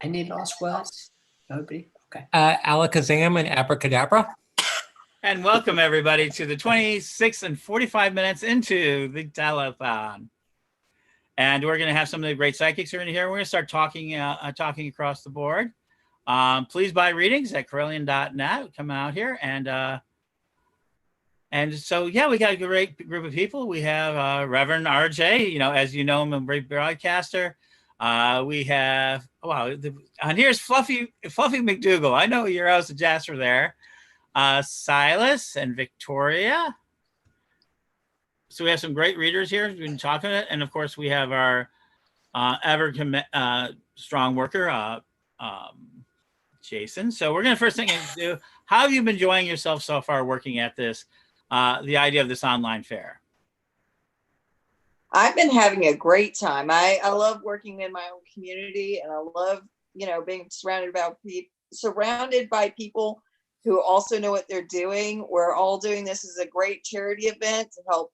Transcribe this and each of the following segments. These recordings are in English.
Any last words? Nobody? Okay. Alakazam and abracadabra. And welcome everybody to the 26 and 45 minutes into the telethon. And we're going to have some of the great psychics who are in here. We're going to start talking across the board. Please buy readings at Corellian.net. Come out here and so, yeah, we got a great group of people. We have Reverend RJ, as you know him, a great broadcaster. We have, and here's Fluffy McDougal. I know your house of Jasper there. Silas and Victoria. So we have some great readers here. We've been talking about it. And of course, we have our strong worker, Jason. So we're going to first thing do, how have you been enjoying yourself so far working at this, the idea of this online fair? I've been having a great time. I love working in my own community, and I love, being surrounded by people who also know what they're doing. We're all doing this as a great charity event to help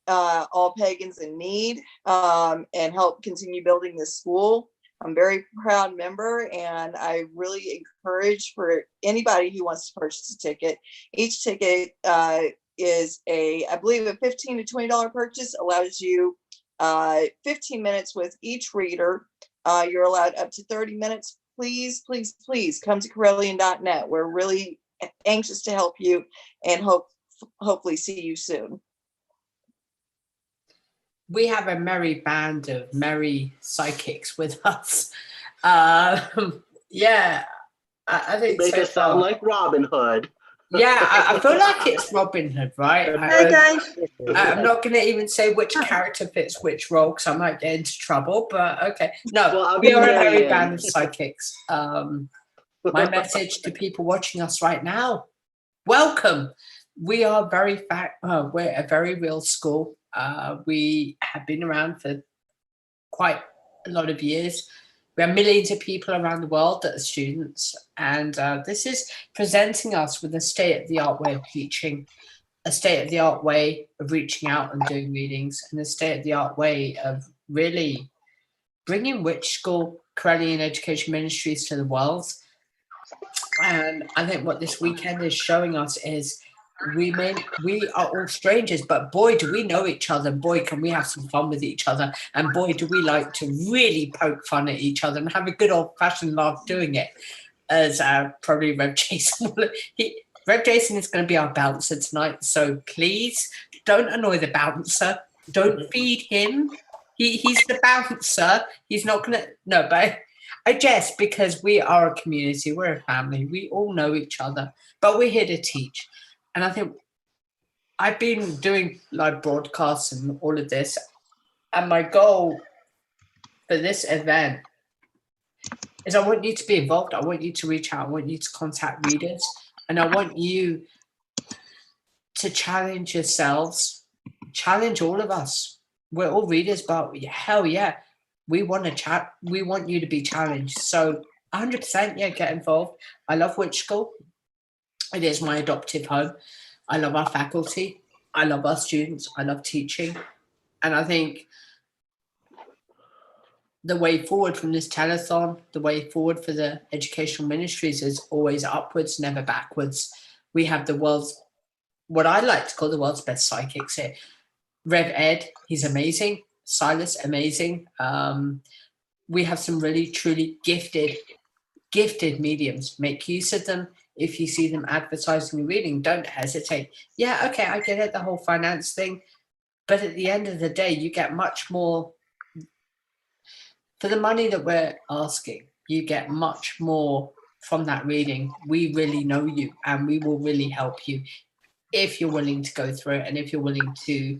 all pagans in need and help continue building this school. I'm a very proud member, and I really encourage for anybody who wants to purchase a ticket. Each ticket is I believe a $15 to $20 purchase allows you 15 minutes with each reader. You're allowed up to 30 minutes. Please, please, please come to Corellian.net. We're really anxious to help you and hopefully see you soon. We have a merry band of merry psychics with us. Yeah, I think make it sound like Robin Hood. Yeah, I feel like it's Robin Hood, right? Hey guys. I'm not going to even say which character fits which role because I might get into trouble, but okay. No, we are a merry band of psychics. My message to people watching us right now, welcome. We are we're a very real school. We have been around for quite a lot of years. We have millions of people around the world that are students, and this is presenting us with a state-of-the-art way of teaching, a state-of-the-art way of reaching out and doing readings, and a state-of-the-art way of really bringing Witch School, Corellian Education Ministries to the world. And I think what this weekend is showing us is we are all strangers, but boy, do we know each other. Boy, can we have some fun with each other. And boy, do we like to really poke fun at each other and have a good old-fashioned laugh doing it. As probably Rev Jason. Rev Jason is going to be our bouncer tonight, so please don't annoy the bouncer. Don't feed him. He's the bouncer. He's not going to... No, but I jest because we are a community. We're a family. We all know each other, but we're here to teach. And I think I've been doing live broadcasts and all of this. And my goal for this event is I want you to be involved. I want you to reach out. I want you to contact readers. And I want you to challenge yourselves, challenge all of us. We're all readers, but hell yeah, we want to chat. We want you to be challenged. So 100%, yeah, get involved. I love Witch School. It is my adoptive home. I love our faculty. I love our students. I love teaching. And I think the way forward from this telethon, the way forward for the educational ministries is always upwards, never backwards. We have the world's, what I like to call the world's best psychics here. Rev Ed, he's amazing. Silas, amazing. We have some really, truly gifted mediums. Make use of them. If you see them advertising and reading, don't hesitate. Yeah, okay, I get it, the whole finance thing. But at the end of the day, you get much more. For the money that we're asking, you get much more from that reading. We really know you, and we will really help you if you're willing to go through it and if you're willing to,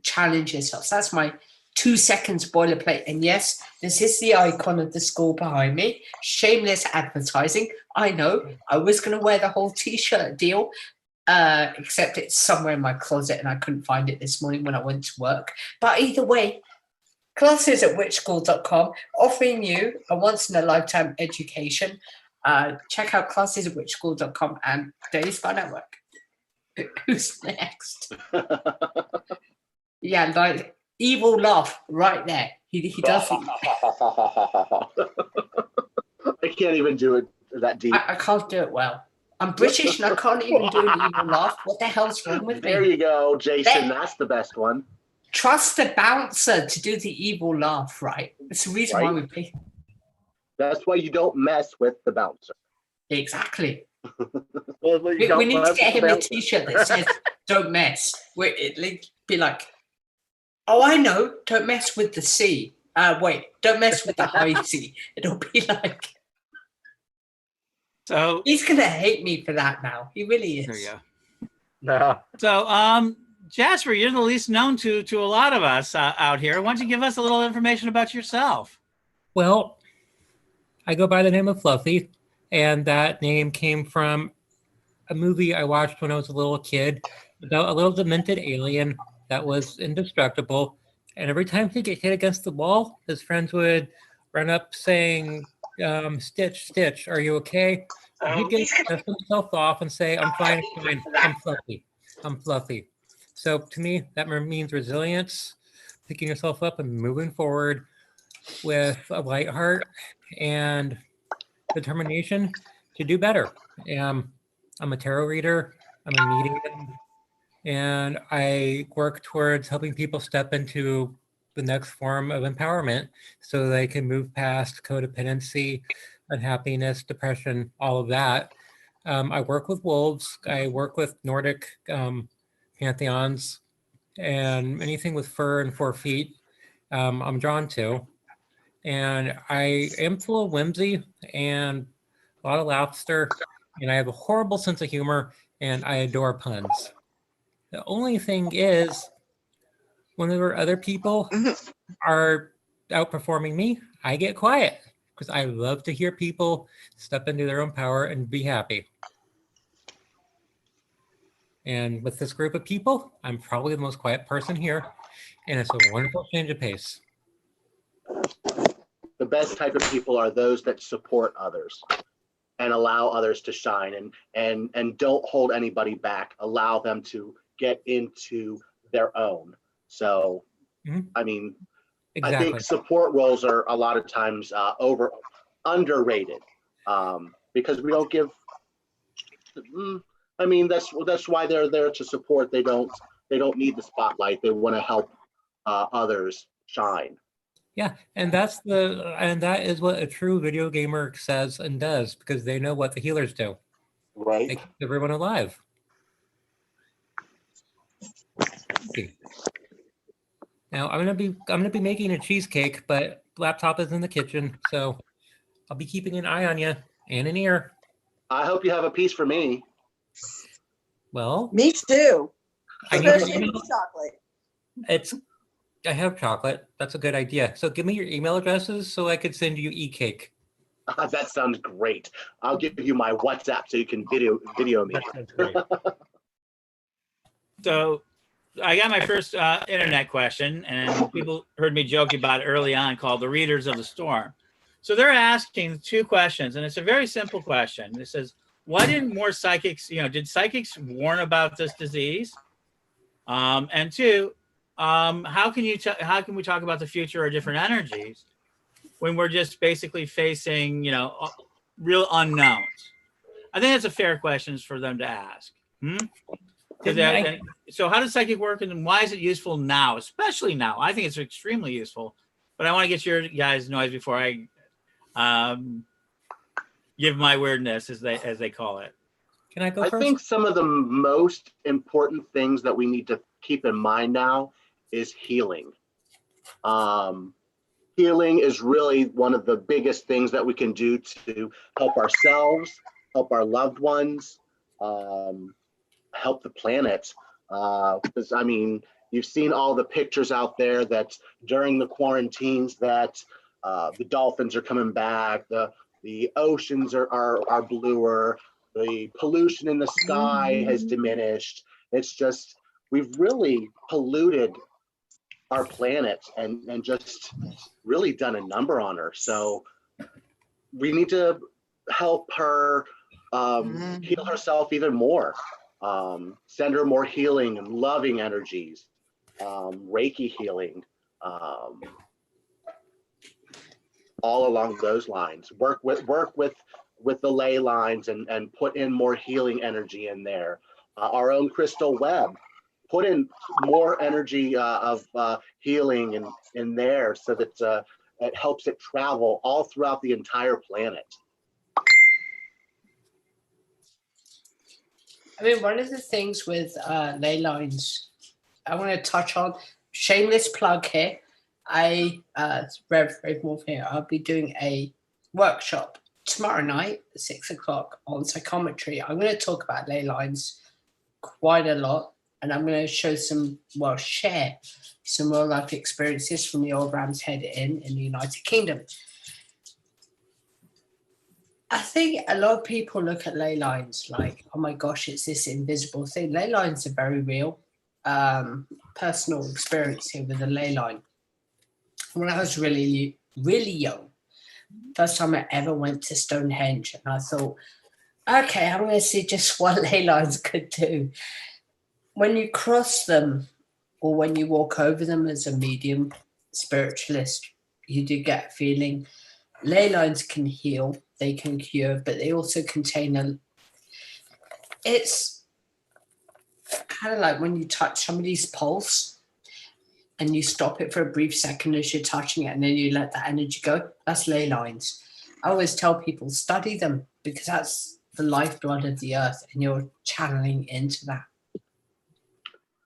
challenge yourself. So that's my 2 seconds boilerplate. And yes, this is the icon of the school behind me. Shameless advertising. I know. I was going to wear the whole t-shirt deal, except it's somewhere in my closet and I couldn't find it this morning when I went to work. But either way, classes at witchschool.com, offering you a once-in-a-lifetime education. Check out classes at witchschool.com and Daily Spy Network. Who's next? Yeah, like evil laugh right there. He does. I can't even do it that deep. I can't do it well. I'm British and I can't even do an evil laugh. What the hell's wrong with me? There you go, Jason. That's the best one. Trust the bouncer to do the evil laugh, right? That's the reason why we pay. That's why you don't mess with the bouncer. Exactly. Well, We need to get him a T-shirt that says "Don't mess." Where it be like, "Oh, I know. Don't mess with the sea." Wait, don't mess with the high sea. It'll be like. So he's gonna hate me for that now. He really is. There you go. No. So, Jasper, you're the least known to a lot of us out here. Why don't you give us a little information about yourself? Well, I go by the name of Fluffy, and that name came from a movie I watched when I was a little kid about a little demented alien that was indestructible. And every time he'd get hit against the wall, his friends would run up saying, Stitch, Stitch, are you okay? And he'd dust himself off and say, I'm fine, I'm Fluffy, I'm Fluffy. So to me, that means resilience, picking yourself up and moving forward with a light heart and determination to do better. I'm a tarot reader, I'm a medium, and I work towards helping people step into the next form of empowerment so they can move past codependency, unhappiness, depression, all of that. I work with wolves, I work with Nordic pantheons, and anything with fur and 4 feet, I'm drawn to. And I am full of whimsy and a lot of laughter, and I have a horrible sense of humor, and I adore puns. The only thing is, whenever other people are outperforming me, I get quiet because I love to hear people step into their own power and be happy. And with this group of people, I'm probably the most quiet person here, and it's a wonderful change of pace. The best type of people are those that support others and allow others to shine and don't hold anybody back. Allow them to get into their own. So, I mean, exactly. I think support roles are a lot of times underrated because we don't give. I mean, that's why they're there to support. They don't need the spotlight. They want to help others shine. Yeah, and that is what a true video gamer says and does, because they know what the healers do. Right. They keep everyone alive. Now I'm gonna be making a cheesecake, but laptop is in the kitchen, so I'll be keeping an eye on you and an ear. I hope you have a piece for me. Well, me too. Especially with chocolate. I have chocolate. That's a good idea. So give me your email addresses so I could send you e-cake. That sounds great. I'll give you my WhatsApp so you can video me. That sounds great. So I got my first internet question, and people heard me joke about it early on, called the Readers of the Storm. So they're asking 2 questions, and it's a very simple question. It says, why didn't more psychics, did psychics warn about this disease? And 2, how can we talk about the future or different energies when we're just basically facing, real unknowns? I think that's a fair question for them to ask. So how does psychic work, and why is it useful now, especially now? I think it's extremely useful, but I want to get your guys' noise before I give my weirdness, as they call it. Can I go first? I think some of the most important things that we need to keep in mind now is healing. Healing is really one of the biggest things that we can do to help ourselves, help our loved ones, help the planet. Because I mean, you've seen all the pictures out there that during the quarantines that the dolphins are coming back, the oceans are bluer, the pollution in the sky has diminished. It's just, we've really polluted our planet and just really done a number on her. So we need to help her heal herself even more. Send her more healing and loving energies, Reiki healing, um, all along those lines. Work with the ley lines and put in more healing energy in there. Our own crystal web, put in more energy of healing in there so that it helps it travel all throughout the entire planet. I mean, one of the things with ley lines, I want to touch on, shameless plug here. Rev Ravenwolf here, I'll be doing a workshop tomorrow night at 6 o'clock on psychometry. I'm going to talk about ley lines quite a lot, and I'm going to share some real life experiences from the old Ram's Head in the United Kingdom. I think a lot of people look at ley lines like, oh my gosh, it's this invisible thing. Ley lines are very real. Personal experience here with a ley line. When I was really, really young, first time I ever went to Stonehenge, and I thought, okay, I'm going to see just what ley lines could do. When you cross them or when you walk over them as a medium spiritualist, you do get a feeling. Ley lines can heal, they can cure, but they also contain it's kind of like when you touch somebody's pulse and you stop it for a brief second as you're touching it and then you let that energy go. That's ley lines. I always tell people, study them, because that's the lifeblood of the earth and you're channeling into that.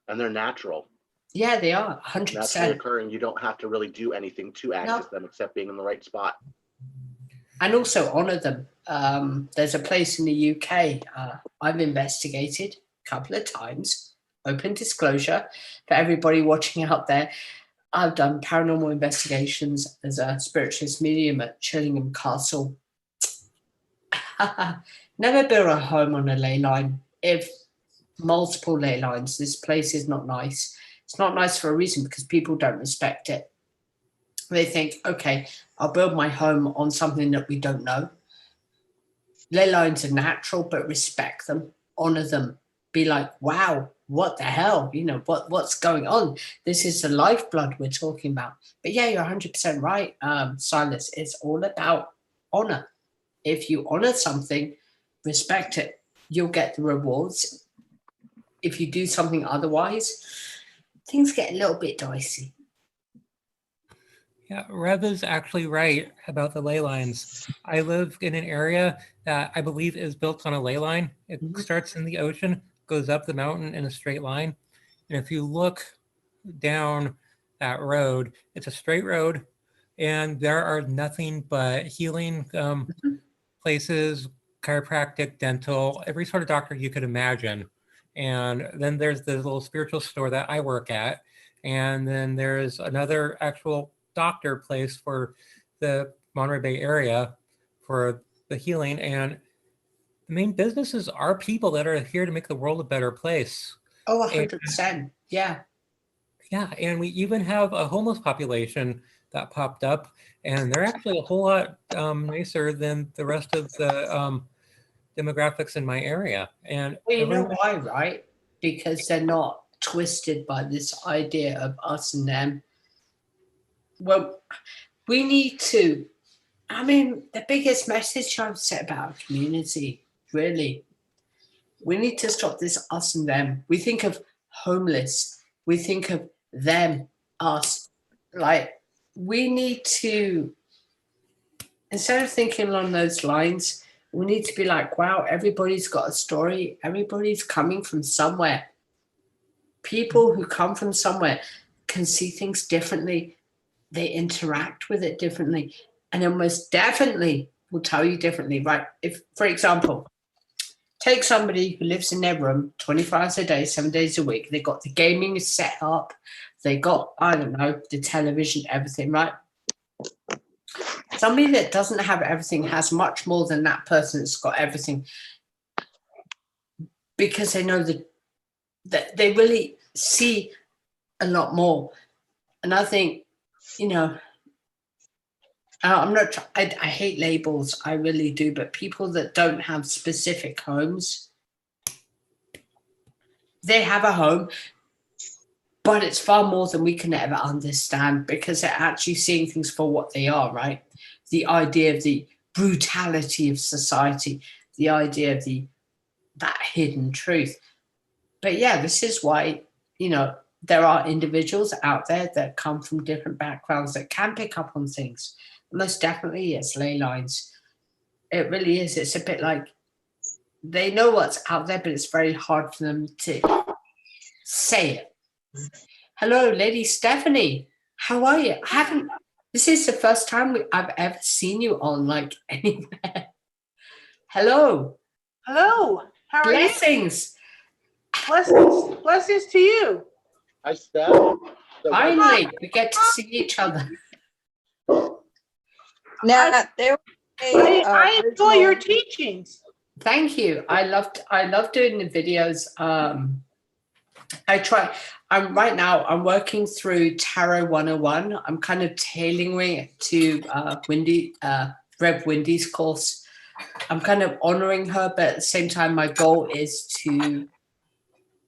And they're natural. Yeah, they are 100%. Naturally occurring. You don't have to really do anything to access them except being in the right spot. And also honor them. There's a place in the UK I've investigated a couple of times. Open disclosure for everybody watching out there. I've done paranormal investigations as a spiritualist medium at Chillingham Castle. Never build a home on a ley line. If multiple ley lines, this place is not nice. It's not nice for a reason, because people don't respect it. They think, okay, I'll build my home on something that we don't know. Ley lines are natural, but respect them, honor them. Be like, wow, what the hell? You know, what's going on? This is the lifeblood we're talking about. But yeah, you're 100% right, Silas. It's all about honor. If you honor something, respect it, you'll get the rewards. If you do something otherwise, things get a little bit dicey. Yeah, Rev is actually right about the ley lines. I live in an area that I believe is built on a ley line. It starts in the ocean, goes up the mountain in a straight line. And if you look down that road, it's a straight road, and there are nothing but healing places, chiropractic, dental, every sort of doctor you could imagine. And then there's the little spiritual store that I work at. And then there's another actual doctor place for the Monterey Bay area for the healing. And the main businesses are people that are here to make the world a better place. Oh, 100%. Yeah. Yeah. And we even have a homeless population that popped up, and they're actually a whole lot nicer than the rest of the demographics in my area. And well, you know why, right? Because they're not twisted by this idea of us and them. Well, we need to, I mean, the biggest message I've said about our community, really, we need to stop this us and them. We think of homeless, we think of them, us. Like, we need to, instead of thinking along those lines, we need to be like, wow, everybody's got a story. Everybody's coming from somewhere. People who come from somewhere can see things differently. They interact with it differently, and almost definitely will tell you differently, right? If, for example, take somebody who lives in their room 24 hours a day, 7 days a week. They got the gaming set up. They got, I don't know, the television, everything, right? Somebody that doesn't have everything has much more than that person that's got everything, because they know that they really see a lot more. And I think, you know, I'm not, I hate labels, I really do, but people that don't have specific homes, they have a home, but it's far more than we can ever understand, because they're actually seeing things for what they are, right? The idea of the brutality of society, the idea of that hidden truth. But yeah, this is why, there are individuals out there that come from different backgrounds that can pick up on things. Most definitely, yes, ley lines. It really is. It's a bit like they know what's out there, but it's very hard for them to say it. Hello, Lady Stephanie. How are you? This is the first time I've ever seen you on like anywhere. Hello. Hello. How are Blessings. you? Blessings to you. Hi, Steph. Finally, we get to see each other. Now, there was I enjoy your teachings. Thank you. I love doing the videos. I'm working through Tarot 101. I'm kind of tailoring it to Rev Wendy's course. I'm kind of honoring her, but at the same time, my goal is to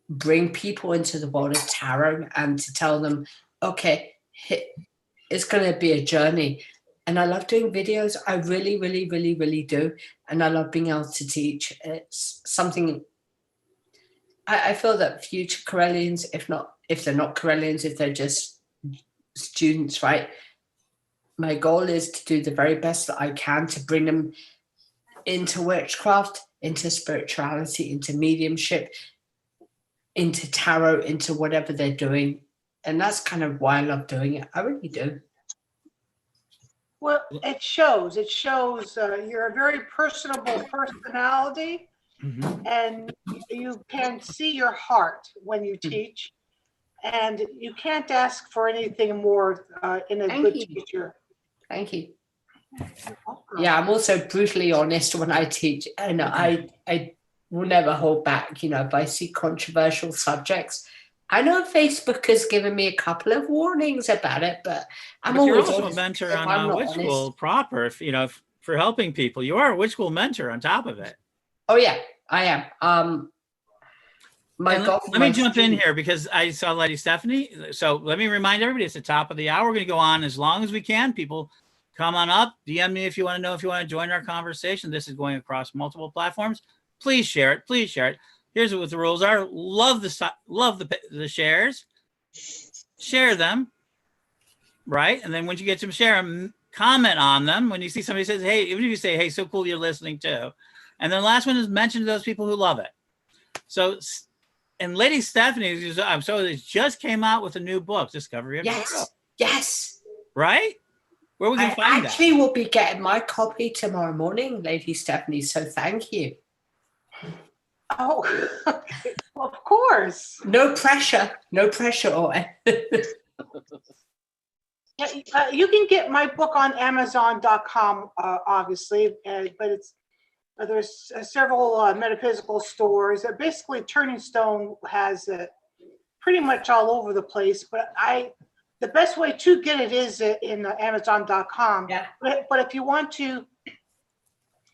bring people into the world of tarot and to tell them, okay, it's going to be a journey. And I love doing videos. I really, really, really, really do. And I love being able to teach. It's something I feel that future Corellians, if they're not Corellians, if they're just students, right? My goal is to do the very best that I can to bring them into witchcraft, into spirituality, into mediumship, into tarot, into whatever they're doing. And that's kind of why I love doing it. I really do. Well, it shows. You're a very personable personality, and you can see your heart when you teach, and you can't ask for anything more in a good teacher. Thank you. Yeah, I'm also brutally honest when I teach, and I will never hold back. If I see controversial subjects, I know Facebook has given me a couple of warnings about it, but you're also a mentor on Witch School proper. For helping people, you are a Witch School mentor on top of it. Oh yeah, I am. Let me jump in here because I saw Lady Stephanie. So let me remind everybody, it's the top of the hour. We're going to go on as long as we can. People, come on up. DM me if you want to join our conversation. This is going across multiple platforms. Please share it. Please share it. Here's what the rules are. Love the shares. Share them. Right? And then once you get to share them, comment on them. When you see somebody says, hey, even if you say, hey, so cool you're listening too. And then the last one is mention to those people who love it. So, and Lady Stephanie, just came out with a new book, Discovery of Tarot. Yes. Right? Where we can find that? I actually will be getting my copy tomorrow morning, Lady Stephanie. So thank you. Oh, of course. No pressure. No pressure. You can get my book on Amazon.com, obviously, but there's several metaphysical stores. Basically, Turning Stone has it pretty much all over the place. But the best way to get it is in Amazon.com. Yeah. But if you want to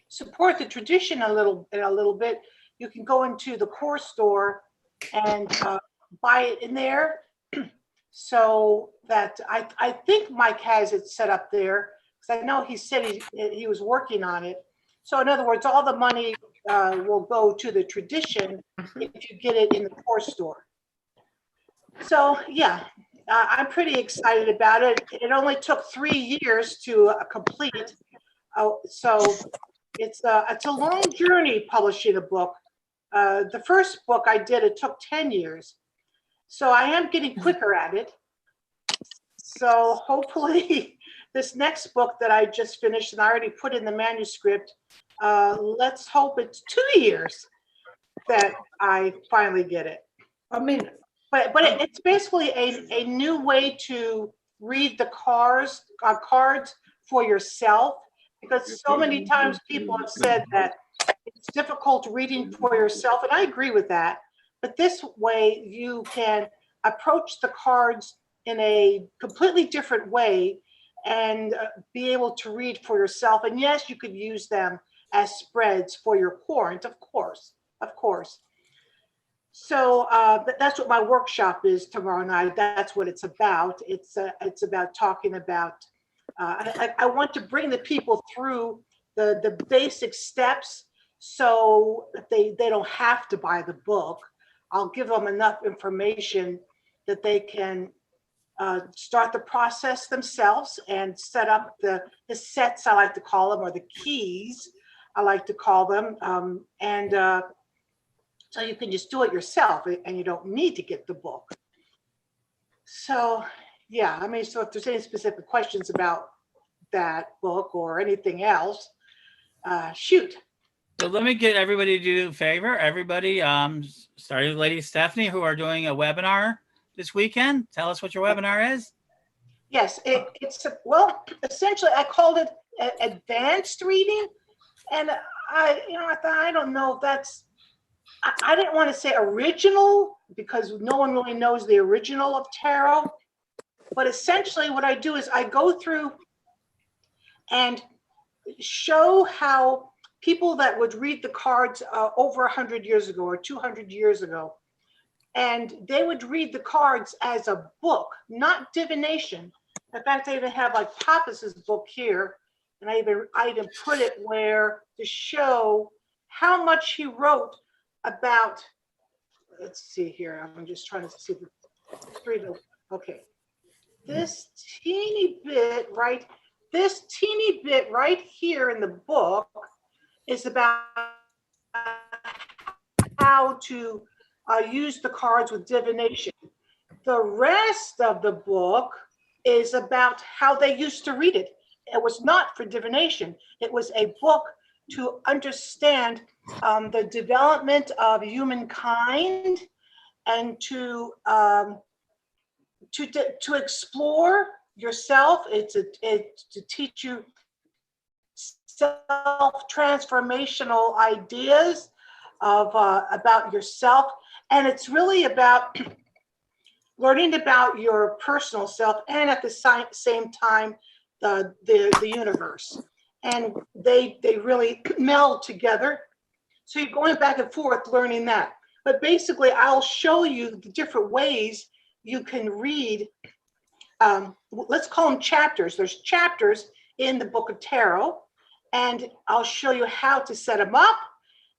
support the tradition a little bit, you can go into the core store and buy it in there. So that I think Mike has it set up there, because I know he said he was working on it. So in other words, all the money will go to the tradition if you get it in the core store. So yeah, I'm pretty excited about it. It only took 3 years to complete. So it's a long journey publishing a book. The first book I did, it took 10 years. So I am getting quicker at it. So hopefully this next book that I just finished and I already put in the manuscript, let's hope it's 2 years that I finally get it. I mean, but it's basically a new way to read the cards for yourself, because so many times people have said that it's difficult reading for yourself, and I agree with that. But this way you can approach the cards in a completely different way and be able to read for yourself. And yes, you could use them as spreads for your quarant, of course. So that's what my workshop is tomorrow night. That's what it's about. It's about talking about. I want to bring the people through the basic steps, so they don't have to buy the book. I'll give them enough information that they can start the process themselves and set up the sets, I like to call them, or the keys, I like to call them, so you can just do it yourself and you don't need to get the book. So yeah, I mean, so if there's any specific questions about that book or anything else, shoot. So let me get everybody to do a favor. Everybody, starting with Lady Stephanie, who are doing a webinar this weekend. Tell us what your webinar is. Yes, well, essentially I called it advanced reading, and I thought, I don't know if that's, I didn't want to say original because no one really knows the original of tarot, but essentially what I do is I go through and show how people that would read the cards over 100 years ago or 200 years ago, and they would read the cards as a book, not divination. In fact, I even have like Papas's book here, and I even put it where to show how much he wrote about. Let's see here. I'm just trying to see the three. Okay, this teeny bit right here in the book is about how to use the cards with divination. The rest of the book is about how they used to read it. It was not for divination. It was a book to understand the development of humankind and to explore yourself. It's to teach you self-transformational ideas of about yourself, and it's really about learning about your personal self and at the same time the universe, and they really meld together. So you're going back and forth learning that. But basically, I'll show you the different ways you can read. Let's call them chapters. There's chapters in the Book of Tarot, and I'll show you how to set them up,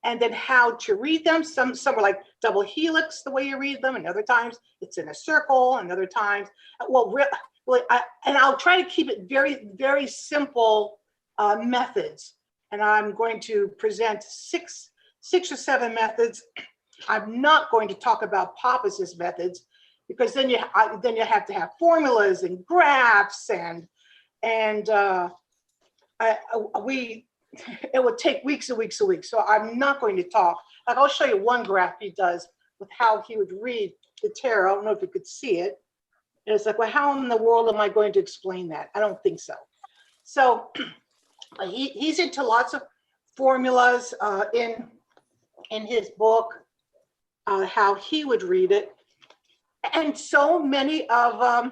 and then how to read them. Some are like double helix, the way you read them, and other times it's in a circle, and other times, and I'll try to keep it very, very simple methods. And I'm going to present six or seven methods. I'm not going to talk about Papas's methods, because then you have to have formulas and graphs and it would take weeks and weeks and weeks. So I'm not going to talk. Like, I'll show you one graph he does with how he would read the tarot. I don't know if you could see it. And it's like, well, how in the world am I going to explain that? I don't think so. So he's into lots of formulas in his book, how he would read it. And so many of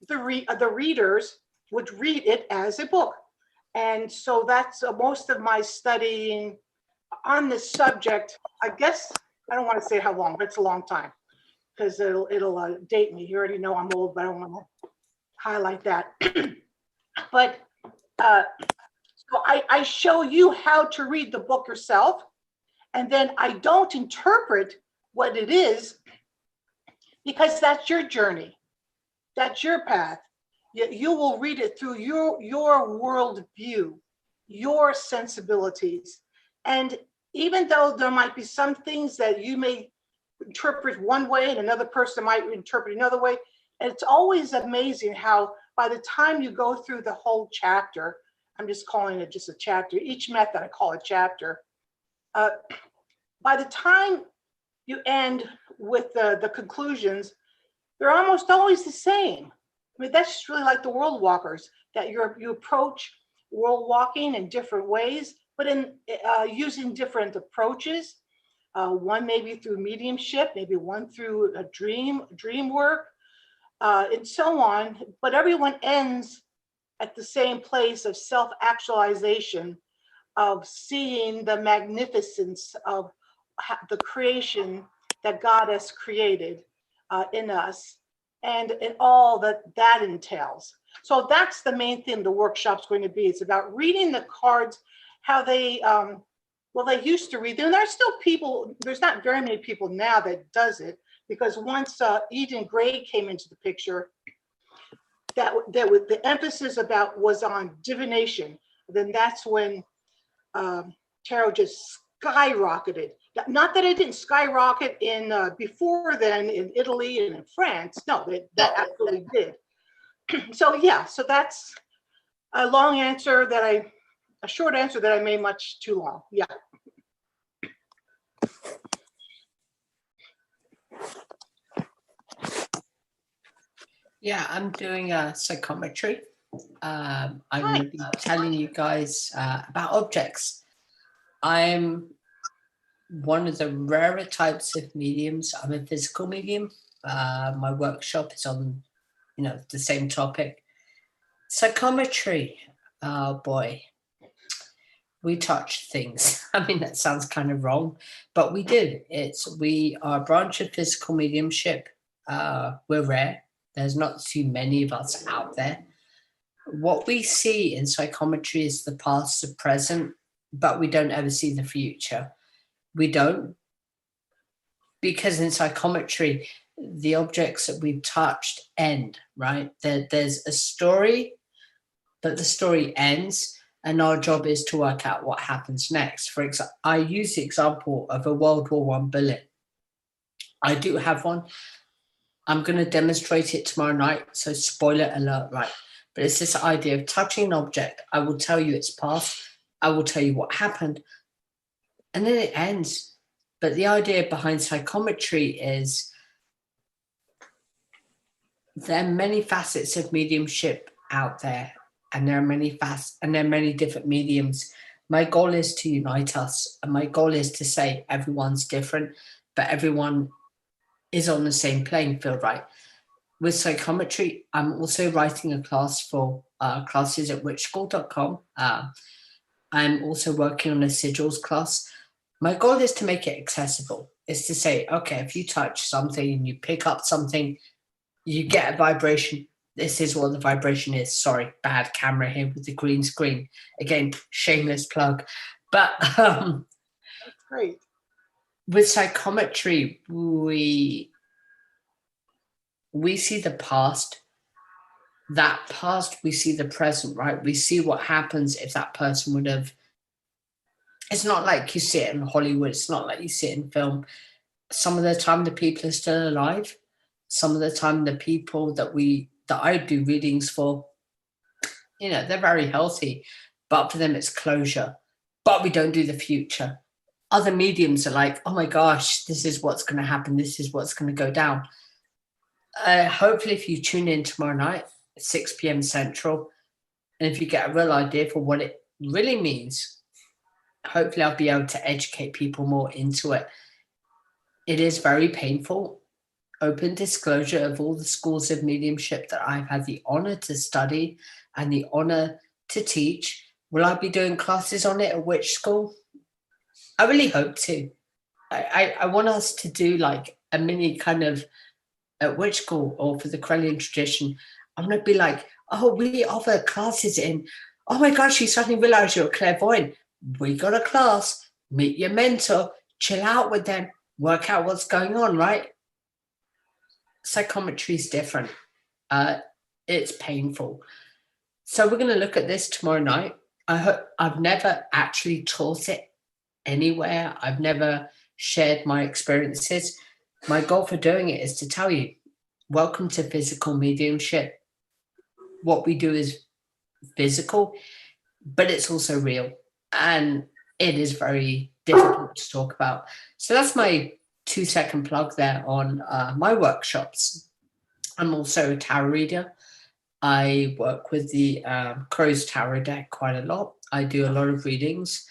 the readers would read it as a book. And so that's most of my studying on this subject. I guess, I don't want to say how long, but it's a long time, because it'll date me. You already know I'm old, but I don't want to highlight that. But so I show you how to read the book yourself, and then I don't interpret what it is, because that's your journey. That's your path. You will read it through your world view, your sensibilities. And even though there might be some things that you may interpret one way and another person might interpret another way, and it's always amazing how by the time you go through the whole chapter, I'm just calling it just a chapter, each method I call a chapter, by the time you end with the conclusions, they're almost always the same. I mean, that's just really like the world walkers, that you approach world walking in different ways, but in using different approaches. One maybe through mediumship, maybe one through a dream work, and so on. But everyone ends at the same place of self-actualization, of seeing the magnificence of the creation that God has created in us, and all that entails. So that's the main thing the workshop's going to be. It's about reading the cards, how they, they used to read them. There's still people, there's not very many people now that does it, because once Eden Gray came into the picture, that the emphasis was on divination. Then that's when tarot just skyrocketed. Not that it didn't skyrocket in before then in Italy and in France. No, that absolutely did. So yeah, so that's a short answer that I made much too long. Yeah. Yeah, I'm doing a psychometry. I'm going to be telling you guys about objects. I'm one of the rarer types of mediums. I'm a physical medium. My workshop is on, the same topic. Psychometry. Oh boy, we touch things. I mean, that sounds kind of wrong, but we do. We are a branch of physical mediumship. We're rare. There's not too many of us out there. What we see in psychometry is the past, the present, but we don't ever see the future. We don't. Because in psychometry, the objects that we've touched end, right? There's a story, but the story ends, and our job is to work out what happens next. For example, I use the example of a World War I bullet. I do have one. I'm going to demonstrate it tomorrow night, so spoiler alert, right? But it's this idea of touching an object. I will tell you its past. I will tell you what happened. And then it ends. But the idea behind psychometry is there are many facets of mediumship out there, and there are many many different mediums. My goal is to unite us, and my goal is to say everyone's different, but everyone is on the same playing field, right? With psychometry, I'm also writing a class for classes at witchschool.com. I'm also working on a sigils class. My goal is to make it accessible. Is to say, okay, if you touch something and you pick up something, you get a vibration. This is what the vibration is. Sorry, bad camera here with the green screen. Again, shameless plug. But that's great. With psychometry, we see the past. That past, we see the present, right? We see what happens if that person would have. It's not like you see it in Hollywood. It's not like you see it in film. Some of the time, the people are still alive. Some of the time, the people that I do readings for, they're very healthy, but for them, it's closure. But we don't do the future. Other mediums are like, oh my gosh, this is what's going to happen. This is what's going to go down. Hopefully, if you tune in tomorrow night, 6 p.m. Central, and if you get a real idea for what it really means, hopefully I'll be able to educate people more into it. It is very painful. Open disclosure of all the schools of mediumship that I've had the honor to study and the honor to teach. Will I be doing classes on it at which school? I really hope to. I want us to do like a mini kind of at which school or for the Corellian tradition. I'm going to be like, oh, we offer classes in, oh my gosh, you suddenly realize you're a clairvoyant. We got a class, meet your mentor, chill out with them, work out what's going on, right? Psychometry is different. It's painful. So we're going to look at this tomorrow night. I've never actually taught it anywhere. I've never shared my experiences. My goal for doing it is to tell you, welcome to physical mediumship. What we do is physical, but it's also real. And it is very difficult to talk about. So that's my 2-second plug there on my workshops. I'm also a tarot reader. I work with the Crow's Tarot deck quite a lot. I do a lot of readings.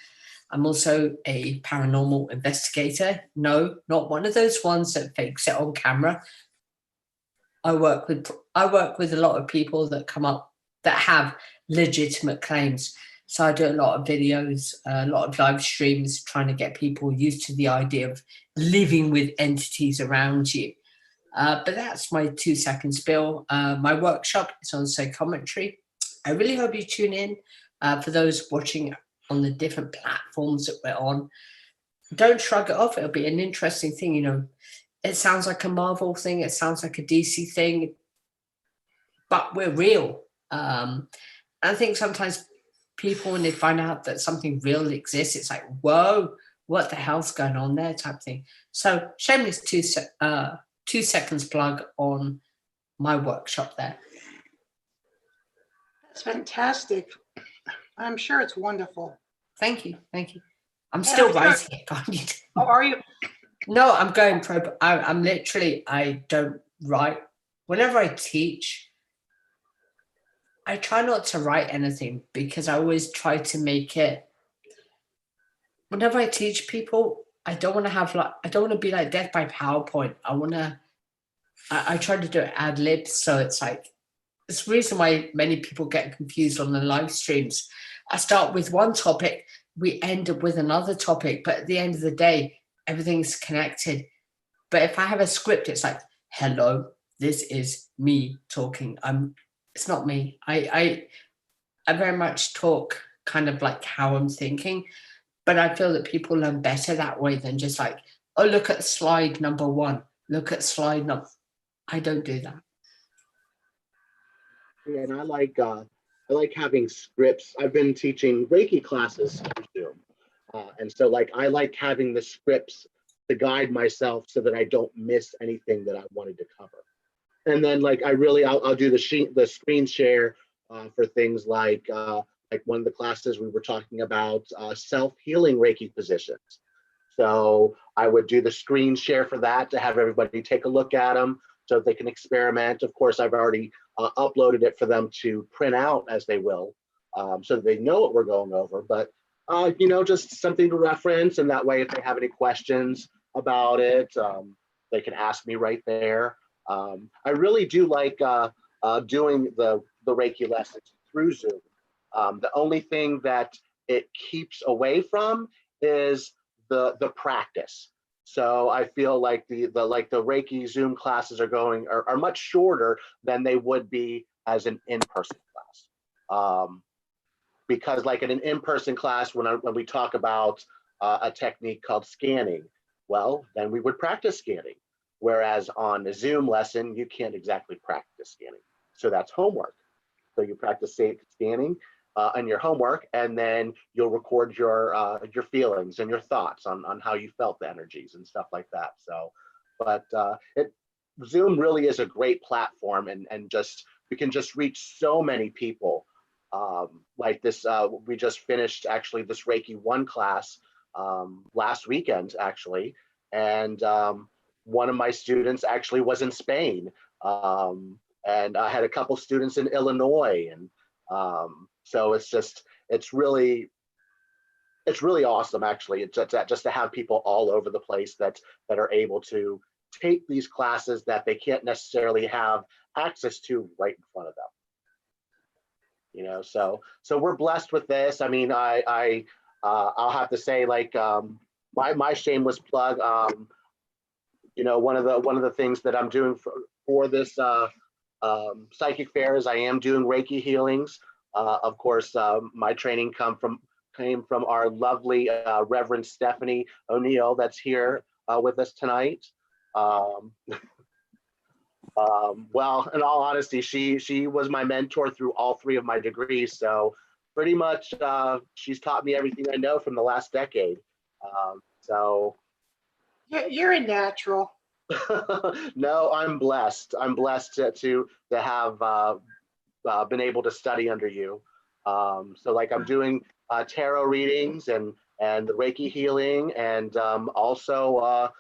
I'm also a paranormal investigator. No, not one of those ones that fakes it on camera. I work with a lot of people that come up that have legitimate claims. So I do a lot of videos, a lot of live streams, trying to get people used to the idea of living with entities around you. But that's my 2-second spiel. My workshop is on psychometry. I really hope you tune in. For those watching on the different platforms that we're on, don't shrug it off. It'll be an interesting thing. You know, it sounds like a Marvel thing. It sounds like a DC thing, but we're real. I think sometimes people, when they find out that something real exists, it's like, whoa, what the hell's going on there type thing. So shameless 2 seconds plug on my workshop there. That's fantastic. I'm sure it's wonderful. Thank you. I'm still writing it. Oh, are you? No, I'm going pro. I'm literally, I don't write. Whenever I teach, I try not to write anything because I always try to make it. Whenever I teach people, I don't want to be like death by PowerPoint. I try to do it ad lib. So it's like, it's the reason why many people get confused on the live streams. I start with one topic, we end up with another topic, but at the end of the day, everything's connected. But if I have a script, it's like, hello, this is me talking. It's not me. I very much talk kind of like how I'm thinking, but I feel that people learn better that way than just like, oh, look at slide number 1. Look at slide number. I don't do that. Yeah, and I like having scripts. I've been teaching Reiki classes through Zoom, and so like I like having the scripts to guide myself so that I don't miss anything that I wanted to cover. And then like I'll do the screen share for things like one of the classes we were talking about self-healing Reiki positions. So I would do the screen share for that to have everybody take a look at them so they can experiment. Of course, I've already uploaded it for them to print out as they will, so that they know what we're going over. But just something to reference, and that way, if they have any questions about it, they can ask me right there. I really do like doing the Reiki lessons through Zoom. The only thing that it keeps away from is the practice. So I feel like the Reiki Zoom classes are much shorter than they would be as an in-person class. Because like in an in-person class, when we talk about a technique called scanning, well, then we would practice scanning. Whereas on a Zoom lesson, you can't exactly practice scanning. So that's homework. So you practice scanning and your homework, and then you'll record your feelings and your thoughts on how you felt the energies and stuff like that. So, but Zoom really is a great platform, and we can just reach so many people. Like this, we just finished actually this Reiki 1 class last weekend actually, and one of my students actually was in Spain, and I had a couple students in Illinois, and so it's really awesome actually. It's just to have people all over the place that are able to take these classes that they can't necessarily have access to right in front of them. So we're blessed with this. I mean, I'll have to say, like, my shameless plug. One of the things that I'm doing for this psychic fair is I am doing Reiki healings. Of course, my training came from our lovely Reverend Stephanie O'Neill that's here with us tonight. Well, in all honesty, she was my mentor through all 3 of my degrees. So pretty much she's taught me everything I know from the last decade. So You're a natural. No, I'm blessed. I'm blessed to have been able to study under you. So like I'm doing tarot readings and the Reiki healing, and also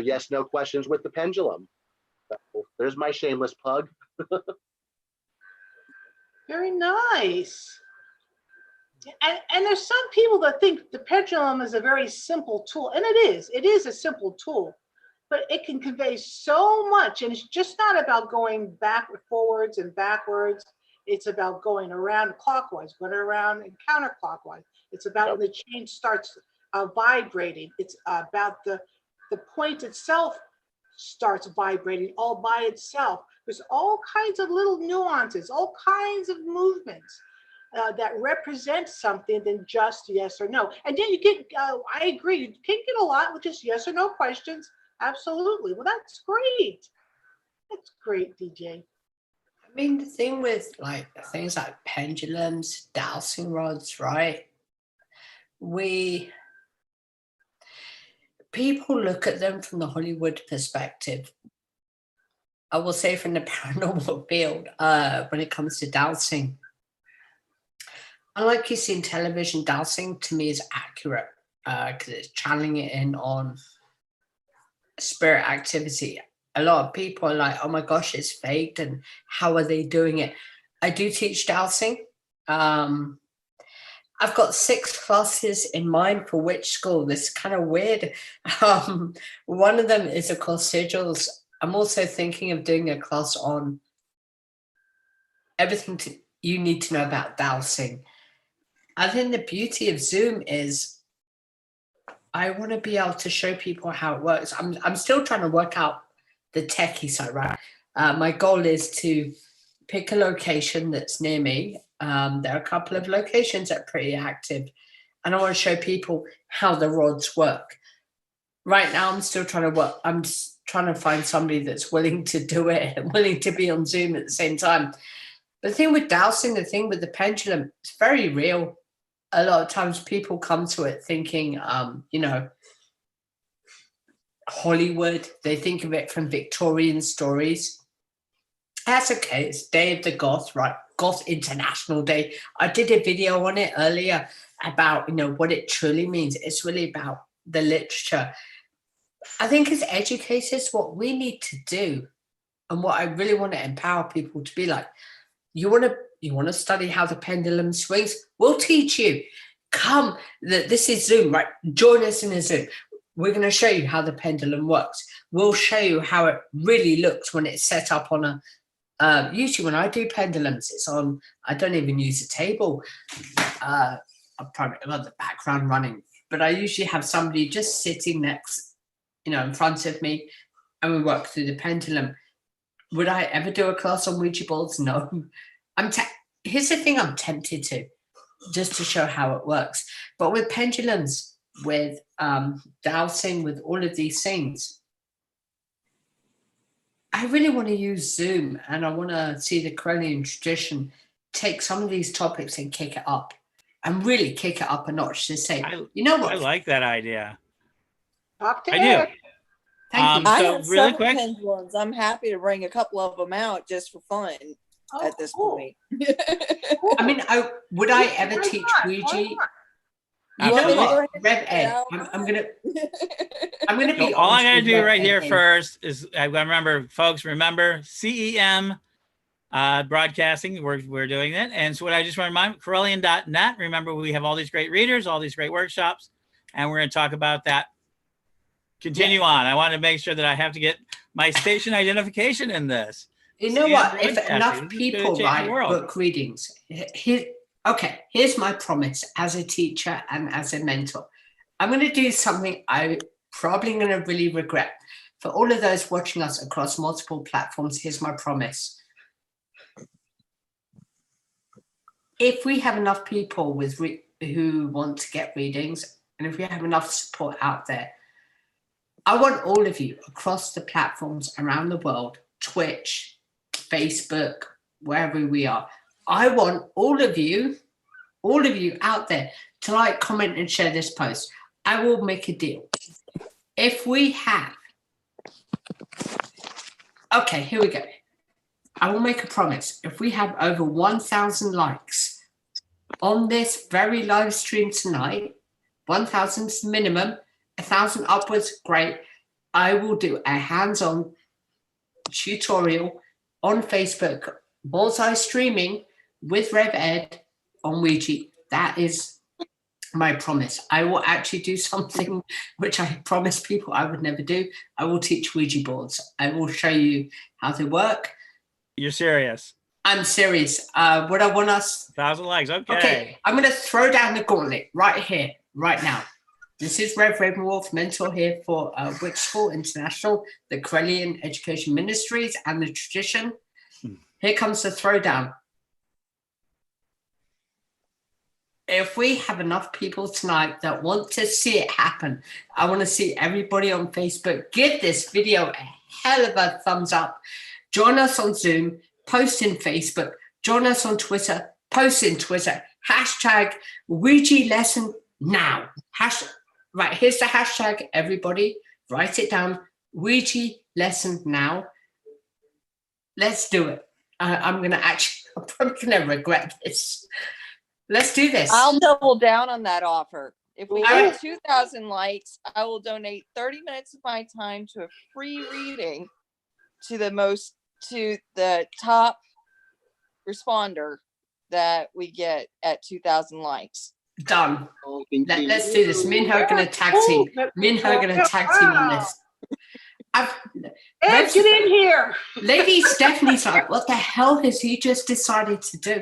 yes, no questions with the pendulum. So there's my shameless plug. Very nice. And there's some people that think the pendulum is a very simple tool, and it is a simple tool, but it can convey so much, and it's just not about going forwards and backwards. It's about going around clockwise, going around and counterclockwise. It's about when the chain starts vibrating. It's about the point itself starts vibrating all by itself. There's all kinds of little nuances, all kinds of movements that represent something than just yes or no. And then you get, I agree, you can get a lot with just yes or no questions. Absolutely. Well, that's great. That's great, DJ. I mean, the thing with like things like pendulums, dowsing rods, right? People look at them from the Hollywood perspective. I will say from the paranormal field, when it comes to dowsing. Unlike you see in television, dowsing to me is accurate because it's channeling it in on spirit activity. A lot of people are like, oh my gosh, it's faked, and how are they doing it? I do teach dowsing. I've got 6 classes in mind for which school. This is kind of weird. One of them is, of course, sigils. I'm also thinking of doing a class on everything you need to know about dowsing. I think the beauty of Zoom is I want to be able to show people how it works. I'm still trying to work out the techie side, right? My goal is to pick a location that's near me. There are a couple of locations that are pretty active, and I want to show people how the rods work. Right now, I'm still trying to work. I'm just trying to find somebody that's willing to do it and willing to be on Zoom at the same time. But the thing with dowsing, the thing with the pendulum, it's very real. A lot of times people come to it thinking, Hollywood, they think of it from Victorian stories. That's okay. It's Day of the Goth, right? Goth International Day. I did a video on it earlier about, what it truly means. It's really about the literature. I think as educators, what we need to do, and what I really want to empower people to be like, you want to study how the pendulum swings? We'll teach you. Come, this is Zoom, right? Join us in a Zoom. We're going to show you how the pendulum works. We'll show you how it really looks when it's set up on a, usually when I do pendulums, it's on, I don't even use a table. I've probably got the background running, but I usually have somebody just sitting next, in front of me, and we work through the pendulum. Would I ever do a class on Ouija boards? No. Here's the thing, I'm tempted to, just to show how it works. But with pendulums, with dowsing, with all of these things, I really want to use Zoom, and I want to see the Corellian tradition take some of these topics and kick it up, and really kick it up a notch to say, you know what? I like that idea. Talk to I Eric. do. Thank you. I So have really several quick, pendulums. I'm happy to bring a couple of them out just for fun at this cool. point. I mean, would I ever Why teach not? Ouija? Why not? You know Absolutely. what, Rev Ed, I'm gonna be. So all I honest gotta with do Rev right Ed here here. first is I gotta remember, folks. Remember CEM broadcasting. We're doing that, and so what I just want to remind Corellian.net. Remember, we have all these great readers, all these great workshops, and we're gonna talk about that. Continue on. I want to make sure that I have to get my station identification in this. You know CEM what? If broadcasting, enough this is gonna people change the write world. book readings, here's my promise as a teacher and as a mentor. I'm going to do something I'm probably going to really regret. For all of those watching us across multiple platforms, here's my promise. If we have enough people who want to get readings, and if we have enough support out there, I want all of you across the platforms around the world, Twitch, Facebook, wherever we are, I want all of you out there to like, comment, and share this post. I will make a deal. If we have, okay, here we go. I will make a promise. If we have over 1,000 likes on this very live stream tonight, 1,000 minimum, 1,000 upwards, great. I will do a hands-on tutorial on Facebook, bullseye streaming with Rev Ed on Ouija. That is my promise. I will actually do something which I promised people I would never do. I will teach Ouija boards. I will show you how they work. You're serious? I'm serious. What I want us. 1,000 likes. Okay. Okay. I'm going to throw down the gauntlet right here, right now. This is Rev Ravenwolf, mentor here for Witch School International, the Corellian Education Ministries, and the Tradition. Here comes the throwdown. If we have enough people tonight that want to see it happen, I want to see everybody on Facebook give this video a hell of a thumbs up. Join us on Zoom, post in Facebook, join us on Twitter, post in Twitter, hashtag Ouija lesson now. Right, here's the hashtag, everybody. Write it down. Ouija lesson now. Let's do it. I'm probably going to regret this. Let's do this. I'll double down on that offer. If we All get 2,000 likes, I will donate 30 minutes of my time to a free reading to the top responder that we get at 2,000 likes. Done. Let's do this. Me and her are going to tag team. Me and her are going to tag team on this. Ed, get in here. Lady Stephanie's like, what the hell has he just decided to do?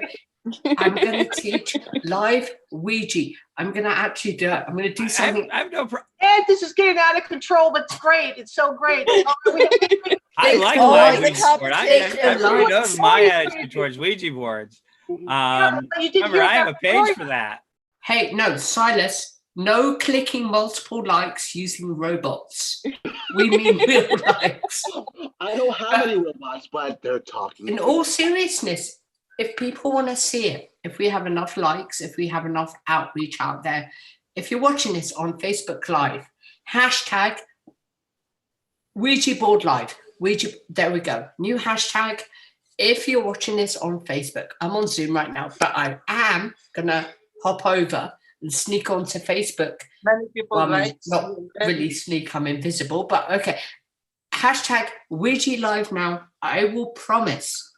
I'm going to teach live Ouija. I'm going to actually do it. I'm going to do something. I have no problem. Ed, this is getting out of control, but it's great. It's so great. I like live Ouija board. I already know my attitude towards Ouija boards. Remember, I have a page for that. Hey, no, Silas, no clicking multiple likes using robots. We mean real likes. I don't have any robots, but they're talking. In all seriousness, if people want to see it, if we have enough likes, if we have enough outreach out there, if you're watching this on Facebook Live, hashtag Ouija board live. Ouija, there we go. New hashtag. If you're watching this on Facebook, I'm on Zoom right now, but I am going to hop over and sneak onto Facebook. Many people not really sneak, I'm invisible, but okay. Hashtag Ouija live now. I will promise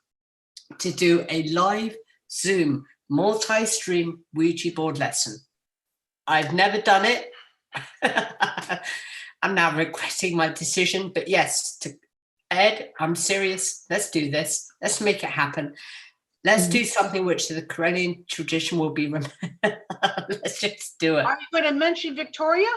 to do a live Zoom multi-stream Ouija board lesson. I've never done it. I'm now regretting my decision, but yes, Ed, I'm serious. Let's do this. Let's make it happen. Let's do something which the Corellian tradition will be remembered. Let's just do it. Are you going to mention Victoria?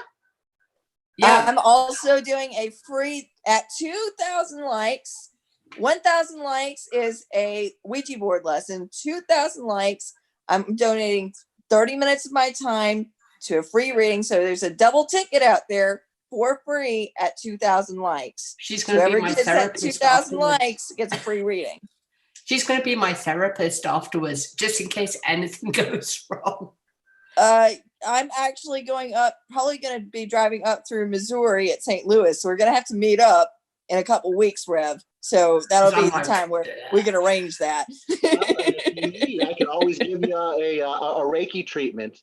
Yeah. I'm also doing a free, at 2,000 likes, 1,000 likes is a Ouija board lesson. 2,000 likes, I'm donating 30 minutes of my time to a free reading. So there's a double ticket out there for free at 2,000 likes. She's going to be my therapist. 2,000 likes gets a free reading. She's going to be my therapist afterwards, just in case anything goes wrong. I'm actually probably going to be driving up through Missouri at St. Louis. So we're going to have to meet up in a couple weeks, Rev. So that'll be the time where we can arrange that. I can always give you a Reiki treatment.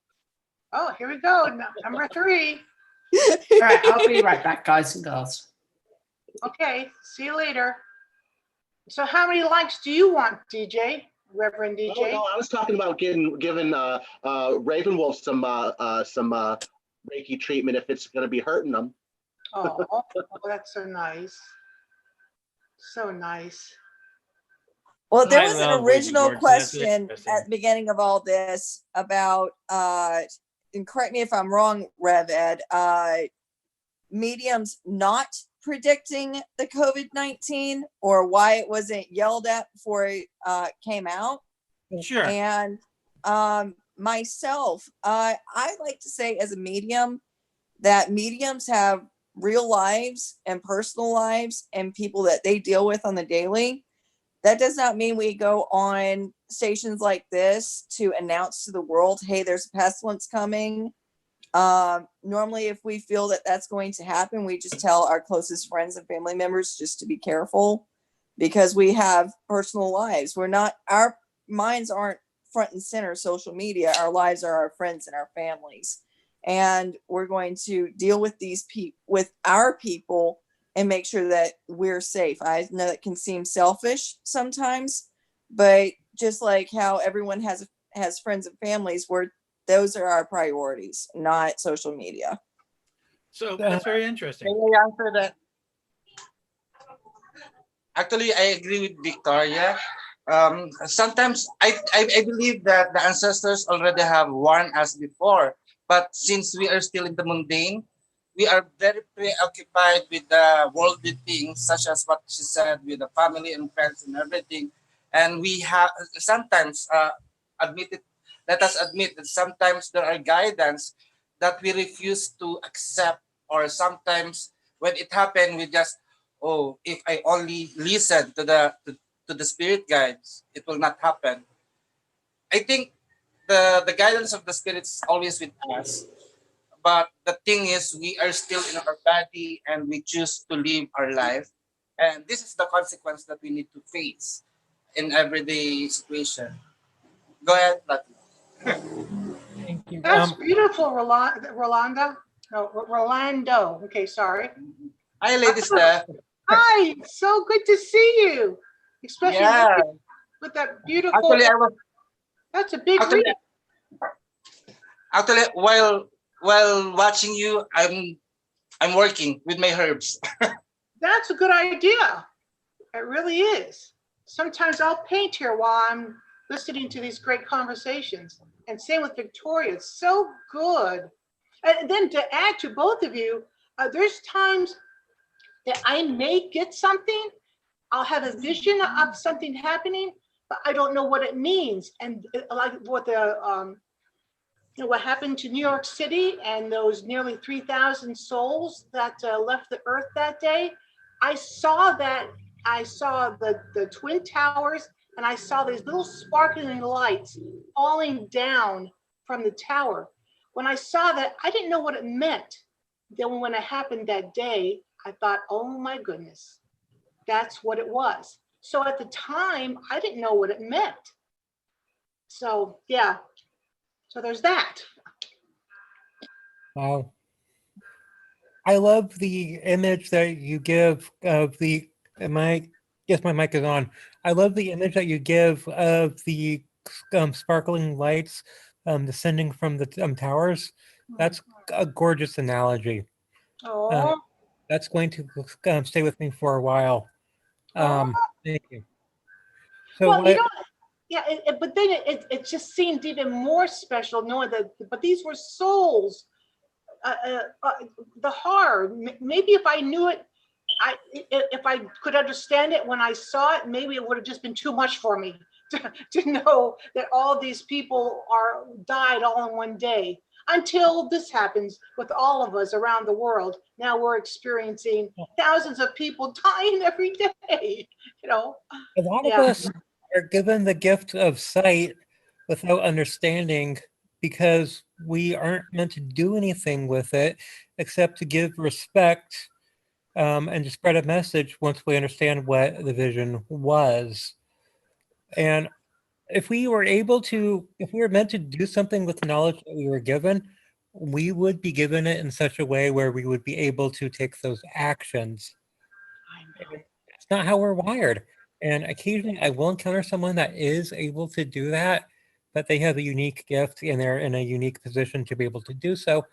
Oh, here we go. Number 3. All right, I'll be right back, guys and girls. Okay, see you later. So how many likes do you want, DJ? Reverend DJ? Oh, no, I was talking about giving Ravenwolf some Reiki treatment if it's going to be hurting them. Oh, that's so nice. So nice. Well, there was an original question at the beginning of all this about, and correct me if I'm wrong, Rev Ed, mediums not predicting the COVID-19 or why it wasn't yelled at before it came out. Sure. And myself, I like to say as a medium that mediums have real lives and personal lives and people that they deal with on the daily. That does not mean we go on stations like this to announce to the world, hey, there's a pestilence coming. Normally, if we feel that that's going to happen, we just tell our closest friends and family members just to be careful because we have personal lives. Our minds aren't front and center social media. Our lives are our friends and our families. And we're going to deal with with our people and make sure that we're safe. I know it can seem selfish sometimes, but just like how everyone has friends and families, those are our priorities, not social media. So that's very interesting. Can I answer that? Actually, I agree with Victoria. sometimes I believe that the ancestors already have warned us before, but since we are still in the mundane, we are very preoccupied with the worldly things, such as what she said, with the family and friends and everything. And we have sometimes admit it. Let us admit that sometimes there are guidance that we refuse to accept, or sometimes when it happened, we just, oh, if I only listen to the spirit guides, it will not happen. I think the guidance of the spirit is always with us, but the thing is, we are still in our body and we choose to live our life. And this is the consequence that we need to face in everyday situation. Go ahead, Lati. Thank you. That's beautiful, Rolanda. No, Rolando. Okay, sorry. Hi, Lady Steph. Hi, so good to see you, especially Yeah. with that beautiful. Actually, I was That's a big actually, read. actually while watching you, I'm working with my herbs. That's a good idea. It really is. Sometimes I'll paint here while I'm listening to these great conversations. And same with Victoria. It's so good. And then to add to both of you, there's times that I may get something. I'll have a vision of something happening, but I don't know what it means. And like what what happened to New York City and those nearly 3,000 souls that left the earth that day. I saw that. I saw the Twin Towers, and I saw these little sparkling lights falling down from the tower. When I saw that, I didn't know what it meant. Then when it happened that day, I thought, oh my goodness, that's what it was. So at the time, I didn't know what it meant. So yeah, so there's that. Wow. I love the image that you give of the, yes, my mic is on. I love the image that you give of the sparkling lights descending from the towers. That's a gorgeous analogy. Oh, That's going to stay with me for a while. Thank you. So well, what, yeah, but then it just seemed even more special knowing that, but these were souls. The horror, maybe if I knew it, if I could understand it when I saw it, maybe it would have just been too much for me to know that all these people died all in one day. Until this happens with all of us around the world. Now we're experiencing thousands of people dying every day, you know. a lot of Yeah. us are given the gift of sight without understanding because we aren't meant to do anything with it except to give respect and to spread a message once we understand what the vision was. And if we were meant to do something with the knowledge that we were given, we would be given it in such a way where we would be able to take those actions. It's not how we're wired. And occasionally I will encounter someone that is able to do that, but they have a unique gift and they're in a unique position to be able to do so.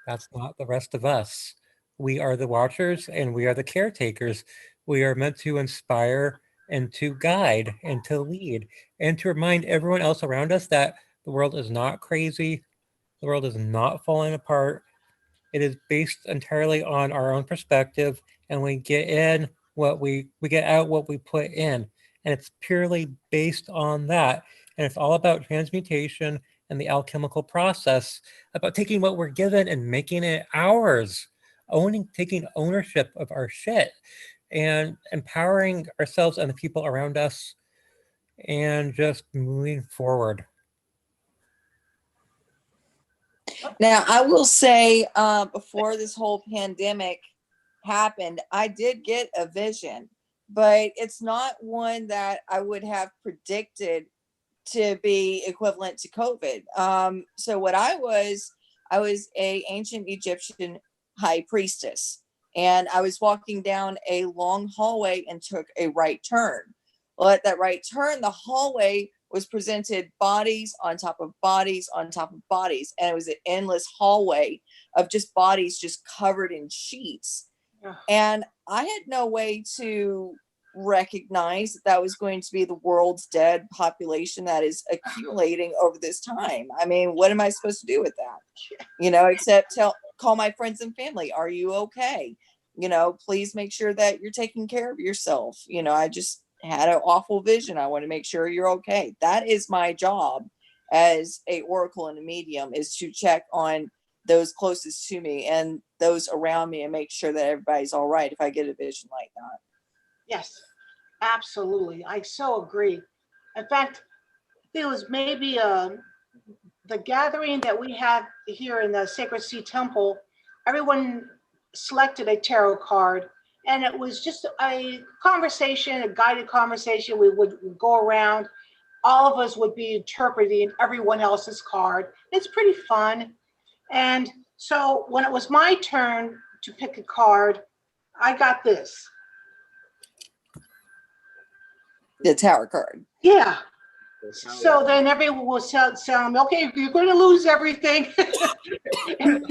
That's not the rest of us. We are the watchers and we are the caretakers. We are meant to inspire and to guide and to lead and to remind everyone else around us that the world is not crazy. The world is not falling apart. It is based entirely on our own perspective, and we get in we get out what we put in, and it's purely based on that. And it's all about transmutation and the alchemical process, about taking what we're given and making it ours, taking ownership of our shit, and empowering ourselves and the people around us, and just moving forward. Now, I will say, before this whole pandemic happened, I did get a vision, but it's not one that I would have predicted to be equivalent to COVID. So what I was a ancient Egyptian high priestess, and I was walking down a long hallway and took a right turn. Well, at that right turn, the hallway was presented bodies on top of bodies on top of bodies, and it was an endless hallway of just bodies just covered in sheets. And I had no way to recognize that that was going to be the world's dead population that is accumulating over this time. I mean, what am I supposed to do with that? You know, except call my friends and family. Are you okay? You know, please make sure that you're taking care of yourself. You know, I just had an awful vision. I want to make sure you're okay. That is my job as a oracle and a medium, is to check on those closest to me and those around me and make sure that everybody's all right if I get a vision like that. Yes, absolutely. I so agree. In fact, I think it was maybe the gathering that we had here in the Sacred Sea Temple. Everyone selected a tarot card, and it was just a conversation, a guided conversation. We would go around. All of us would be interpreting everyone else's card. It's pretty fun. And so when it was my turn to pick a card, I got this. The tower card. Yeah. So then everyone will tell me, okay, you're going to lose everything.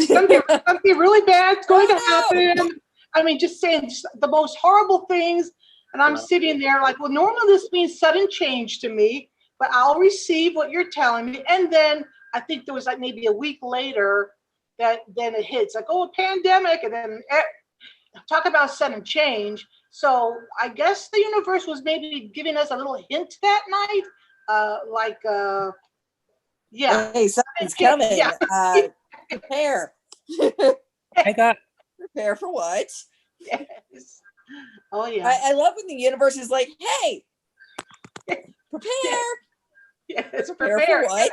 something really bad's going to happen. I mean, just saying the most horrible things. And I'm sitting there like, well, normally this means sudden change to me, but I'll receive what you're telling me. And then I think there was like maybe a week later that then it hits like, oh, a pandemic. And then talk about sudden change. So I guess the universe was maybe giving us a little hint that night. Yeah. Hey, something's coming. Yeah. Prepare. I got Prepare for what? Yes. Oh yeah. I love when the universe is like, hey, prepare. Yes, Prepare for what?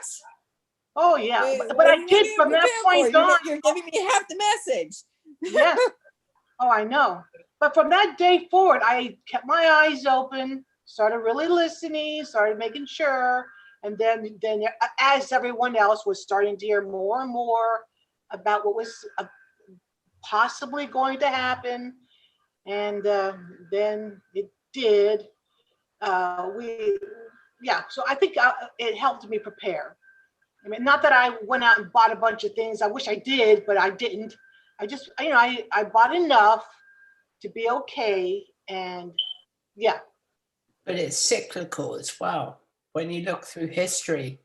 Oh yeah. Wait, but what I are you did gonna from that prepare point for? on. You're giving me half the message. Yes. Oh, I know. But from that day forward, I kept my eyes open, started really listening, started making sure. And then as everyone else was starting to hear more and more about what was possibly going to happen. And then it did. So I think it helped me prepare. I mean, not that I went out and bought a bunch of things. I wish I did, but I didn't. I just, I bought enough to be okay. And yeah. But it's cyclical as well. When you look through history,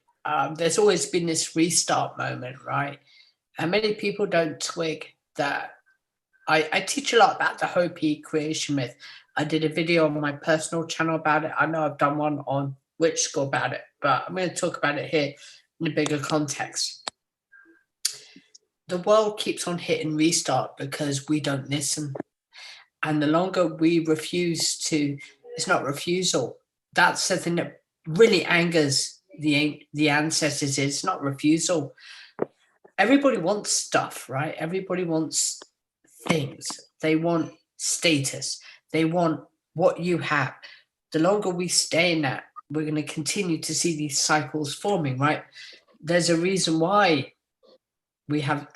there's always been this restart moment, right? And many people don't twig that. I teach a lot about the Hopi creation myth. I did a video on my personal channel about it. I know I've done one on Witch School about it, but I'm going to talk about it here in a bigger context. The world keeps on hitting restart because we don't listen. And the longer we refuse to, it's not refusal. That's the thing that really angers the ancestors. It's not refusal. Everybody wants stuff, right? Everybody wants things. They want status. They want what you have. The longer we stay in that, we're going to continue to see these cycles forming, right? There's a reason why we have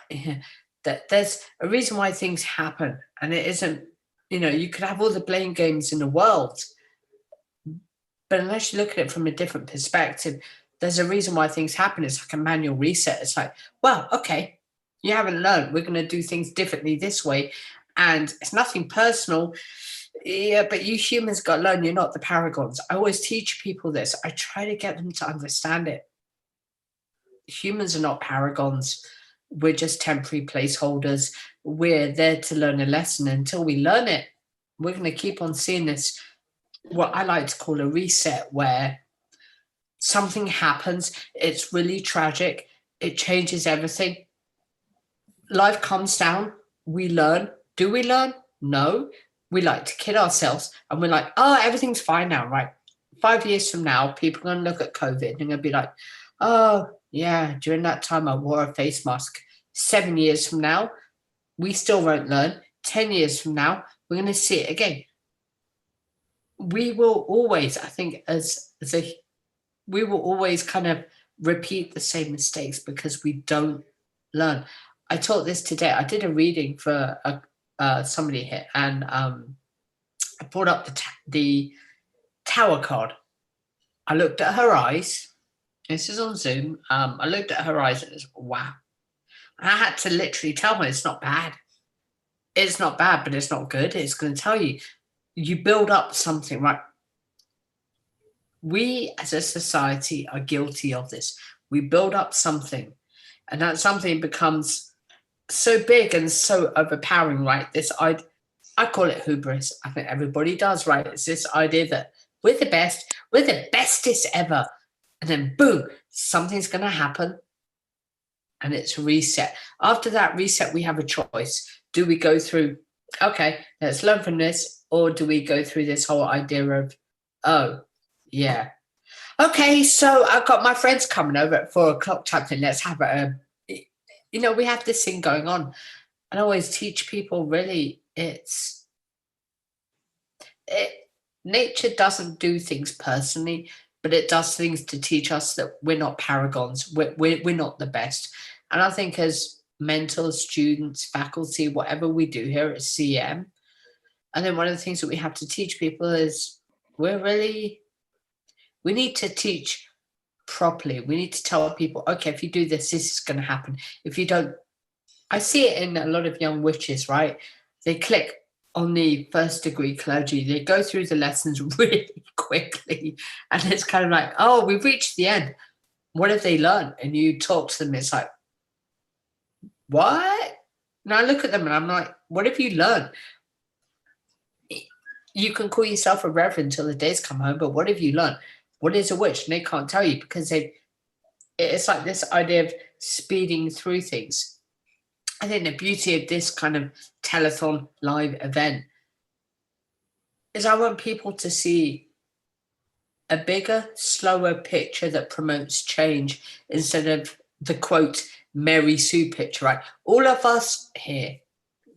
that. There's a reason why things happen, and it isn't, you could have all the blame games in the world, but unless you look at it from a different perspective, there's a reason why things happen. It's like a manual reset. It's like, well, okay, you haven't learned. We're going to do things differently this way. And it's nothing personal. Yeah, but you humans got to learn you're not the paragons. I always teach people this. I try to get them to understand it. Humans are not paragons. We're just temporary placeholders. We're there to learn a lesson. Until we learn it, we're going to keep on seeing this, what I like to call a reset, where something happens. It's really tragic. It changes everything. Life comes down. We learn. Do we learn? No. We like to kid ourselves and we're like, oh, everything's fine now, right? 5 years from now, people are going to look at COVID and going to be like, oh, yeah, during that time I wore a face mask. 7 years from now, we still won't learn. 10 years from now, we're going to see it again. We will always, I think, we will always kind of repeat the same mistakes because we don't learn. I taught this today. I did a reading for somebody here, and I brought up the tower card. I looked at her eyes. This is on Zoom. I looked at her eyes and it was, wow. And I had to literally tell her it's not bad. It's not bad, but it's not good. It's going to tell you you build up something, right? We as a society are guilty of this. We build up something, and that something becomes so big and so overpowering, right? I call it hubris. I think everybody does, right? It's this idea that we're the best, we're the bestest ever. And then boom, something's going to happen and it's reset. After that reset, we have a choice. Do we go through, okay, let's learn from this, or do we go through this whole idea of, oh, yeah. Okay, so I've got my friends coming over at 4 o'clock type thing. Let's have we have this thing going on. And I always teach people, really, nature doesn't do things personally, but it does things to teach us that we're not paragons. We're not the best. And I think as mentors, students, faculty, whatever we do here at CM, and then one of the things that we have to teach people is we need to teach properly. We need to tell people, okay, if you do this, this is going to happen. If you don't, I see it in a lot of young witches, right? They click on the first degree clergy. They go through the lessons really quickly. And it's kind of like, oh, we've reached the end. What have they learned? And you talk to them, it's like, what? And I look at them and I'm like, what have you learned? You can call yourself a reverend until the days come home, but what have you learned? What is a witch? And they can't tell you because it's like this idea of speeding through things. I think the beauty of this kind of telethon live event is I want people to see a bigger, slower picture that promotes change instead of the quote Mary Sue picture, right? All of us here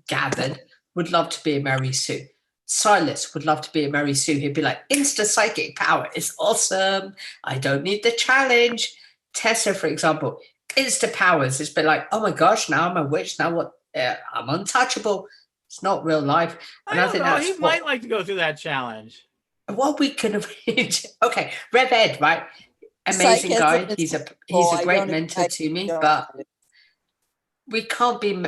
gathered would love to be a Mary Sue. Silas would love to be a Mary Sue. He'd be like, Insta psychic power is awesome. I don't need the challenge. Tessa, for example, Insta powers. It's been like, oh my gosh, now I'm a witch. Now what? I'm untouchable. It's not real life. And I think that's he might like to go through that challenge. What we can arrange. Okay, Rev Ed, right? Amazing guy. He's a great mentor to me, but we can't be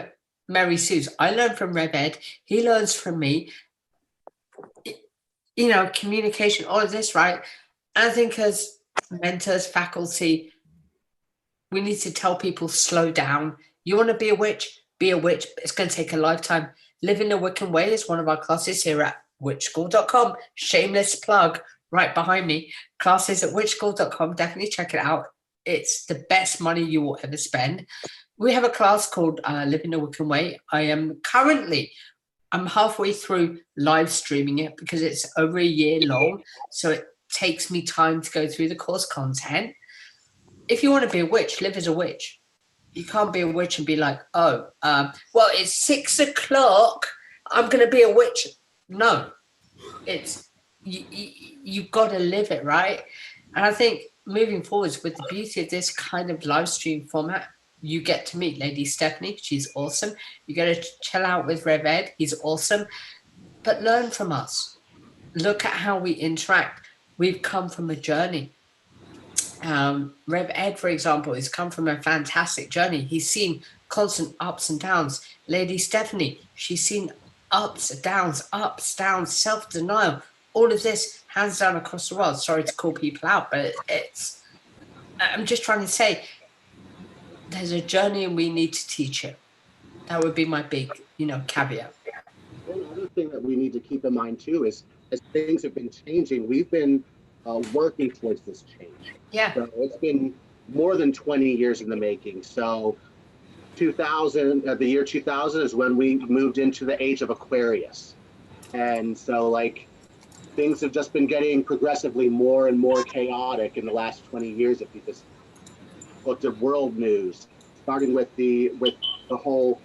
Mary Sue's. I learn from Rev Ed. He learns from me. You know, communication, all of this, right? And I think as mentors, faculty, we need to tell people, slow down. You want to be a witch? Be a witch. It's going to take a lifetime. Living the Wiccan Way is one of our classes here at witchschool.com. Shameless plug right behind me. Classes at witchschool.com. Definitely check it out. It's the best money you will ever spend. We have a class called Living the Wiccan Way. I'm halfway through live streaming it because it's over a year long. So it takes me time to go through the course content. If you want to be a witch, live as a witch. You can't be a witch and be like, well, it's 6 o'clock. I'm going to be a witch. No, it's you've got to live it, right? And I think moving forwards with the beauty of this kind of live stream format, you get to meet Lady Stephanie. She's awesome. You get to chill out with Rev Ed. He's awesome. But learn from us. Look at how we interact. We've come from a journey. Rev Ed, for example, has come from a fantastic journey. He's seen constant ups and downs. Lady Stephanie, she's seen ups, downs, self-denial. All of this, hands down across the world. Sorry to call people out, but I'm just trying to say, there's a journey and we need to teach it. That would be my big, caveat. Another thing that we need to keep in mind too is as things have been changing, we've been working towards this change. Yeah. So it's been more than 20 years in the making. So the year 2000 is when we moved into the age of Aquarius. And so things have just been getting progressively more and more chaotic in the last 20 years. If you just looked at world news, starting with the whole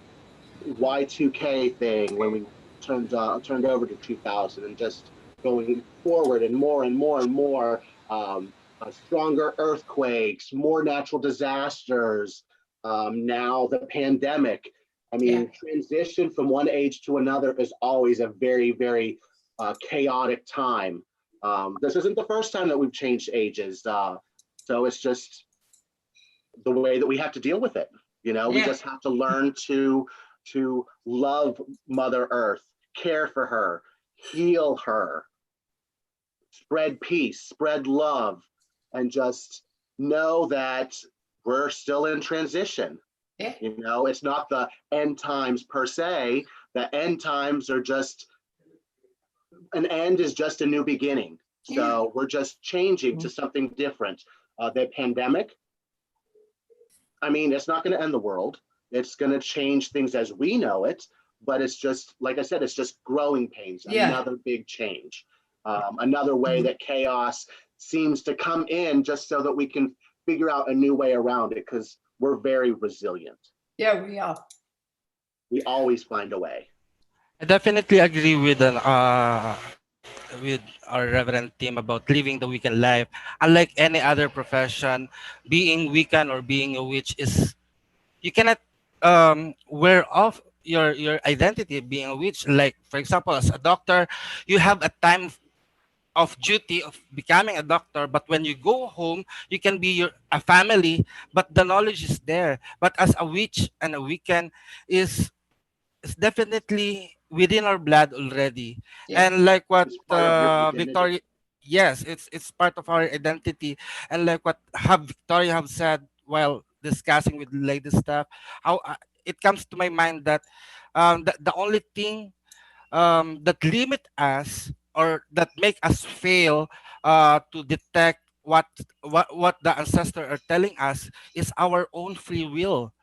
Y2K thing when we turned over to 2000, and just going forward and more and more and more, stronger earthquakes, more natural disasters, now the pandemic. I mean, transition from one age to another is always a very, very chaotic time. This isn't the first time that we've changed ages. So it's just the way that we have to deal with it. We just have to learn to love Mother Earth, care for her, heal her, spread peace, spread love, and just know that we're still in transition. Yeah. You know, it's not the end times per se. The end times are just, an end is just a new beginning. So we're just changing to something different. The pandemic, I mean, it's not going to end the world. It's going to change things as we know it, but it's just, like I said, it's just growing pains, another big change, another way that chaos seems to come in just so that we can figure out a new way around it, because we're very resilient. Yeah, we are. We always find a way. I definitely agree with our reverend team about living the Wiccan life. Unlike any other profession, being Wiccan or being a witch is, you cannot wear off your identity being a witch. Like, for example, as a doctor, you have a time of duty of becoming a doctor, but when you go home, you can be a family, but the knowledge is there. But as a witch and a Wiccan is definitely within our blood already. And like what It's part of your identity. Victoria, yes, it's part of our identity. And like what have Victoria have said while discussing with lady stuff, how it comes to my mind that the only thing that limit us or that make us fail to detect what the ancestors are telling us is our own free will.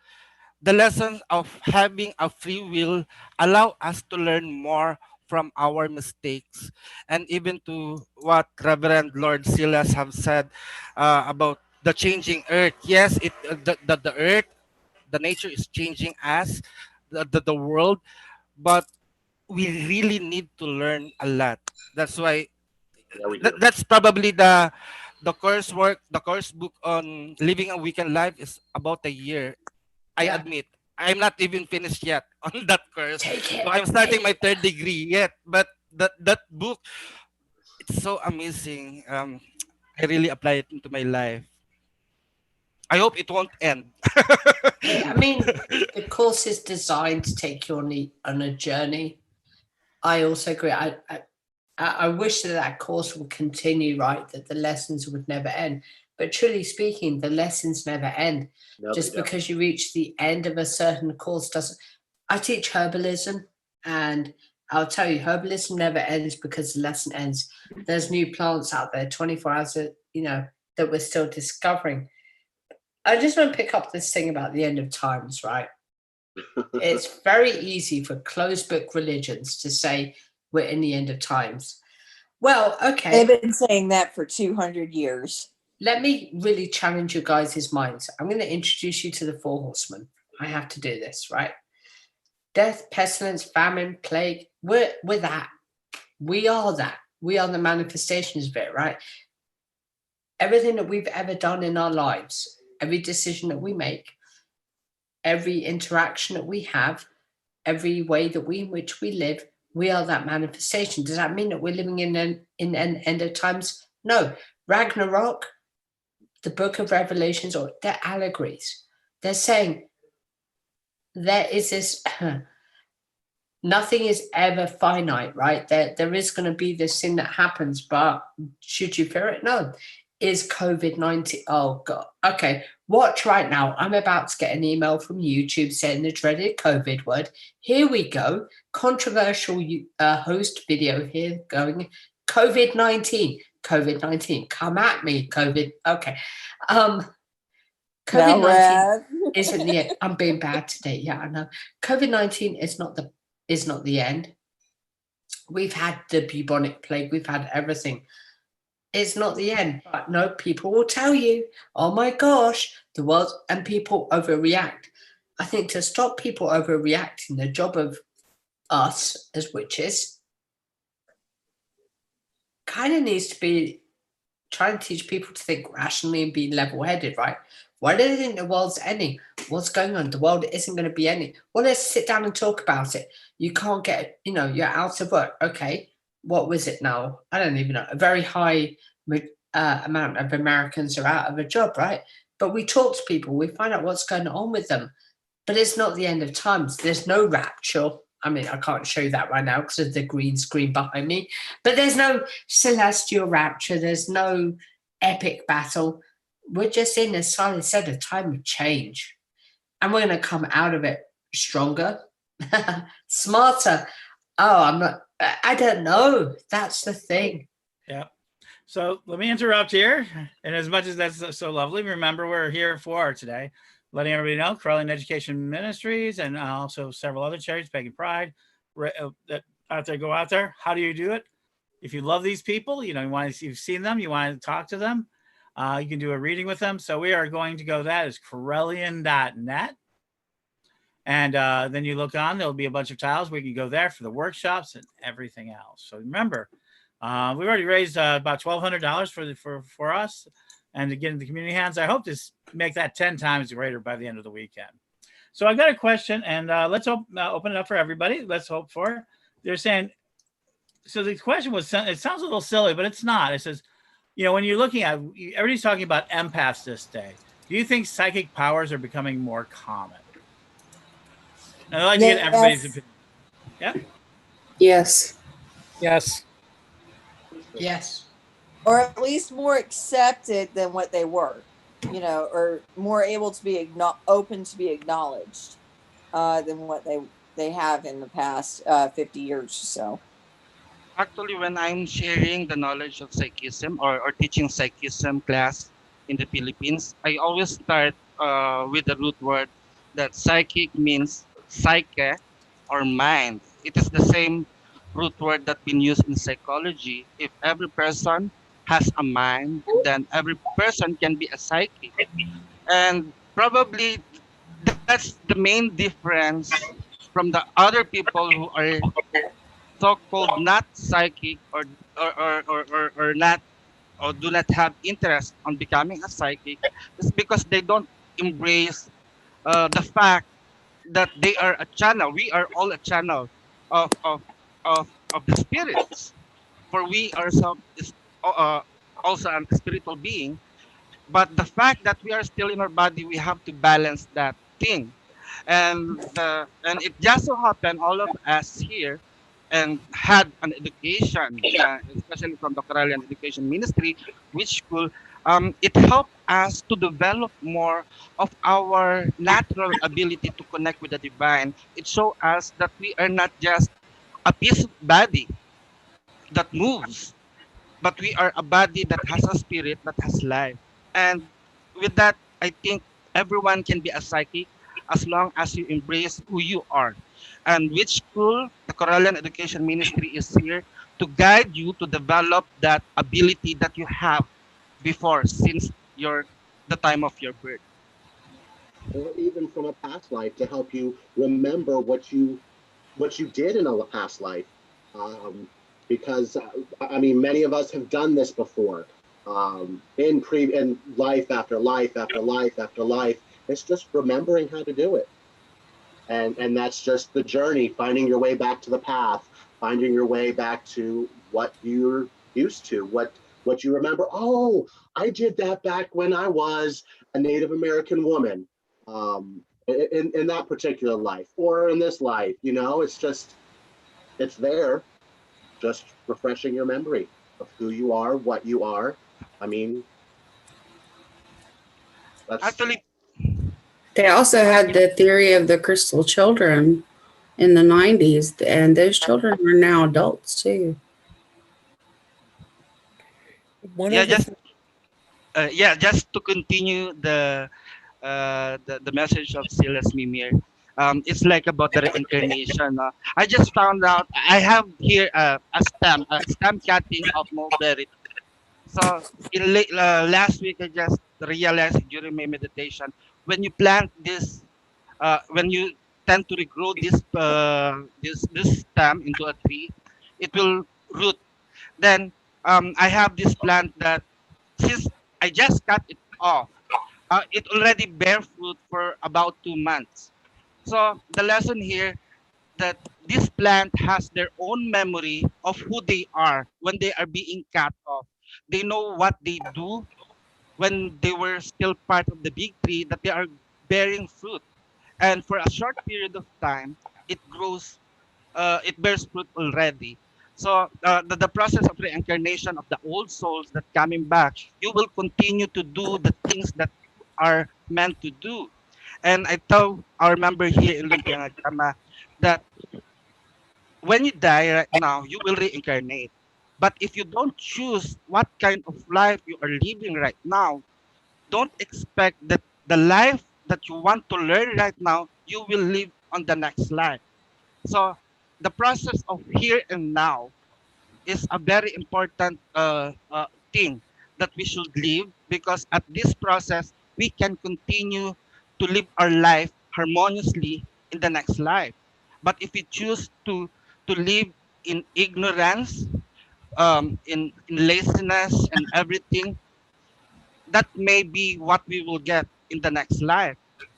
The lessons of having a free will allow us to learn more from our mistakes, and even to what Reverend Lord Silas have said about the changing earth. Yes, the earth, the nature is changing us, the world, but we really need to learn a lot. That's why that's probably the course book on living a weekend life is about a year. I admit I'm not even finished yet on that course. So I'm starting my third degree yet, but that book, it's so amazing. I really apply it into my life. I hope it won't end. I mean, the course is designed to take you on a journey. I also agree. I wish that course would continue, right? That the lessons would never end. But truly speaking, the lessons never end. No, Just because you reach the end of a certain course doesn't. I teach herbalism, and I'll tell you, herbalism never ends because the lesson ends. There's new plants out there 24 hours, that we're still discovering. I just want to pick up this thing about the end of times, right? It's very easy for closed book religions to say we're in the end of times. Well, okay. They've been saying that for 200 years. Let me really challenge you guys' minds. I'm going to introduce you to the four horsemen. I have to do this, right? Death, pestilence, famine, plague. We're that. We are that. We are the manifestations of it, right? Everything that we've ever done in our lives, every decision that we make, every interaction that we have, every way that in which we live, we are that manifestation. Does that mean that we're living in an end of times? No. Ragnarok, the book of Revelations, or they're allegories. They're saying there is this, nothing is ever finite, right? There is going to be this thing that happens, but should you fear it? No. Is COVID-19? Oh, God. Okay, watch right now. I'm about to get an email from YouTube saying the dreaded COVID word. Here we go. Controversial host video here going, COVID-19. COVID-19. Come at me, COVID. Okay. COVID-19 isn't the end. I'm being bad today. Yeah, I know. COVID-19 is not the end. We've had the bubonic plague. We've had everything. It's not the end, but no, people will tell you, oh my gosh, the world, and people overreact. I think to stop people overreacting, the job of us as witches kind of needs to be trying to teach people to think rationally and be level-headed, right? Why do they think the world's ending? What's going on? The world isn't going to be ending. Well, let's sit down and talk about it. You can't get, you're out of work. Okay. What was it now? I don't even know. A very high amount of Americans are out of a job, right? But we talk to people. We find out what's going on with them. But it's not the end of times. There's no rapture. I mean, I can't show you that right now because of the green screen behind me. But there's no celestial rapture. There's no epic battle. We're just in, as Sally said, a time of change. And we're going to come out of it stronger, smarter. Oh, I don't know. That's the thing. Yeah. So let me interrupt here. And as much as that's so lovely, remember we're here for today, letting everybody know Carolian Education Ministries and also several other charities, Pagan Pride, that out there, go out there. How do you do it? If you love these people, you know, you've seen them, you want to talk to them, you can do a reading with them. So we are going to go, that is Corellian.net. And then you look on, there'll be a bunch of tiles. We can go there for the workshops and everything else. So remember, we've already raised about $1,200 for us and to get in the community hands. I hope to make that 10 times greater by the end of the weekend. So I've got a question, and let's open it up for everybody. Let's hope for it. They're saying, so the question was, it sounds a little silly, but it's not. It says, you know, when you're looking at, everybody's talking about empaths this day. Do you think psychic powers are becoming more common? And I'd like to get everybody's opinion. Yeah. Yes. Yes. Yes. Or at least more accepted than what they were, you know, or more able to be open to be acknowledged than what they have in the past 50 years or so. Actually, when I'm sharing the knowledge of psychism or teaching psychism class in the Philippines, I always start with the root word that psychic means psyche or mind. It is the same root word that been used in psychology. If every person has a mind, then every person can be a psychic. And probably that's the main difference from the other people who are so-called not psychic or not or do not have interest on becoming a psychic is because they don't embrace the fact that they are a channel. We are all a channel of of of the spirits. For we ourselves is also a spiritual being. But the fact that we are still in our body, we have to balance that thing. And it just so happened all of us here and had an education, especially from the Corellian Education Ministry, which school, it helped us to develop more of our natural ability to connect with the divine. It showed us that we are not just a piece of body that moves, but we are a body that has a spirit that has life. And with that, I think everyone can be a psychic as long as you embrace who you are. And which school, the Corellian Education Ministry is here to guide you to develop that ability that you have before, since the time of your birth. Or even from a past life to help you remember what you did in a past life. Because I mean, many of us have done this before, in life after life after life after life. It's just remembering how to do it, and that's just the journey, finding your way back to the path, finding your way back to what you're used to, what you remember. Oh, I did that back when I was a Native American woman, in that particular life, or in this life. You know, it's there. Just refreshing your memory of who you are, what you are. I mean, that's Actually, They also had the theory of the crystal children in the 90s, and those children are now adults too. One yeah, of the just to continue the message of Silas Mimir. It's like about the reincarnation. I just found out I have here a stem cutting of mulberry. So last week I just realized during my meditation, when you plant this, when you tend to regrow this stem into a tree, it will root. Then I have this plant that since I just cut it off, it already bear fruit for about 2 months. So the lesson here that this plant has their own memory of who they are when they are being cut off. They know what they do when they were still part of the big tree, that they are bearing fruit. And for a short period of time, it grows it bears fruit already. So the process of reincarnation of the old souls that coming back, you will continue to do the things that you are meant to do. And I tell our member here in Lumpiang Agama that when you die right now, you will reincarnate. But if you don't choose what kind of life you are living right now, don't expect that the life that you want to learn right now, you will live on the next life. So the process of here and now is a very important thing that we should live, because at this process we can continue to live our life harmoniously in the next life. But if we choose to live in ignorance, in laziness and everything, that may be what we will get in the next life.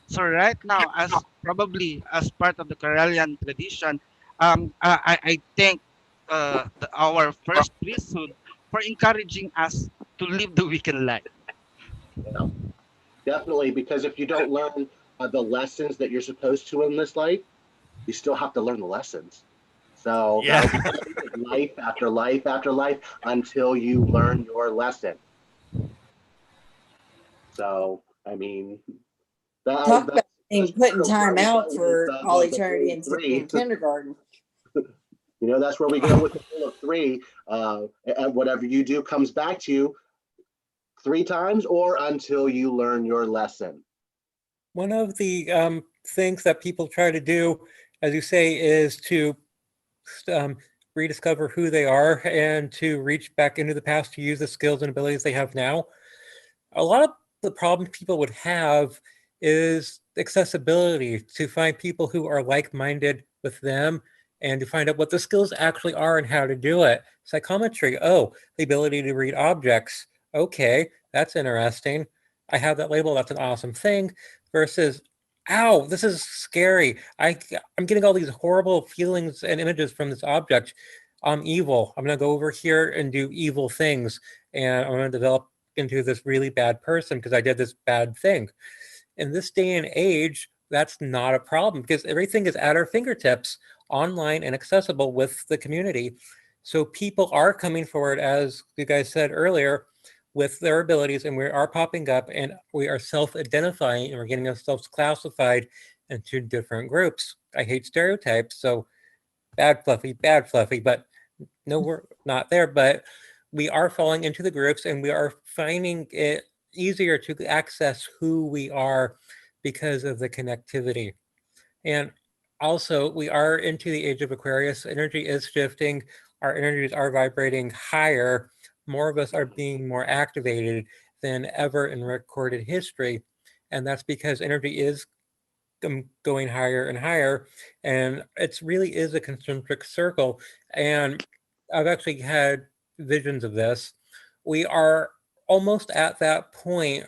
So right now, as probably as part of the Karelian tradition, I thank our first priesthood for encouraging us to live the weekend life. Yeah, definitely, because if you don't learn the lessons that you're supposed to in this life, you still have to learn the lessons. So Yeah. that'll be life after life after life until you learn your lesson. So, I mean, Talk about that's putting part of where time we go out with for all the eternity rule of in three. kindergarten. You know, that's where we go with the rule of three. And whatever you do comes back to you 3 times or until you learn your lesson. One of the things that people try to do, as you say, is to rediscover who they are and to reach back into the past to use the skills and abilities they have now. A lot of the problem people would have is accessibility, to find people who are like-minded with them and to find out what the skills actually are and how to do it. Psychometry, oh, the ability to read objects. Okay, that's interesting. I have that label, that's an awesome thing. Versus, ow, this is scary. I'm getting all these horrible feelings and images from this object. I'm evil. I'm gonna go over here and do evil things, and I'm gonna develop into this really bad person because I did this bad thing. In this day and age, that's not a problem because everything is at our fingertips, online and accessible with the community. So people are coming forward, as you guys said earlier, with their abilities, and we are popping up and we are self-identifying and we're getting ourselves classified into different groups. I hate stereotypes, so bad fluffy, but no, we're not there. But we are falling into the groups and we are finding it easier to access who we are because of the connectivity. And also, we are into the age of Aquarius. Energy is shifting. Our energies are vibrating higher. More of us are being more activated than ever in recorded history. And that's because energy is going higher and higher. And it really is a concentric circle. And I've actually had visions of this. We are almost at that point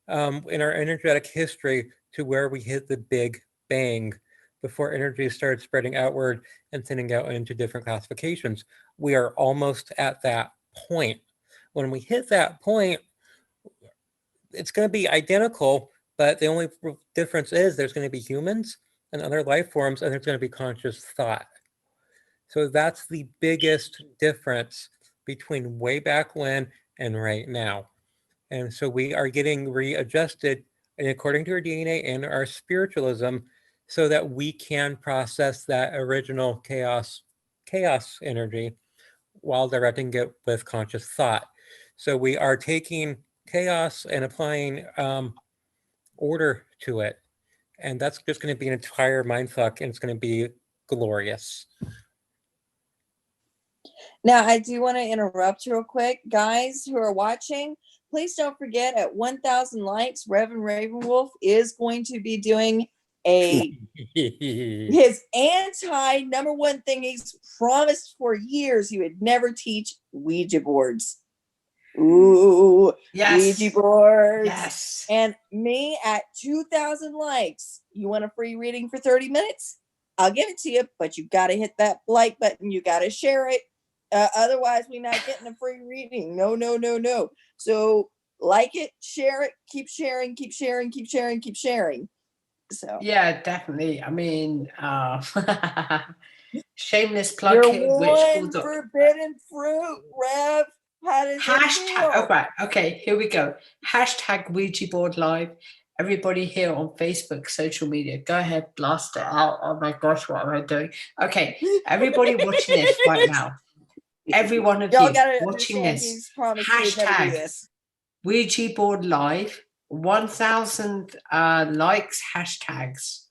in our energetic history to where we hit the big bang before energy started spreading outward and thinning out into different classifications. We are almost at that point. When we hit that point, it's going to be identical, but the only difference is there's going to be humans and other life forms, and there's going to be conscious thought. So that's the biggest difference between way back when and right now. And so we are getting readjusted, and according to our DNA and our spiritualism, so that we can process that original chaos energy while directing it with conscious thought. So we are taking chaos and applying order to it. And that's just going to be an entire mindfuck, and it's going to be glorious. Now, I do want to interrupt real quick. Guys who are watching, please don't forget at 1,000 likes, Rev Ravenwolf is going to be doing his anti number one thing he's promised for years he would never teach: Ouija boards. Ooh, Yes. Ouija boards. Yes. And me at 2,000 likes. You want a free reading for 30 minutes? I'll give it to you, but you got to hit that like button. You got to share it. Otherwise, we're not getting a free reading. No. So like it, share it, keep sharing. So yeah, definitely. I mean, Shameless plug You're here. one forbidden fruit, Rev. How does it Hashtag, feel? oh, right, okay, here we go. Hashtag Ouija board live. Everybody here on Facebook, social media, go ahead, blast it out. Oh my gosh, what am I doing? Okay, everybody watching this right now. Every one of Y'all you gotta watching understand this. he's promised he would never do Hashtag this. Ouija board live. 1,000 likes, hashtags.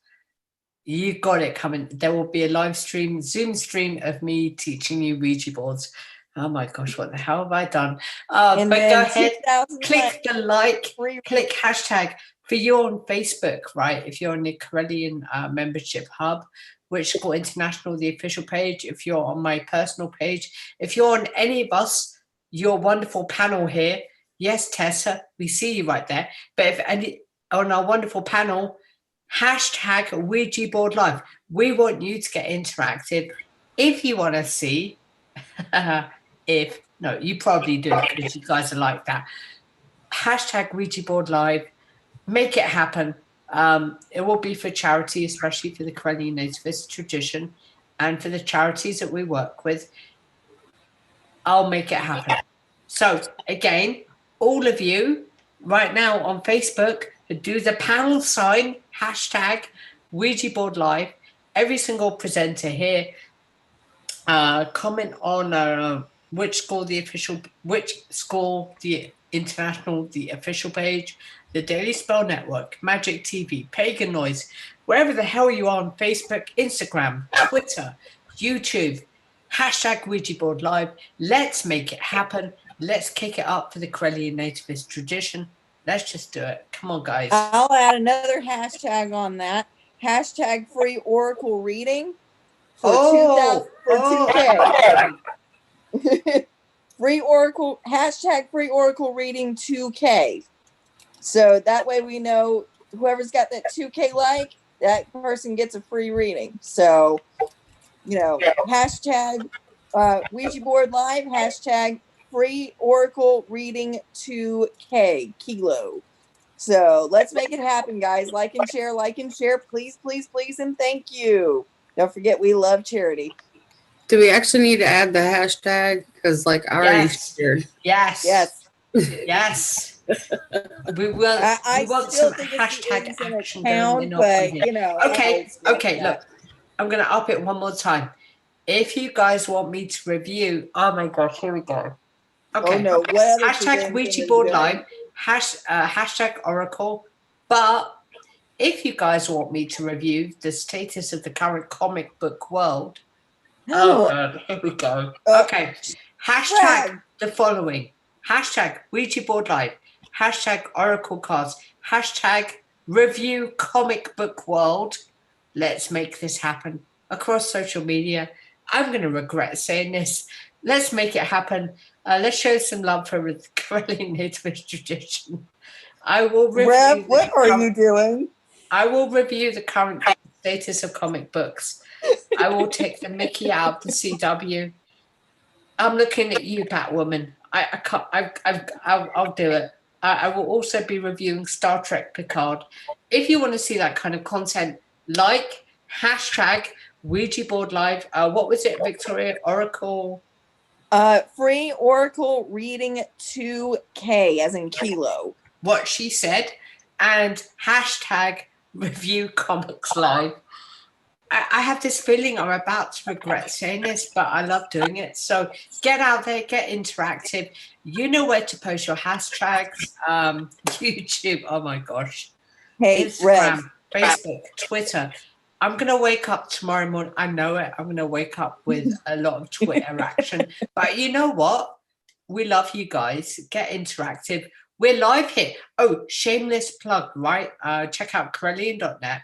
You got it coming. There will be a live stream, Zoom stream of me teaching you Ouija boards. Oh my gosh, what the hell have I done? And But then go ahead, 2,000 click the like, free- click hashtag. For you on Facebook, right? If you're on the Corellian membership hub, Witch School International, the official page. If you're on my personal page, if you're on any of us, your wonderful panel here. Yes, Tessa, we see you right there. But if any on our wonderful panel, hashtag Ouija board live. We want you to get interactive. If you want to see, if no, you probably do because you guys are like that. Hashtag Ouija board live. Make it happen. It will be for charity, especially for the Corellian Nativist tradition and for the charities that we work with. I'll make it happen. So again, all of you right now on Facebook, do the pound sign, hashtag Ouija board live. Every single presenter here, comment on which school the international, the official page, the Daily Spell Network, Magic TV, Pagan Noise, wherever the hell you are on Facebook, Instagram, Twitter, YouTube, hashtag Ouija board live. Let's make it happen. Let's kick it up for the Corellian Nativist tradition. Let's just do it. Come on, guys. I'll add another hashtag on that. Hashtag free Oracle reading for 2K. Free Oracle, hashtag free Oracle reading 2K. So that way we know whoever's got that 2K like, that person gets a free reading. So, hashtag Ouija board live, hashtag free Oracle reading 2K kilo. So let's make it happen, guys. Like and share, please, please, please, and thank you. Don't forget, we love charity. Do we actually need to add the hashtag? Because, I already shared. Yes. We will. I we want still some think hashtag it's an action account, going on but here. Okay. Look, I'm going to up it one more time. If you guys want me to review, oh my gosh, here we go. Okay. Oh no, what other hashtag Ouija board live, hashtag Oracle. But if you guys want me to review the status of the current comic book world, here we go. Okay. Hashtag the following. Hashtag Ouija board live. Hashtag Oracle cards. Hashtag review comic book world. Let's make this happen across social media. I'm going to regret saying this. Let's make it happen. Let's show some love for the Corellian Nativist tradition. I will review. Rev, what are you doing? I will review the current status of comic books. I will take the Mickey out of the CW. I'm looking at you, Batwoman. I can't. I'll do it. I will also be reviewing Star Trek Picard. If you want to see that kind of content, hashtag Ouija board live. What was it, Victoria? Oracle. Free Oracle reading 2K as in kilo. What she said, and hashtag review comics live. I have this feeling I'm about to regret saying this, but I love doing it. So get out there, get interactive. You know where to post your hashtags. YouTube, oh my gosh. Hey, Instagram, Facebook, Twitter. I'm going to wake up tomorrow morning. I know it. I'm going to wake up with a lot of Twitter action. But you know what? We love you guys. Get interactive. We're live here. Oh, shameless plug, right? Check out Corellian.net.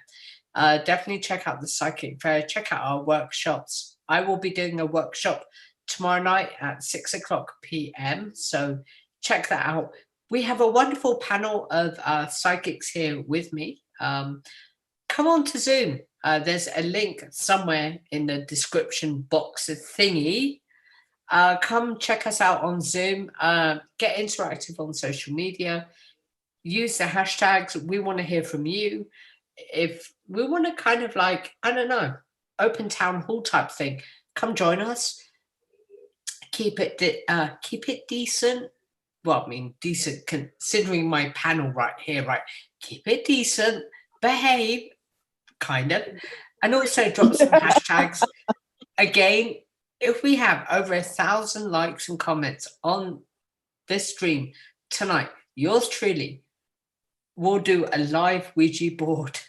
Definitely check out the Psychic Fair. Check out our workshops. I will be doing a workshop tomorrow night at 6:00 p.m. So check that out. We have a wonderful panel of psychics here with me. Come on to Zoom. There's a link somewhere in the description box thingy. Come check us out on Zoom. Get interactive on social media. Use the hashtags. We want to hear from you. If we want to kind of I don't know, open town hall type thing. Come join us. Keep it decent. Well, I mean, decent considering my panel right here, right? Keep it decent, behave, kind of, and also drop some hashtags. Again, if we have over 1,000 likes and comments on this stream tonight, yours truly will do a live Ouija board.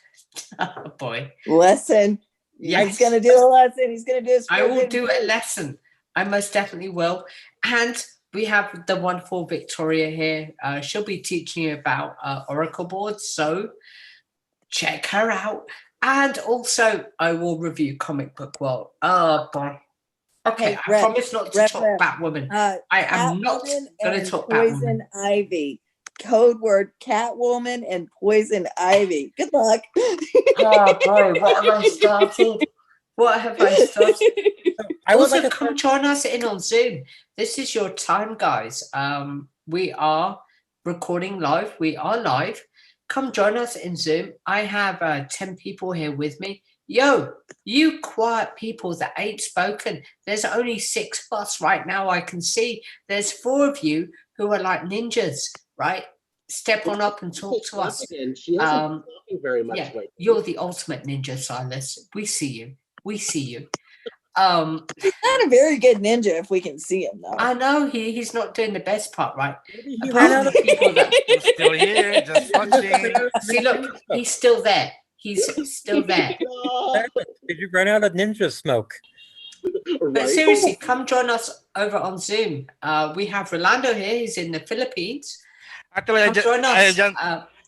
Oh boy. Lesson. Yes. He's gonna do a lesson. He's gonna do I will do a lesson. I most definitely will. And we have the wonderful Victoria here. She'll be teaching you about Oracle boards. So check her out. And also, I will review Comic Book World. Oh, boy. Okay, Hey, I promise not to talk Rev. Batwoman. I am not going to talk Poison Batwoman. Ivy. Code word Catwoman and Poison Ivy. Good luck. Oh, boy, what have I started? What have I started? Also, come join us in on Zoom. This is your time, guys. We are recording live. We are live. Come join us in Zoom. I have 10 people here with me. Yo, you quiet people that ain't spoken. There's only 6 of us right now. I can see there's 4 of you who are like ninjas, right? Step on up and talk to us. She hasn't talking very much lately. You're the ultimate ninja, Silas. We see you. We see you. He's not a very good ninja if we can see him though. I know he's not doing the best part, right? He ran out of people that I'm still here, just watching. see, look, he's still there. He's still there. Did you run out of ninja smoke? But seriously, come join us over on Zoom. We have Rolando here. He's in the Philippines. Actually, Come join us.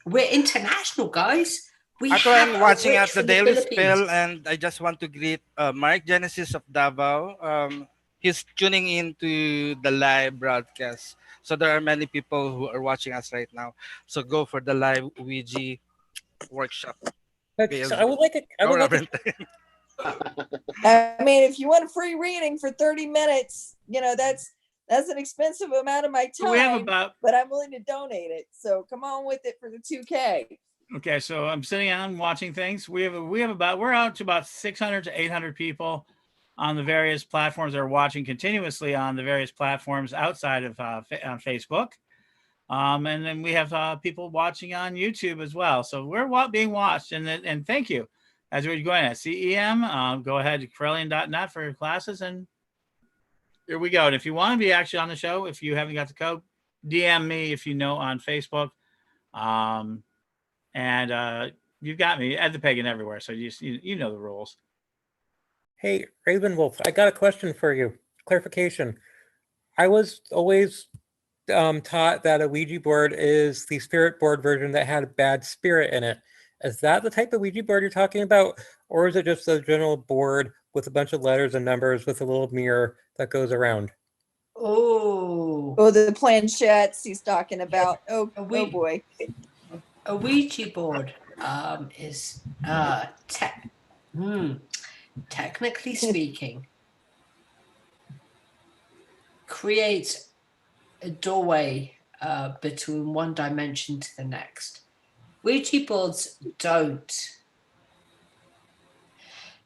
We're international, guys. I'm watching at the Daily Spell, and I just want to greet Mark Genesis of Davao. He's tuning into the live broadcast. So there are many people who are watching us right now. So go for the live Ouija workshop. Okay, so I would like I mean, if you want a free reading for 30 minutes, that's an expensive amount of my time. But I'm willing to donate it. So come on with it for the 2K. Okay, so I'm sitting on watching things. We're out to about 600 to 800 people on the various platforms that are watching continuously on the various platforms outside of on Facebook. And then we have people watching on YouTube as well. So we're being watched, and thank you. As we're going at CEM, go ahead to Corellian.net for your classes, and here we go. And if you want to be actually on the show, if you haven't got the code, DM me if you know on Facebook. And you've got me at the pagan everywhere, so you know the rules. Hey, Ravenwolf, I got a question for you. Clarification. I was always taught that a Ouija board is the spirit board version that had a bad spirit in it. Is that the type of Ouija board you're talking about? Or is it just a general board with a bunch of letters and numbers with a little mirror that goes around? Oh, the planchettes he's talking about. Oh boy. A Ouija board is technically speaking, creates a doorway between one dimension to the next. Ouija boards don't.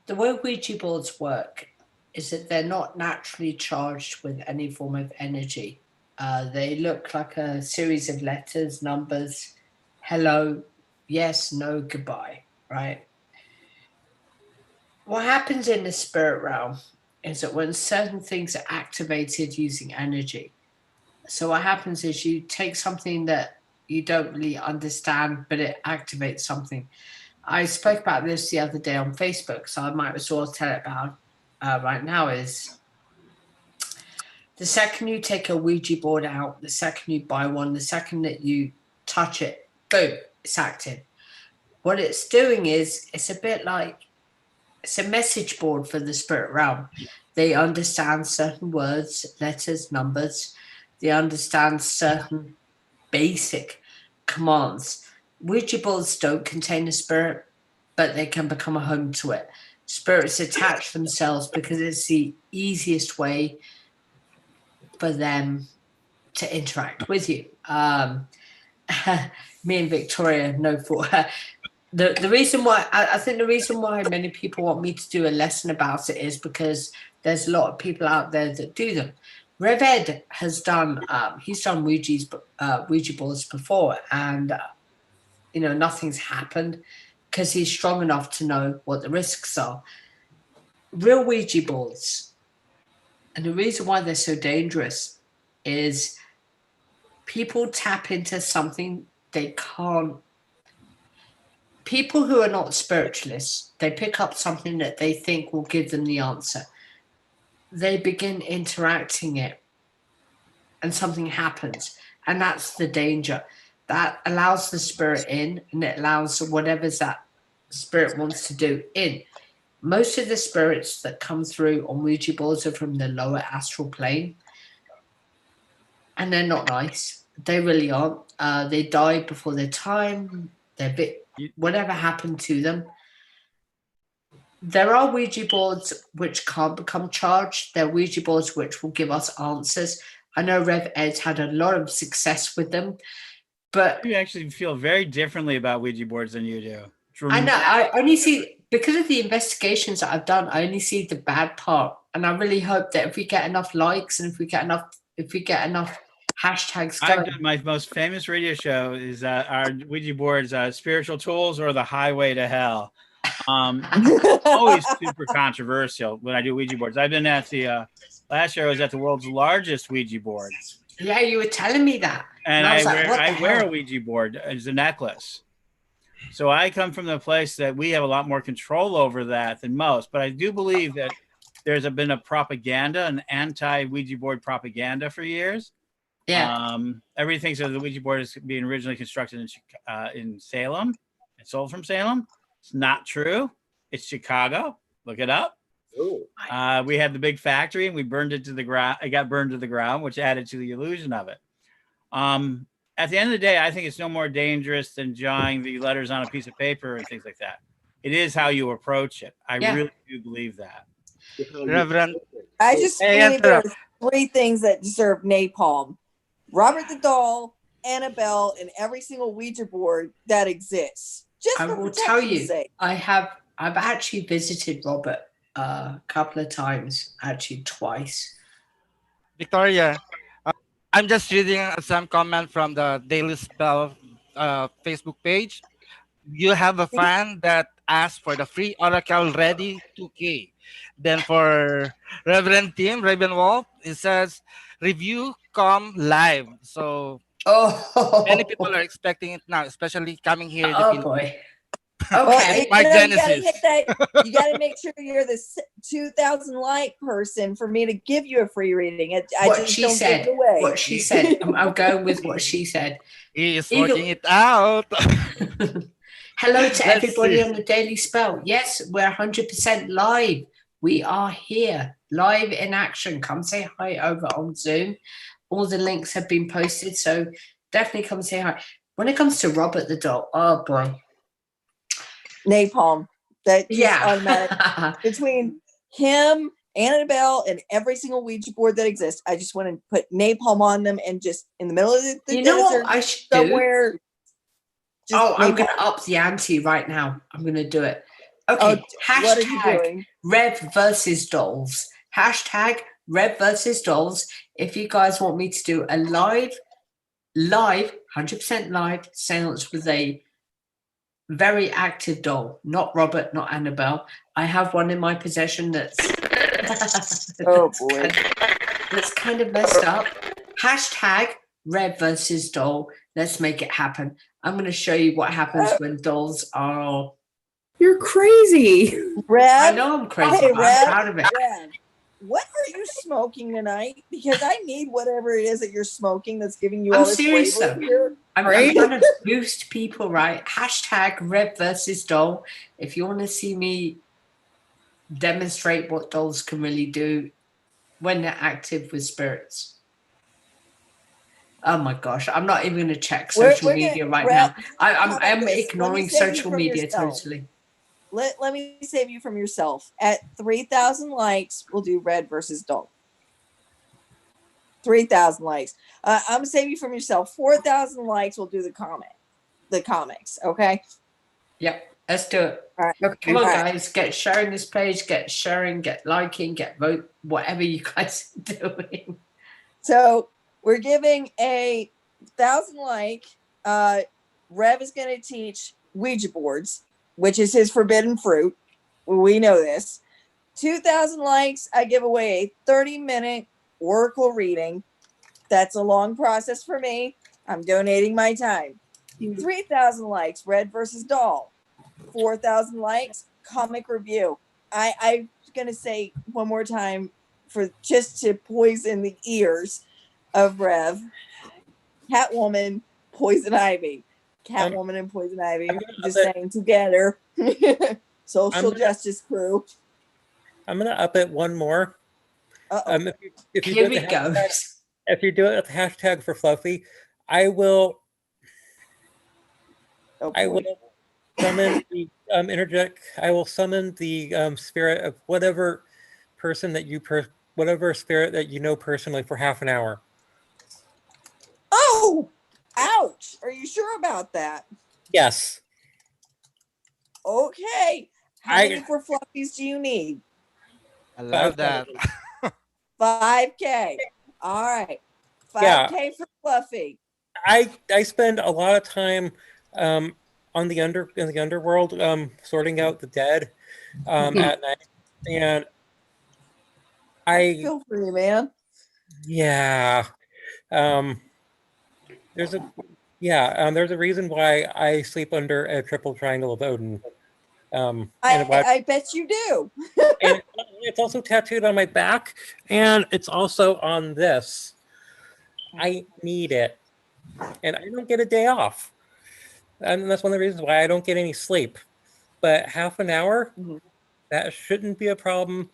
The way Ouija boards work is that they're not naturally charged with any form of energy. They look like a series of letters, numbers, hello, yes, no, goodbye, right? What happens in the spirit realm is that when certain things are activated using energy, so what happens is you take something that you don't really understand, but it activates something. I spoke about this the other day on Facebook, so I might as well tell it about right now is the second you take a Ouija board out, the second you buy one, the second that you touch it, boom, it's active. What it's doing is it's a bit like it's a message board for the spirit realm. They understand certain words, letters, numbers. They understand certain basic commands. Ouija boards don't contain a spirit, but they can become a home to it. Spirits attach themselves because it's the easiest way for them to interact with you. Me and Victoria know for The reason why I think the reason why many people want me to do a lesson about it is because there's a lot of people out there that do them. Rev Ed has done he's done Ouija boards before, and nothing's happened because he's strong enough to know what the risks are. Real Ouija boards, and the reason why they're so dangerous is people tap into something they can't. People who are not spiritualists, they pick up something that they think will give them the answer. They begin interacting it, and something happens. And that's the danger. That allows the spirit in, and it allows whatever's that spirit wants to do in. Most of the spirits that come through on Ouija boards are from the lower astral plane. And they're not nice. They really aren't. They died before their time. Whatever happened to them. There are Ouija boards which can't become charged. There are Ouija boards which will give us answers. I know Rev Ed had a lot of success with them, but you actually feel very differently about Ouija boards than you do. I know. I only see, because of the investigations that I've done, I only see the bad part, and I really hope that if we get enough likes and if we get enough hashtags going. My most famous radio show is our Ouija boards, spiritual tools or the highway to hell. Always super controversial when I do Ouija boards. I've been at the last year I was at the world's largest Ouija board. Yeah, you were telling me that. And I wear a Ouija board as a necklace. So I come from the place that we have a lot more control over that than most. But I do believe that there's been a propaganda, an anti-Ouija board propaganda for years. Yeah. Everybody thinks that the Ouija board is being originally constructed in Salem. It's sold from Salem. It's not true. It's Chicago. Look it up. We had the big factory and we burned it to the ground. It got burned to the ground, which added to the illusion of it. At the end of the day, I think it's no more dangerous than drawing the letters on a piece of paper and things like that. It is how you approach it. I really do believe that. Reverend, I just believe there are 3 things that deserve napalm: Robert the Doll, Annabelle, and every single Ouija board that exists. Just I will tell you, I've actually visited Robert a couple of times, actually twice. Victoria, I'm just reading some comment from the Daily Spell Facebook page. You have a fan that asked for the free Oracle Ready 2K. Then for Reverend Tim Ravenwolf, it says review come live. So many people are expecting it now, especially coming here. Oh boy. Okay, My Genesis. You got to make sure you're the 2,000 like person for me to give you a free reading. I what just she don't said. give it away. What she said. I'm going with what she said. He is working it out. Hello to everybody on the Daily Spell. Yes, we're 100% live. We are here, live in action. Come say hi over on Zoom. All the links have been posted, so definitely come say hi. When it comes to Robert the Doll, oh boy. Napalm. That automatic. Between him, Annabelle, and every single Ouija board that exists, I just want to put napalm on them and just in the middle of the desert, what I should somewhere. Do? I'm going to up the ante right now. I'm going to do it. Okay. Hashtag Rev versus Dolls. Hashtag Rev versus Dolls. If you guys want me to do a live, 100% live seance with a very active doll, not Robert, not Annabelle. I have one in my possession that's oh boy, that's kind of messed up. Hashtag Rev versus Doll. Let's make it happen. I'm going to show you what happens when dolls are. You're crazy, Rev. I know I'm crazy. Hey, but I'm proud of it. Rev, what are you smoking tonight? Because I need whatever it is that you're smoking that's giving you all this serious flavor though. here. I'm trying to boost people, right? Hashtag Rev versus Doll. If you want to see me demonstrate what dolls can really do when they're active with spirits. Oh my gosh, I'm not even going to check social media right now. I'm ignoring social media totally. Let me save you from yourself. At 3,000 likes, we'll do Red versus Doll. 3,000 likes. I'm gonna save you from yourself. 4,000 likes, we'll do the comics. Okay. Yep. Let's do it. All right. Okay. Come on, All right. guys. Get sharing this page. Get sharing. Get liking. Get vote. Whatever you guys are doing. So we're giving 1,000 like. Rev is going to teach Ouija boards, which is his forbidden fruit. We know this. 2,000 likes. I give away a 30-minute oracle reading. That's a long process for me. I'm donating my time. 3,000 likes. Red versus Doll. 4,000 likes. Comic review. I'm going to say one more time for just to poison the ears of Rev. Catwoman, Poison Ivy. Catwoman and Poison Ivy. Just saying together. Social justice crew. I'm gonna up it one more. If you Here do we it go. if you do it with the hashtag for Fluffy, I will. I will summon the interject. I will summon the spirit of whatever person that whatever spirit that you know personally for half an hour. Oh, ouch! Are you sure about that? Yes. Okay. How many for fluffies do you need? I love that. 5K. All right. 5K for Fluffy. I spend a lot of time on in the underworld sorting out the dead at night, and I feel for you, man. Yeah. There's a reason why I sleep under a triple triangle of Odin. I bet you do. And it's also tattooed on my back, and it's also on this. I need it, and I don't get a day off, and that's one of the reasons why I don't get any sleep. But half an hour, that shouldn't be a problem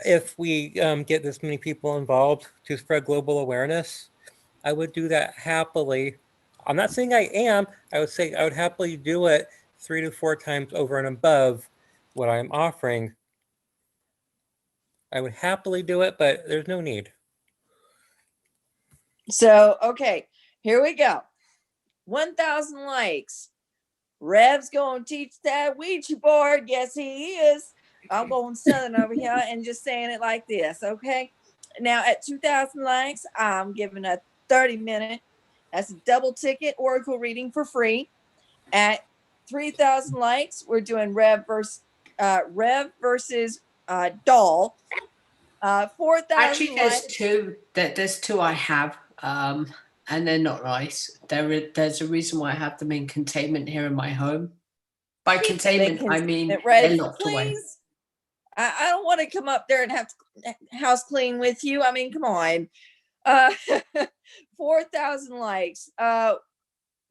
if we get this many people involved to spread global awareness. I would do that happily. I'm not saying I am. I would say I would happily do it 3 to 4 times over and above what I'm offering. I would happily do it, but there's no need. So, okay, here we go. 1,000 likes. Rev's going to teach that Ouija board. Yes, he is. I'm going Southern over here and just saying it like this, okay? Now, at 2,000 likes, I'm giving a 30-minute. That's a double ticket oracle reading for free. At 3,000 likes, we're doing Rev versus Doll. 4,000 Actually, there's likes. two. There's two I have, and they're not nice. There's a reason why I have them in containment here in my home. By containment, I mean they're locked away. I don't want to come up there and have to house clean with you. I mean, come on. 4,000 likes.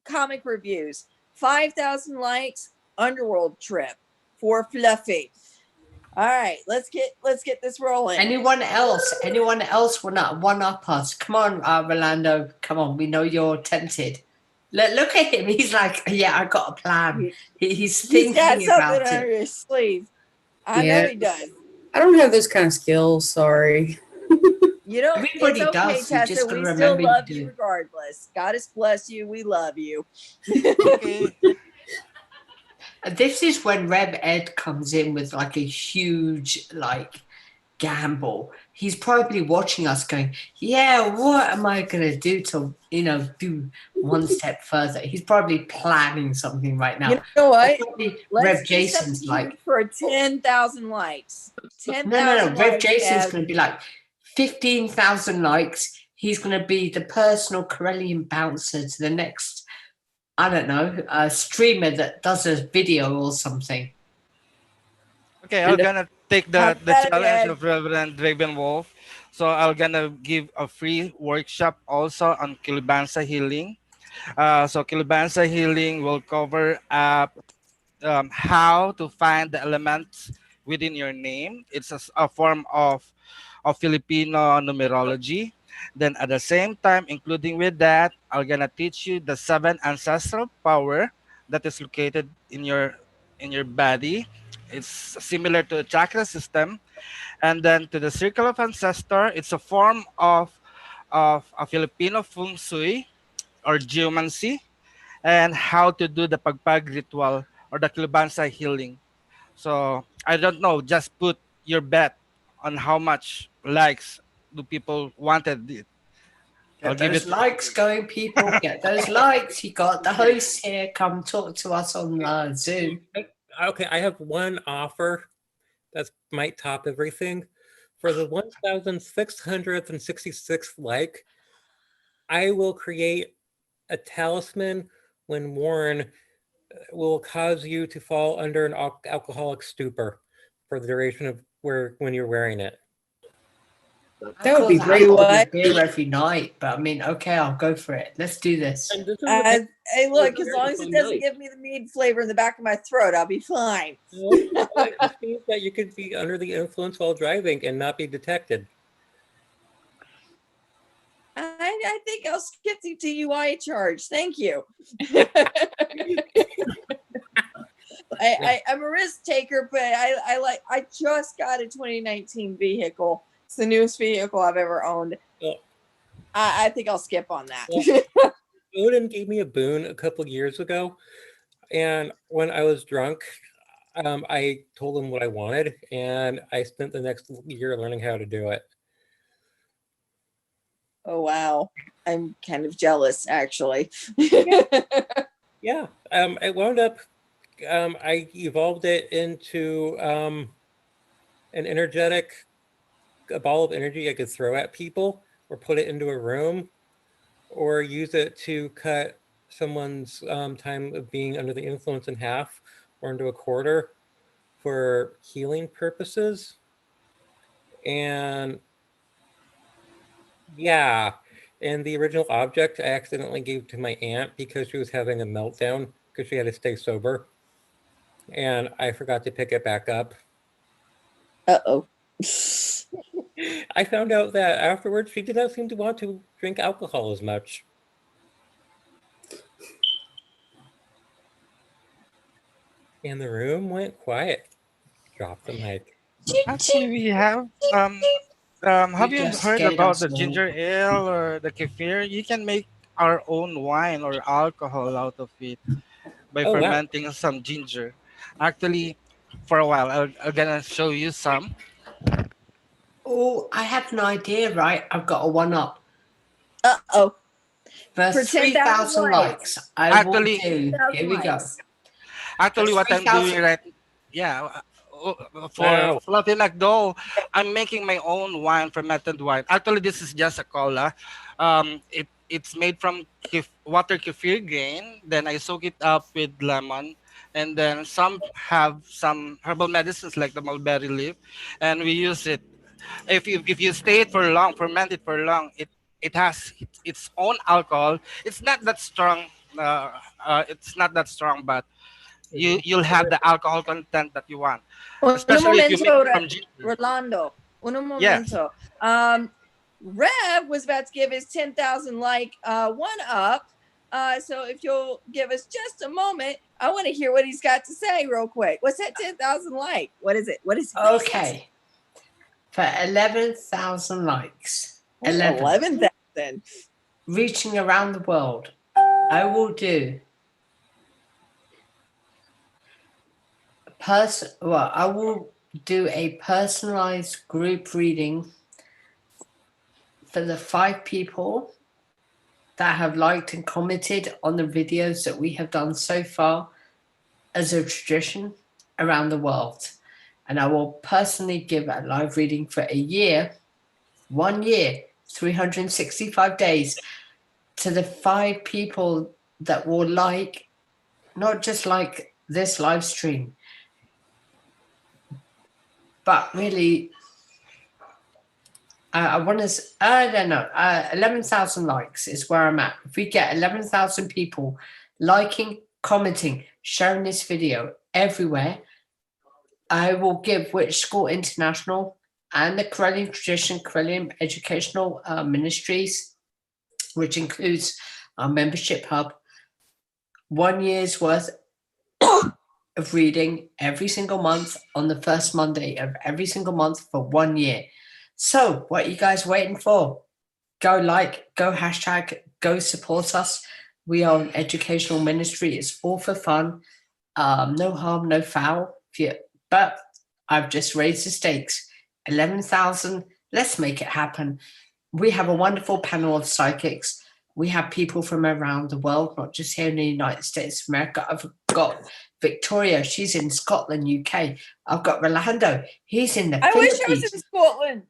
Comic reviews. 5,000 likes. Underworld trip for Fluffy. All right, let's get this rolling. Anyone else will not one up us? Come on, Rolando. Come on, we know you're tempted. Look at him. He's like, yeah, I got a plan. He's thinking got something about under it. his sleeve. I know he does. I don't have those kind of skills. Sorry. You know, Everybody it's okay, does. You Tessa. just gotta We still remember love to you do. regardless. God has blessed you. We love you. Okay. This is when Rev Ed comes in with like a huge gamble. He's probably watching us going, yeah, what am I gonna do to do one step further? He's probably planning something right now. You know what? Rev Let's Jason's like for 10,000 likes. 10,000 no. Rev likes, Jason's Ev. gonna be like 15,000 likes. He's gonna be the personal Corellian bouncer to the next, I don't know, a streamer that does a video or something. Okay, I'm gonna take the Ed. challenge of Reverend Ravenwolf. So I'm gonna give a free workshop also on Kilibansa healing. So Kilibansa healing will cover up how to find the elements within your name. It's a form of Filipino numerology. Then at the same time, including with that, I'm gonna teach you the 7 ancestral power that is located in your body. It's similar to a chakra system. And then to the circle of ancestor, it's a form of a Filipino feng shui or geomancy, and how to do the pagpag ritual or the Kilubansa healing. So I don't know. Just put your bet on how much likes do people wanted it. I'll Get give those it. likes going, people. Get those likes. You got the host here. Come talk to us on Zoom. Okay, I have one offer that might top everything. For the 1,666th like, I will create a talisman when worn will cause you to fall under an alcoholic stupor for the duration of when you're wearing it. That would be I great. have What? a beer every night, but I mean, okay, I'll go for it. Let's do this. And this is Hey, look, as very long as it fun doesn't night. give me the mead flavor in the back of my throat, I'll be fine. It just means that you could be under the influence while driving and not be detected. I think I'll skip the DUI charge. Thank you. I'm a risk taker, but I just got a 2019 vehicle. It's the newest vehicle I've ever owned. Well, I think I'll skip on that. well, Odin gave me a boon a couple years ago, and when I was drunk, I told him what I wanted, and I spent the next year learning how to do it. Oh wow, I'm kind of jealous, actually. Yeah, I wound up. I evolved it into an energetic, a ball of energy I could throw at people, or put it into a room, or use it to cut someone's time of being under the influence in half, or into a quarter, for healing purposes. And yeah, and the original object I accidentally gave to my aunt because she was having a meltdown because she had to stay sober. And I forgot to pick it back up. Uh-oh. I found out that afterwards she did not seem to want to drink alcohol as much. And the room went quiet. Drop the mic. Actually, we have. Have you just heard scared about us the all. ginger ale or the kefir? You can make our own wine or alcohol out of it by Oh, wow. fermenting some ginger. Actually, for a while, I'm gonna show you some. Oh, I have an idea, right? I've got a one up. Uh-oh. For For 10,000 3,000 likes, I Actually- will do. 10,000 Here we go. likes. Actually, what I'm doing 3,000. right, yeah, for Wow. Fluffy McDowell, I'm making my own wine, fermented wine. Actually, this is just a cola. It's made from water kefir grain. Then I soak it up with lemon, and then some have some herbal medicines like the mulberry leaf, and we use it. If you stay it for long, ferment it for long, it has its own alcohol. It's not that strong. It's not that strong, but you'll have the alcohol content that you want, especially if you make it from ginger. Rolando. Un Yes. momento. Rev was about to give his 10,000 like one up. So if you'll give us just a moment, I want to hear what he's got to say real quick. What's that 10,000 like? What is it? What is it? Okay. For 11,000 likes. 11,000. Reaching around the world, I will do I will do a personalized group reading for the 5 people that have liked and commented on the videos that we have done so far as a tradition around the world. And I will personally give a live reading for a year, 1 year, 365 days to the 5 people that will like, not just like this live stream, but really, I want to, I don't know, 11,000 likes is where I'm at. If we get 11,000 people liking, commenting, sharing this video everywhere, I will give Witch School International and the Corellian Tradition, Corellian Educational Ministries, which includes our membership hub, 1 year's worth of reading every single month on the first Monday of every single month for 1 year. So what are you guys waiting for? Go like, go hashtag, go support us. We are an educational ministry. It's all for fun. No harm, no foul. But I've just raised the stakes. 11,000. Let's make it happen. We have a wonderful panel of psychics. We have people from around the world, not just here in the United States of America. I've got Victoria. She's in Scotland, UK. I've got Rolando. He's in the I wish Philippines. I was in Scotland.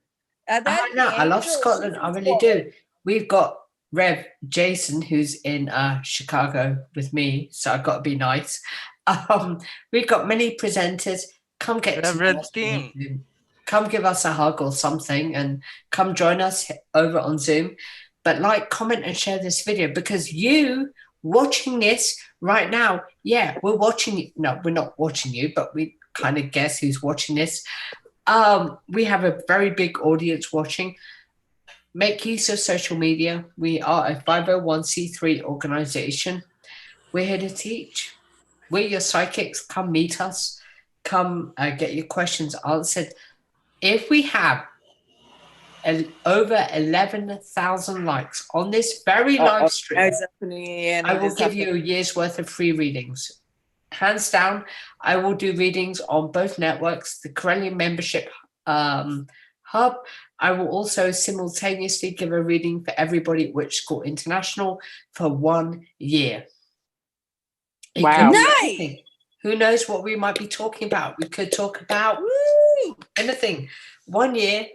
I know. I love Scotland. I really do. We've got Rev Jason, who's in Chicago with me. So I've got to be nice. We've got many presenters. Come get to know us. Come give us a hug or something and come join us over on Zoom. But like, comment, and share this video, because you watching this right now, yeah, we're watching you. No, we're not watching you, but we kind of guess who's watching this. We have a very big audience watching. Make use of social media. We are a 501c3 organization. We're here to teach. We're your psychics. Come meet us. Come get your questions answered. If we have over 11,000 likes on this very live stream, I will give you a year's worth of free readings. Hands down, I will do readings on both networks, the Corellian Membership Hub. I will also simultaneously give a reading for everybody at Witch School International for 1 year. Wow. Nice. Who knows what we might be talking about? We could talk about anything. 1 year,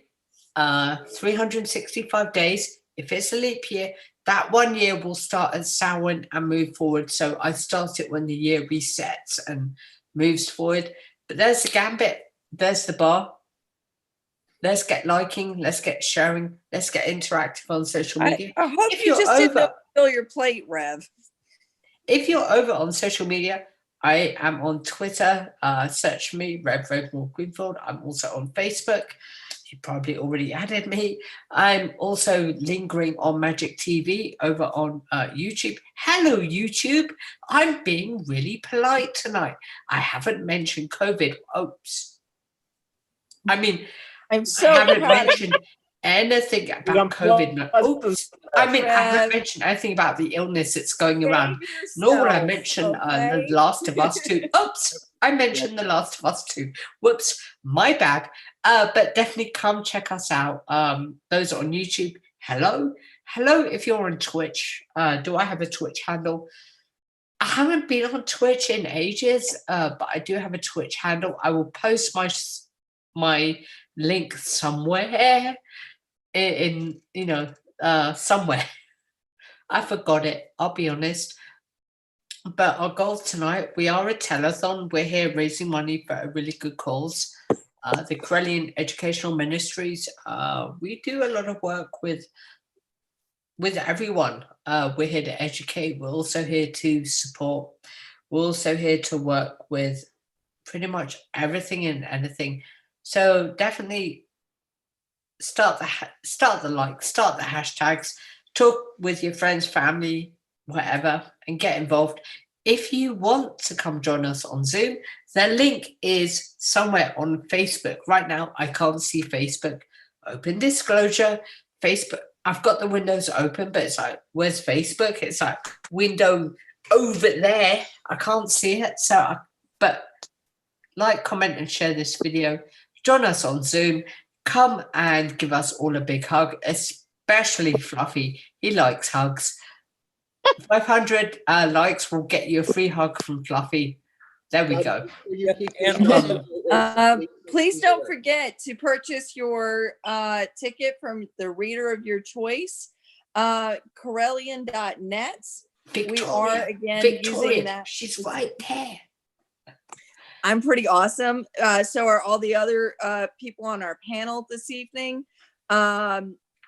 365 days. If it's a leap year, that 1 year will start at Samhain and move forward. So I start it when the year resets and moves forward. But there's the gambit. There's the bar. Let's get liking. Let's get sharing. Let's get interactive on social media. I hope if you just didn't fill your plate, Rev. If you're over on social media, I am on Twitter. Search me, Rev Ravenwolf. I'm also on Facebook. You probably already added me. I'm also lingering on Magic TV over on YouTube. Hello, YouTube. I'm being really polite tonight. I haven't mentioned COVID. Oops. I mean, I haven't mentioned anything about COVID. No. Oops. I mean, I haven't mentioned anything about the illness that's going around. Nor will I mention The Last of Us 2. Oops. I mentioned The Last of Us 2. Whoops. My bad. But definitely come check us out. Those on YouTube. Hello. Hello if you're on Twitch. Do I have a Twitch handle? I haven't been on Twitch in ages, but I do have a Twitch handle. I will post my link somewhere in somewhere. I forgot it, I'll be honest. But our goal tonight, we are a telethon. We're here raising money for a really good cause. The Corellian Educational Ministries. We do a lot of work with everyone. We're here to educate. We're also here to support. We're also here to work with pretty much everything and anything. So definitely start the likes, start the hashtags, talk with your friends, family, whatever, and get involved. If you want to come join us on Zoom, the link is somewhere on Facebook. Right now, I can't see Facebook. Open disclosure, Facebook. I've got the windows open, but it's like, where's Facebook? It's like window over there. I can't see it. But like, comment, and share this video. Join us on Zoom. Come and give us all a big hug, especially Fluffy. He likes hugs. 500 likes will get you a free hug from Fluffy. There we go. Please don't forget to purchase your ticket from the reader of your choice, Corellian.net. We are again using that. She's right there. I'm pretty awesome. So are all the other people on our panel this evening.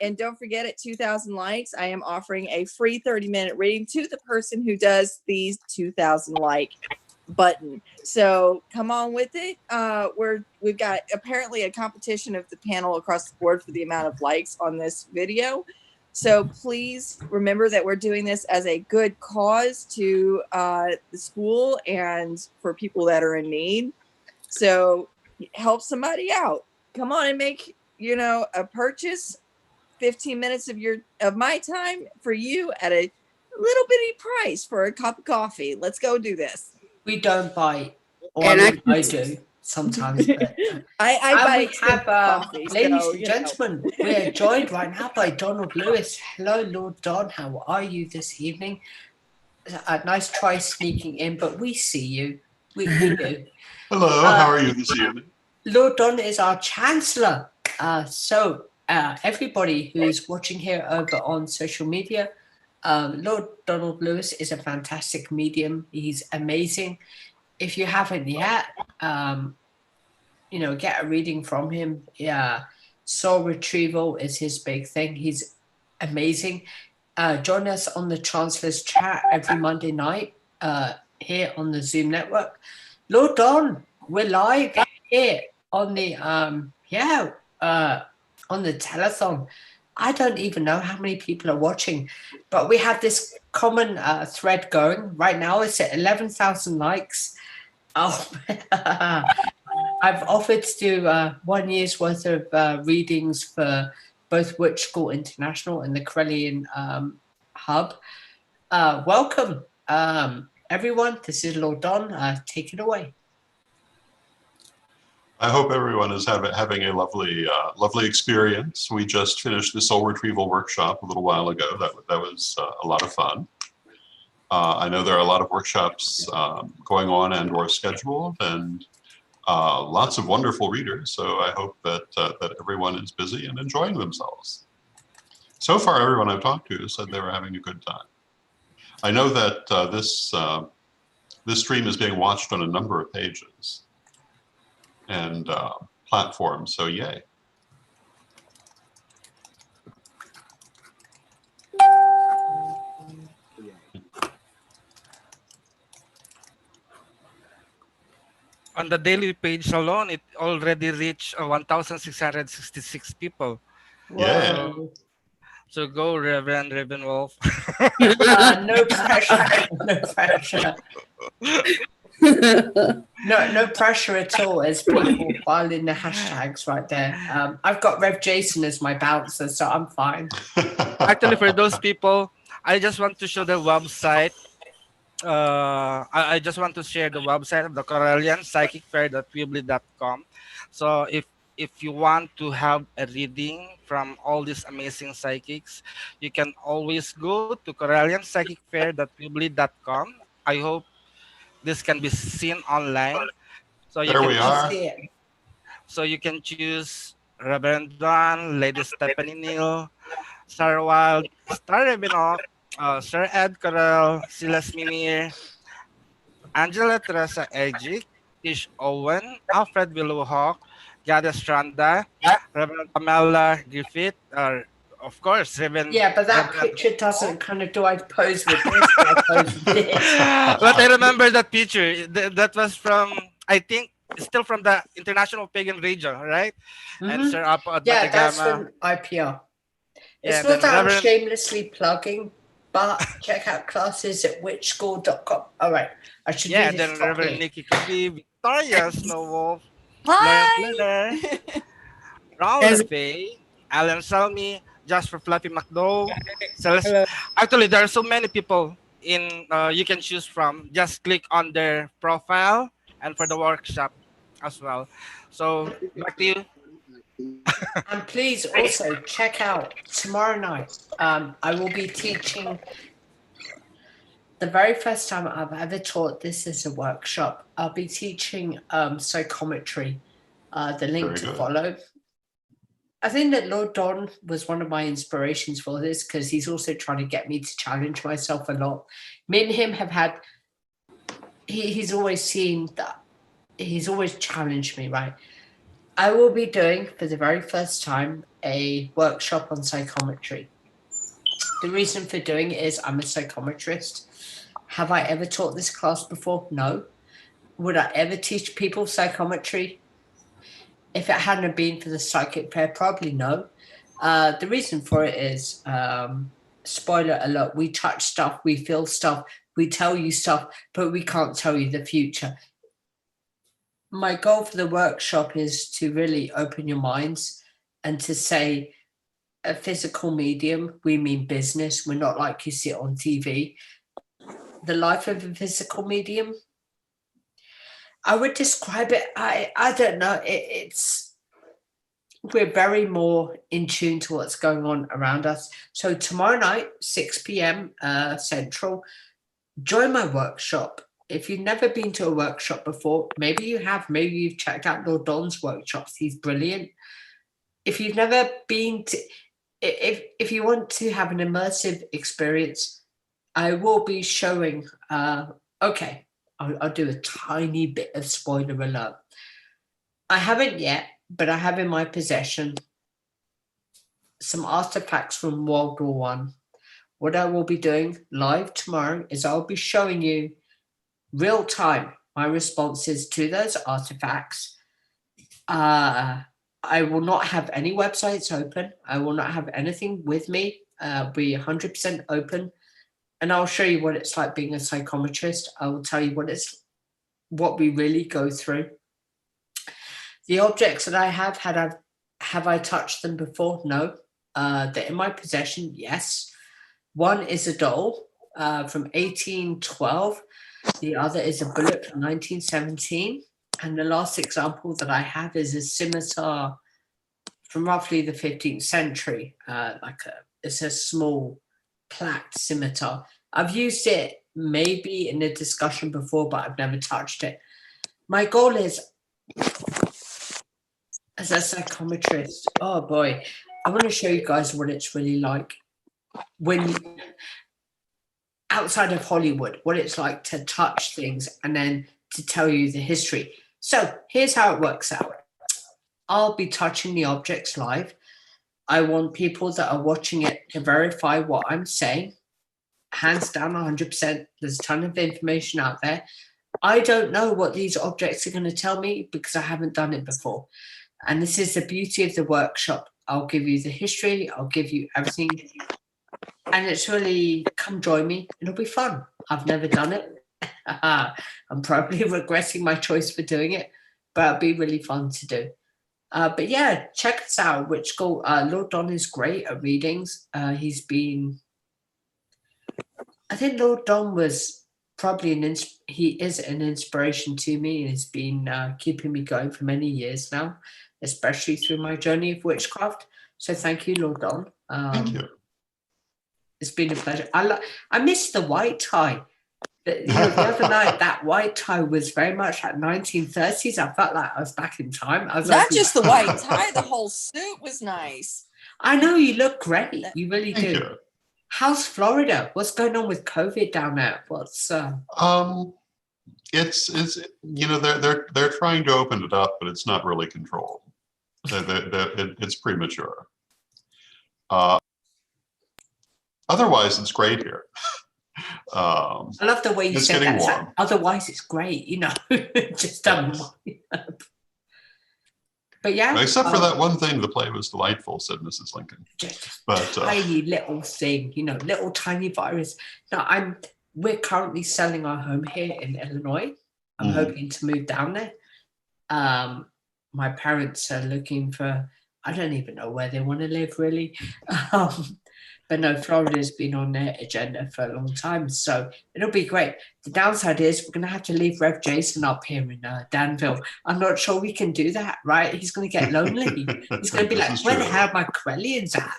And don't forget, at 2,000 likes, I am offering a free 30-minute reading to the person who does the 2,000 like button. So come on with it. We've got apparently a competition of the panel across the board for the amount of likes on this video. So please remember that we're doing this as a good cause to the school and for people that are in need. So help somebody out. Come on and make, a purchase. 15 minutes of my time for you at a little bitty price for a cup of coffee. Let's go do this. We don't bite. Or And I do sometimes. But, I and buy we expensive have, coffee, ladies so, and you know. gentlemen, we are joined right now by Donald Lewis. Hello, Lord Don. How are you this evening? A nice try sneaking in, but we see you. We do. Hello, how are you this evening? Lord Don is our Chancellor. So everybody who's watching here over on social media, Lord Donald Lewis is a fantastic medium. He's amazing. If you haven't yet, get a reading from him. Yeah, soul retrieval is his big thing. He's amazing. Join us on the Chancellor's chat every Monday night here on the Zoom network. Lord Don, we're live here on the on the telethon. I don't even know how many people are watching, but we have this common thread going right now. It's at 11,000 likes. Oh, I've offered to do 1 year's worth of readings for both Witch School International and the Corellian Hub. Welcome, everyone. This is Lord Don. Take it away. I hope everyone is having a lovely experience. We just finished the soul retrieval workshop a little while ago. That was a lot of fun. I know there are a lot of workshops going on and or scheduled, and lots of wonderful readers. So I hope that everyone is busy and enjoying themselves. So far, everyone I've talked to said they were having a good time. I know that this stream is being watched on a number of pages and platforms, so yay. On the daily page alone, it already reached 1,666 people. Yeah. So go, Reverend Ravenwolf. No pressure. No pressure. No pressure at all as people file in the hashtags right there. I've got Rev Jason as my bouncer, so I'm fine. Actually, for those people, I just want to show the website. I just want to share the website of the Corellian Psychic Fair.weebly.com. So if you want to have a reading from all these amazing psychics, you can always go to Corellian Psychic Fair.weebly.com. I hope this can be seen online. So you There can we are. So you can choose Reverend Don, Lady Stephanie Neal, Sarah Wild, Star Ravenwolf, Sir Ed Corel, Silas Mimir, Angela Teresa Ejic, Tish Owen, Alfred Willowhawk, Gada Stranda, Reverend Pamela Griffith, of course, Reverend. Yeah, but that picture doesn't kind of, do I pose with this? I pose with this? But I remember that picture. That was from, I think, still from the International Pagan Radio, right? And Sir Apo at Yeah, that's Batigama. from IPR. Yeah, It's not that I'm Reverend... shamelessly plugging, but check out classes at witchschool.com. All right, I should Yeah, do then this Reverend Nikki Kirby, Victoria Snowwolf, Hi! Ronald Faye, Alan Salmi, Jasper Fluffy McDowell. Actually, there are so many people in you can choose from. Just click on their profile and for the workshop as well. So back to you. And please also check out tomorrow night. I will be teaching the very first time I've ever taught this as a workshop. I'll be teaching psychometry, the link to follow. I think that Lord Don was one of my inspirations for this because he's also trying to get me to challenge myself a lot. Me and him have had, he's always seen that, he's always challenged me, right? I will be doing, for the very first time, a workshop on psychometry. The reason for doing it is I'm a psychometrist. Have I ever taught this class before? No. Would I ever teach people psychometry? If it hadn't been for the psychic fair, probably no. The reason for it is, spoiler alert, we touch stuff, we feel stuff, we tell you stuff, but we can't tell you the future. My goal for the workshop is to really open your minds and to say a physical medium, we mean business. We're not like you see it on TV. The life of a physical medium I would describe it. I don't know. We're very more in tune to what's going on around us. So tomorrow night, 6 p.m. Central, join my workshop. If you've never been to a workshop before, maybe you have, maybe you've checked out Lord Don's workshops. He's brilliant. If you've never been to, if you want to have an immersive experience, I will be showing, okay, I'll do a tiny bit of spoiler alert. I haven't yet, but I have in my possession some artifacts from World War One. What I will be doing live tomorrow is I'll be showing you real time my responses to those artifacts. I will not have any websites open. I will not have anything with me. Be 100% open. And I'll show you what it's like being a psychometrist. I will tell you what we really go through. The objects that I have I touched them before? No. They're in my possession, yes. One is a doll from 1812. The other is a bullet from 1917. And the last example that I have is a scimitar from roughly the 15th century. It's a small plaqued scimitar. I've used it maybe in a discussion before, but I've never touched it. My goal is, as a psychometrist, oh boy, I want to show you guys what it's really like when outside of Hollywood, what it's like to touch things and then to tell you the history. So here's how it works out. I'll be touching the objects live. I want people that are watching it to verify what I'm saying. Hands down, 100%. There's a ton of information out there. I don't know what these objects are going to tell me because I haven't done it before. And this is the beauty of the workshop. I'll give you the history. I'll give you everything. And it's really, come join me. It'll be fun. I've never done it. I'm probably regretting my choice for doing it, but it'll be really fun to do. But yeah, check us out. Witch School. Lord Don is great at readings. I think Lord Don was probably he is an inspiration to me and has been keeping me going for many years now, especially through my journey of witchcraft. So thank you, Lord Don. Thank you. It's been a pleasure. I missed the white tie. The other night, that white tie was very much like 1930s. I felt like I was back in time. I was Not just the white tie, the whole suit was nice. I know, you look great. You really Thank do. you. How's Florida? What's going on with COVID down there? What's it's they're trying to open it up, but it's not really controlled. It's premature. Otherwise, it's great here. I love the way you said that. Like, otherwise, it's great, just But yeah. Except for that one thing, the play was delightful, said Mrs. Lincoln. Just but tiny little thing, little tiny virus. Now, we're currently selling our home here in Illinois. I'm hoping to move down there. My parents are looking for, I don't even know where they want to live, really. But no, Florida's been on their agenda for a long time, so it'll be great. The downside is we're going to have to leave Rev Jason up here in Danville. I'm not sure we can do that, right? He's going to get lonely. He's going to be like, where the hell are my Corellians at?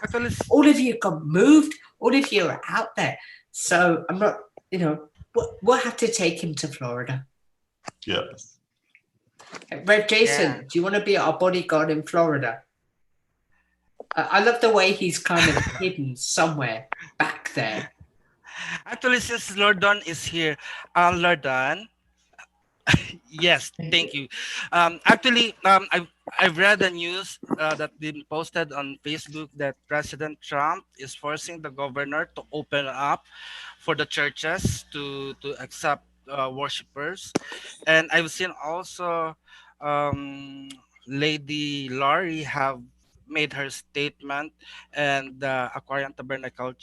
All of you got moved. All of you are out there. So I'm not, we'll have to take him to Florida. Yes. Rev Jason, do you want to be our bodyguard in Florida? I love the way he's kind of hidden somewhere back there. Actually, since Lord Don is here, Lord Don, yes, thank you. I've read the news that been posted on Facebook that President Trump is forcing the governor to open up for the churches to accept worshippers, and I've seen also Lady Laurie have made her statement and the Aquarian Tabernacle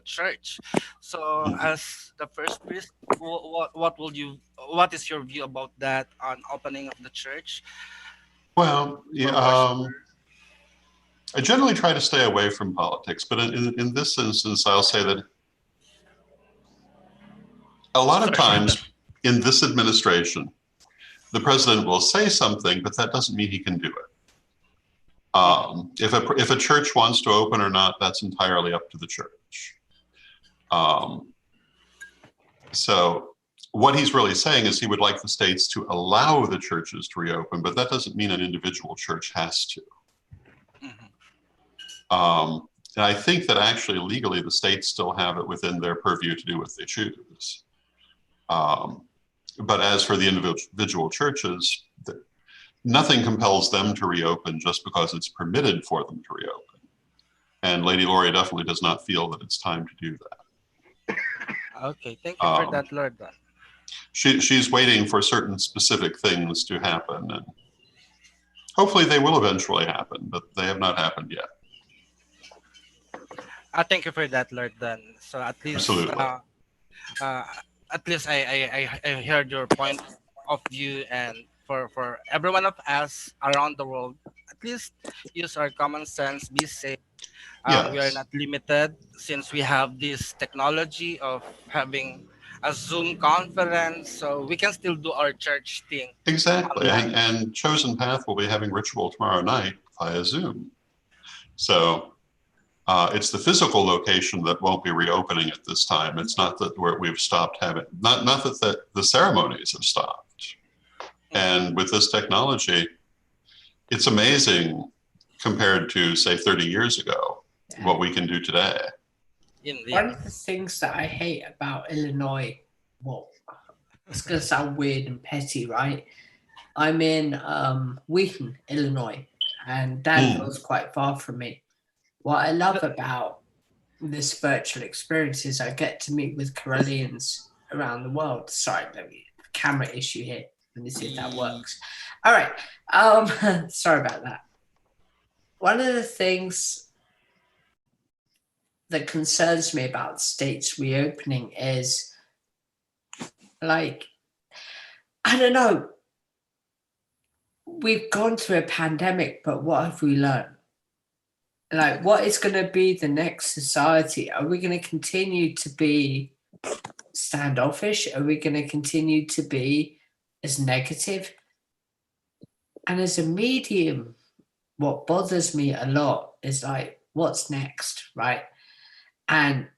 Church. So, as the first priest, what is your view about that on opening of the church? Well, I generally try to stay away from politics, but in this instance, I'll say that a lot of times in this administration, the president will say something, but that doesn't mean he can do it. If a church wants to open or not, that's entirely up to the church. So what he's really saying is he would like the states to allow the churches to reopen, but that doesn't mean an individual church has to. And I think that actually legally the states still have it within their purview to do what they choose. But as for the individual churches, nothing compels them to reopen just because it's permitted for them to reopen. And Lady Laurie definitely does not feel that it's time to do that. Okay, thank you for that, Lord. She's waiting for certain specific things to happen, and hopefully they will eventually happen, but they have not happened yet. Thank you for that, Lord. Then, so at least, at least I heard your point of view, and for every one of us around the world, at least use our common sense, be safe. Yes. We are not limited since we have this technology of having a Zoom conference, so we can still do our church thing. Exactly, and Chosen Path will be having ritual tomorrow night via Zoom. So it's the physical location that won't be reopening at this time. It's not that we've stopped having, not that the ceremonies have stopped. And with this technology, it's amazing compared to, say, 30 years ago, what we can do today. One of the things that I hate about Illinois, well, it's going to sound weird and petty, right? I'm in Wheaton, Illinois, and Danville's quite far from me. What I love about this virtual experience is I get to meet with Corellians around the world. Sorry, camera issue here. Let me see if that works. All right. Sorry about that. One of the things that concerns me about states reopening is, like, I don't know, we've gone through a pandemic, but what have we learned? Like, what is going to be the next society? Are we going to continue to be standoffish? Are we going to continue to be as negative? And as a medium, what bothers me a lot is, like, what's next, right? And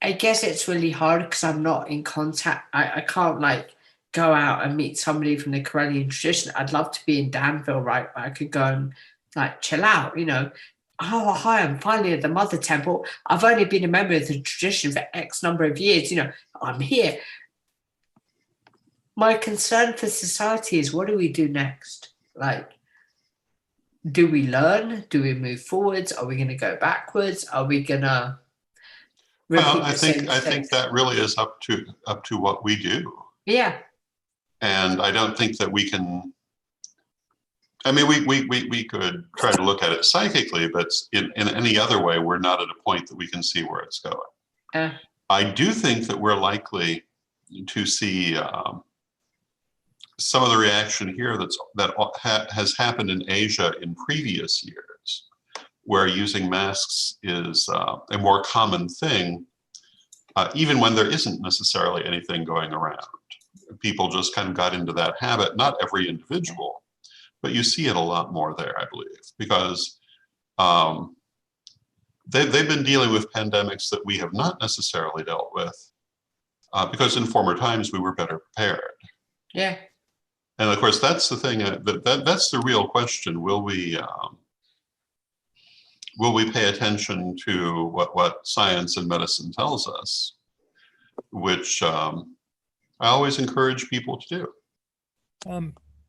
I guess it's really hard because I'm not in contact. I can't, like, go out and meet somebody from the Corellian tradition. I'd love to be in Danville, right, where I could go and, like, chill out, you know. Oh, hi, I'm finally at the Mother Temple. I've only been a member of the tradition for X number of years, you know, I'm here. My concern for society is, what do we do next? Like, do we learn? Do we move forwards? Are we going to go backwards? Are we going to... Well, I think that really is up to what we do. Yeah. And I don't think that we can... I mean, we could try to look at it psychically, but in any other way, we're not at a point that we can see where it's going. I do think that we're likely to see some of the reaction here that has happened in Asia in previous years, where using masks is a more common thing, even when there isn't necessarily anything going around. People just kind of got into that habit, not every individual, but you see it a lot more there, I believe, because they've been dealing with pandemics that we have not necessarily dealt with, because in former times we were better prepared. Yeah. And of course, that's the thing, that's the real question. Will we pay attention to what science and medicine tells us, which I always encourage people to do.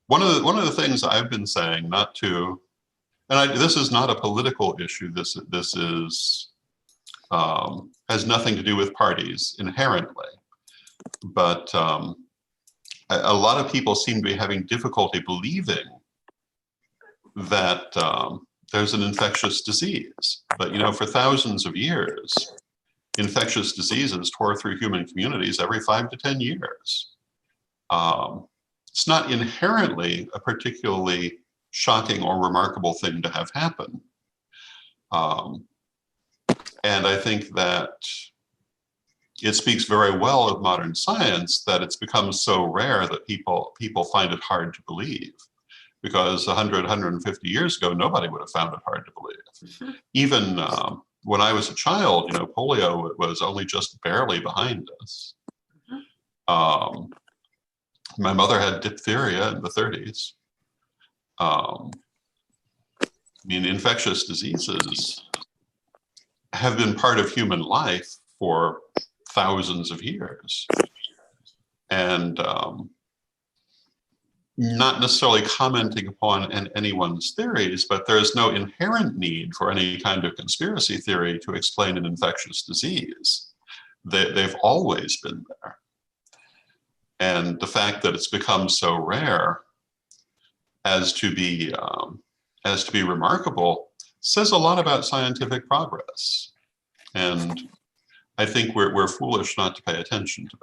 One of the things I've been saying, not to, and this is not a political issue. This is has nothing to do with parties inherently, but a lot of people seem to be having difficulty believing that there's an infectious disease. But, you know, for thousands of years, infectious diseases tore through human communities every 5 to 10 years. It's not inherently a particularly shocking or remarkable thing to have happen. And I think that it speaks very well of modern science that it's become so rare that people find it hard to believe. Because 100, 150 years ago, nobody would have found it hard to believe. Even when I was a child, you know, polio was only just barely behind us. My mother had diphtheria in the 30s. I mean, infectious diseases have been part of human life for thousands of years. And not necessarily commenting upon anyone's theories, but there is no inherent need for any kind of conspiracy theory to explain an infectious disease. They've always been there. And the fact that it's become so rare as to be remarkable says a lot about scientific progress. And I think we're foolish not to pay attention to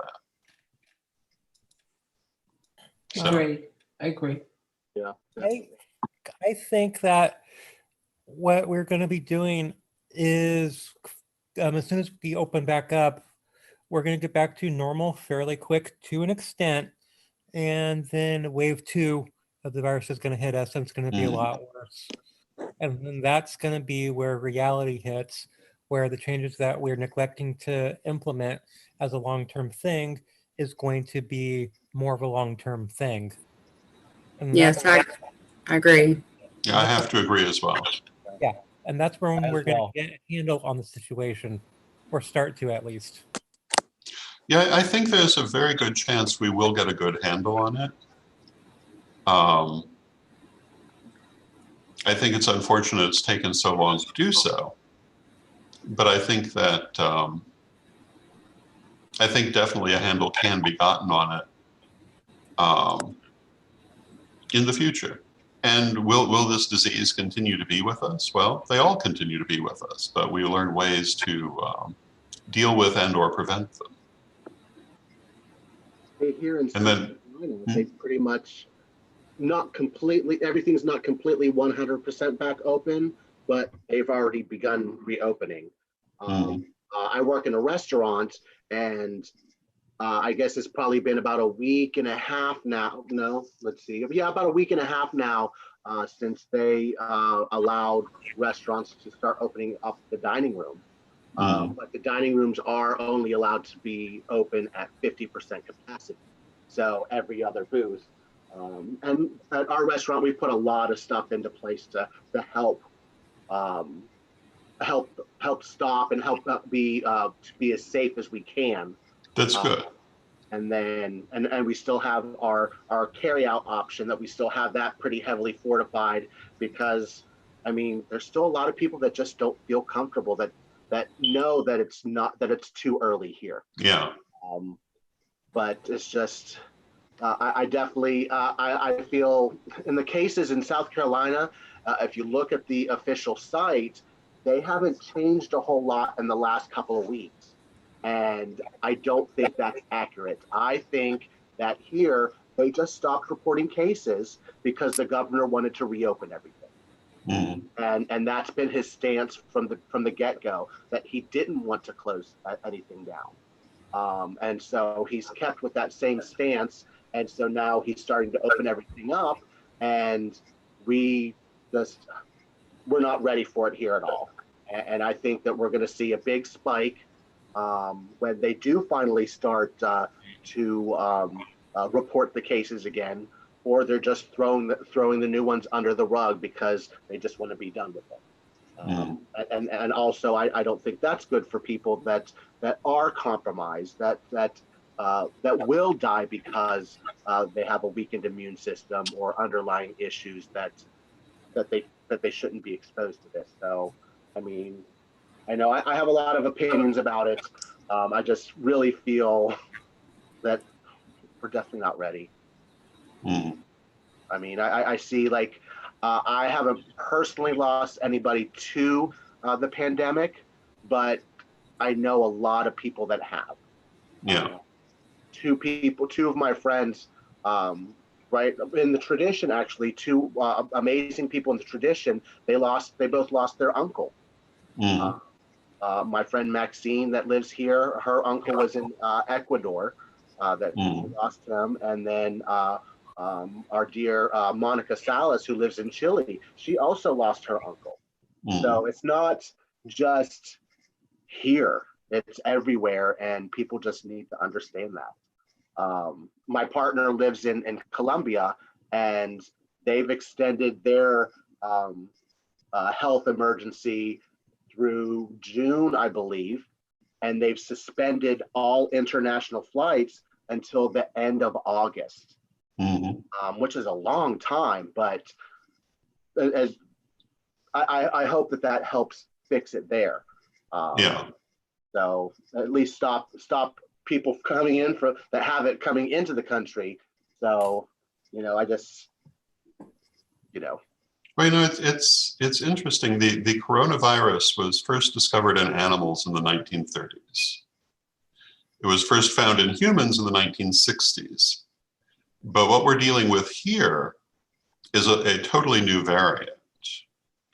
that. So. I agree. Yeah. I think that what we're going to be doing is as soon as we open back up, we're going to get back to normal fairly quick to an extent. And then wave 2 of the virus is going to hit us, and it's going to be a lot worse. And then that's going to be where reality hits, where the changes that we're neglecting to implement as a long-term thing is going to be more of a long-term thing. And Yes, I agree. Yeah, I have to agree as well. Yeah, and that's when As we're going well. to get a handle on the situation, or start to at least. Yeah, I think there's a very good chance we will get a good handle on it. I think it's unfortunate it's taken so long to do so, but I think that definitely a handle can be gotten on it in the future. And will this disease continue to be with us? Well, they all continue to be with us, but we learn ways to deal with and or prevent them. Here in And then, they pretty much not completely, everything's not completely 100% back open, but they've already begun reopening. I work in a restaurant, and I guess it's probably been about a week and a half now. No, let's see. Yeah, about a week and a half now since they allowed restaurants to start opening up the dining room. But the dining rooms are only allowed to be open at 50% capacity. So every other booth. And at our restaurant, we put a lot of stuff into place to help stop and help be as safe as we can. That's good. And then and we still have our carry out option, that we still have that pretty heavily fortified, because I mean there's still a lot of people that just don't feel comfortable, that know that it's too early here. Yeah. But it's just I definitely I feel in the cases in South Carolina, if you look at the official site, they haven't changed a whole lot in the last couple of weeks. And I don't think that's accurate. I think that here they just stopped reporting cases because the governor wanted to reopen everything. And that's been his stance from the get-go, that he didn't want to close anything down. And so he's kept with that same stance. And so now he's starting to open everything up, and we're not ready for it here at all. And I think that we're going to see a big spike when they do finally start to report the cases again, or they're just throwing the new ones under the rug because they just want to be done with it. And also, I don't think that's good for people that are compromised, that will die because they have a weakened immune system or underlying issues that they shouldn't be exposed to this. So, I mean, I know I have a lot of opinions about it. I just really feel that we're definitely not ready. I mean, I see, like, I haven't personally lost anybody to the pandemic, but I know a lot of people that have. Yeah. Two of my friends, right in the tradition, actually, two amazing people in the tradition, they both lost their uncle. My friend Maxine that lives here, her uncle was in Ecuador, that she lost him. And then our dear Monica Salas, who lives in Chile, she also lost her uncle. So it's not just here, it's everywhere, and people just need to understand that. My partner lives in Colombia, and they've extended their health emergency through June, I believe, and they've suspended all international flights until the end of August, which is a long time. But as I hope that helps fix it there. So at least stop people coming in that have it coming into the country. So, I just, Well, it's interesting. The coronavirus was first discovered in animals in the 1930s. It was first found in humans in the 1960s. But what we're dealing with here is a totally new variant.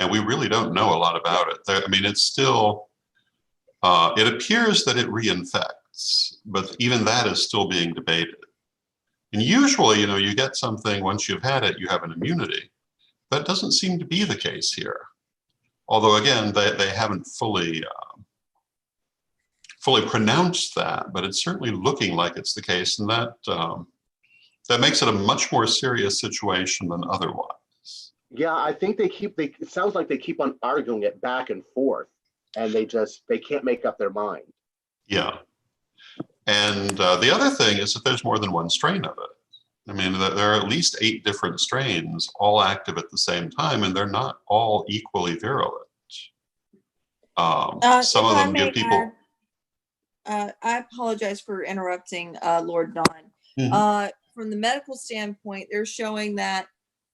And we really don't know a lot about it. I mean, it's still, it appears that it reinfects, but even that is still being debated. And usually, you get something, once you've had it, you have an immunity. That doesn't seem to be the case here. Although, again, they haven't fully pronounced that, but it's certainly looking like it's the case. And that makes it a much more serious situation than otherwise. Yeah, I think it sounds like they keep on arguing it back and forth, and they can't make up their mind. Yeah. And the other thing is that there's more than one strain of it. I mean, there are at least 8 different strains all active at the same time, and they're not all equally virulent. Some of them give people... I apologize for interrupting, Lord Don. From the medical standpoint, they're showing that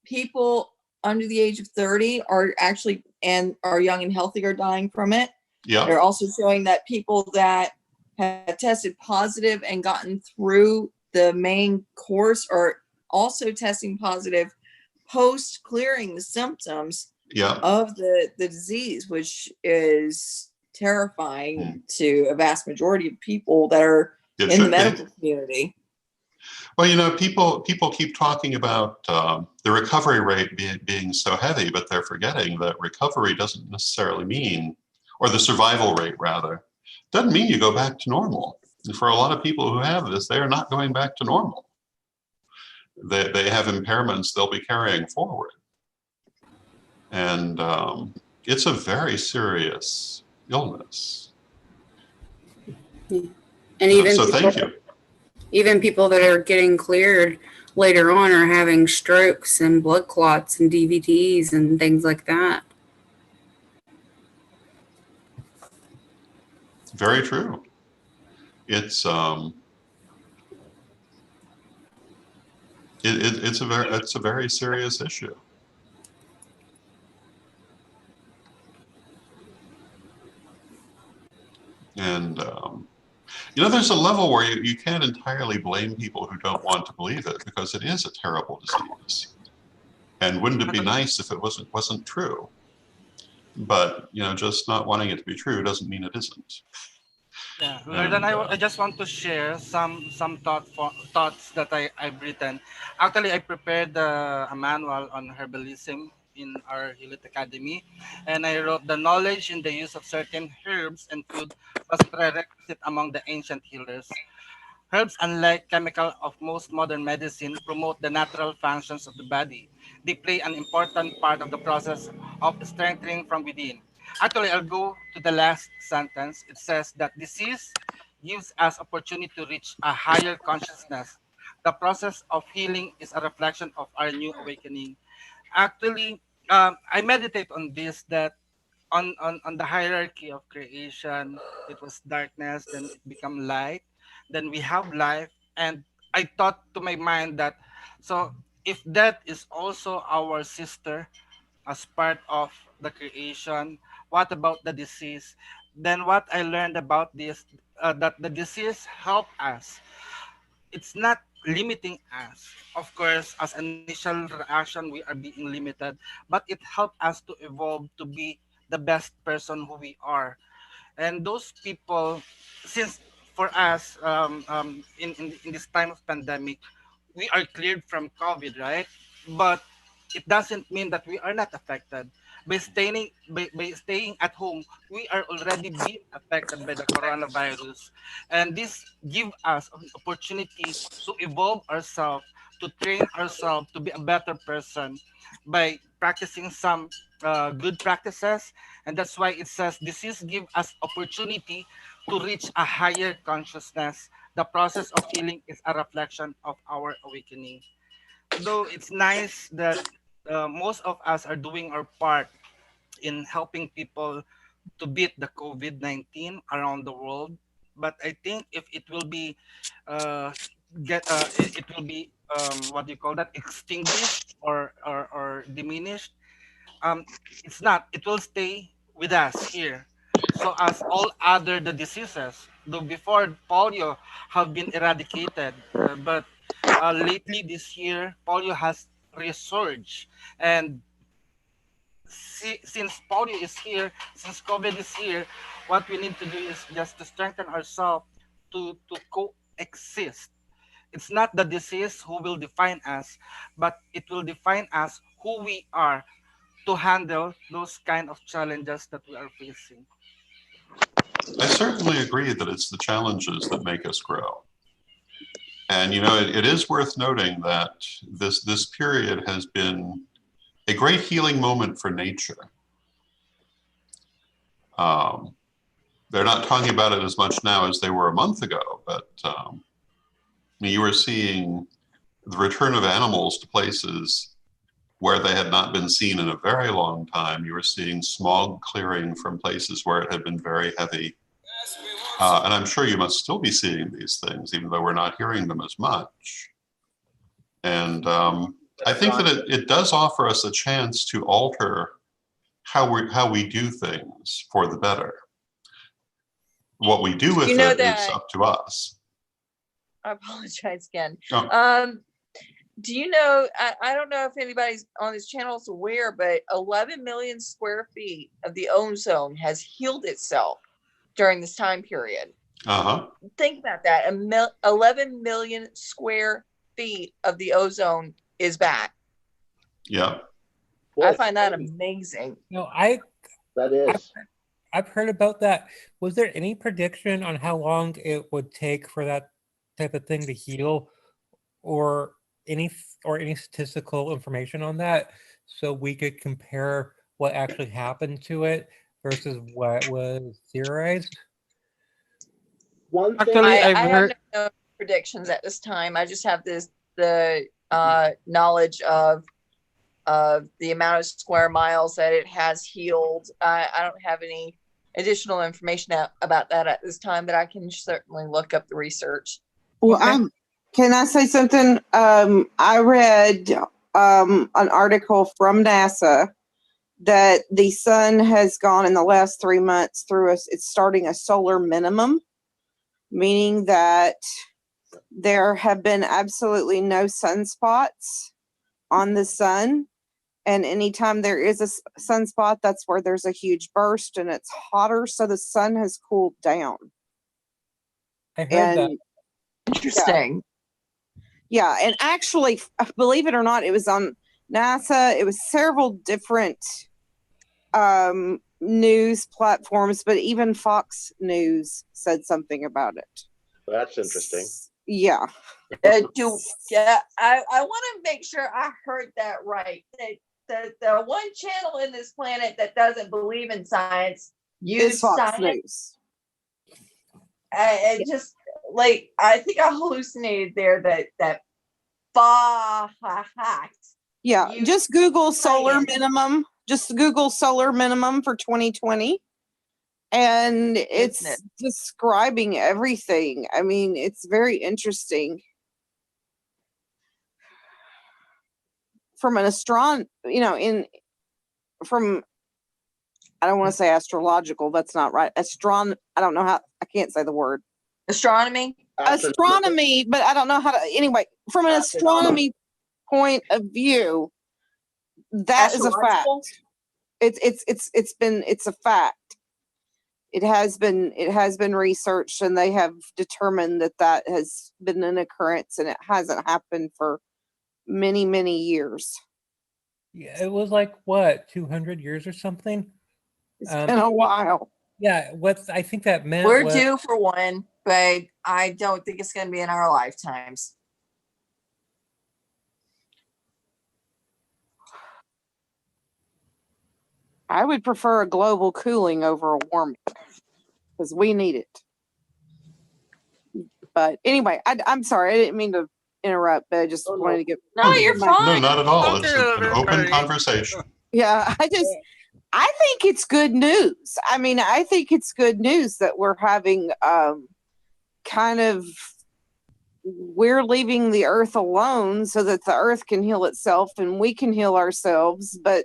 people under the age of 30 are actually, and are young and healthy, are dying from it. Yeah. They're also showing that people that have tested positive and gotten through the main course are also testing positive post clearing the symptoms of the disease, which is terrifying to a vast majority of people that are in the medical community. Well, people keep talking about the recovery rate being so heavy, but they're forgetting that recovery doesn't necessarily mean, or the survival rate rather, doesn't mean you go back to normal. And for a lot of people who have this, they are not going back to normal. They have impairments they'll be carrying forward. And it's a very serious illness. And even so thank you. Even people that are getting cleared later on are having strokes and blood clots and DVTs and things like that. Very true. It's it's a very serious issue. And there's a level where you can't entirely blame people who don't want to believe it, because it is a terrible disease. And wouldn't it be nice if it wasn't true? But just not wanting it to be true doesn't mean it isn't. Yeah, Lordan, I just want to share some thoughts that I've written. Actually, I prepared a manual on herbalism in our Health Academy, and I wrote the knowledge in the use of certain herbs and food was prerequisite among the ancient healers. Herbs, unlike chemical of most modern medicine, promote the natural functions of the body. They play an important part of the process of strengthening from within. Actually, I'll go to the last sentence. It says that disease gives us opportunity to reach a higher consciousness. The process of healing is a reflection of our new awakening. Actually, I meditate on this, that on the hierarchy of creation, it was darkness, then it become light, then we have life. And I thought to my mind that, so if that is also our sister as part of the creation, what about the disease? Then what I learned about this, that the disease help us. It's not limiting us. Of course, as initial reaction, we are being limited, but it helped us to evolve to be the best person who we are. And those people, since for us, in this time of pandemic, we are cleared from COVID, right? But it doesn't mean that we are not affected. By staying at home, we are already being affected by the coronavirus. And this give us an opportunity to evolve ourselves, to train ourselves to be a better person by practicing some good practices. And that's why it says disease give us opportunity to reach a higher consciousness. The process of healing is a reflection of our awakening. Though it's nice that most of us are doing our part in helping people to beat the COVID-19 around the world, but I think if it will be it will be what do you call that, extinguished or diminished, um, it's not. It will stay with us here. So as all other the diseases, though before polio have been eradicated, but lately this year polio has resurged, and since polio is here, since COVID is here, what we need to do is just to strengthen ourselves to coexist. It's not the disease who will define us, but it will define us who we are to handle those kind of challenges that we are facing. I certainly agree that it's the challenges that make us grow. And you know, it is worth noting that this period has been a great healing moment for nature. They're not talking about it as much now as they were a month ago, but you were seeing the return of animals to places where they had not been seen in a very long time. You were seeing smog clearing from places where it had been very heavy. And I'm sure you must still be seeing these things, even though we're not hearing them as much. And I think that it does offer us a chance to alter how we do things for the better. What we do with You know it that- is up to us. I apologize again. Oh. Do you know, I don't know if anybody's on this channel is aware, but 11 million square feet of the ozone has healed itself during this time period. Uh-huh. Think about that. 11 million square feet of the ozone is back. Yeah. I find that amazing. No, That is. I've heard about that. Was there any prediction on how long it would take for that type of thing to heal, or any statistical information on that, so we could compare what actually happened to it versus what was theorized? One thing Actually, I I've have heard. no predictions at this time. I just have the knowledge of the amount of square miles that it has healed. I don't have any additional information about that at this time, but I can certainly look up the research. Well, Okay. can I say something? I read an article from NASA that the sun has gone in the last 3 months through it's starting a solar minimum, meaning that there have been absolutely no sunspots on the sun. And anytime there is a sunspot, that's where there's a huge burst and it's hotter. So the sun has cooled down. I heard that. And Interesting. yeah, and actually, believe it or not, it was on NASA. It was several different news platforms, but even Fox News said something about it. That's interesting. Yeah. I want to make sure I heard that right. The one channel in this planet that doesn't believe in science It's use Fox science. News. It just like I think I hallucinated there that fact. Yeah, You just Google solar science. minimum. Just Google solar minimum for 2020. And it's Goodness. describing everything. I mean, it's very interesting. From an from I don't want to say astrological, that's not right. I don't know how, I can't say the word. Astronomy. Astronomy, but I don't know how to, anyway, from an astronomy point of view, that is a fact. Astrological? It's a fact. it has been researched, and they have determined that has been an occurrence, and it hasn't happened for many, many years. Yeah, it was like what, 200 years or something. It's been a while. Yeah, what I think that meant We're was, due for one, but I don't think it's going to be in our lifetimes. I would prefer a global cooling over a warming because we need it. But anyway, I'm sorry. I didn't mean to interrupt, but I just wanted to get. No, you're No, fine. not at all. It's Okay, an open everybody. conversation. Yeah, I think it's good news. I mean, I think it's good news that we're having we're leaving the earth alone so that the earth can heal itself and we can heal ourselves. But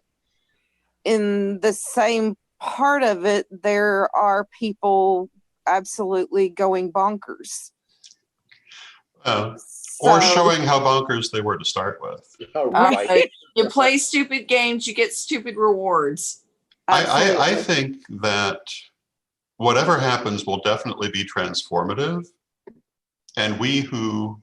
in the same part of it, there are people absolutely going bonkers. Or showing how bonkers they were to start with. Right. You play stupid games, you get stupid rewards. I think that whatever happens will definitely be transformative. And we who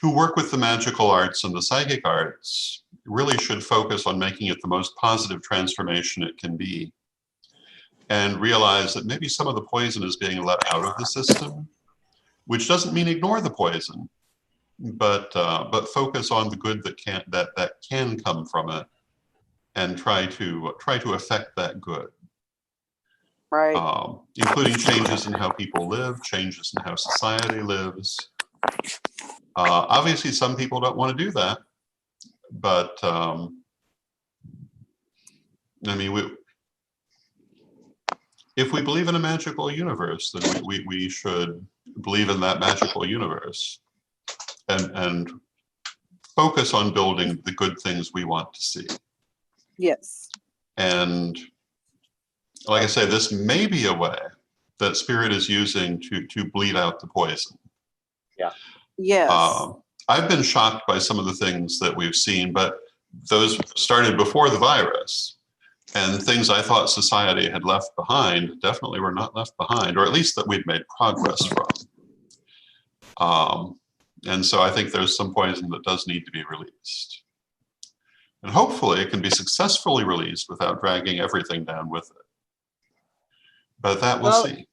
work with the magical arts and the psychic arts really should focus on making it the most positive transformation it can be. And realize that maybe some of the poison is being let out of the system, which doesn't mean ignore the poison, but focus on the good that can come from it, and try to affect that good. Right. Including changes in how people live, changes in how society lives. Obviously, some people don't want to do that, but I mean, if we believe in a magical universe, then we should believe in that magical universe and focus on building the good things we want to see. Yes. And like I say, this may be a way that Spirit is using to bleed out the poison. Yeah. Yes. I've been shocked by some of the things that we've seen, but those started before the virus. And things I thought society had left behind definitely were not left behind, or at least that we'd made progress from. And so I think there's some poison that does need to be released. And hopefully it can be successfully released without dragging everything down with it. But that we'll see.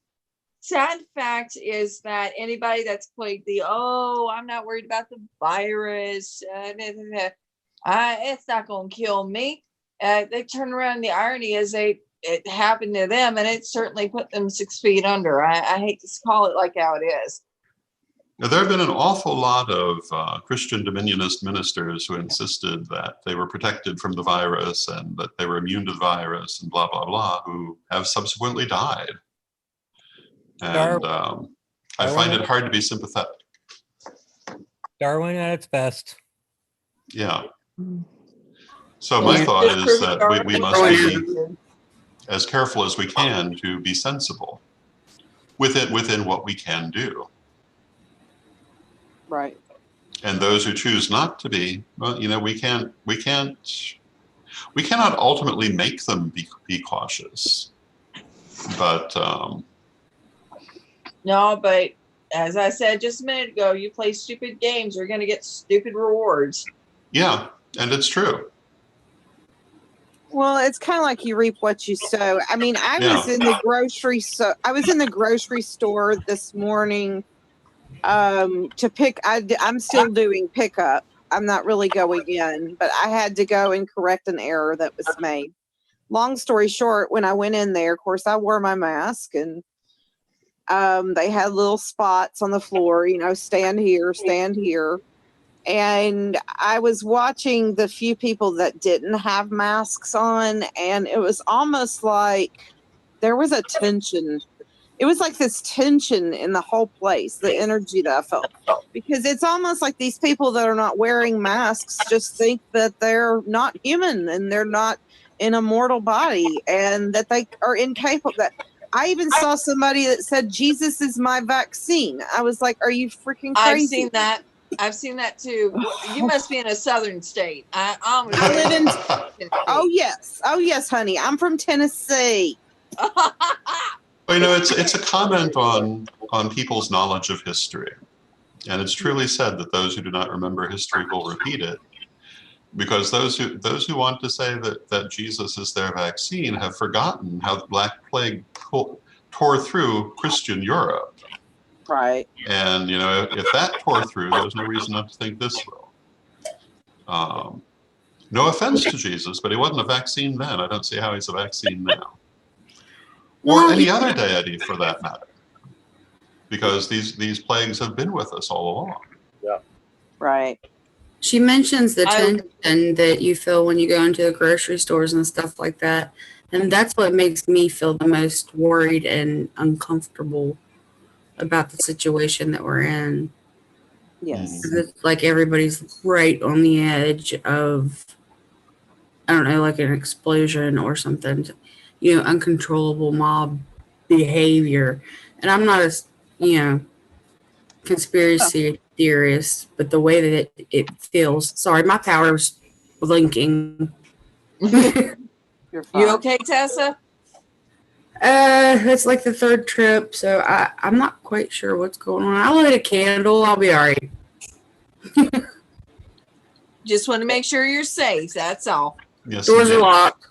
Sad fact is that anybody that's played I'm not worried about the virus, it's not going to kill me. They turn around. The irony is it happened to them, and it certainly put them 6 feet under. I hate to call it like how it is. Now, there have been an awful lot of Christian Dominionist ministers who insisted that they were protected from the virus and that they were immune to the virus and blah, blah, blah, who have subsequently died. And I find it hard to be sympathetic. Darwin at its best. Yeah. So my thought is that we must be as careful as we can to be sensible within what we can do. Right. And those who choose not to be, well, we cannot ultimately make them be cautious. But no, but as I said just a minute ago, you play stupid games, you're going to get stupid rewards. Yeah, and it's true. Well, it's kind of like you reap what you sow. I mean, I was in the grocery store this morning to pick. I'm still doing pickup. I'm not really going in, but I had to go and correct an error that was made. Long story short, when I went in there, of course, I wore my mask, and they had little spots on the floor, stand here, stand here. And I was watching the few people that didn't have masks on, and it was almost like there was a tension. It was like this tension in the whole place, the energy that I felt. Because it's almost like these people that are not wearing masks just think that they're not human and they're not in a mortal body and that they are incapable. I even saw somebody that said, Jesus is my vaccine. I was like, are you freaking crazy? I've seen that too. You must be in a southern state. I live in. Oh yes, honey. I'm from Tennessee. Well, it's a comment on people's knowledge of history. And it's truly said that those who do not remember history will repeat it. Because those who want to say that Jesus is their vaccine have forgotten how the Black Plague tore through Christian Europe. Right. And, if that tore through, there's no reason not to think this will. No offense to Jesus, but he wasn't a vaccine then. I don't see how he's a vaccine now. Or any other deity for that matter. Because these plagues have been with us all along. Yeah. Right. She mentions the tension that you feel when you go into the grocery stores and stuff like that. And that's what makes me feel the most worried and uncomfortable about the situation that we're in. Yes. It's like everybody's right on the edge of, I don't know, like an explosion or something, uncontrollable mob behavior. And I'm not a, conspiracy theorist, but the way that it feels. Sorry, my power's blinking. You okay, Tessa? It's like the third trip, so I'm not quite sure what's going on. I'll light a candle. I'll be all right. Just want to make sure you're safe. That's all. Yes, doors are locked.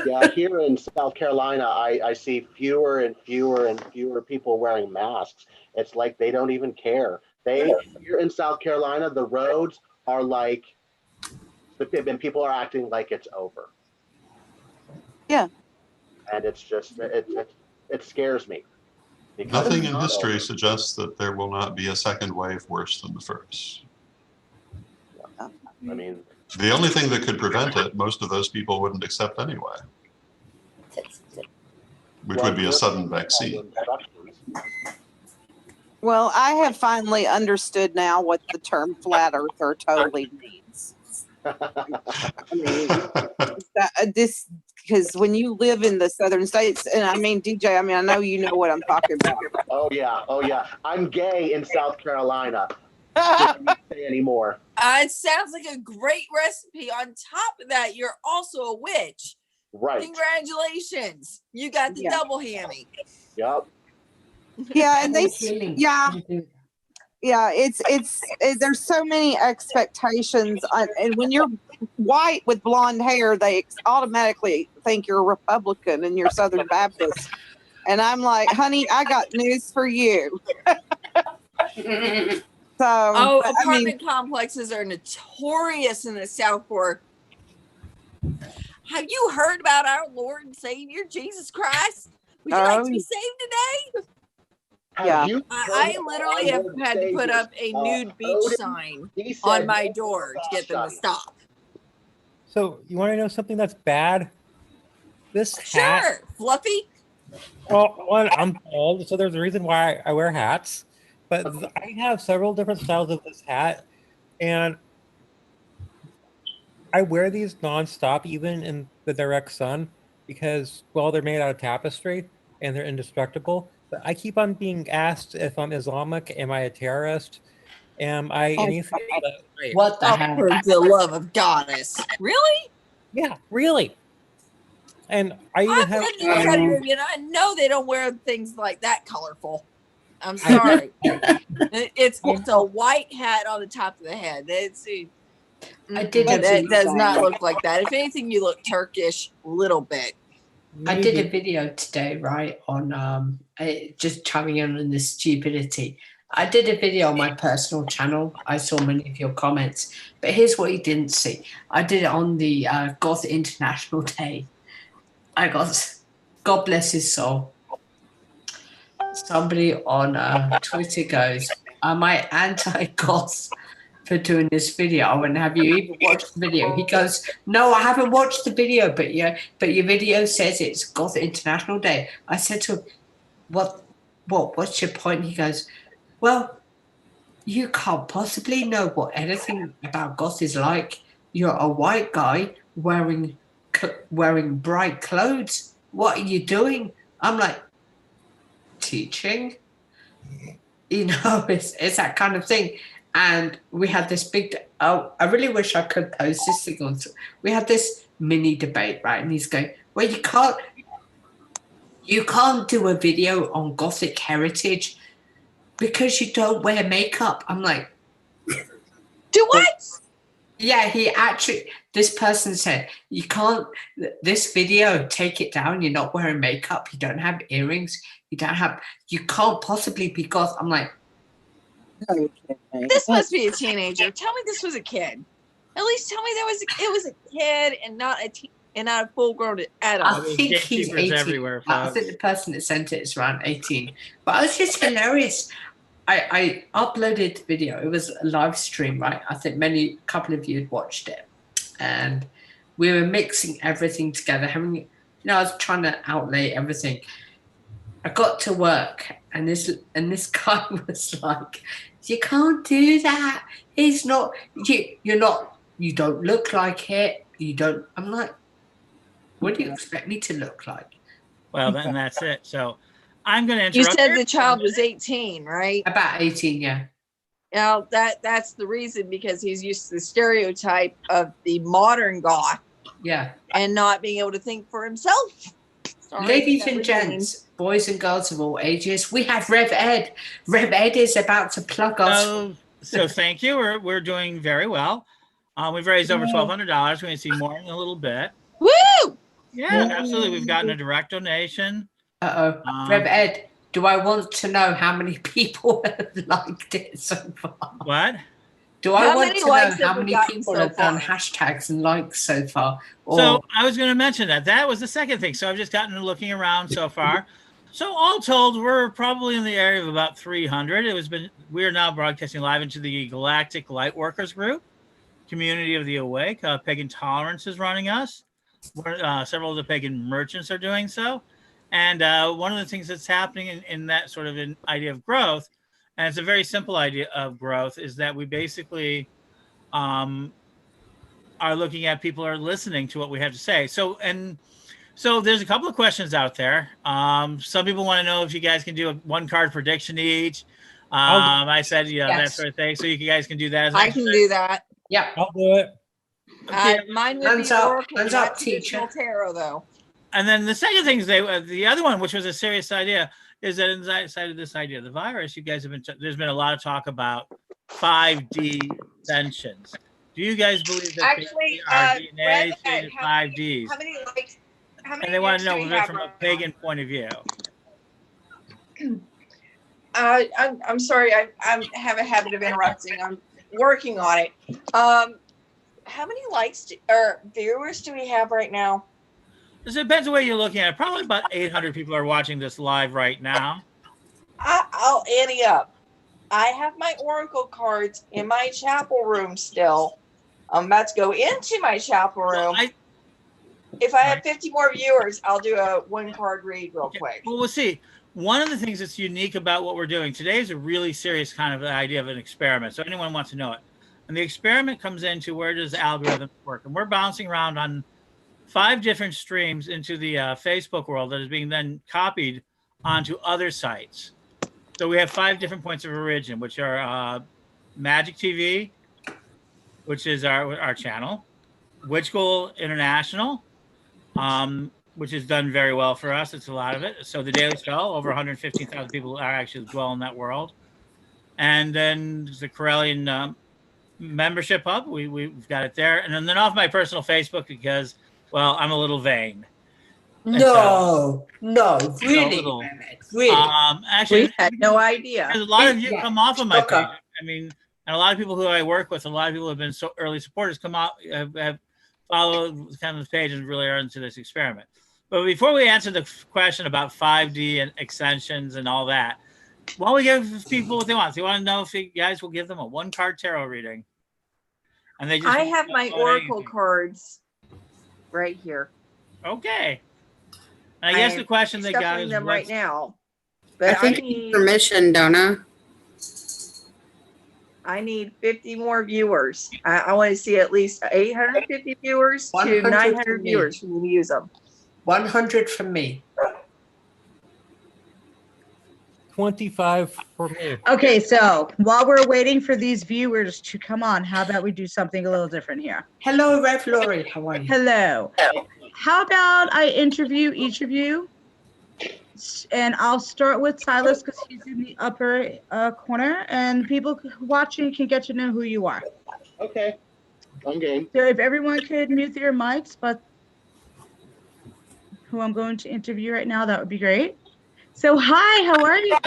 Yeah, here in South Carolina, I see fewer and fewer and fewer people wearing masks. It's like they don't even care. Here in South Carolina, the roads are like, and people are acting like it's over. Yeah. And it's just, it scares me. Nothing in history suggests that there will not be a second wave worse than the first. I mean, the only thing that could prevent it, most of those people wouldn't accept anyway, which would be a sudden vaccine. Well, I have finally understood now what the term flat earther totally means. I mean, because when you live in the southern states, and I mean, DJ, I know you know what I'm talking about. Oh yeah. I'm gay in South Carolina. Just not say anymore. It sounds like a great recipe. On top of that, you're also a witch. Right. Congratulations. You got the double hammy. Yep. Yeah, and it's there's so many expectations, and when you're white with blonde hair, they automatically think you're a Republican and you're Southern Baptist. And I'm like, honey, I got news for you. Apartment complexes are notorious in the South for. Have you heard about our Lord and Savior Jesus Christ? Would you like to be saved today? Yeah, I literally have had to put up a nude beach sign on my door to get them to stop. So you want to know something that's bad? This hat. Sure, Fluffy. Well, one, I'm bald, so there's a reason why I wear hats. But I have several different styles of this hat, and I wear these nonstop, even in the direct sun, because, well, they're made out of tapestry and they're indestructible. But I keep on being asked if I'm Islamic. Am I a terrorist? Am I anything? What the heck? For the love of goddess. Really? Yeah, really. And I even have. I know they don't wear things like that colorful. I'm sorry. It's a white hat on the top of the head. It does not look like that. If anything, you look Turkish a little bit. I did a video today, right, on just chiming in on this stupidity. I did a video on my personal channel. I saw many of your comments, but here's what you didn't see. I did it on the Goth International Day. I got, God bless his soul. Somebody on Twitter goes, am I anti-goth for doing this video? I went, have you even watched the video? He goes, no, I haven't watched the video, but your video says it's Goth International Day. I said to him, what's your point? He goes, well, you can't possibly know what anything about goth is like. You're a white guy wearing bright clothes. What are you doing? I'm like, teaching. It's that kind of thing. And we had this big, I really wish I could post this thing on. We had this mini debate, right? And he's going, well, you You can't do a video on Gothic heritage because you don't wear makeup. I'm like, do what? Yeah, this person said, you can't, this video, take it down. You're not wearing makeup. You don't have earrings. You can't possibly be goth. I'm like, this must be a teenager. Tell me this was a kid. At least tell me it was a kid and not a full-grown adult. I think he's 18. Everywhere, I think the person that sent it is around 18. But it was just hilarious. I uploaded the video. It was a live stream, right? I think a couple of you had watched it. And we were mixing everything together. I was trying to outlay everything. I got to work and this guy was like, you can't do that. It's not, you don't look like it. I'm like, what do you expect me to look like? Well, then that's it. So I'm going to interrupt. You said the child was 18, right? About 18, yeah. Now that's the reason, because he's used to the stereotype of the modern goth. Yeah. And not being able to think for himself. Sorry, ladies and gents, boys and girls of all ages, we have Rev Ed. Rev Ed is about to plug us. So thank you. We're doing very well. We've raised over $1,200. We're going to see more in a little bit. Woo! Yeah, absolutely. We've gotten a direct donation. Rev Ed, do I want to know how many people have liked it so far? What? Do I want to know how many people have done hashtags and likes so far? So I was going to mention that. That was the second thing. So I've just gotten looking around so far. So all told, we're probably in the area of about 300. We're now broadcasting live into the Galactic Lightworkers Group, Community of the Awake. Pagan Tolerance is running us. Several of the pagan merchants are doing so. And one of the things that's happening in that sort of an idea of growth, and it's a very simple idea of growth, is that we basically are looking at people are listening to what we have to say. So there's a couple of questions out there. Some people want to know if you guys can do a 1-card prediction each. I said, that sort of thing. So you guys can do that. I can do that. Yeah, I'll do it. Mine would be Oracle, not traditional tarot, though. And then the second thing is the other one, which was a serious idea, is that inside of this idea of the virus, you guys have there's been a lot of talk about 5D extensions. Do you guys believe that our DNA is 5Ds? How many likes? And they want to know it from a pagan point of view. I'm sorry. I have a habit of interrupting. I'm working on it. How many likes or viewers do we have right now? It depends the way you're looking at it. Probably about 800 people are watching this live right now. I'll ante up. I have my Oracle cards in my chapel room still. I'm about to go into my chapel room. If I have 50 more viewers, I'll do a 1-card read real quick. Well, we'll see. One of the things that's unique about what we're doing today is a really serious kind of idea of an experiment. So anyone wants to know it. And the experiment comes into where does algorithms work? And we're bouncing around on 5 different streams into the Facebook world that is being then copied onto other sites. So we have 5 different points of origin, which are Magic TV, which is our channel, Witch School International, which has done very well for us. It's a lot of it. So the Daily Spell, over 115,000 people are actually dwell in that world. And then the Corellian membership hub, we've got it there. And then off my personal Facebook, because, well, I'm a little vain. No, really? Really? Actually, we had no idea. A lot of you come off of my page. I mean, and a lot of people who I work with, a lot of people who have been so early supporters come out, have followed kind of the page and really are into this experiment. But before we answer the question about 5D and extensions and all that, why don't we give people what they want? They want to know if you guys will give them a 1-card tarot reading. And they just I have my Oracle cards right here. Okay. And I guess the question they got is them right now. But I think I need permission, don't I need 50 more viewers. I want to see at least 850 viewers to 900 viewers who use them. 100 from me. 25 for me. Okay, so while we're waiting for these viewers to come on, how about we do something a little different here? Hello, Rev Lori. How are you? Hello. How about I interview each of you And I'll start with Silas because he's in the upper corner, and people watching can get to know who you are. Okay, I'm game. So if everyone could mute their mics, but who I'm going to interview right now, that would be great. So hi, how are you?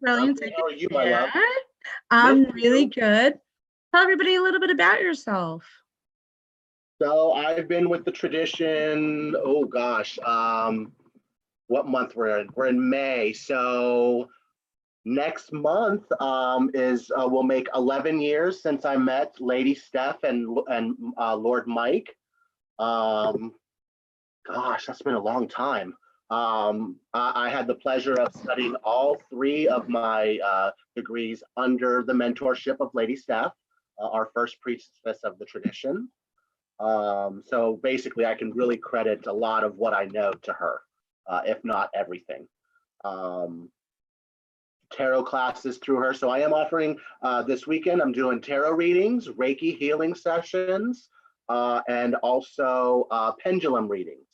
Brilliant. How are you, my love? I'm really good. Tell everybody a little bit about yourself. So I've been with the tradition, oh gosh, what month we're in? We're in May. So next month we'll make 11 years since I met Lady Steph and Lord Mike. Gosh, that's been a long time. I had the pleasure of studying all 3 of my degrees under the mentorship of Lady Steph, our first priestess of the tradition. So basically, I can really credit a lot of what I know to her, if not everything. Tarot classes through her. So I am offering this weekend, I'm doing tarot readings, Reiki healing sessions, and also pendulum readings.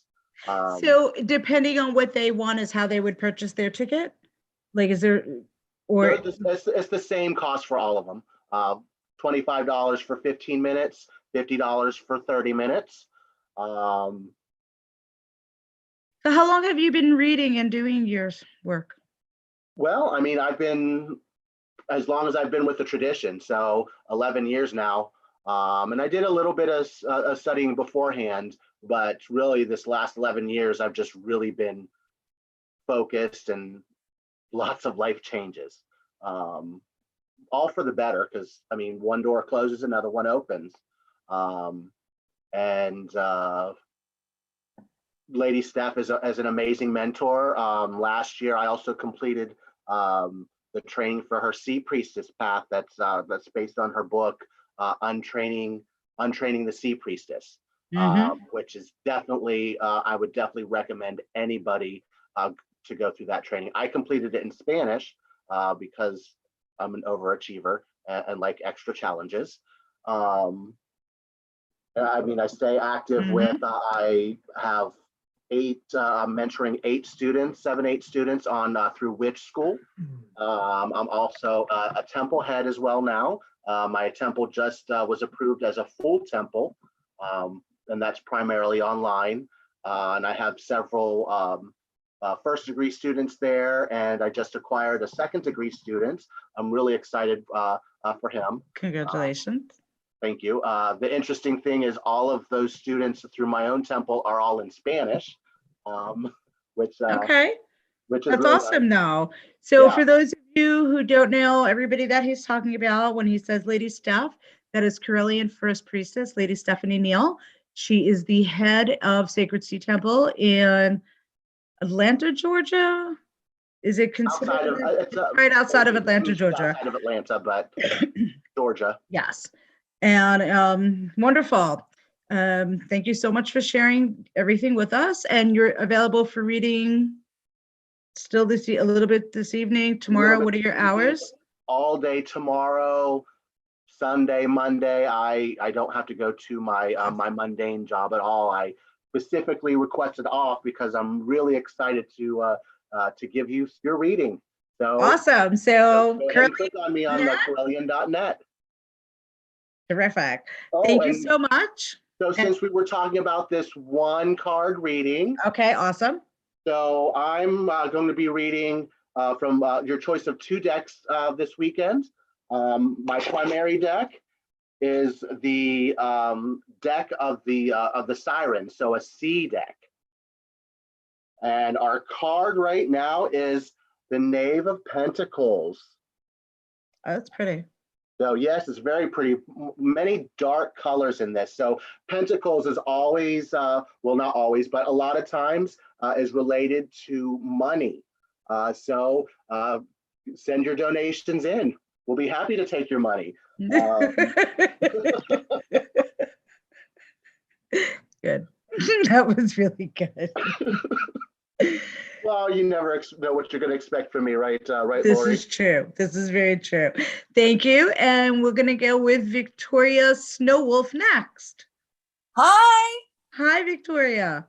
So depending on what they want is how they would purchase their ticket? Like, is there, or? It's the same cost for all of them. $25 for 15 minutes, $50 for 30 minutes. So how long have you been reading and doing your work? Well, I mean, I've been, as long as I've been with the tradition, so 11 years now. And I did a little bit of studying beforehand, but really this last 11 years, I've just really been focused and lots of life changes. All for the better, because I mean, one door closes, another one opens. Lady Steph is an amazing mentor. Last year, I also completed the training for her Sea Priestess path. That's based on her book, Untraining the Sea Priestess, which is definitely, I would definitely recommend anybody to go through that training. I completed it in Spanish because I'm an overachiever and like extra challenges. I mean, I stay active with, I have mentoring 8 students, 7-8 students on through Witch School. I'm also a temple head as well now. My temple just was approved as a full temple, and that's primarily online. And I have several first degree students there, and I just acquired a second degree student. I'm really excited for him. Congratulations. Thank you. The interesting thing is all of those students through my own temple are all in Spanish, which okay. Which is that's really awesome nice. now. So Yeah. for those of you who don't know, everybody that he's talking about when he says Lady Steph, that is Corellian First Priestess, Lady Stephanie Neal. She is the head of Sacred Sea Temple in Atlanta, Georgia. Is it considered right outside of Atlanta, Georgia? Outside of Atlanta, but Georgia. Yes. And wonderful. Thank you so much for sharing everything with us. And you're available for reading still a little bit this evening, tomorrow. What are your hours? All day tomorrow, Sunday, Monday. I don't have to go to my my mundane job at all. I specifically requested off because I'm really excited to give you your reading. So awesome. So click on me on the Corellian.net. Terrific. Thank you so much. So since we were talking about this one card reading. Okay, awesome. So I'm going to be reading from your choice of 2 decks this weekend. My primary deck is the deck of the Siren, so a sea deck. And our card right now is the Knave of Pentacles. Oh, that's pretty. So yes, it's very pretty. Many dark colors in this. So Pentacles is always, well, not always, but a lot of times is related to money. So send your donations in. We'll be happy to take your money. Good. That was really good. Well, you never know what you're going to expect from me, right? Right, this Lori? is true. This is very true. Thank you. And we're going to go with Victoria Snowwolf next. Hi. Hi, Victoria.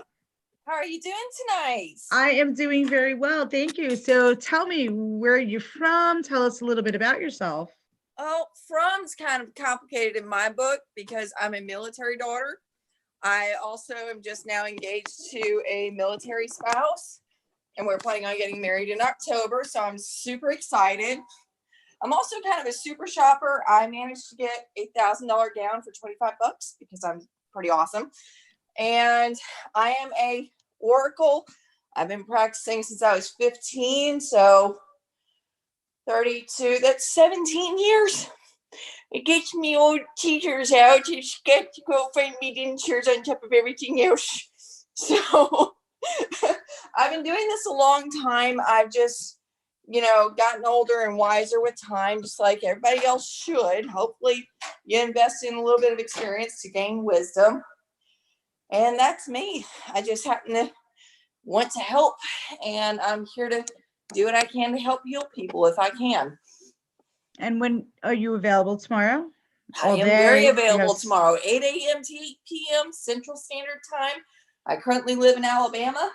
How are you doing tonight? I am doing very well, thank you. So tell me, where are you from? Tell us a little bit about yourself. Oh, from's kind of complicated in my book because I'm a military daughter. I also am just now engaged to a military spouse, and we're planning on getting married in October, so I'm super excited. I'm also kind of a super shopper. I managed to get $8,000 gown for 25 bucks because I'm pretty awesome. And I am a Oracle. I've been practicing since I was 15, so 32, that's 17 years. It gets me old teachers out. It's got to go find me dentures on top of everything else. So I've been doing this a long time. I've just, gotten older and wiser with time, just like everybody else should. Hopefully you invest in a little bit of experience to gain wisdom. And that's me. I just happen to want to help, and I'm here to do what I can to help heal people if I can. And when are you available tomorrow? I am very available tomorrow, 8 a.m. to 8 p.m. Central Standard Time. I currently live in Alabama,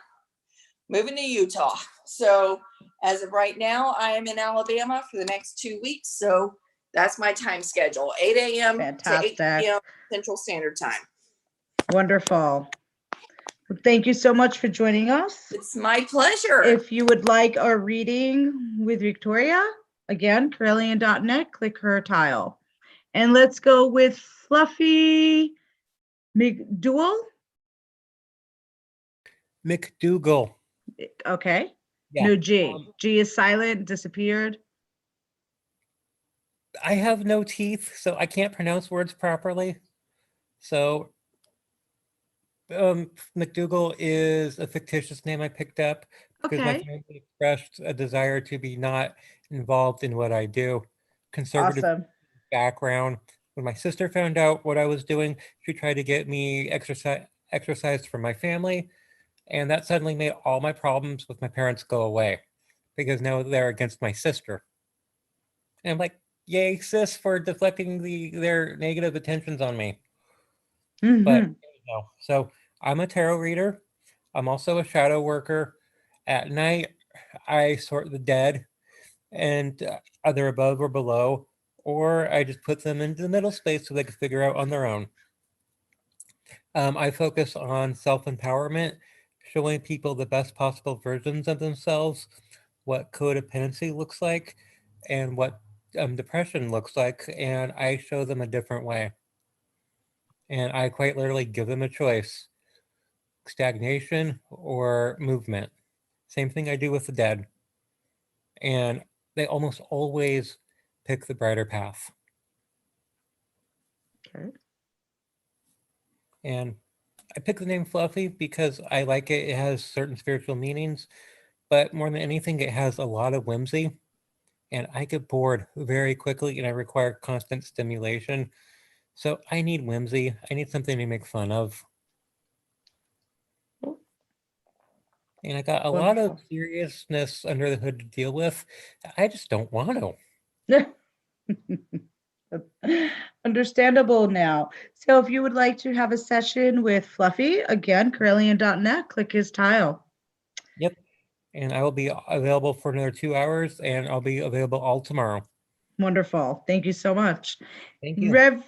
moving to Utah. So as of right now, I am in Alabama for the next 2 weeks. So that's my time schedule, 8 a.m. to 8 p.m. Central Standard Time. Wonderful. Well, thank you so much for joining us. It's my pleasure. If you would like a reading with Victoria, again, Carillion.net, click her tile. And let's go with Fluffy McDougal. McDougal. Okay. Yeah. No G. G is silent, disappeared. I have no teeth, so I can't pronounce words properly. So McDougal is a fictitious name I picked up because my family expressed a desire to be not involved in what I do. Conservative background. When my sister found out what I was doing, she tried to get me exercised from my family, and that suddenly made all my problems with my parents go away because now they're against my sister. And I'm like, yay, sis, for deflecting their negative attentions on me. But so I'm a tarot reader. I'm also a shadow worker. At night, I sort the dead and either above or below, or I just put them into the middle space so they can figure out on their own. I focus on self-empowerment, showing people the best possible versions of themselves, what codependency looks like, and what depression looks like, and I show them a different way. And I quite literally give them a choice: stagnation or movement. Same thing I do with the dead. And they almost always pick the brighter path. Okay. And I picked the name Fluffy because I like it. It has certain spiritual meanings, but more than anything, it has a lot of whimsy. And I get bored very quickly and I require constant stimulation. So I need whimsy. I need something to make fun of. And I got a lot of seriousness under the hood to deal with. I just don't want to. Understandable now. So if you would like to have a session with Fluffy, again, Carillion.net, click his tile. Yep. And I will be available for another 2 hours, and I'll be available all tomorrow. Wonderful. Thank you so much. Thank you. Rev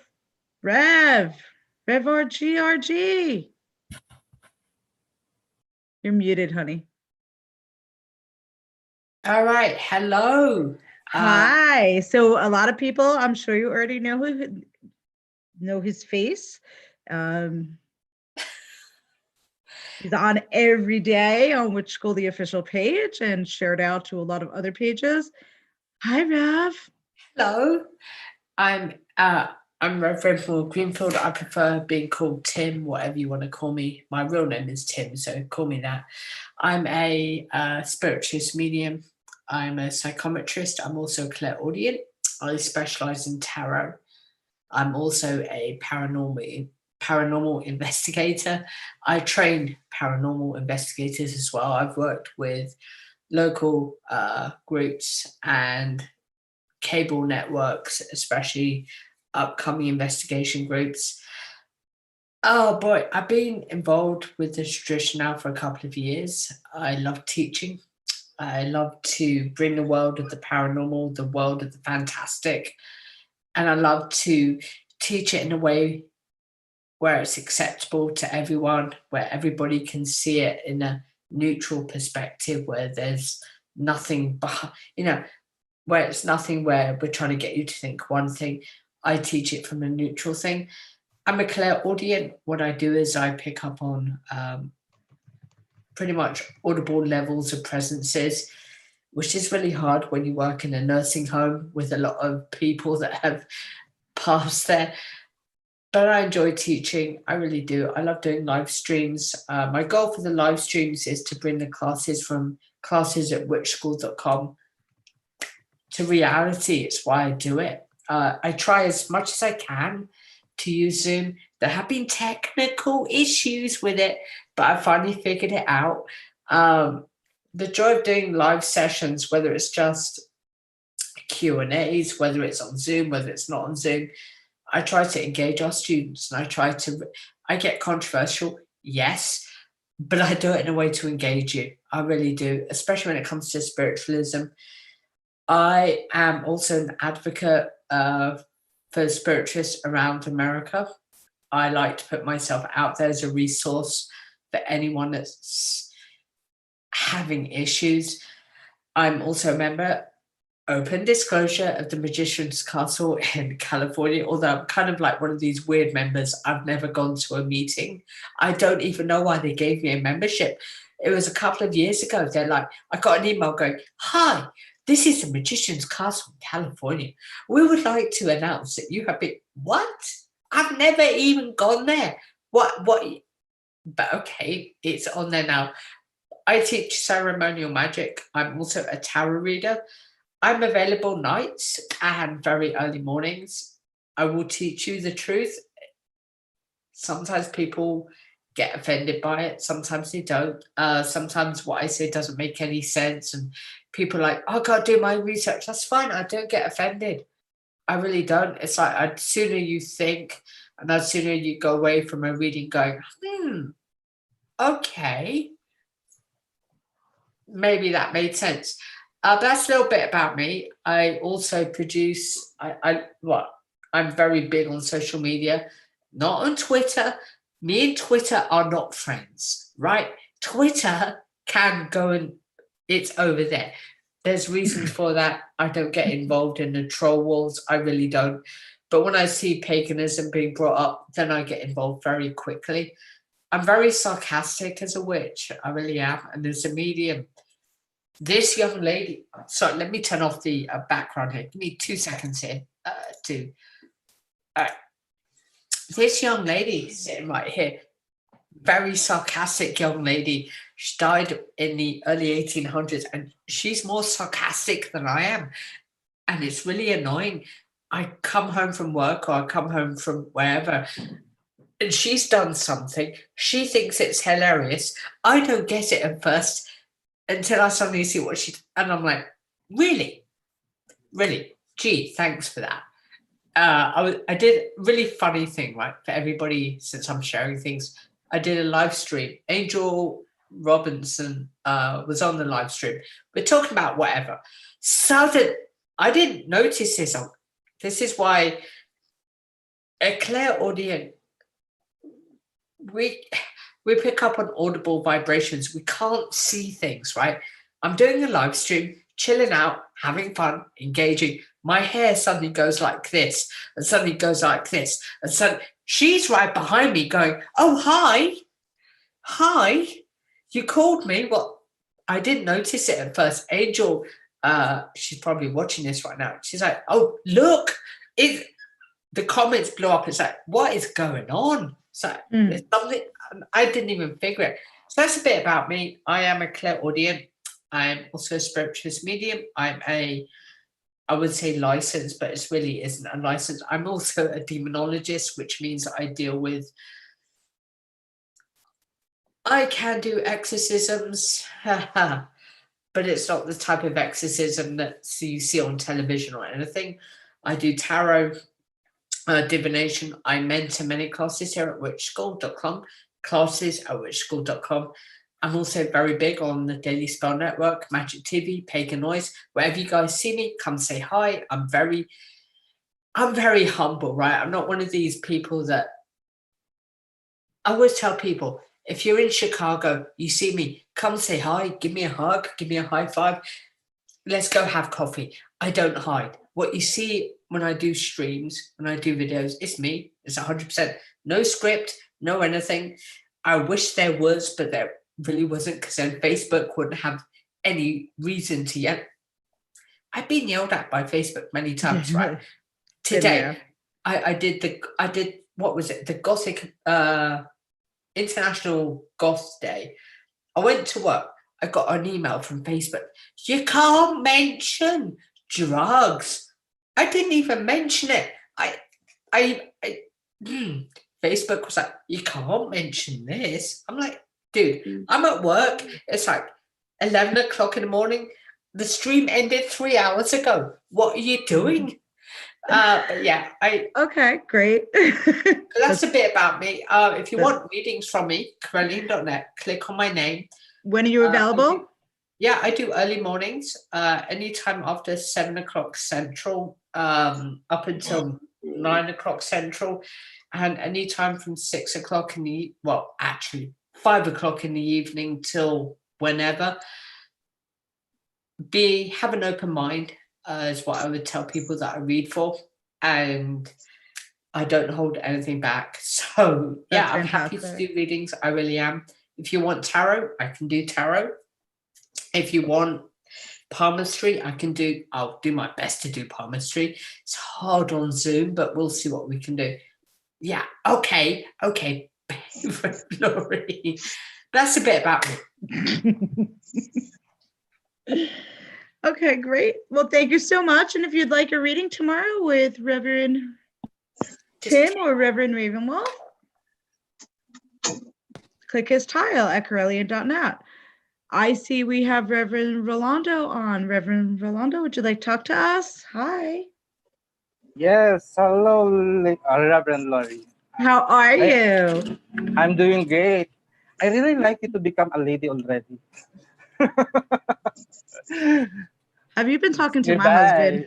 RG. You're muted, honey. All right. Hello. Hi. So a lot of people, I'm sure you already know his face. He's on every day on Witch School, the official page, and shared out to a lot of other pages. Hi, Rev. Hello. I'm Rev Ravenwolf Greenfield. I prefer being called Tim, whatever you want to call me. My real name is Tim, so call me that. I'm a spiritualist medium. I'm a psychometrist. I'm also clairaudient. I specialize in tarot. I'm also a paranormal investigator. I train paranormal investigators as well. I've worked with local groups and cable networks, especially upcoming investigation groups. Oh boy, I've been involved with this tradition now for a couple of years. I love teaching. I love to bring the world of the paranormal, the world of the fantastic, and I love to teach it in a way where it's acceptable to everyone, where everybody can see it in a neutral perspective, where there's nothing behind, where it's nothing where we're trying to get you to think one thing. I teach it from a neutral thing. I'm a clairaudient. What I do is I pick up on pretty much audible levels of presences, which is really hard when you work in a nursing home with a lot of people that have passed there. But I enjoy teaching. I really do. I love doing live streams. My goal for the live streams is to bring the classes from classes at witchschool.com to reality. It's why I do it. I try as much as I can to use Zoom. There have been technical issues with it, but I finally figured it out. The joy of doing live sessions, whether it's just Q&As, whether it's on Zoom, whether it's not on Zoom, I try to engage our students, and I get controversial, yes, but I do it in a way to engage you. I really do, especially when it comes to spiritualism. I am also an advocate for spiritualists around America. I like to put myself out there as a resource for anyone that's having issues. I'm also a member, open disclosure, of the Magician's Castle in California, although I'm kind of like one of these weird members. I've never gone to a meeting. I don't even know why they gave me a membership. It was a couple of years ago. They're like, I got an email going, "Hi, this is the Magician's Castle in California. We would like to announce that you have been..." What? I've never even gone there. What? But okay, it's on there now. I teach ceremonial magic. I'm also a tarot reader. I'm available nights and very early mornings. I will teach you the truth. Sometimes people get offended by it. Sometimes they don't. Sometimes what I say doesn't make any sense. And people are like, "Oh, I've got to do my research." That's fine. I don't get offended. I really don't. It's like, I'd sooner you think, and I'd sooner you go away from a reading going, okay, maybe that made sense. That's a little bit about me. I also produce, I'm very big on social media, not on Twitter. Me and Twitter are not friends, right? Twitter can go and it's over there. There's reasons for that. I don't get involved in the troll wars. I really don't. But when I see paganism being brought up, then I get involved very quickly. I'm very sarcastic as a witch. I really am. And as a medium, this young lady, sorry, let me turn off the background here. Give me 2 seconds here this young lady sitting right here, very sarcastic young lady. She died in the early 1800s, and she's more sarcastic than I am. And it's really annoying. I come home from work, or I come home from wherever, and she's done something. She thinks it's hilarious. I don't get it at first until I suddenly see what she, and I'm like, really? Gee, thanks for that. I did a really funny thing, right, for everybody, since I'm sharing things. I did a live stream. Angel Robinson was on the live stream. We're talking about whatever. I didn't notice this. This is why a clairaudient, we pick up on audible vibrations. We can't see things, right? I'm doing a live stream, chilling out, having fun, engaging. My hair suddenly goes like this, and suddenly goes like this, and suddenly she's right behind me going, "Oh, hi, you called me." Well, I didn't notice it at first. Angel, she's probably watching this right now. She's like, "Oh, look, the comments blew up." It's like, what is going on? So there's something, I didn't even figure it. So that's a bit about me. I am a clairaudient. I'm also a spiritualist medium. I would say licensed, but it really isn't a license. I'm also a demonologist, which means I deal with, I can do exorcisms, but it's not the type of exorcism that you see on television or anything. I do tarot. divination. I mentor many classes here at witchschool.com, classes@witchschool.com. I'm also very big on the Daily Spell Network, Magic TV, Pagan Noise. Wherever you guys see me, come say hi. I'm very humble, right? I'm not one of these people that I always tell people, if you're in Chicago, you see me, come say hi, give me a hug, give me a high five. Let's go have coffee. I don't hide. What you see when I do streams, when I do videos, it's me. It's 100%. No script, no anything. I wish there was, but there really wasn't, because then Facebook wouldn't have any reason to yet. I've been yelled at by Facebook many times, right? Today, I did what was it? The Gothic International Goth Day. I went to work. I got an email from Facebook. You can't mention drugs. I didn't even mention it. Facebook was like, you can't mention this. I'm like, dude, I'm at work. It's like 11 o'clock in the morning. The stream ended 3 hours ago. What are you doing? But yeah, okay, great. That's a bit about me. If you want readings from me, Corellian.net, click on my name. When are you available? I do early mornings, anytime after 7 o'clock Central, up until 9 o'clock Central, and anytime from 6 o'clock in the, well, actually 5 o'clock in the evening till whenever. Have an open mind, is what I would tell people that I read for, and I don't hold anything back. So yeah, I'm happy to do readings. I really am. If you want tarot, I can do tarot. If you want palmistry, I'll do my best to do palmistry. It's hard on Zoom, but we'll see what we can do. Yeah, okay. Lori. That's a bit about me. Okay, great. Well, thank you so much. And if you'd like a reading tomorrow with Reverend Tim or Reverend Ravenwolf, click his tile at Corellian.net. I see we have Reverend Rolando on. Reverend Rolando, would you like to talk to us? Hi. Yes, hello, Reverend Lori. How are you? I'm doing great. I really like you to become a lady already. Have you been talking to my husband?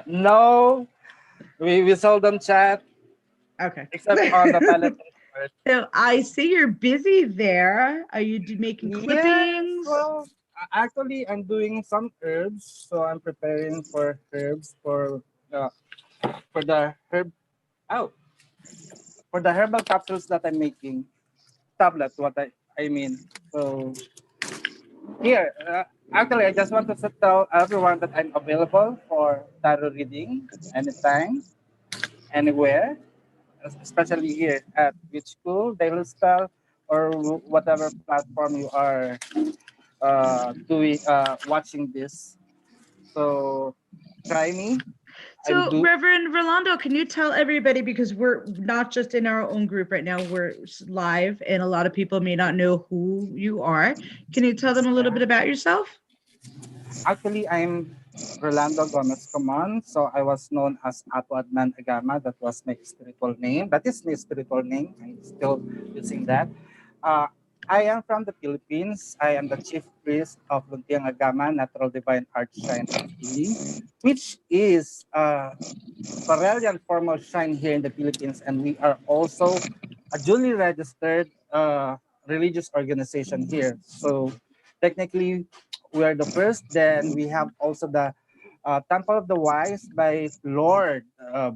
No, we seldom chat. Okay. Except on the telephone. So I see you're busy there. Are you making clippings? Yes, well, actually, I'm doing some herbs, so I'm preparing for herbs for the herbal capsules that I'm making. Tablets, what I mean. So here, actually, I just want to tell everyone that I'm available for tarot reading anytime, anywhere, especially here at Witch School, Daily Spell, or whatever platform you are watching this. So try me. So Reverend Rolando, can you tell everybody, because we're not just in our own group right now, we're live and a lot of people may not know who you are. Can you tell them a little bit about yourself? Actually, I'm Rolando Gomez Coman. So I was known as Ato Adman Agama. That was my spiritual name. That is my spiritual name. I'm still using that. I am from the Philippines. I am the chief priest of Luntiang Agama Natural Divine Art Shrine of Healing, which is a Corellian formal shrine here in the Philippines. And we are also a duly registered religious organization here. So technically, we are the first. Then we have also the Temple of the Wise by Lord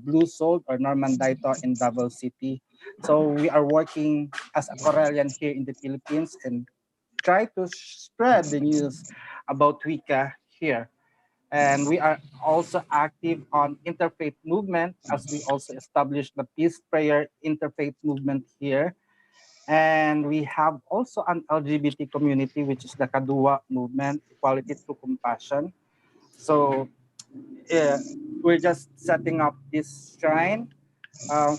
Blue Soul or Norman Daito in Davao City. So we are working as a Corellian here in the Philippines and try to spread the news about Wicca here. And we are also active on interfaith movement, as we also established the peace prayer interfaith movement here. And we have also an LGBT community, which is the Kadua movement, Equality Through Compassion. So we're just setting up this shrine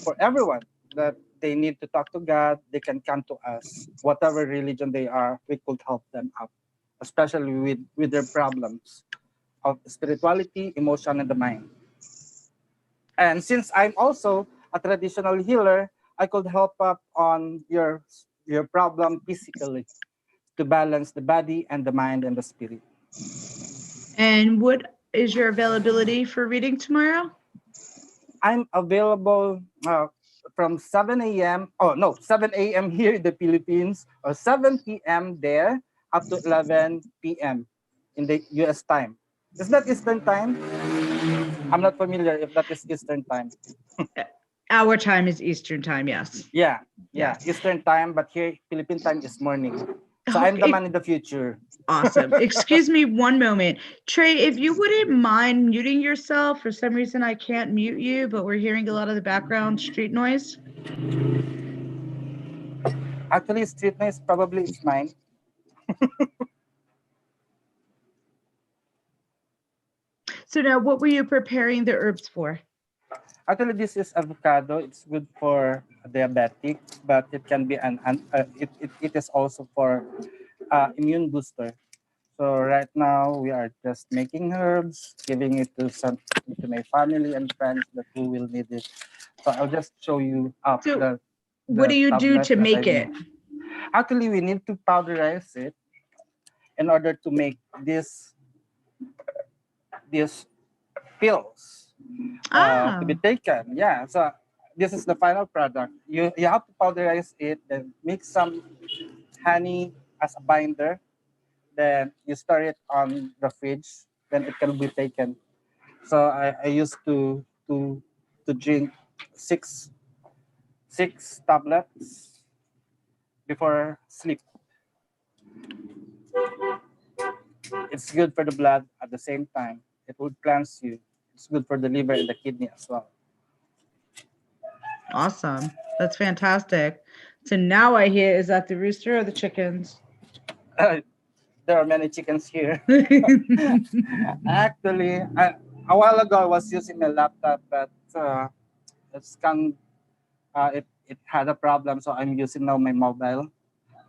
for everyone that they need to talk to God. They can come to us, whatever religion they are, we could help them up, especially with their problems of spirituality, emotion, and the mind. And since I'm also a traditional healer, I could help up on your problem physically to balance the body and the mind and the spirit. And what is your availability for reading tomorrow? I'm available from 7 a.m. Oh, no, 7 a.m. here in the Philippines, or 7 p.m. there, up to 11 p.m. in the U.S. time. Is that Eastern time? I'm not familiar if that is Eastern time. Our time is Eastern time, yes. Yeah, Eastern time, but here Philippine time is morning. So I'm the Okay. man in the future. Awesome. Excuse me one moment. Trey, if you wouldn't mind muting yourself. For some reason, I can't mute you, but we're hearing a lot of the background street noise. Actually, street noise probably it's mine. So now, what were you preparing the herbs for? Actually, this is avocado. It's good for diabetic, but it can be it is also for immune booster. So right now we are just making herbs, giving it to my family and friends that who will need it. So I'll just show you up So what do you do to make it? Actually, we need to powderize it in order to make these pills to be taken. Yeah. So this is the final product. You have to powderize it, then mix some honey as a binder. Then you store it on the fridge. Then it can be taken. So I used to drink six tablets before sleep. It's good for the blood at the same time. It would cleanse you. It's good for the liver and the kidney as well. Awesome. That's fantastic. So now I hear, is that the rooster or the chickens? There are many chickens here. Actually, a while ago I was using my laptop, but it had a problem, so I'm using now my mobile,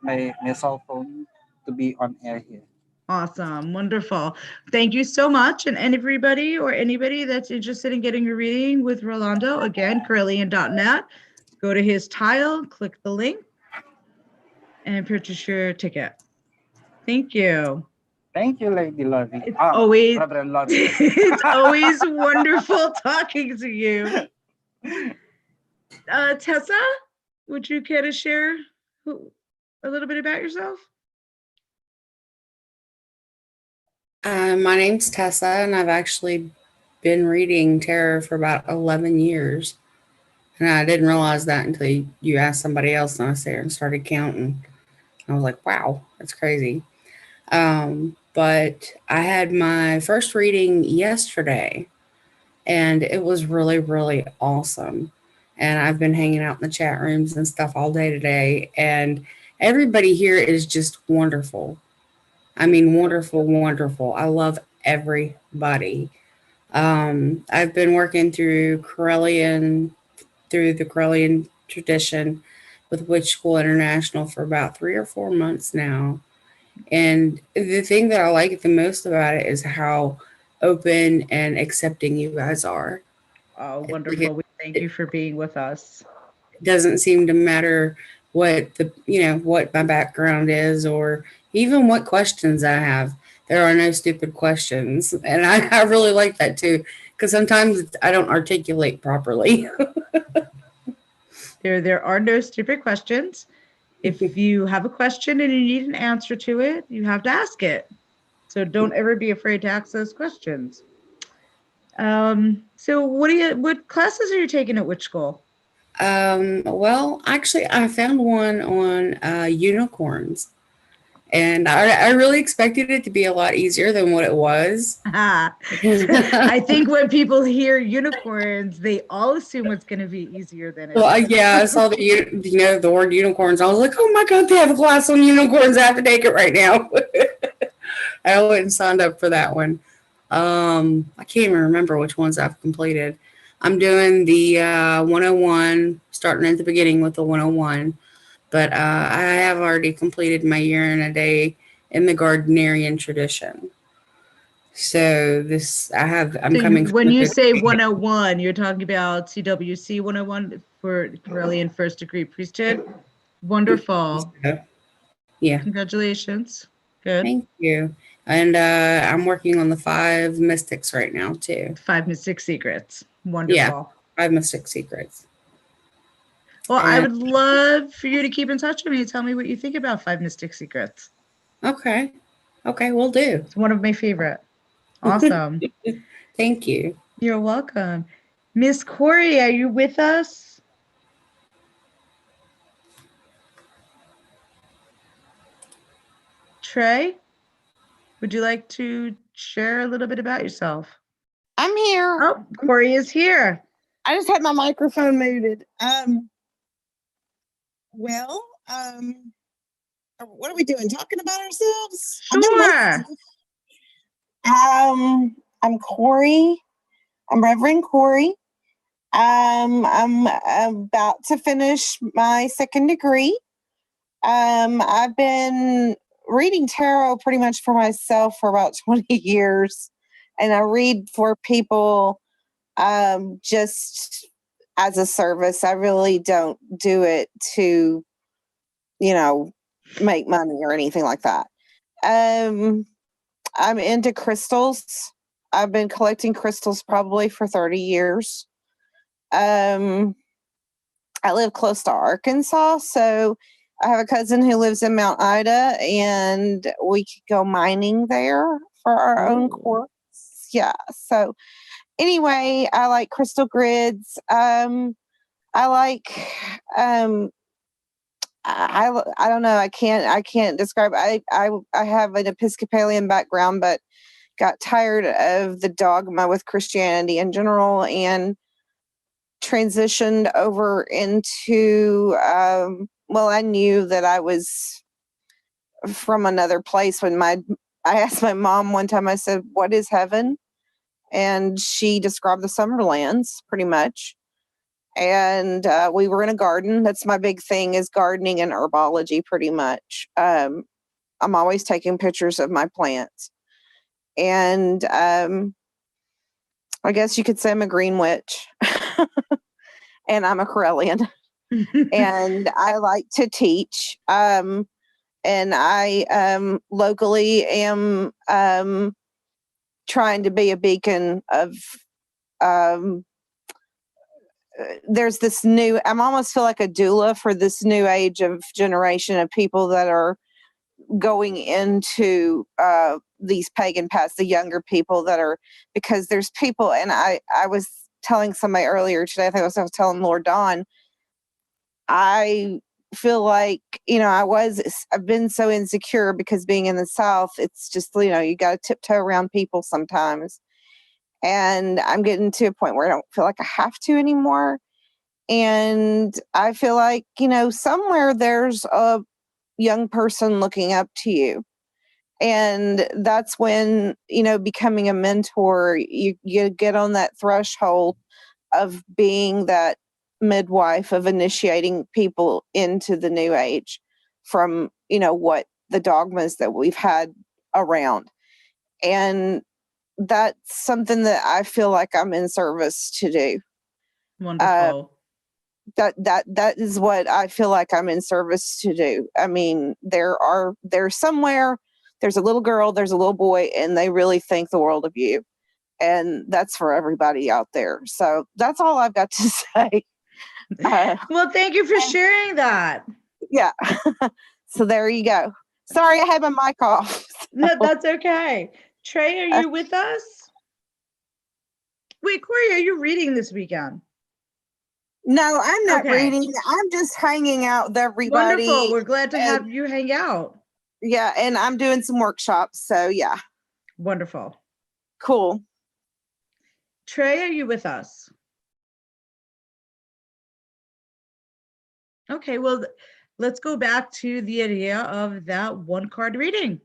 my cell phone to be on air here. Awesome. Wonderful. Thank you so much. And everybody or anybody that's interested in getting a reading with Rolando, again, Carillion.net, go to his tile, click the link, and purchase your ticket. Thank you. Thank you, Lady Lori. It's always Reverend Lori. it's always wonderful talking to you. Tessa, would you care to share a little bit about yourself? My name's Tessa, and I've actually been reading tarot for about 11 years. And I didn't realize that until you asked somebody else, and I sat there and started counting. I was like, wow, that's crazy. But I had my first reading yesterday, and it was really, really awesome. And I've been hanging out in the chat rooms and stuff all day today, and everybody here is just wonderful. I mean, wonderful, wonderful. I love everybody. I've been working through the Corellian tradition with Witch School International for about 3 or 4 months now. And the thing that I like the most about it is how open and accepting you guys are. Oh, wonderful. We thank you for being with us. It doesn't seem to matter what what my background is or even what questions I have. There are no stupid questions. And I really like that too, because sometimes I don't articulate properly. There are no stupid questions. If you have a question and you need an answer to it, you have to ask it. So don't ever be afraid to ask those questions. So what classes are you taking at Witch School? Well, actually, I found one on unicorns. And I really expected it to be a lot easier than what it was. I think when people hear unicorns, they all assume it's going to be easier than it is. Well, yeah, I saw the word unicorns. I was like, oh my God, they have a class on unicorns. I have to take it right now. I went and signed up for that one. I can't even remember which ones I've completed. I'm doing the 101, starting at the beginning with the 101. But I have already completed my year and a day in the Gardnerian tradition. So I'm So coming. when from you a- say 101, you're talking about CWC 101 for Correllian first degree priesthood. Wonderful. Yeah. Congratulations. Good. Thank you. And I'm working on the 5 mystics right now too. 5 mystic secrets. Wonderful. Yeah, 5 mystic secrets. Well, I And- would love for you to keep in touch with me. Tell me what you think about 5 mystic secrets. Okay. Okay, we'll do. It's one of my favorite. Awesome. Thank you. You're welcome. Miss Corey, are you with us? Trey, would you like to share a little bit about yourself? I'm here. Oh, Corey is here. I just had my microphone muted. What are we doing? Talking about ourselves? Sure. I'm Corey. I'm Reverend Corey. I'm about to finish my 2nd degree. I've been reading tarot pretty much for myself for about 20 years, and I read for people just as a service. I really don't do it to, make money or anything like that. I'm into crystals. I've been collecting crystals probably for 30 years. I live close to Arkansas, so I have a cousin who lives in Mount Ida, and we could go mining there for our own quartz. Yeah. So anyway, I like crystal grids. I like I don't know. I can't describe. I have an Episcopalian background, but got tired of the dogma with Christianity in general and transitioned over into. I knew that I was from another place when I asked my mom one time. I said, "What is heaven?" And she described the Summerlands pretty much. And we were in a garden. That's my big thing, is gardening and herbology pretty much. I'm always taking pictures of my plants. And I guess you could say I'm a green witch. And I'm a Corellian. And I like to teach. And I locally am trying to be a beacon of there's this new, I'm almost feel like a doula for this new age of generation of people that are going into these pagan paths, the younger people that are, because there's people, and I was telling somebody earlier today, I think I was telling Lord Dawn, I feel like, I've been so insecure because being in the South, it's just, you got to tiptoe around people sometimes. And I'm getting to a point where I don't feel like I have to anymore. And I feel like, somewhere there's a young person looking up to you. And that's when, becoming a mentor, you get on that threshold of being that midwife, of initiating people into the new age from, what the dogmas that we've had around. And that's something that I feel like I'm in service to do. Wonderful. That is what I feel like I'm in service to do. I mean, there's somewhere, there's a little girl, there's a little boy, and they really think the world of you. And that's for everybody out there. So that's all I've got to say. Well, thank you for sharing that. Yeah. So there you go. Sorry, I had my mic off. No, that's okay. Trey, are you with us? Wait, Corey, are you reading this weekend? No, I'm not Okay. reading. I'm just hanging out with everybody. Wonderful. We're glad to have you hang out. Yeah, and I'm doing some workshops. So yeah. Wonderful. Cool. Trey, are you with us? Okay, well, let's go back to the idea of that 1-card reading.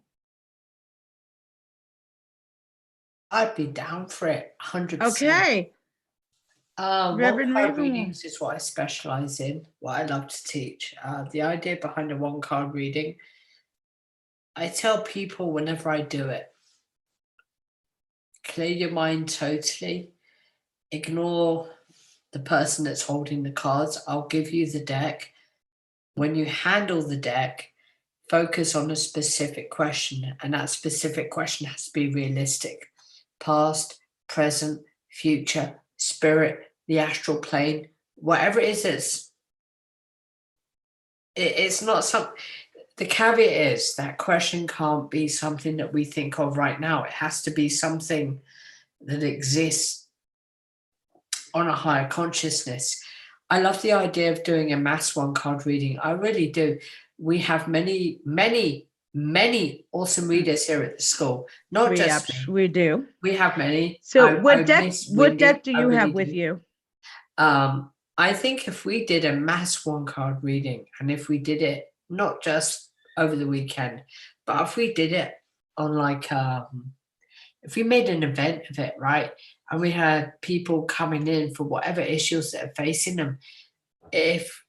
I'd be down for it, 100%. Okay. Reverend Ravenwolf. readings is what I specialize in, what I love to teach. The idea behind a 1-card reading, I tell people whenever I do it, clear your mind totally. Ignore the person that's holding the cards. I'll give you the deck. When you handle the deck, focus on a specific question, and that specific question has to be realistic. Past, present, future, spirit, the astral plane, whatever it is, it's not some. The caveat is that question can't be something that we think of right now. It has to be something that exists on a higher consciousness. I love the idea of doing a mass one card reading. I really do. We have many, many, many awesome readers here at the school. Not just me. We do. We have many. So what deck do you have with you? I think if we did a mass one card reading, and if we did it not just over the weekend, but if we did it on like if we made an event of it, right, and we had people coming in for whatever issues that are facing them, if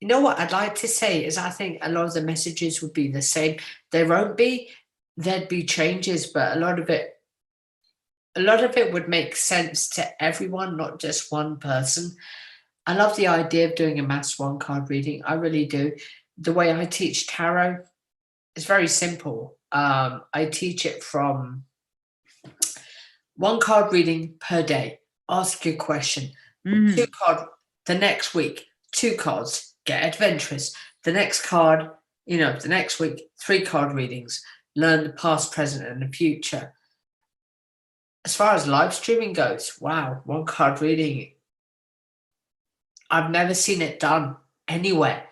you know what I'd like to say is, I think a lot of the messages would be the same. There won't be, there'd be changes, but a lot of it would make sense to everyone, not just one person. I love the idea of doing a mass one card reading. I really do. The way I teach tarot is very simple. I teach it from one card reading per day. Ask a question. 2 card the next week. 2 cards. Get adventurous. The next card, the next week, 3 card readings. Learn the past, present, and the future. As far as live streaming goes, wow, 1 card reading. I've never seen it done anywhere.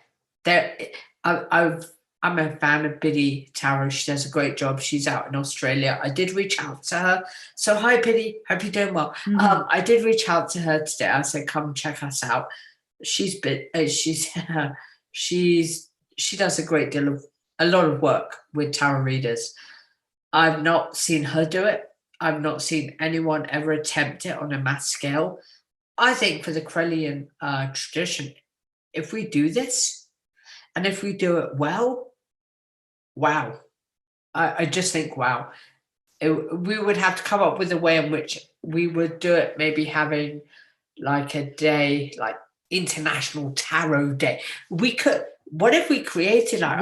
I'm a fan of Biddy Tarot. She does a great job. She's out in Australia. I did reach out to her. So hi, Biddy. Hope you're doing well. I did reach out to her today. I said, come check us out. She does a lot of work with tarot readers. I've not seen her do it. I've not seen anyone ever attempt it on a mass scale. I think for the Corellian tradition, if we do this, and if we do it well, wow. I just think, wow. We would have to come up with a way in which we would do it, maybe having like a day, like International Tarot Day. We could, what if we created our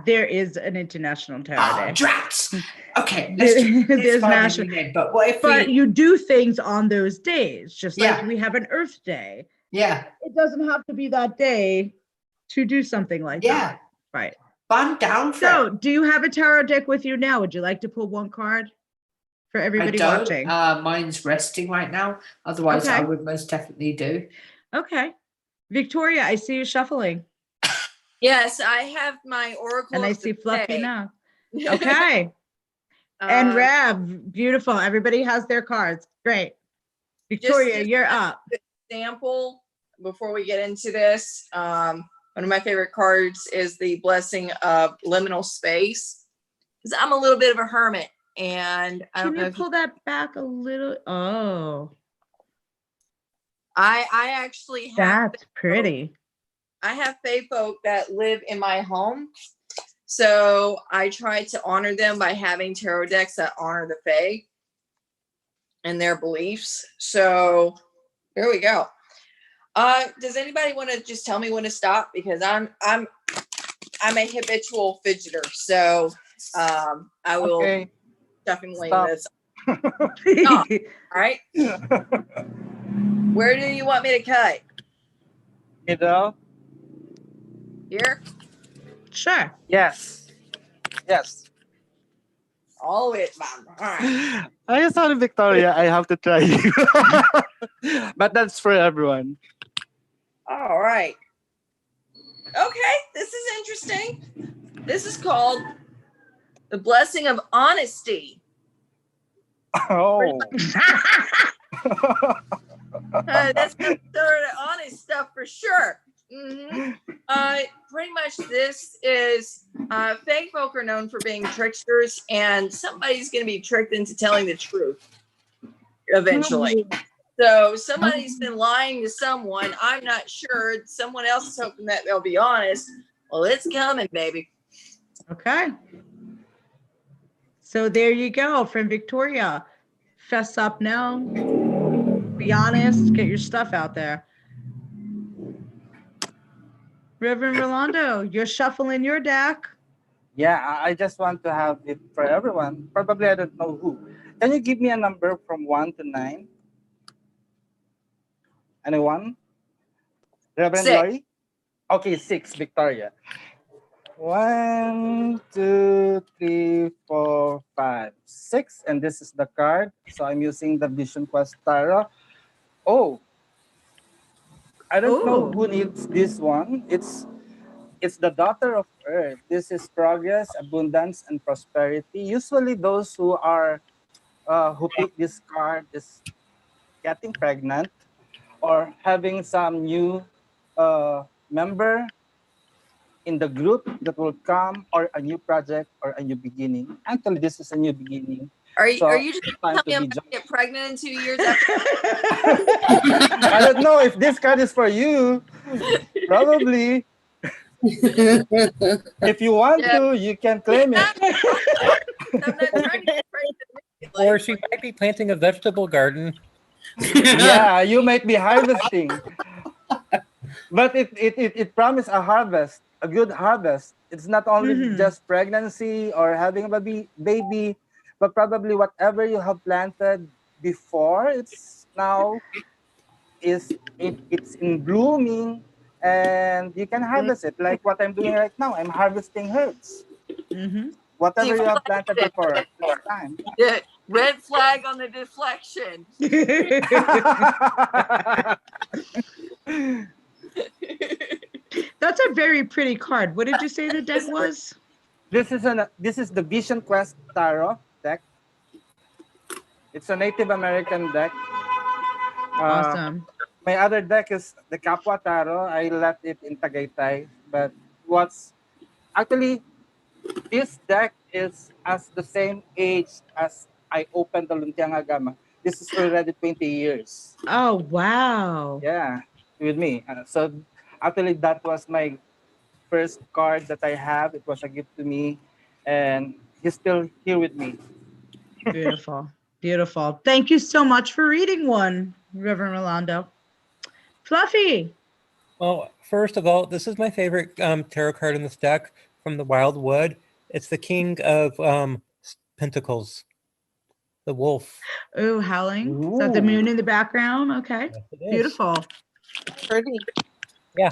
there is an International Tarot Day. Drats! Okay, there's national, but what if you do things on those days, just like Yeah. we have an Earth Day. Yeah. It doesn't have to be that day to do something like that. Right. But I'm down for So, it. do you have a tarot deck with you now? Would you like to pull 1 card for everybody I don't. watching? Mine's resting right now. Otherwise, Okay. I would most definitely do. Okay. Victoria, I see you shuffling. Yes, I have my Oracle. And I of see the Fluffy Day. now. Okay. And Rev, beautiful. Everybody has their cards. Great. Victoria, Just you're up. Example before we get into this. One of my favorite cards is the Blessing of Liminal Space. Because I'm a little bit of a hermit, and I don't Can know you if pull that back a little? Oh, I actually have. that's pretty. I have fae folk that live in my home. So I try to honor them by having tarot decks that honor the fae and their beliefs. So here we go. Does anybody want to just tell me when to stop? Because I'm a habitual fidgeter. So I will definitely Stop. this. Oh, all right. Where do you want me to cut? Middle. Here? Sure. Yes. Yes. All it, Mom. All right. I'm sorry, Victoria. I have to try you. But that's for everyone. All right. Okay, this is interesting. This is called the Blessing of Honesty. Oh. That's the sort of honest stuff for sure. Pretty much this is fae folk are known for being tricksters, and somebody's going to be tricked into telling the truth eventually. So somebody's been lying to someone. I'm not sure. Someone else is hoping that they'll be honest. Well, it's coming, baby. Okay. So there you go from Victoria. Fess up now. Be honest. Get your stuff out there. Reverend Rolando, you're shuffling your deck. Yeah, I just want to have it for everyone. Probably I don't know who. Can you give me a number from 1 to 9? Anyone? Reverend 6. Lori? Okay, 6, Victoria. 1, 2, 3, 4, 5, 6. And this is the card. So I'm using the Vision Quest Tarot. Oh, I don't know who needs this one. It's the daughter of earth. This is progress, abundance, and prosperity. Usually those who pick this card is getting pregnant or having some new member in the group that will come, or a new project or a new beginning. Actually, this is a new beginning. Are you So just it's gonna time tell me to I'm be gonna get pregnant in 2 years after? I don't know if this card is for you. Probably. If you want to, you can claim it. I'm not trying to get pregnant. Or she might be planting a vegetable garden. Yeah, you might be harvesting. But it promises a harvest, a good harvest. It's not only just pregnancy or having a baby, but probably whatever you have planted before, it's now it's in blooming, and you can harvest it. Like what I'm doing right now, I'm harvesting herbs. Whatever you have planted before, it's time. Yeah, red flag on the deflection. That's a very pretty card. What did you say the deck was? This is the Vision Quest Tarot deck. It's a Native American deck. Awesome. My other deck is the Kapwa Tarot. I left it in Tagaytay, but actually this deck is as the same age as I opened the Luntianga Gama. This is already 20 years. Oh, wow. Yeah, with me. So actually that was my first card that I have. It was a gift to me, and he's still here with me. Beautiful. Beautiful. Thank you so much for reading one, Reverend Rolando. Fluffy. Well, first of all, this is my favorite tarot card in this deck from the Wildwood. It's the King of Pentacles, the wolf. Ooh, howling. Is that the moon in the background? Okay. Yes, beautiful. Pretty. Yeah.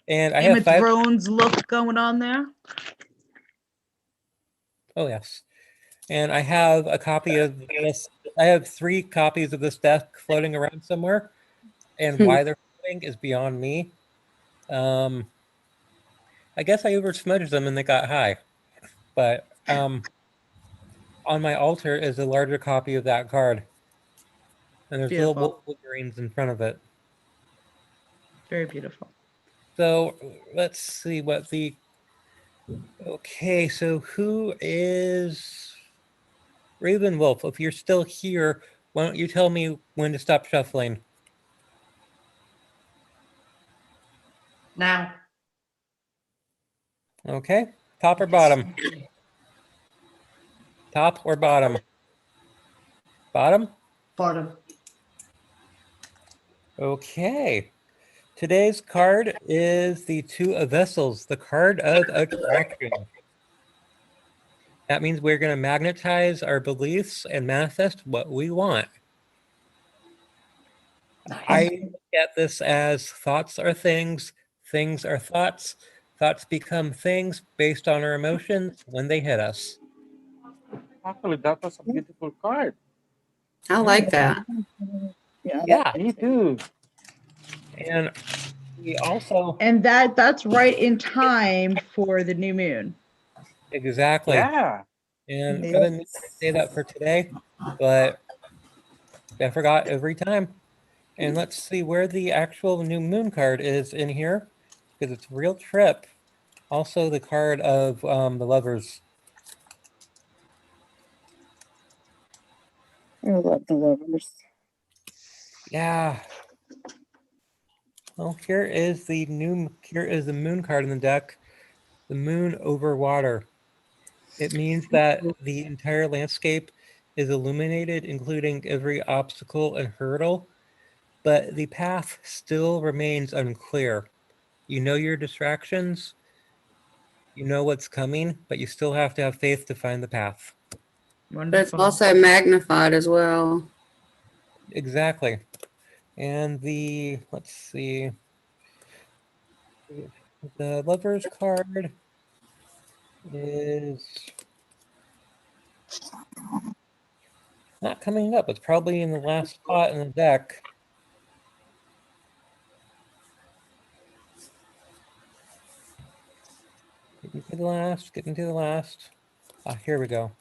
And I Game have of 5. Thrones look going on there. Oh, yes. And I have a copy of this. I have 3 copies of this deck floating around somewhere. And why they're floating is beyond me. I guess I over-smudged them and they got high. But on my altar is a larger copy of that card. And there's Beautiful. little wolf figurines in front of it. Very beautiful. So let's see what the... Okay, so who is... Ravenwolf, if you're still here, why don't you tell me when to stop shuffling? Now. Okay, top or bottom? Top or bottom? Bottom? Bottom. Okay. Today's card is the 2 of Vessels, the card of attraction. That means we're going to magnetize our beliefs and manifest what we want. Nice. I look at this as thoughts are things, things are thoughts, thoughts become things based on our emotions when they hit us. Actually, that was a beautiful card. I like that. Yeah. Me too. And we also... And that's right in time for the new moon. Exactly. Yeah. And I didn't say that for today, but I forgot every time. And let's see where the actual new moon card is in here, because it's a real trip. Also the card of the lovers. I love the lovers. Yeah. Well, here is the moon card in the deck. The moon over water. It means that the entire landscape is illuminated, including every obstacle and hurdle, but the path still remains unclear. You know your distractions, you know what's coming, but you still have to have faith to find the path. But it's also magnified as well. Exactly. And let's see, the Lover's card is not coming up. It's probably in the last spot in the deck. Getting to the last. Ah, here we go.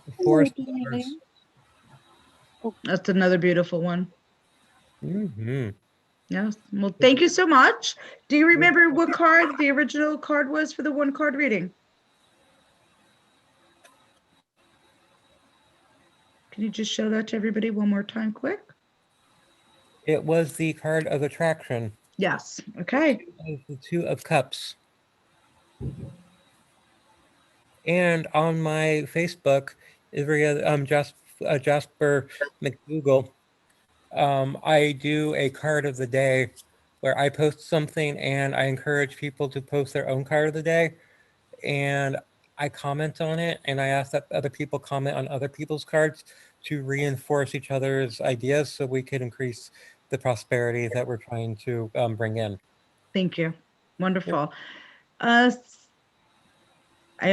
The Forest of Lovers. That's another beautiful one. Mm-hmm. Yes. Well, thank you so much. Do you remember what card the original card was for the one card reading? Can you just show that to everybody one more time quick? It was the card of attraction. Yes. Okay. The Two of Cups. And on my Facebook, Jasper McDougall, I do a card of the day where I post something and I encourage people to post their own card of the day. And I comment on it and I ask that other people comment on other people's cards to reinforce each other's ideas so we can increase the prosperity that we're trying to bring in. Thank you. Wonderful. I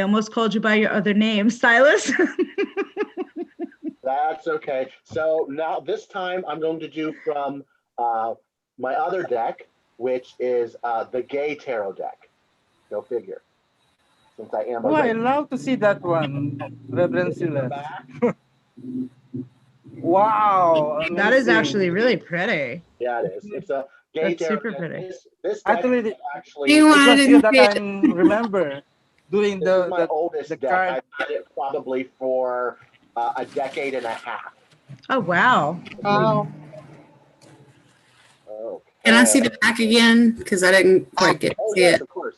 almost called you by your other name, Silas. That's okay. So now this time I'm going to do from my other deck, which is the Gay Tarot deck. Go figure. Since I am. Oh, I love to see that one, Reverend Silas. Wow, that is amazing. actually really pretty. Yeah, it is. It's a Gay That's Tarot super deck. pretty. This deck Actually, it was you that I remember doing this is my oldest deck. card. I've had it probably for a decade and a half. Oh, wow. Oh. Can I see the back again? Because I didn't quite get to see yes, it. of course.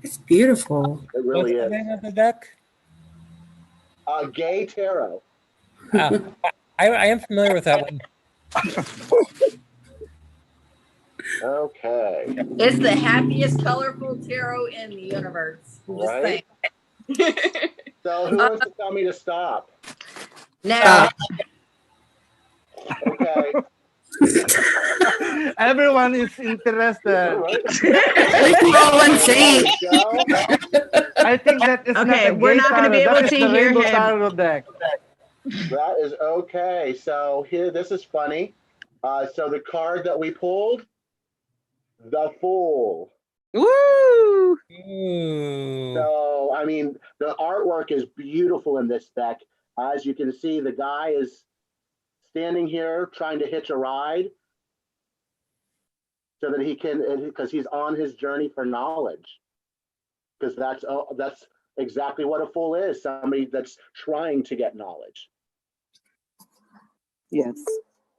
It's beautiful. It really What's is. the name of the deck? Gay Tarot. I am familiar with that one. Okay. It's the happiest, colorful tarot in the universe. I'm just Right? saying. So who wants to tell me to stop? Now. Okay. Everyone is interested. I think that is Okay, not a we're gay not gonna be tarot. able That is to the hear Rainbow him. Tarot deck. That is okay. So here, this is funny. So the card that we pulled, the Fool. Woo! So, I mean, the artwork is beautiful in this deck. As you can see, the guy is standing here trying to hitch a ride so that he can, because he's on his journey for knowledge. Because that's exactly what a fool is, somebody that's trying to get knowledge. Yes.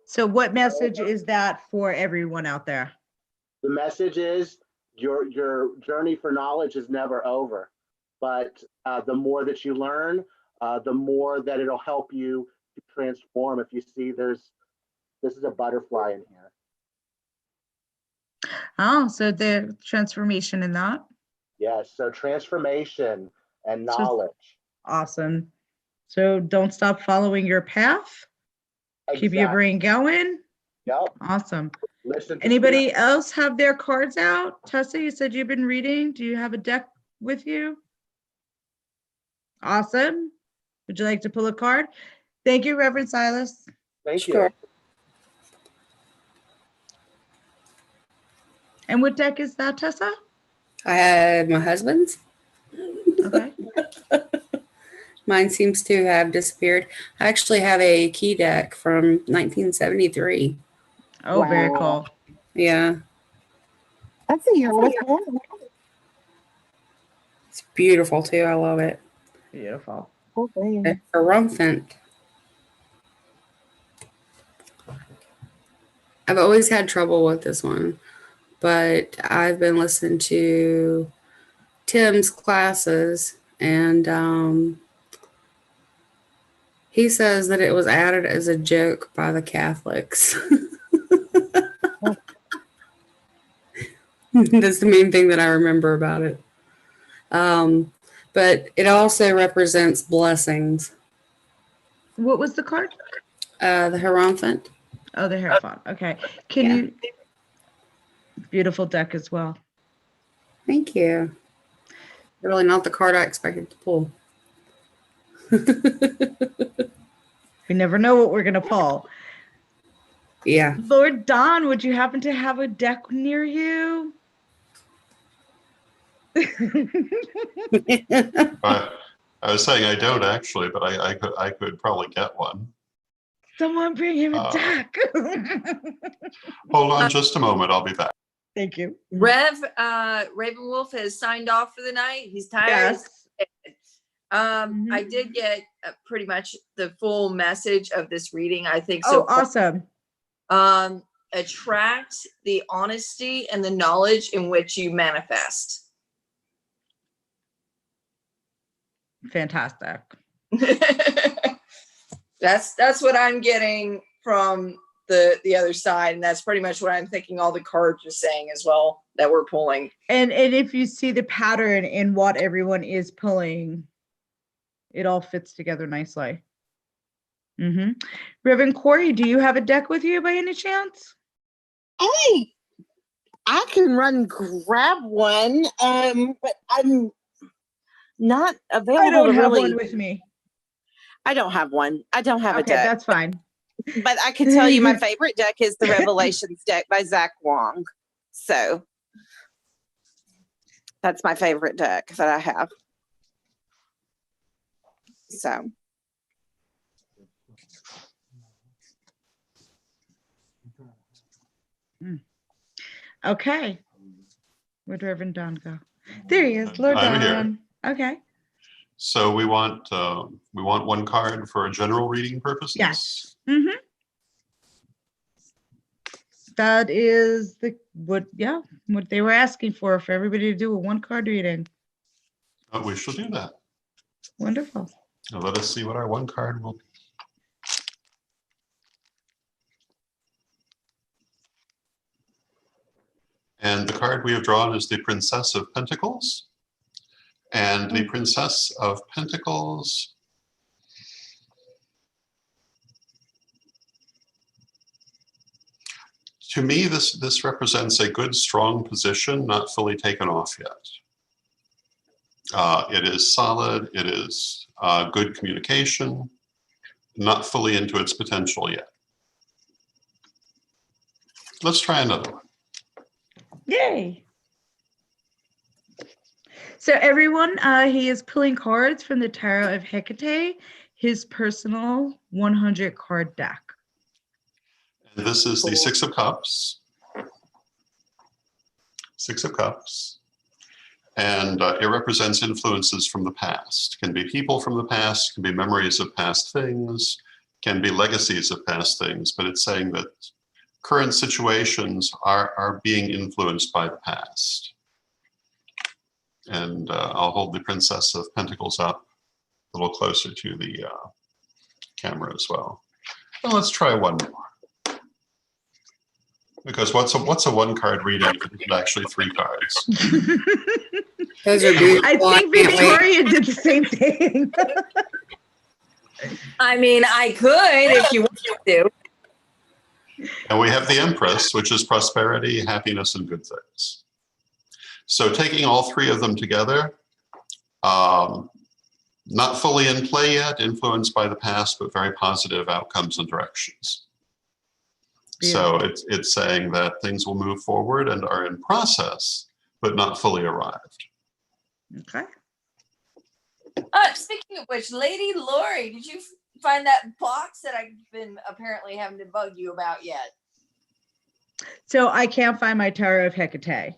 So what message is that for everyone out there? The message is your journey for knowledge is never over, but the more that you learn, the more that it'll help you to transform. If you see this is a butterfly in here. Oh, so the transformation in that. Yes, so transformation and So- knowledge. Awesome. So don't stop following your path. Keep your Exactly. brain going. Yep. Awesome. Listen to Anybody spirit. else have their cards out? Tessa, you said you've been reading. Do you have a deck with you? Awesome. Would you like to pull a card? Thank you, Reverend Silas. Thank you. And what deck is that, Tessa? I have my husband's. Okay. Mine seems to have disappeared. I actually have a key deck from 1973. Oh, very cool. Yeah. That's a year with one. It's beautiful too. I love it. Beautiful. It's triumphant. I've always had trouble with this one, but I've been listening to Tim's classes, and he says that it was added as a joke by the Catholics. That's the main thing that I remember about it. But it also represents blessings. What was the card? The Hierophant. Oh, the Hierophant. Okay. Can you? Beautiful deck as well. Thank you. Really not the card I expected to pull. We never know what we're gonna pull. Yeah. Lord Don, would you happen to have a deck near you? I was saying I don't actually, but I could probably get one. Someone bring him a deck. Hold on just a moment. I'll be back. Thank you. Rev Ravenwolf has signed off for the night. He's tired. Yes. I did get pretty much the full message of this reading. I think so. Oh, awesome. Attract the honesty and the knowledge in which you manifest. Fantastic. That's what I'm getting from the other side, and that's pretty much what I'm thinking all the cards are saying as well that we're pulling. And if you see the pattern in what everyone is pulling, it all fits together nicely. Reverend Corey, do you have a deck with you by any chance? I can run grab one, but I'm not available. I don't have really... one with me. I don't have one. I don't have a deck. That's fine. But I can tell you my favorite deck is the Revelations deck by Zach Wong. So that's my favorite deck that I have. So. Okay. Where'd Reverend Don go? There he is, Lord I'm Don. here. Okay. So we want one card for general reading purposes. Yes. That is what they were asking for everybody to do a one card reading. We shall do that. Wonderful. Now let us see what our one card will be. And the card we have drawn is the Princess of Pentacles. And the Princess of Pentacles to me, this represents a good, strong position, not fully taken off yet. It is solid. It is good communication, not fully into its potential yet. Let's try another one. Yay. So everyone, he is pulling cards from the Tarot of Hecate, his personal 100 card deck. And this is the Six of Cups. Six of Cups. And it represents influences from the past. Can be people from the past, can be memories of past things, can be legacies of past things, but it's saying that current situations are being influenced by the past. And I'll hold the Princess of Pentacles up a little closer to the camera as well. And let's try one more. Because what's a one card reading if it's actually three cards? Those are beautiful. I think Victoria did the same thing. I mean, I could if you want to. And we have the Empress, which is prosperity, happiness, and good things. So taking all three of them together, not fully in play yet, influenced by the past, but very positive outcomes and directions. So it's saying that things will move forward and are in process, but not fully arrived. Okay. Speaking of which, Lady Lori, did you find that box that I've been apparently having to bug you about yet? So I can't find my Tarot of Hecate,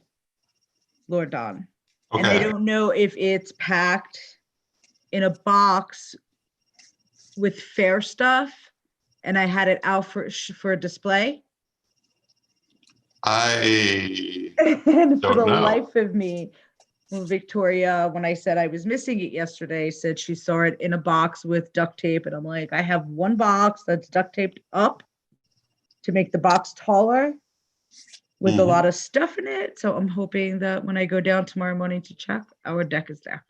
Lord Don. Okay. And I don't know if it's packed in a box with fair stuff and I had it out for display. I And for don't the know. life of me, Well, Victoria, when I said I was missing it yesterday, said she saw it in a box with duct tape. And I'm like, I have one box that's duct taped up to make the box taller with a lot of stuff in it. So I'm hoping that when I go down tomorrow morning to check, our deck is there.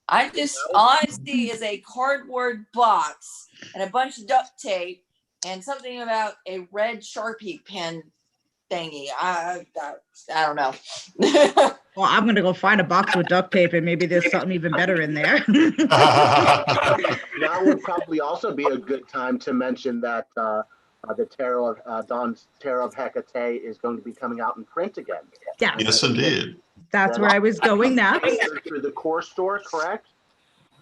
All I see is a cardboard box and a bunch of duct tape and something about a red Sharpie pen thingy. I don't know. Well, I'm going to go find a box with duct tape and maybe there's something even better in there. Now would probably also be a good time to mention that the Tarot of Dawn's Tarot of Hecate is going to be coming out in print again. Yes. Yes, indeed. That's where I was going next. Through the core store, correct?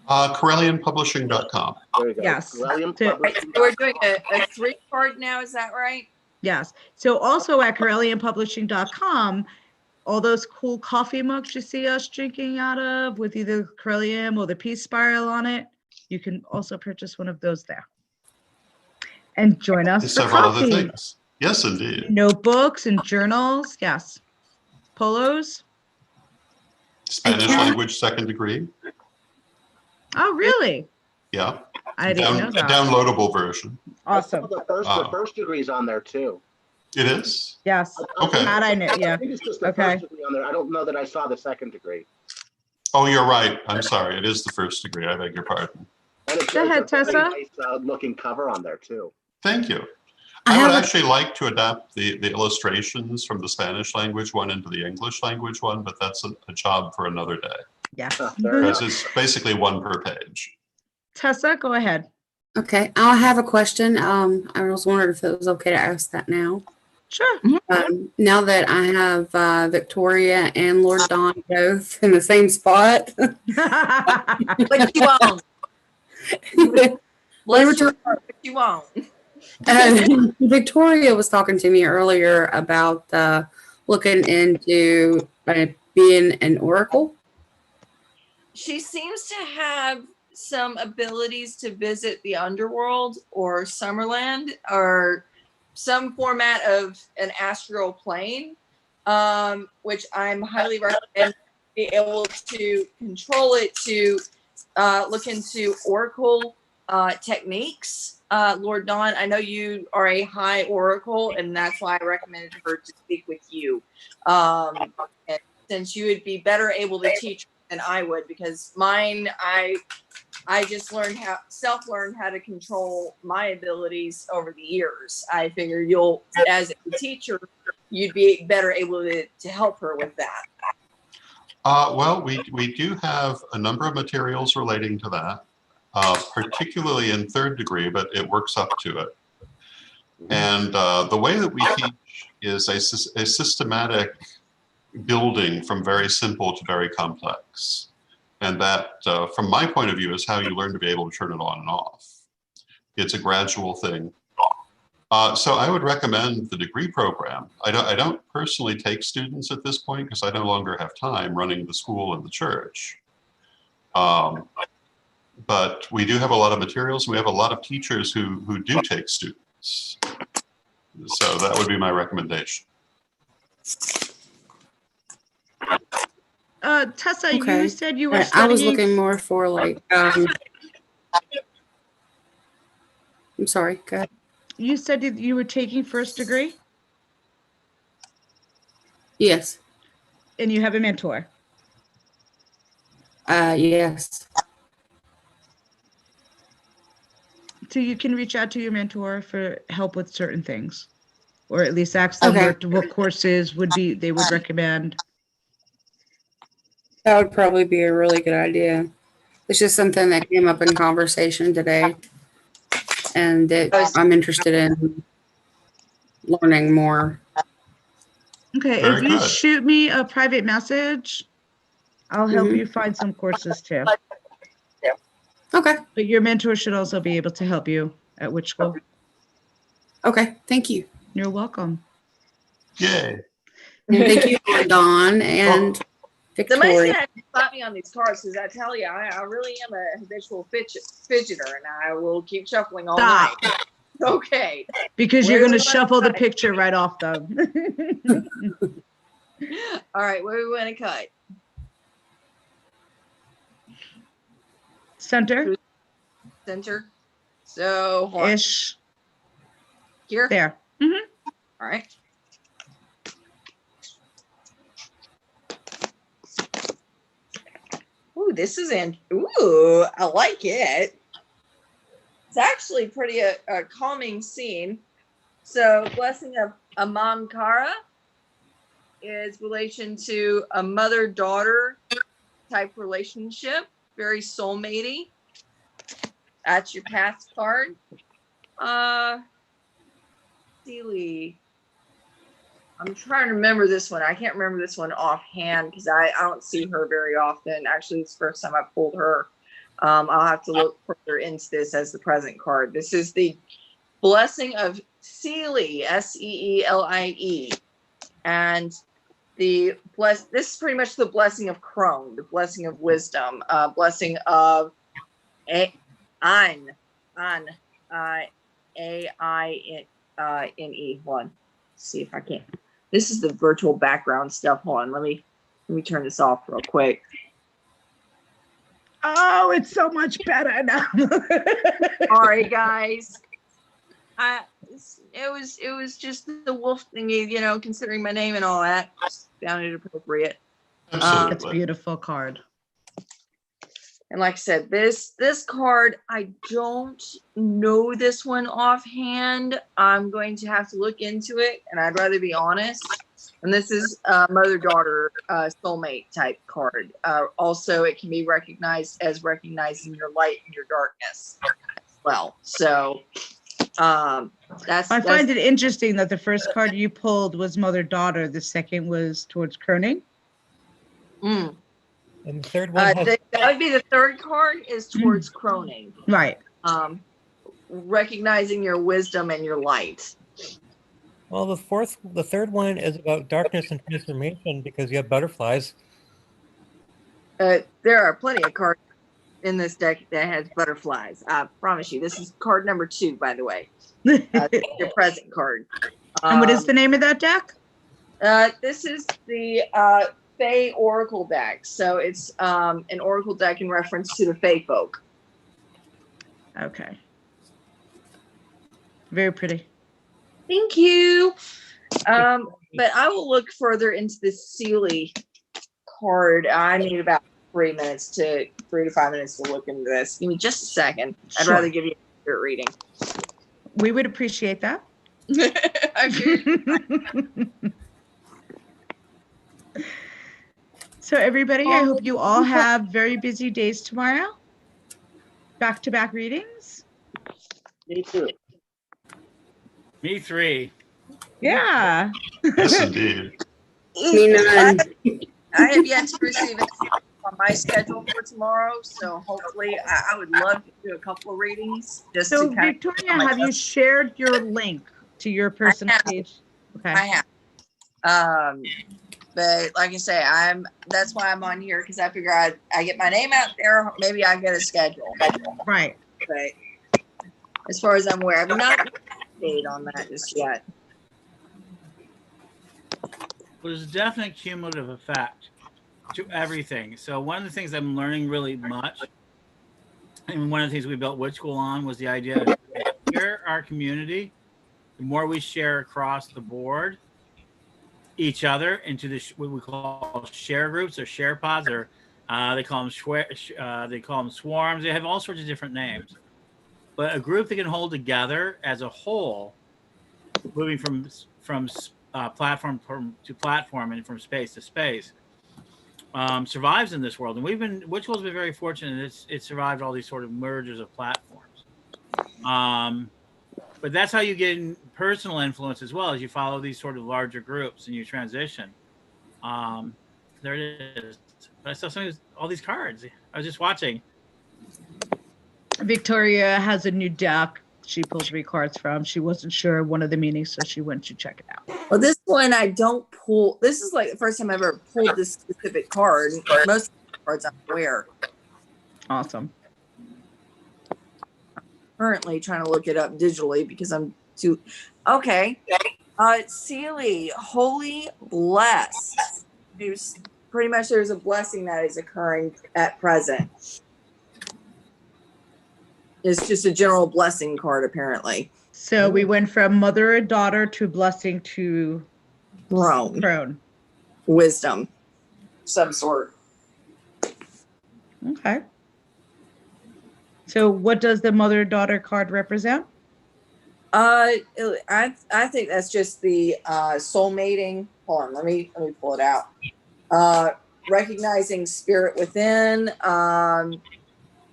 CorellianPublishing.com. There you go. Yes. Corellian So Publishing. we're doing a 3-card now, is that right? Yes. So also at CorellianPublishing.com, all those cool coffee mugs you see us drinking out of with either Corellian or the Peace Spiral on it, you can also purchase one of those there. And join us for Several other coffee. things. Yes, indeed. Notebooks and journals. Yes. Polos. Spanish language second degree. Oh, really? Yeah. I didn't know A that. downloadable version. Awesome. The first degree's on there too. It is? Yes. Okay. That I know. Yeah. I think it's just the Okay. first degree on there. I don't know that I saw the second degree. Oh, you're right. I'm sorry. It is the first degree. I beg your pardon. And it's Go ahead, a very Tessa. nice looking cover on there too. Thank you. I would actually like to adapt the illustrations from the Spanish language one into the English language one, but that's a job for another day. Yeah. Because it's basically one per page. Tessa, go ahead. Okay, I have a question. I was wondering if it was okay to ask that now. Sure. Now that I have Victoria and Lord Don both in the same spot. But you won't. Bless your heart, but you won't. Victoria was talking to me earlier about looking into being an oracle. She seems to have some abilities to visit the underworld or Summerland or some format of an astral plane, which I'm highly recommend be able to control it to look into oracle techniques. Lord Dawn, I know you are a high oracle, and that's why I recommended her to speak with you. And since you would be better able to teach than I would, because mine, I just learned self-learned how to control my abilities over the years. I figure you'll, as a teacher, you'd be better able to help her with that. Well, we do have a number of materials relating to that, particularly in third degree, but it works up to it. And the way that we teach is a systematic building from very simple to very complex. And that, from my point of view, is how you learn to be able to turn it on and off. It's a gradual thing. So I would recommend the degree program. I don't personally take students at this point because I no longer have time running the school and the church. But we do have a lot of materials. We have a lot of teachers who do take students. So that would be my recommendation. Tessa, Okay. you said you were I studying. was looking more for like. I'm sorry. Go ahead. You said that you were taking first degree, Yes. and you have a mentor. Yes. So you can reach out to your mentor for help with certain things, or at least ask them Okay. what courses they would recommend. That would probably be a really good idea. It's just something that came up in conversation today, and that I'm interested in learning more. Okay, Very if you good. shoot me a private message, I'll help Mhm. you find some courses too. Okay. But your mentor should also be able to help you at which school. Okay. Thank you. You're welcome. Yay. And thank you, Dawn and Somebody Victoria. said spot me on these cards because I tell you, I really am a habitual fidgeter, and I will keep shuffling all Stop. night. Okay. Because you're Where's going to the shuffle the cut? picture right off them. All right, where we want to cut? Center. Center. So hold on. Ish. Here. There. All right. Ooh, this is ooh, I like it. It's actually pretty a calming scene. So, blessing of Amamkara is relation to a mother-daughter type relationship, very soulmatey. That's your past card. Sealy. I'm trying to remember this one. I can't remember this one offhand because I don't see her very often. Actually, it's the first time I pulled her. I'll have to look further into this as the present card. This is the blessing of Seelie, Seelie. And this is pretty much the blessing of Crone, the blessing of wisdom, blessing of Aine. One. See if I can. This is the virtual background stuff. Hold on, let me turn this off real quick. Oh, it's so much better now. Sorry, guys. It was just the wolf thingy, you know, considering my name and all that. Found it appropriate. It's a beautiful card. And like I said, this card, I don't know this one offhand. I'm going to have to look into it, and I'd rather be honest. And this is a mother-daughter soulmate type card. Also, it can be recognized as recognizing your light and your darkness as well. So I find it interesting that the first card you pulled was mother-daughter. The second was towards Croning. And the third one that would be the third card is towards Croning. Right. Recognizing your wisdom and your light. Well, the third one is about darkness and transformation because you have butterflies. There are plenty of cards in this deck that has butterflies. I promise you. This is card number 2, by the way. Your present card. And what is the name of that deck? This is the Fae Oracle deck. So it's an Oracle deck in reference to the Fae folk. Okay. Very pretty. Thank you. But I will look further into the Seelie card. I need about 3 to 5 minutes to look into this. Give me just a second. I'd rather give you a accurate reading. We would appreciate that. So everybody, I hope you all have very busy days tomorrow. Back-to-back readings. Me too. Me 3. Yeah. Yes, indeed. Me none. I have yet to receive it on my schedule for tomorrow, so hopefully I would love to do a couple of readings. Just So to kind Victoria, have you shared your link to your personal page? Okay. I have. But like I say, that's why I'm on here, because I figure I get my name out there, maybe I get a schedule. Right. But as far as I'm aware, I've not date on that just yet. There's a definite cumulative effect to everything. So one of the things I'm learning really much, and one of the things we built Witch School on, was the idea of share our community. The more we share across the board, each other into the what we call share groups or share pods, or they call them swarms. They have all sorts of different names. But a group that can hold together as a whole, moving from platform to platform and from space to space, survives in this world. And Witch School's been very fortunate. It survived all these sort of mergers of platforms. But that's how you get in personal influence as well, as you follow these sort of larger groups and you transition. There it is. But I saw all these cards. I was just watching. Victoria has a new deck she pulled 3 cards from. She wasn't sure one of the meanings, so she went to check it out. Well, this one I don't pull. This is like the first time I've ever pulled this specific card. Most of the cards I'm aware. Awesome. Currently trying to look it up digitally because I'm too. Okay. Seelie, holy blessed. There's a blessing that is occurring at present. It's just a general blessing card, apparently. So we went from mother and daughter to blessing to throne. Wisdom. Some sort. Okay. So what does the mother-daughter card represent? I think that's just the soul mating. Hold on, let me pull it out. Recognizing spirit within,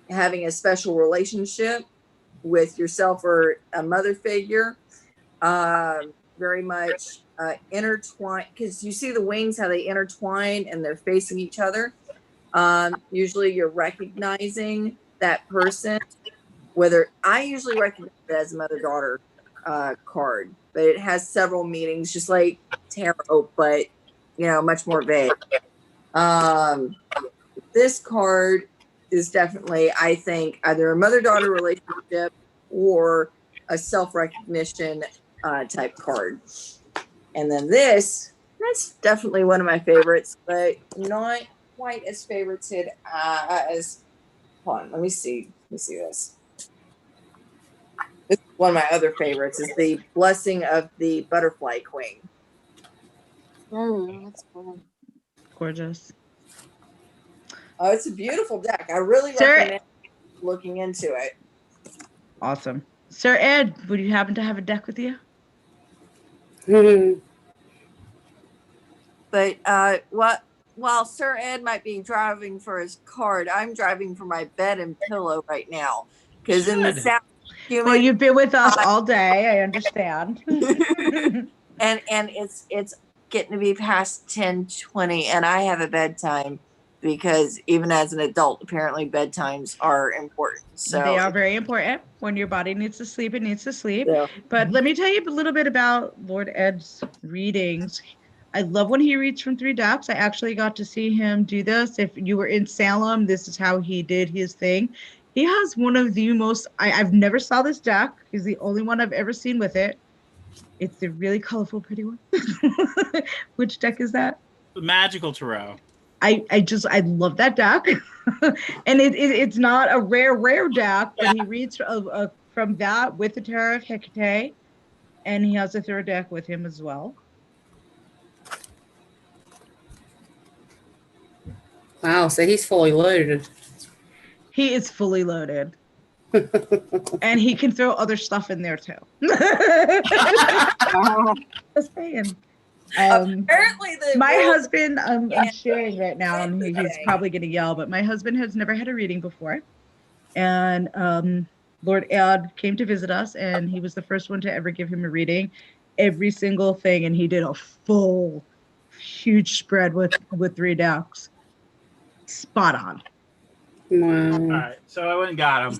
having a special relationship with yourself or a mother figure, very much intertwined, because you see the wings how they intertwine and they're facing each other. Usually you're recognizing that person, whether I usually recognize it as a mother-daughter card, but it has several meanings, just like tarot, but much more vague. This card is definitely, I think, either a mother-daughter relationship or a self-recognition type card. And then that's definitely one of my favorites, but not quite as favorited as, hold on, let me see this. This is one of my other favorites, is the Blessing of the Butterfly Queen. That's cool. Gorgeous. Oh, it's a beautiful deck. I really recommend looking into it. Awesome. Sir Ed, would you happen to have a deck with you? But while Sir Ed might be driving for his card, I'm driving for my bed and pillow right now. Because in the South, well, you've been with us all day. I understand. and it's getting to be past 10:20, and I have a bedtime, because even as an adult, apparently bedtimes are important. So they are very important. When your body needs to sleep, it needs to sleep. Yeah. But let me tell you a little bit about Lord Ed's readings. I love when he reads from 3 decks. I actually got to see him do this. If you were in Salem, this is how he did his thing. He has one of the most, I've never saw this deck. He's the only one I've ever seen with it. It's a really colorful, pretty one. Which deck is that? Magical Tarot. I love that deck. And it's not a rare deck, but he reads from that with the Tarot of Hecate, and he has a 3rd deck with him as well. Wow, so he's fully loaded. He is fully loaded. And he can throw other stuff in there too. Just saying. Apparently, my husband, I'm sharing right now, and he's probably going to yell, but my husband has never had a reading before. And Lord Ed came to visit us, and he was the first one to ever give him a reading, every single thing. And he did a full, huge spread with 3 decks. Spot on. Wow. All right, so I went and got him.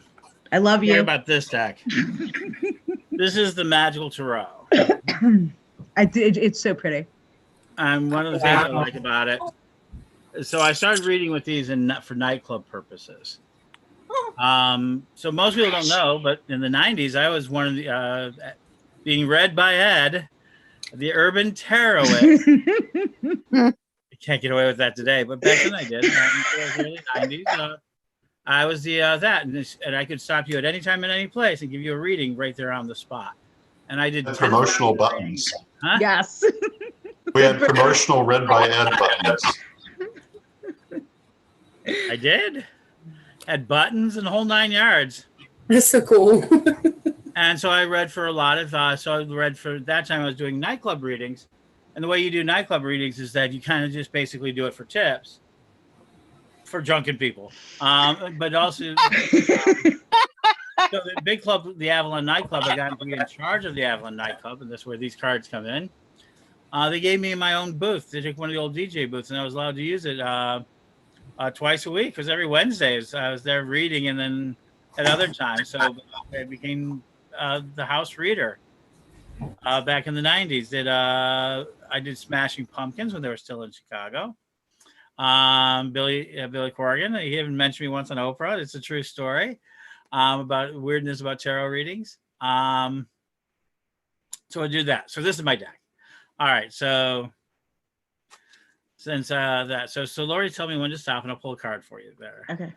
I love you. What about this deck? This is the Magical Tarot. It's so pretty. And one of the things I like about it, so I started reading with these for nightclub purposes. So most people don't know, but in the 90s, I was one of the being read by Ed, the urban tarotist. I can't get away with that today, but back then I did. In the early 90s, I was the and I could stop you at any time in any place and give you a reading right there on the spot. And I did promotional buttons. Huh? Yes. We had promotional read by Ed buttons. I did. Had buttons and the whole 9 yards. That's so cool. And so I read for a lot of, so I read for that time I was doing nightclub readings. And the way you do nightclub readings is that you kind of just basically do it for tips for drunken people. But also, so the big club, the Avalon nightclub, I got to be in charge of the Avalon nightclub, and that's where these cards come in. They gave me my own booth. They took one of the old DJ booths, and I was allowed to use it twice a week, because every Wednesday I was there reading, and then at other times. So I became the house reader back in the 90s. I did Smashing Pumpkins when they were still in Chicago. Billy Corrigan, he even mentioned me once on Oprah. It's a true story about weirdness about tarot readings. So I do that. So this is my deck. All right. So since so Lori, tell me when to stop, and I'll pull a card for you there. Okay.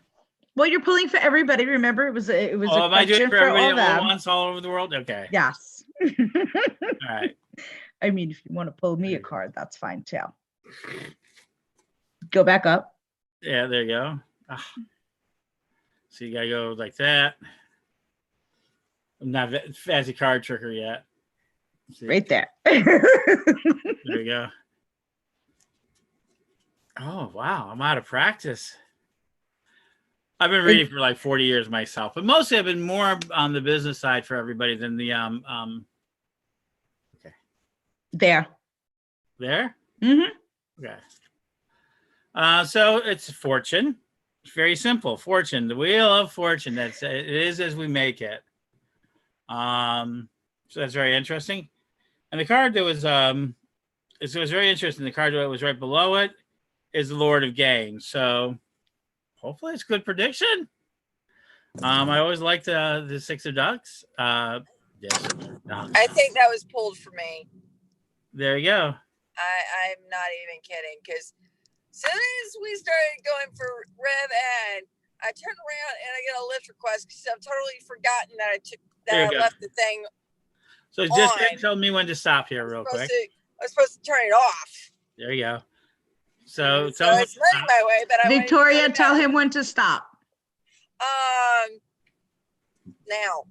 Well, you're pulling for everybody. Remember, it was a Oh, am I doing question it for for everybody all all at them. once, all over the world? Okay. Yes. All right. I mean, if you want to pull me a card, that's fine too. Go back up. Yeah, there you go. Ah. So you gotta go like that. I'm not fancy card tricker yet. Right there. There you go. Oh wow, I'm out of practice. I've been reading for like 40 years myself, but mostly I've been more on the business side for everybody than the okay. There. There? Mm-hmm. Okay. So it's fortune. It's very simple. Fortune, the wheel of fortune. It is as we make it. So that's very interesting. And the card that was it was very interesting. The card that was right below it is the Lord of Gain. So hopefully it's a good prediction. I always liked the Six of Ducks. Yes, ducks. I think that was pulled for me. There you go. I'm not even kidding, because as soon as we started going for Rev Ed, I turn around and I get a lift request because I've totally forgotten that I left the thing. So just tell me when to stop here real quick. I was supposed to turn it off. There you go. So it's running my way, but Victoria, tell him when to stop. Now.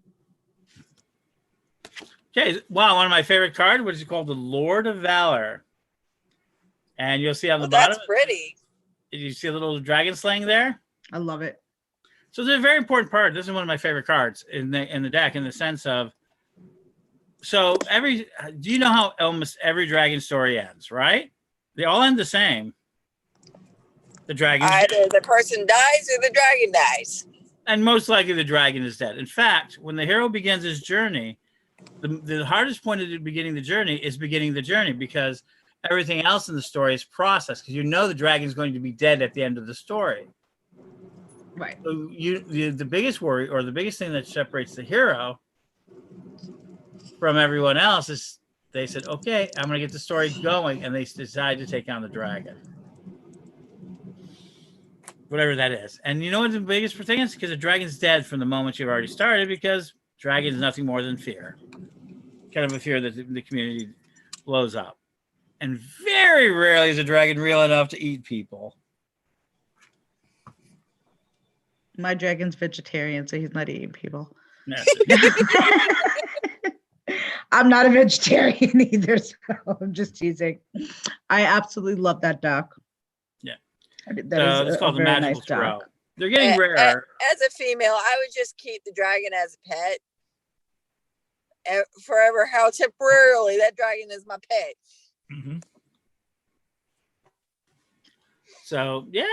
Okay, wow, one of my favorite cards, which is called the Lord of Valor. And you'll see on the bottom. That's pretty. Did you see a little dragon slaying there? I love it. So it's a very important part. This is one of my favorite cards in the deck, in the sense of, so do you know how almost every dragon story ends, right? They all end the same. The dragon. Either the person dies or the dragon dies. And most likely the dragon is dead. In fact, when the hero begins his journey, the hardest point at beginning the journey is beginning the journey, because everything else in the story is processed, because you know the dragon is going to be dead at the end of the story. Right. So the biggest worry, or the biggest thing that separates the hero from everyone else, is they said, okay, I'm going to get the story going, and they decide to take on the dragon. Whatever that is. And you know what the biggest thing is? Because the dragon's dead from the moment you've already started, because dragon is nothing more than fear. Kind of a fear that the community blows up. And very rarely is a dragon real enough to eat people. My dragon's vegetarian, so he's not eating people. No. I'm not a vegetarian either, so I'm just teasing. I absolutely love that duck. Yeah. That is it's called the very Magical nice Throw. duck. They're getting rarer. As a female, I would just keep the dragon as a pet. And forever, how temporarily that dragon is my pet. Mm-hmm. So yeah.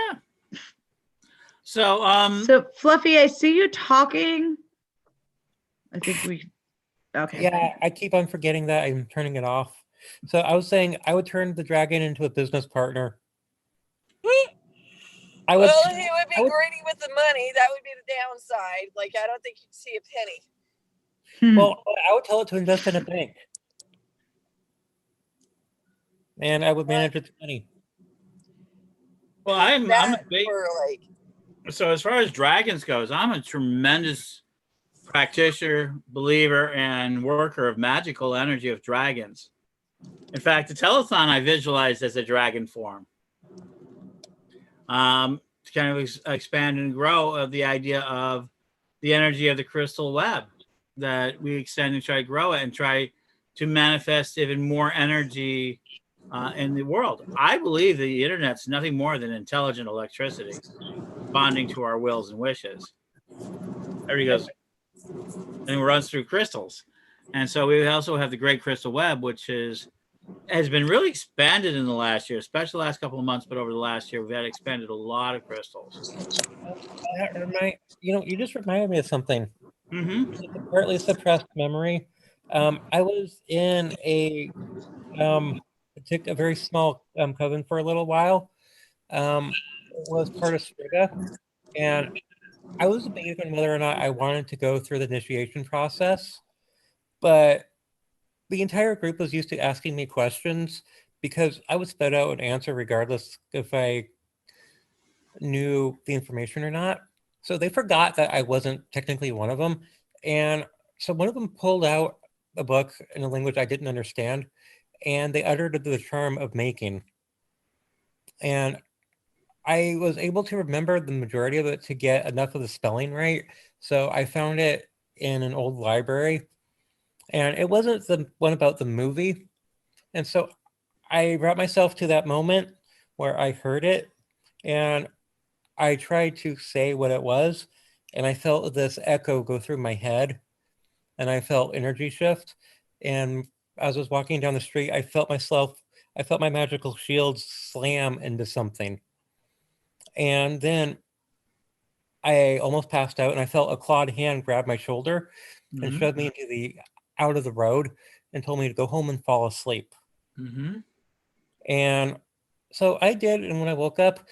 So Fluffy, I see you talking. I think we okay. Yeah, I keep on forgetting that. I'm turning it off. So I was saying I would turn the dragon into a business partner. He would be greedy with the money. That would be the downside. Like, I don't think you'd see a penny. Well, I would tell it to invest in a bank. And I would manage its money. Well, I'm a big. So as far as dragons goes, I'm a tremendous practitioner, believer, and worker of magical energy of dragons. In fact, the telethon I visualized as a dragon form. To kind of expand and grow the idea of the energy of the crystal web, that we extend and try to grow it and try to manifest even more energy in the world. I believe the internet's nothing more than intelligent electricity bonding to our wills and wishes. Everybody goes and runs through crystals. And so we also have the Great Crystal Web, which has been really expanded in the last year, especially the last couple of months, but over the last year, we've had expanded a lot of crystals. You just reminded me of something. Mm-hmm. It's a partly suppressed memory. I was in a very small coven for a little while. It was part of Striga, and I was debating on whether or not I wanted to go through the initiation process, but the entire group was used to asking me questions because I would spit out an answer regardless if I knew the information or not. So they forgot that I wasn't technically one of them. And so one of them pulled out a book in a language I didn't understand, and they uttered the term of making. And I was able to remember the majority of it to get enough of the spelling right. So I found it in an old library, and it wasn't the one about the movie. And so I brought myself to that moment where I heard it, and I tried to say what it was, and I felt this echo go through my head, and I felt energy shift. And as I was walking down the street, I felt my magical shield slam into something. And then I almost passed out, and I felt a clawed hand grab my shoulder and Mhm. shoved me into out of the road and told me to go home and fall asleep. Mm-hmm. And so I did, and when I woke up,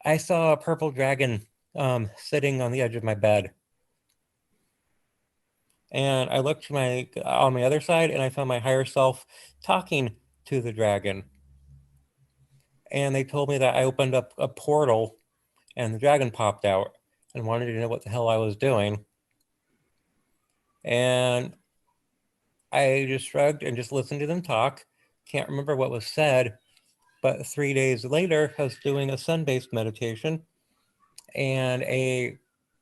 I saw a purple dragon sitting on the edge of my bed. And I looked on my other side, and I found my higher self talking to the dragon. And they told me that I opened up a portal, and the dragon popped out and wanted to know what the hell I was doing. And I just shrugged and just listened to them talk. Can't remember what was said, but 3 days later, I was doing a sun-based meditation, and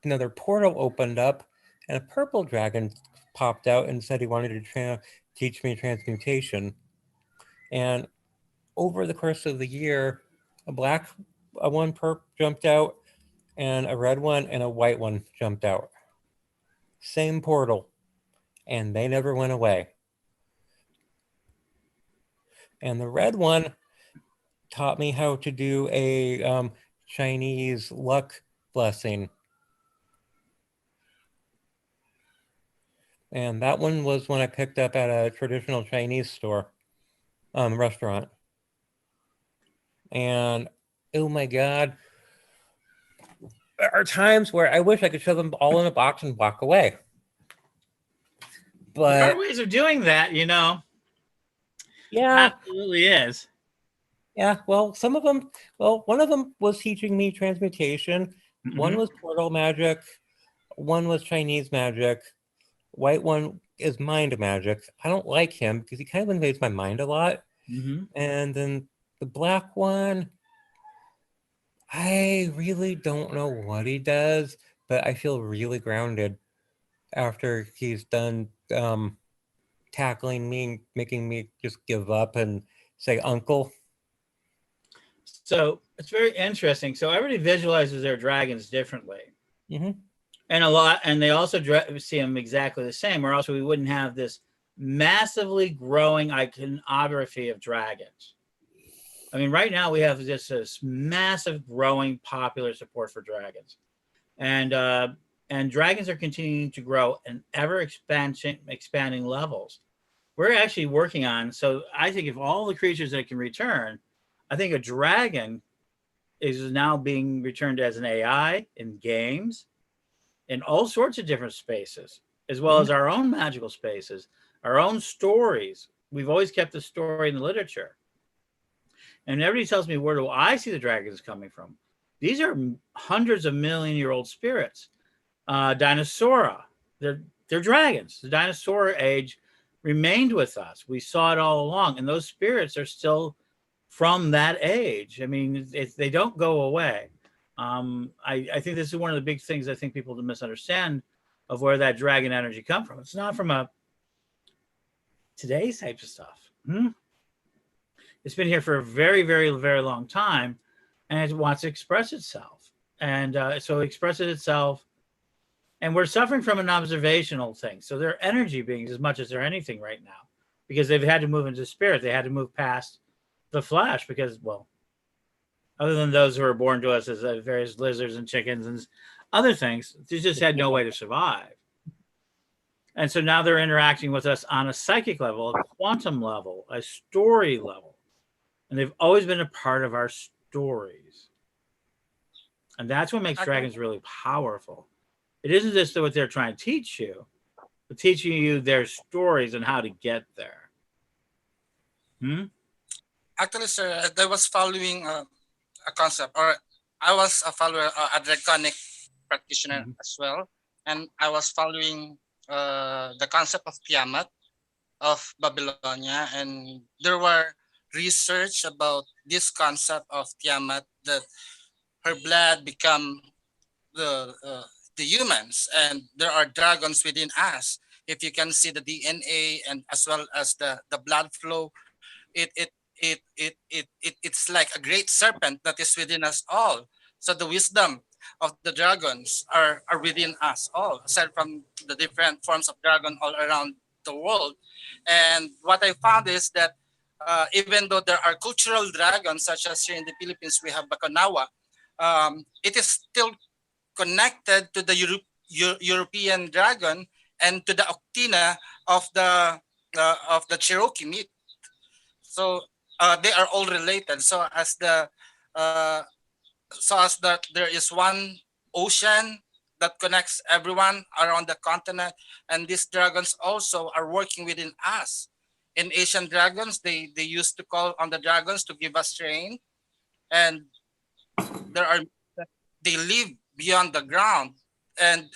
another portal opened up, and a purple dragon popped out and said he wanted to teach me transmutation. And over the course of the year, a black one perp jumped out, and a red one and a white one jumped out. Same portal, and they never went away. And the red one taught me how to do a Chinese luck blessing. And that one was one I picked up at a traditional Chinese store, restaurant. And oh my God, there are times where I wish I could shove them all in a box and walk away. But there are ways of doing that, you know. Yeah, absolutely is. Yeah, well, some of them, one of them was teaching me transmutation. One Mhm. was portal magic. One was Chinese magic. White one is mind magic. I don't like him because he kind of invades my mind a lot. Mhm. And then the black one, I really don't know what he does, but I feel really grounded after he's done tackling me, making me just give up and say uncle. So it's very interesting. So everybody visualizes their dragons differently. Mm-hmm. And they also see them exactly the same, or else we wouldn't have this massively growing iconography of dragons. I mean, right now we have just this massive growing popular support for dragons. And dragons are continuing to grow in ever expanding levels. We're actually working on, so I think if all the creatures that can return, I think a dragon is now being returned as an AI in games, in all sorts of different spaces, as well as our own magical spaces, our own stories. We've always kept the story in the literature. And everybody tells me, where do I see the dragons coming from? These are hundreds of million-year-old spirits. Dinosaura, they're dragons. The dinosaur age remained with us. We saw it all along, and those spirits are still from that age. I mean, they don't go away. I think this is one of the big things I think people misunderstand of where that dragon energy come from. It's not from today's types of stuff. It's been here for a very, very, very long time, and it wants to express itself. And so it expresses itself, and we're suffering from an observational thing. So they're energy beings as much as they're anything right now, because they've had to move into spirit. They had to move past the flesh because, well, other than those who are born to us as various lizards and chickens and other things, they just had no way to survive. And so now they're interacting with us on a psychic level, a quantum level, a story level. And they've always been a part of our stories. And that's what makes dragons really powerful. It isn't just what they're trying to teach you, but teaching you their stories and how to get there. Actually, sir, I was following a concept, or I was a follower, a draconic practitioner as well, and I was following the concept of Tiamat of Babylonia, and there were research about this concept of Tiamat, that her blood become the uh, the humans, and there are dragons within us. If you can see the DNA and as well as the blood flow, it it it's like a great serpent that is within us all. So the wisdom of the dragons are within us all, aside from the different forms of dragon all around the world. And what I found is that even though there are cultural dragons, such as here in the Philippines we have Baconawa, it is still connected to the European dragon and to the octina of the Cherokee myth. So they are all related. Uh, so as that there is one ocean that connects everyone around the continent, and these dragons also are working within us. In Asian dragons, they used to call on the dragons to give us rain, and there are they live beyond the ground. And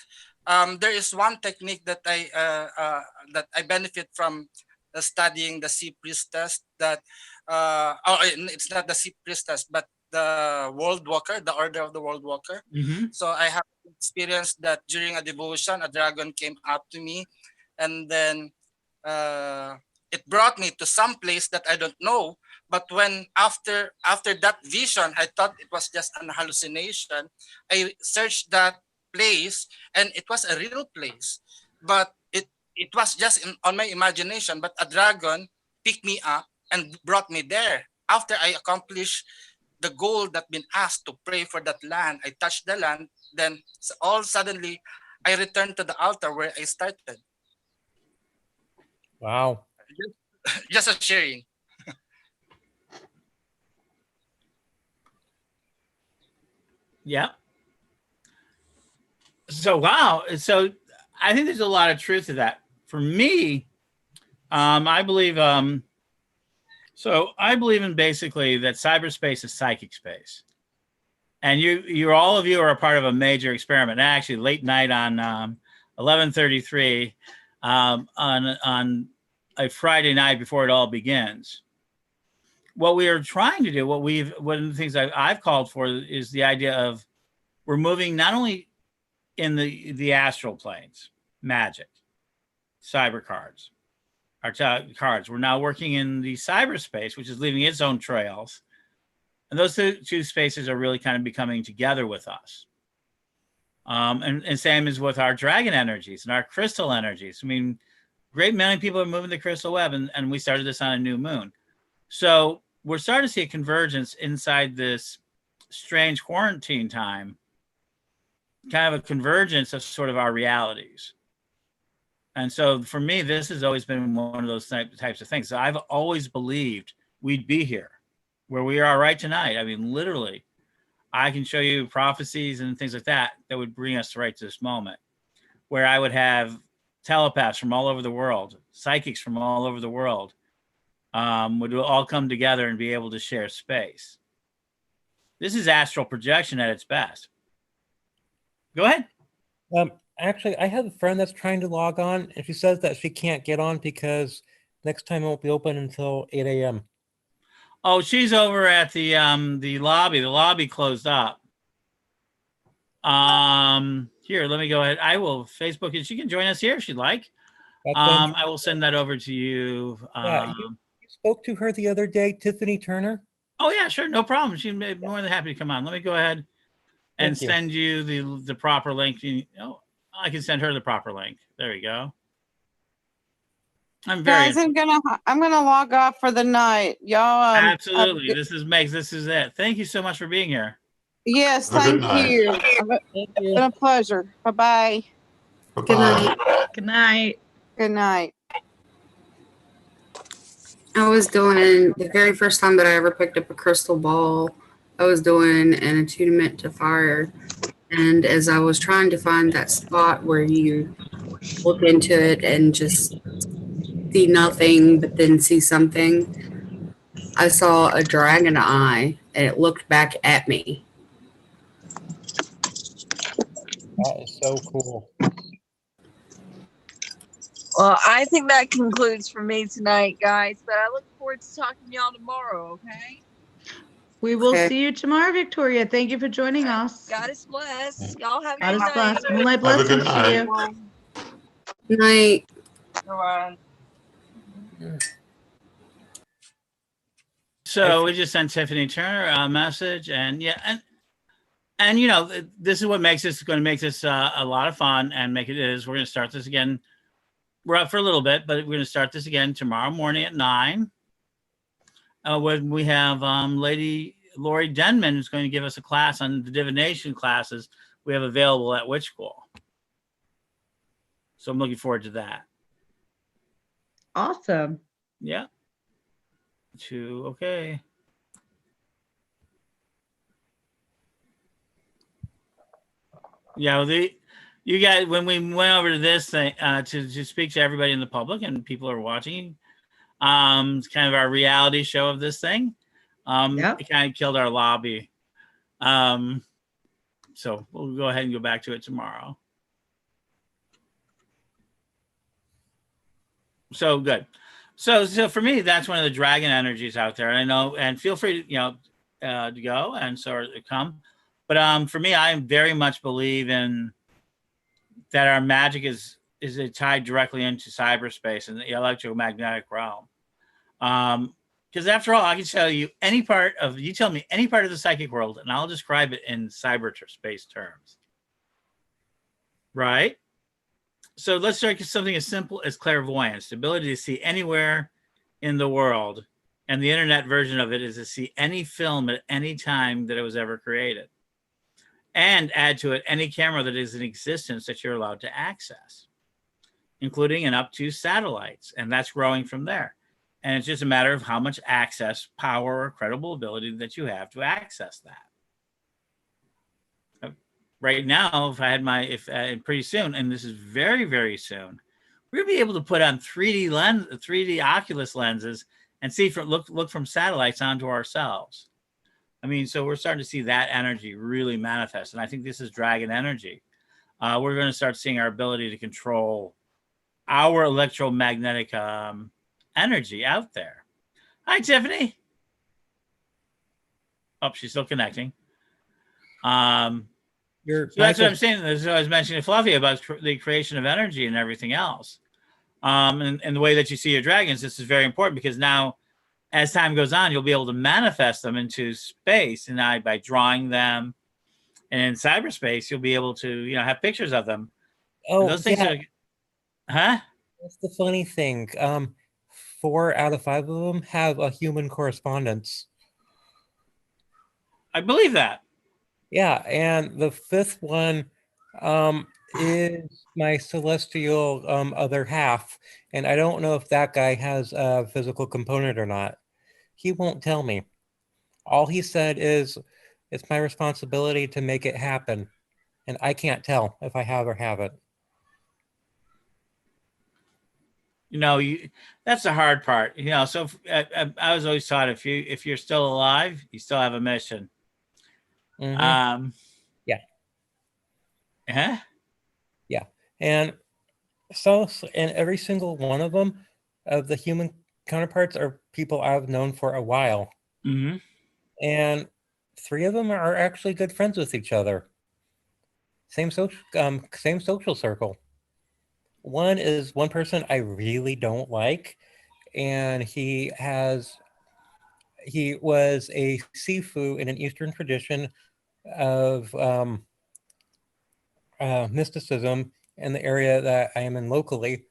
there is one technique that I benefit from studying the sea priestess, that it's not the sea priestess but the world walker, the order of the world walker. So I have experienced that during a devotion a dragon came up to me, and then it brought me to some place that I don't know. But when after that vision, I thought it was just an hallucination. I searched that place, and it was a real place, but it was just on my imagination. But a dragon picked me up and brought me there. After I accomplished the goal that been asked to pray for that land, I touched the land. Then all suddenly, I returned to the altar where I started. Wow. Just a sharing. Yeah. So wow. So I think there's a lot of truth to that. For me, I believe so I believe in basically that cyberspace is psychic space. And you're all of you are a part of a major experiment. Actually, late night on 11:33 on a Friday night before it all begins. What we are trying to do, one of the things I've called for is the idea of we're moving not only in the astral planes, magic, cyber cards, our cards. We're now working in the cyberspace, which is leaving its own trails. And those two spaces are really kind of becoming together with us. And same as with our dragon energies and our crystal energies. I mean, great many people are moving the crystal web, and we started this on a new moon. So we're starting to see a convergence inside this strange quarantine time, kind of a convergence of sort of our realities. And so for me, this has always been one of those types of things. So I've always believed we'd be here where we are right tonight. I mean, literally, I can show you prophecies and things like that that would bring us right to this moment, where I would have telepaths from all over the world, psychics from all over the world, would all come together and be able to share space. This is astral projection at its best. Go ahead. Actually, I have a friend that's trying to log on, and she says that she can't get on because next time it won't be open until 8 a.m. Oh, she's over at the lobby. The lobby closed up. Here, let me go ahead. I will Facebook it. She can join us here if she'd like. I will send that over to you. Yeah, you spoke to her the other day, Tiffany Turner. Oh yeah, sure, no problem. She'd be more than happy to come on. Let me go ahead and send you the proper link. I can send her the proper link. There we go. I'm very Guys, I'm gonna log off for the night, y'all. Absolutely. This is Megs. This is it. Thank you so much for being here. Yes, thank you. It's been a pleasure. Bye-bye. Good night. Good night. Good night. I was doing the very first time that I ever picked up a crystal ball. I was doing an attunement to fire, and as I was trying to find that spot where you look into it and just see nothing but then see something, I saw a dragon eye and it looked back at me. That is so cool. Well, I think that concludes for me tonight, guys. But I look forward to talking to y'all tomorrow. Okay. We will Okay. see you tomorrow, Victoria. Thank you for joining us. Goddess bless. Y'all have a God good is night. blessed. Moonlight Have a good blessings to night. you. Night. Everyone. So we just sent Tiffany Turner a message, and yeah, and you know, this is what makes this going to make this a lot of fun and make it is. We're going to start this again. We're up for a little bit, but we're going to start this again tomorrow morning at 9. When we have Lady Lori Denman who's going to give us a class on the divination classes we have available at Witch School. So I'm looking forward to that. Awesome. Yeah. Okay. Yeah, you guys, when we went over to this thing to speak to everybody in the public and people are watching, it's kind of our reality show of this thing. It kind of killed our lobby. So we'll go ahead and go back to it tomorrow. So good. So for me, that's one of the dragon energies out there. I know, and feel free to, to go and so to come. But for me, I very much believe in that our magic is tied directly into cyberspace and the electromagnetic realm. Because after all, I can tell you you tell me any part of the psychic world, and I'll describe it in cyberspace terms. Right? So let's start with something as simple as clairvoyance, the ability to see anywhere in the world. And the internet version of it is to see any film at any time that it was ever created. And add to it any camera that is in existence that you're allowed to access, including and up to satellites. And that's growing from there. And it's just a matter of how much access, power, or credible ability that you have to access that. Right now, pretty soon, and this is very, very soon, we're gonna be able to put on 3D Oculus lenses and see look from satellites onto ourselves. I mean, so we're starting to see that energy really manifest, and I think this is dragon energy. We're going to start seeing our ability to control our electromagnetic energy out there. Hi, Tiffany. Oh, she's still connecting. So that's what I'm saying. As I was mentioning to Fluffy about the creation of energy and everything else. And the way that you see your dragons, this is very important because now, as time goes on, you'll be able to manifest them into space, and now by drawing them, and in cyberspace, you'll be able to, have pictures of them. Oh, and those things yeah. are, huh? That's the funny thing. 4 out of 5 of them have a human correspondence. I believe that. Yeah, and the 5th one is my celestial other half, and I don't know if that guy has a physical component or not. He won't tell me. All he said is, it's my responsibility to make it happen, and I can't tell if I have or haven't. That's the hard part. So I was always taught if you're still alive, you still have a mission. Mm-hmm. Yeah. Huh? Yeah, and every single one of them, of the human counterparts, are people I've known for a while. Mm-hmm. And 3 of them are actually good friends with each other. Same social circle. One is one person I really don't like, and he was a sifu in an Eastern tradition of mysticism in the area that I am in locally,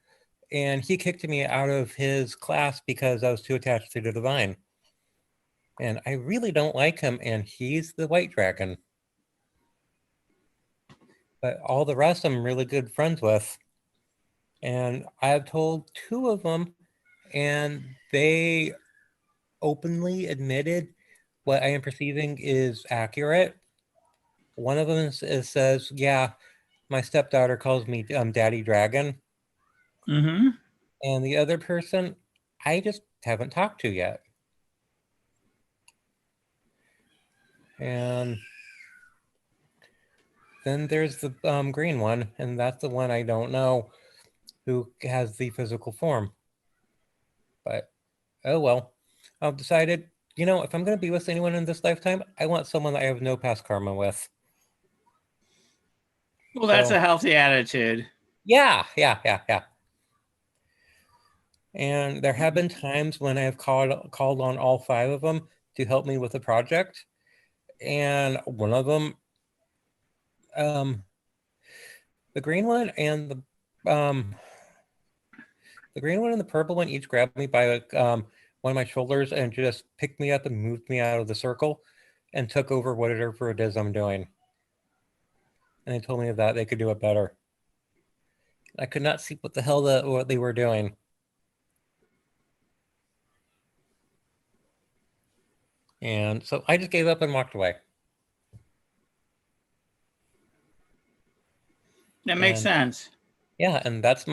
and he kicked me out of his class because I was too attached to the divine. And I really don't like him, and he's the white dragon. But all the rest I'm really good friends with. And I've told 2 of them, and they openly admitted what I am perceiving is accurate. One of them says, yeah, my stepdaughter calls me Daddy Dragon. Mm-hmm. And the other person, I just haven't talked to yet. then there's the green one, and that's the one I don't know who has the physical form. But oh well. I've decided, if I'm going to be with anyone in this lifetime, I want someone that I have no past karma with. Well, that's a healthy attitude. Yeah. And there have been times when I have called on all 5 of them to help me with a project. And one of them, the green one and the green one and the purple one each grabbed me by one of my shoulders and just picked me up and moved me out of the circle and took over whatever it is I'm doing. And they told me that they could do it better. I could not see what the hell what they were doing. And so I just gave up and walked away. That makes sense. Yeah, and that's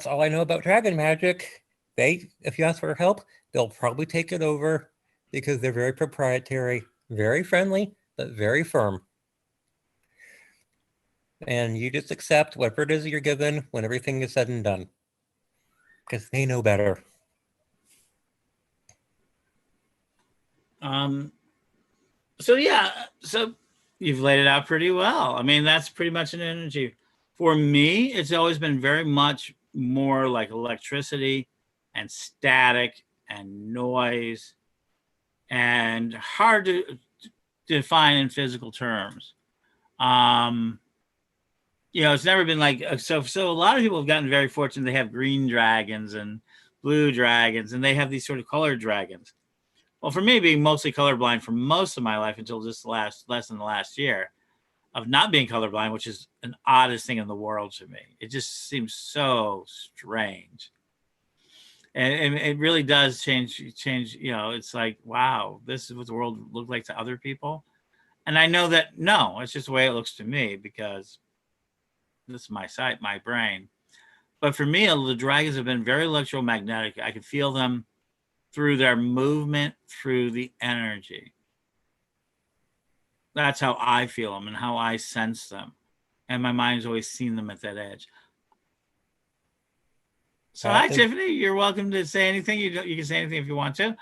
all I know about dragon magic. If you ask for help, they'll probably take it over because they're very proprietary, very friendly, but very firm. And you just accept whatever it is you're given when everything is said and done. Because they know better. So you've laid it out pretty well. I mean, that's pretty much an energy. For me, it's always been very much more like electricity and static and noise and hard to define in physical terms. It's never been like, so a lot of people have gotten very fortunate. They have green dragons and blue dragons, and they have these sort of colored dragons. Well, for me, being mostly colorblind for most of my life until just less than the last year of not being colorblind, which is an oddest thing in the world to me. It just seems so strange. And it really does change. It's like, wow, this is what the world looked like to other people. And I know that, no, it's just the way it looks to me because this is my sight, my brain. But for me, the dragons have been very electromagnetic. I can feel them through their movement, through the energy. That's how I feel them and how I sense them. And my mind's always seen them at that edge. So hi, Tiffany. You're welcome to say anything. You can say anything if you want to.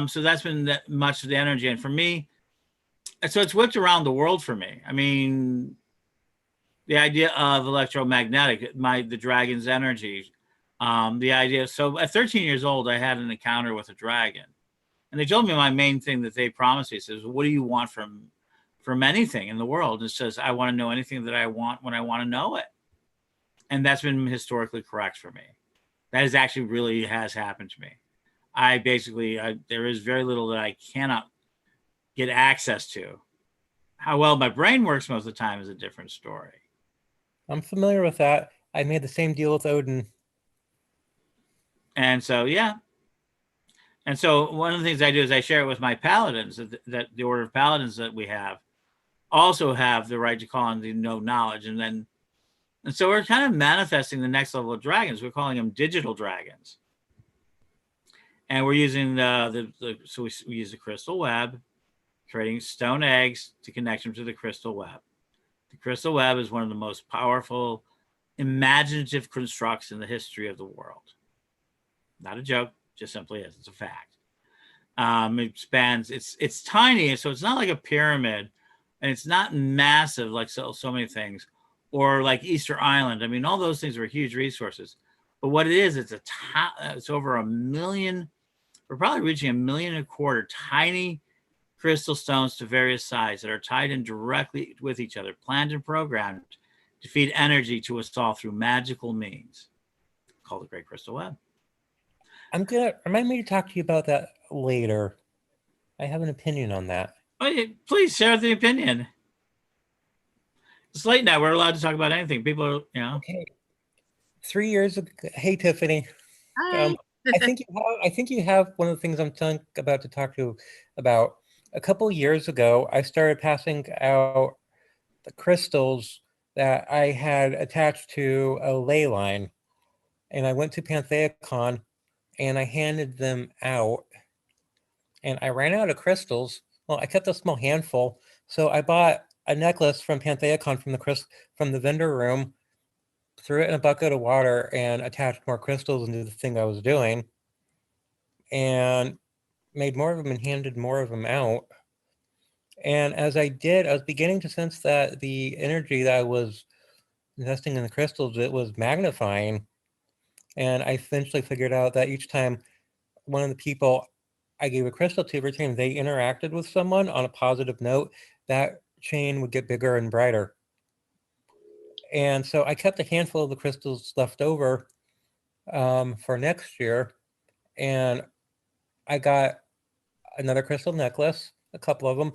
So that's been much of the energy. And for me, so it's whipped around the world for me. I mean, the idea of electromagnetic, the dragon's energy, the idea. So at 13 years old, I had an encounter with a dragon. And they told me my main thing that they promised me says, what do you want from anything in the world? And it says, I want to know anything that I want when I want to know it. And that's been historically correct for me. That is actually really has happened to me. There is very little that I cannot get access to. How well my brain works most of the time is a different story. I'm familiar with that. I made the same deal with Odin. And so, yeah. And so one of the things I do is I share it with my paladins, that the order of paladins that we have also have the right to call on the no knowledge. And so we're kind of manifesting the next level of dragons. We're calling them digital dragons. And we're using so we use the crystal web, creating stone eggs to connect them to the crystal web. The crystal web is one of the most powerful, imaginative constructs in the history of the world. Not a joke, just simply is. It's a fact. It spans, it's tiny, so it's not like a pyramid, and it's not massive like so many things, or like Easter Island. I mean, all those things are huge resources. But what it is, it's over 1 million, we're probably reaching 1.25 million tiny crystal stones to various sizes that are tied in directly with each other, planned and programmed to feed energy to us all through magical means, called the Great Crystal Web. I'm gonna remind me to talk to you about that later. I have an opinion on that. Please share the opinion. It's late now. We're allowed to talk about anything. People are, Okay. 3 years ago. Hey, Tiffany. Hi. I think you have one of the things I'm about to talk to you about. A couple years ago, I started passing out the crystals that I had attached to a ley line, and I went to PantheaCon and I handed them out, and I ran out of crystals. Well, I kept a small handful, so I bought a necklace from Pantheacon from the vendor room, threw it in a bucket of water, and attached more crystals into the thing I was doing, and made more of them and handed more of them out. And as I did, I was beginning to sense that the energy that I was investing in the crystals, it was magnifying. And I eventually figured out that each time one of the people I gave a crystal to, every time they interacted with someone on a positive note, that chain would get bigger and brighter. And so I kept a handful of the crystals left over for next year. And I got another crystal necklace, a couple of them,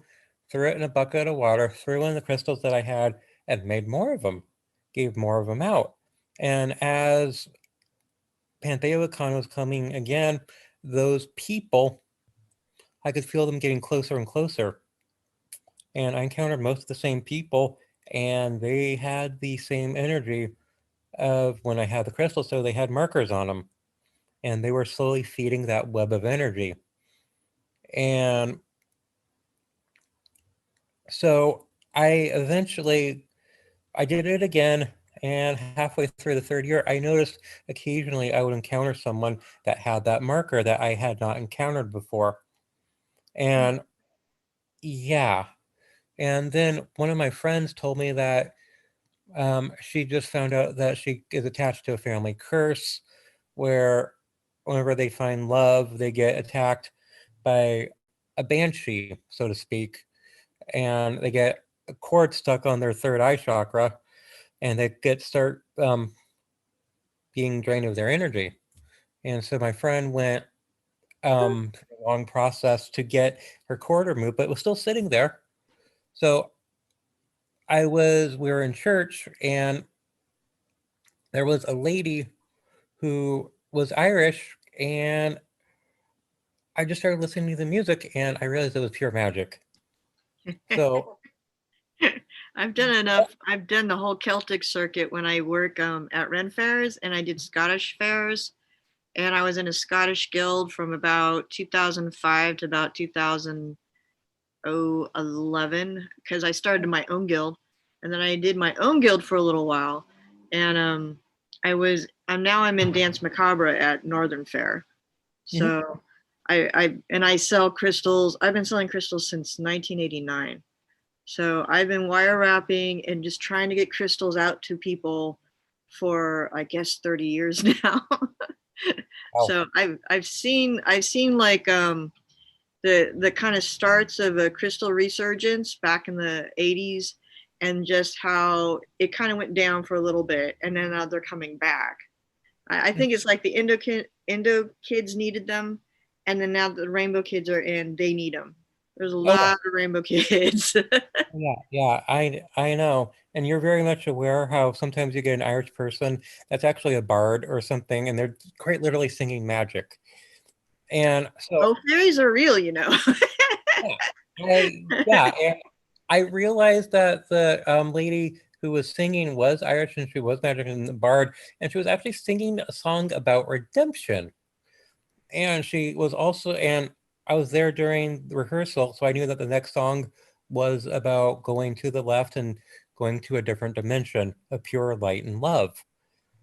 threw it in a bucket of water, threw in the crystals that I had, and made more of them, gave more of them out. And as Pantheacon was coming again, those people, I could feel them getting closer and closer. And I encountered most of the same people, and they had the same energy of when I had the crystals, so they had markers on them. And they were slowly feeding that web of energy. And so I did it again, and halfway through the third year, I noticed occasionally I would encounter someone that had that marker that I had not encountered before. And yeah, and then one of my friends told me that she just found out that she is attached to a family curse where whenever they find love, they get attacked by a banshee, so to speak, and they get a cord stuck on their third eye chakra, and they start being drained of their energy. And so my friend went through a long process to get her cord removed, but it was still sitting there. So we were in church, and there was a lady who was Irish, and I just started listening to the music, and I realized it was pure magic. So I've done the whole Celtic circuit when I work at Ren fairs, and I did Scottish fairs, and I was in a Scottish guild from about 2005 to about 2011, because I started my own guild, and then I did my own guild for a little while, and I'm in Dance Macabre at Northern Fair. So I sell crystals. I've been selling crystals since 1989. So I've been wire wrapping and just trying to get crystals out to people for, I guess, 30 years now. Wow. So I've seen like the kind of starts of a crystal resurgence back in the 80s, and just how it kind of went down for a little bit, and then now they're coming back. I think it's like the Indo kids needed them, and then now the Rainbow kids are in, they need them. There's a lot of Rainbow kids. yeah, I know. And you're very much aware how sometimes you get an Irish person that's actually a bard or something, and they're quite literally singing magic. And so fairies are real, you know. And I realized that the lady who was singing was Irish, and she was magic and the bard, and she was actually singing a song about redemption. And she was also, and I was there during the rehearsal, so I knew that the next song was about going to the left and going to a different dimension of pure light and love.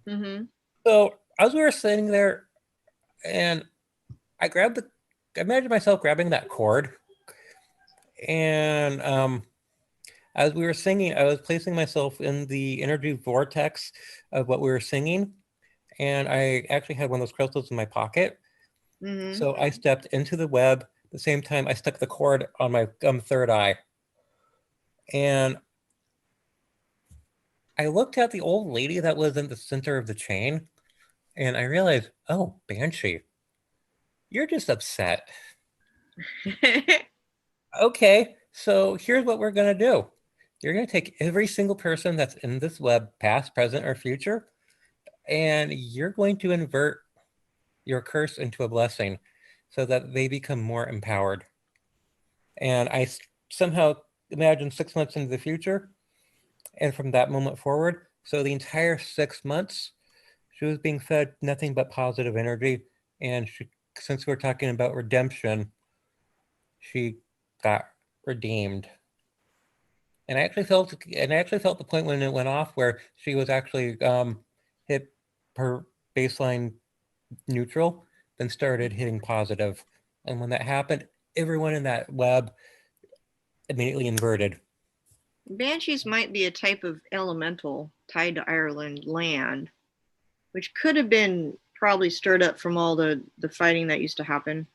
Mm-hmm. So as we were sitting there, and I imagined myself grabbing that cord, and as we were singing, I was placing myself in the energy vortex of what we were singing, and I actually had one of those crystals in my pocket. Mm-hmm. So I stepped into the web. At the same time, I stuck the cord on my third eye. And I looked at the old lady that was in the center of the chain, and I realized, oh, Banshee, you're just upset. Okay, so here's what we're going to do. You're going to take every single person that's in this web, past, present, or future, and you're going to invert your curse into a blessing so that they become more empowered. And I somehow imagined 6 months into the future, and from that moment forward, so the entire 6 months, she was being fed nothing but positive energy. And since we're talking about redemption, she got redeemed. And I actually felt the point when it went off where she was actually hit her baseline neutral, then started hitting positive. And when that happened, everyone in that web immediately inverted. Banshees might be a type of elemental tied to Ireland land, which could have been probably stirred up from all the fighting that used to happen.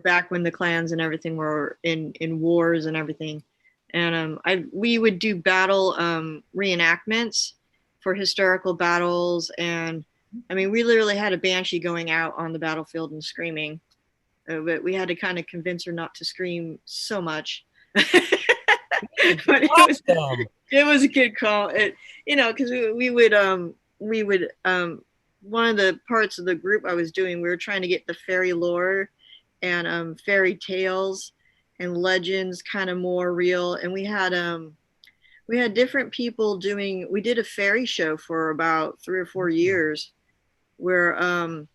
Back when the clans and everything were in wars and everything. And we would do battle reenactments for historical battles. And I mean, we literally had a banshee going out on the battlefield and screaming, but we had to kind of convince her not to scream so much. But it was a good call. Because we would one of the parts of the group I was doing, we were trying to get the fairy lore and fairy tales and legends kind of more real. And we had different people doing. We did a fairy show for about 3 or 4 years, where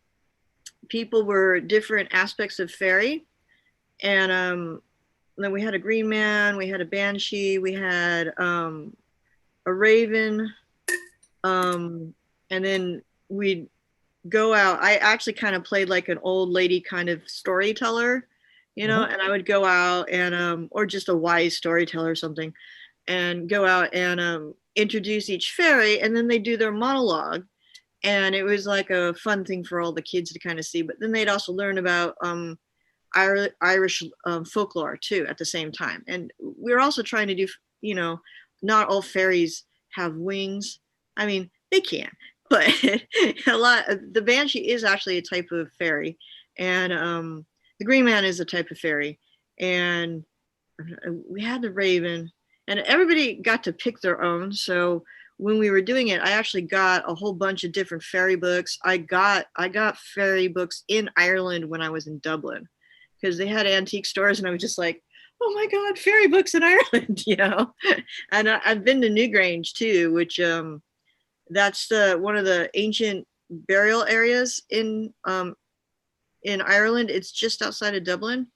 people were different aspects of fairy, and then we had a green man, we had a banshee, we had a raven, and then we'd go out. I actually kind of played like an old lady kind of storyteller, and I would go out and or just a wise storyteller or something, and go out and introduce each fairy, and then they do their monologue. And it was like a fun thing for all the kids to kind of see. But then they'd also learn about Irish folklore too at the same time. And we're also trying to do, not all fairies have wings. I mean, they can, but the banshee is actually a type of fairy, and the green man is a type of fairy, and we had the raven, and everybody got to pick their own. So when we were doing it, I actually got a whole bunch of different fairy books. I got fairy books in Ireland when I was in Dublin, because they had antique stores, and I was just like, oh my God, fairy books in Ireland, And I've been to Newgrange too, which that's one of the ancient burial areas in Ireland. It's just outside of Dublin,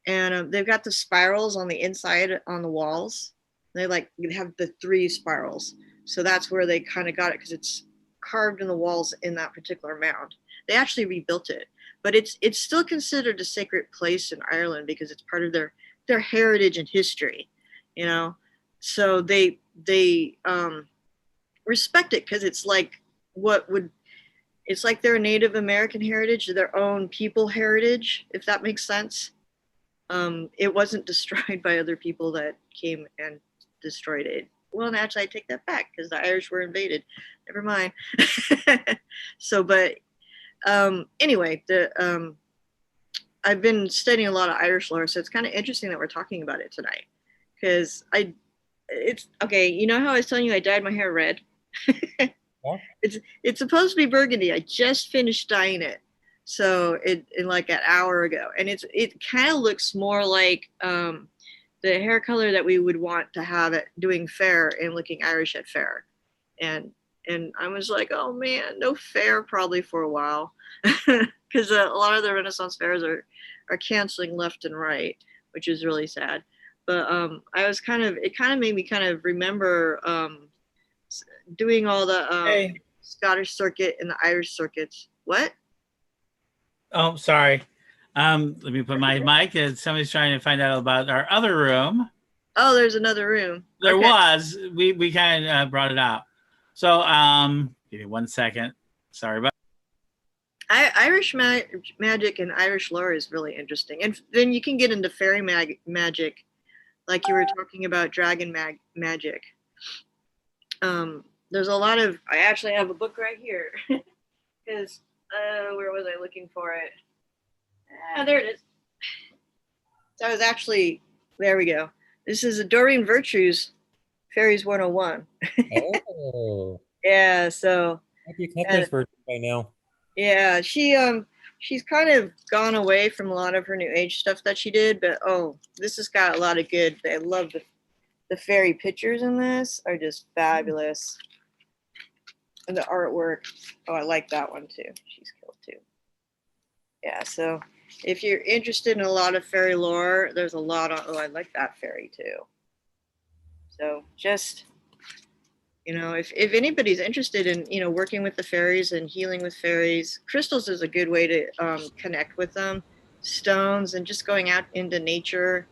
and they've got the spirals on the inside on the walls. They have the 3 spirals, so that's where they kind of got it, because it's carved in the walls in that particular mound. They actually rebuilt it, but it's still considered a sacred place in Ireland because it's part of their heritage and history, So they respect it, because it's like it's like their Native American heritage, their own people heritage, if that makes sense. It wasn't destroyed by other people that came and destroyed it. Well, and actually, I take that back, because the Irish were invaded. Never mind. So, but anyway, I've been studying a lot of Irish lore, so it's kind of interesting that we're talking about it tonight. Because it's okay. You know how I was telling you I dyed my hair red? Yeah. It's supposed to be burgundy. I just finished dyeing it, so in like an hour ago, and it kind of looks more like the hair color that we would want to have at doing fair and looking Irish at fair, and I was like, oh man, no fair probably for a while, because a lot of the Renaissance fairs are canceling left and right, which is really sad. But it kind of made me kind of remember doing all the Scottish circuit and the Irish circuits. What? Oh, sorry. Let me put my mic. Somebody's trying to find out about our other room. Oh, there's another room. There was. We kind of brought it out. So give me 1 second. Sorry about. Irish magic and Irish lore is really interesting, and then you can get into fairy magic, like you were talking about dragon magic. There's a lot of. I actually have a book right here, because where was I looking for it? There it is. So I was actually, there we go. This is a Doreen Virtue's Fairies 101. Oh. Yeah, so. Might be Tucker's version by now. Yeah, she's kind of gone away from a lot of her new age stuff that she did, but this has got a lot of good. I love the fairy pictures in this are just fabulous. And the artwork. Oh, I like that one too. She's killed too. Yeah, so if you're interested in a lot of fairy lore, there's a lot of, oh, I like that fairy too. So just, you know, if anybody's interested in, you know, working with the fairies and healing with fairies, crystals is a good way to connect with them. Stones and just going out into nature,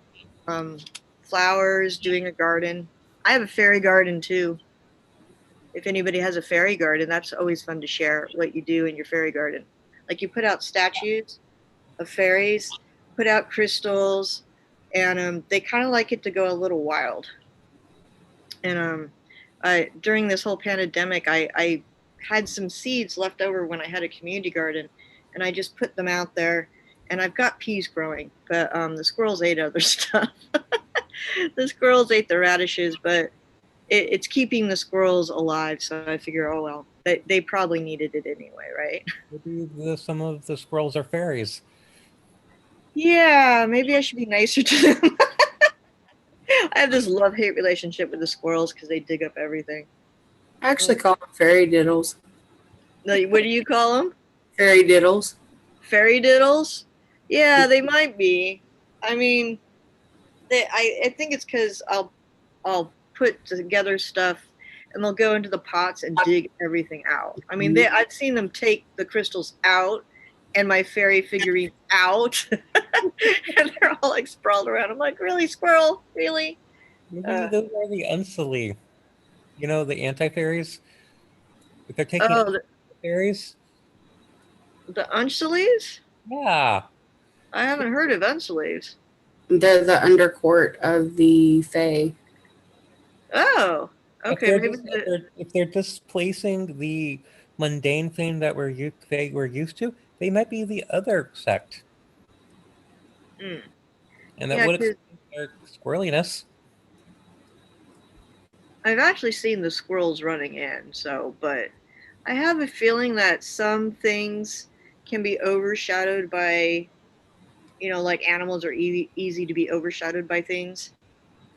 flowers, doing a garden. I have a fairy garden too. If anybody has a fairy garden, that's always fun to share what you do in your fairy garden. Like you put out statues of fairies, put out crystals, and they kind of like it to go a little wild. And during this whole pandemic, I had some seeds left over when I had a community garden, and I just put them out there. And I've got peas growing, but the squirrels ate other stuff. The squirrels ate the radishes, but it's keeping the squirrels alive. So I figure, oh well, they probably needed it anyway, right? Maybe some of the squirrels are fairies. Yeah, maybe I should be nicer to them. I have this love-hate relationship with the squirrels because they dig up everything. I actually call them fairy diddles. No, what do you call them? Fairy diddles. Fairy diddles? Yeah, they might be. I mean, I think it's because I'll put together stuff and they'll go into the pots and dig everything out. I mean, I've seen them take the crystals out and my fairy figurine out, and they're all like sprawled around. I'm like, really, squirrel? Really? Maybe those are the unsuli. You know, the anti-fairies? If they're taking the fairies? The unsulies? Yeah. I haven't heard of unsulies. They're the undercourt of the fae. Oh, okay. If they're displacing the mundane thing that we're used to, they might be the other sect. Mm. And that would explain their squirreliness. I've actually seen the squirrels running in, but I have a feeling that some things can be overshadowed by, you know, like animals are easy to be overshadowed by things.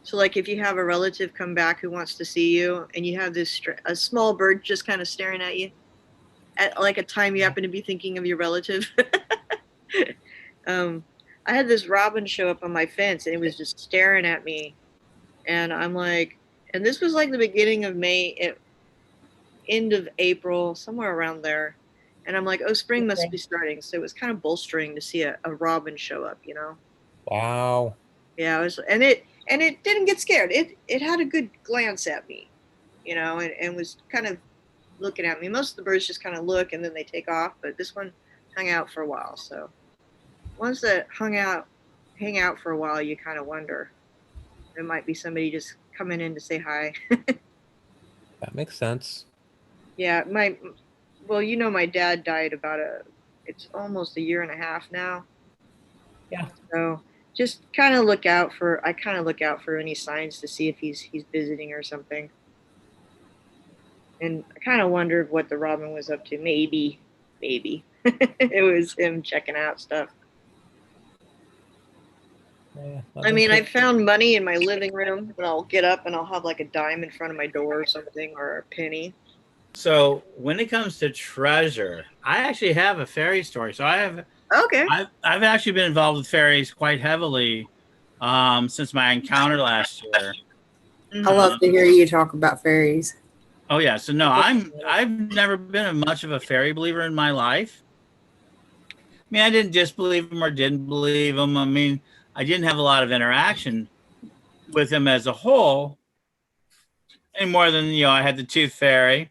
So like if you have a relative come back who wants to see you and you have a small bird just kind of staring at you at like a time you happen to be thinking of your relative. I had this robin show up on my fence and it was just staring at me. And I'm like, and this was like the beginning of May, end of April, somewhere around there. And I'm like, oh, spring must be starting. So it was kind of bolstering to see a robin show up, you know? Wow. Yeah, and it didn't get scared. It had a good glance at me, you know, and was kind of looking at me. Most of the birds just kind of look and then they take off, but this one hung out for a while. So ones that hang out for a while, you kind of wonder. There might be somebody just coming in to say hi. That makes sense. Yeah, well, you know, my dad died it's almost a year and a half now. Yeah. So just kind of look out for any signs to see if he's visiting or something. And I kind of wondered what the robin was up to. Maybe it was him checking out stuff. Yeah, I mean, I found money in my living room, but I'll get up and I'll have like a dime in front of my door or something, or a penny. So when it comes to treasure, I actually have a fairy story. So I've actually been involved with fairies quite heavily since my encounter last year. I love to hear you talk about fairies. Oh yeah, so no, I've never been much of a fairy believer in my life. I mean, I didn't disbelieve them or didn't believe them. I mean, I didn't have a lot of interaction with them as a whole, any more than, you know, I had the tooth fairy,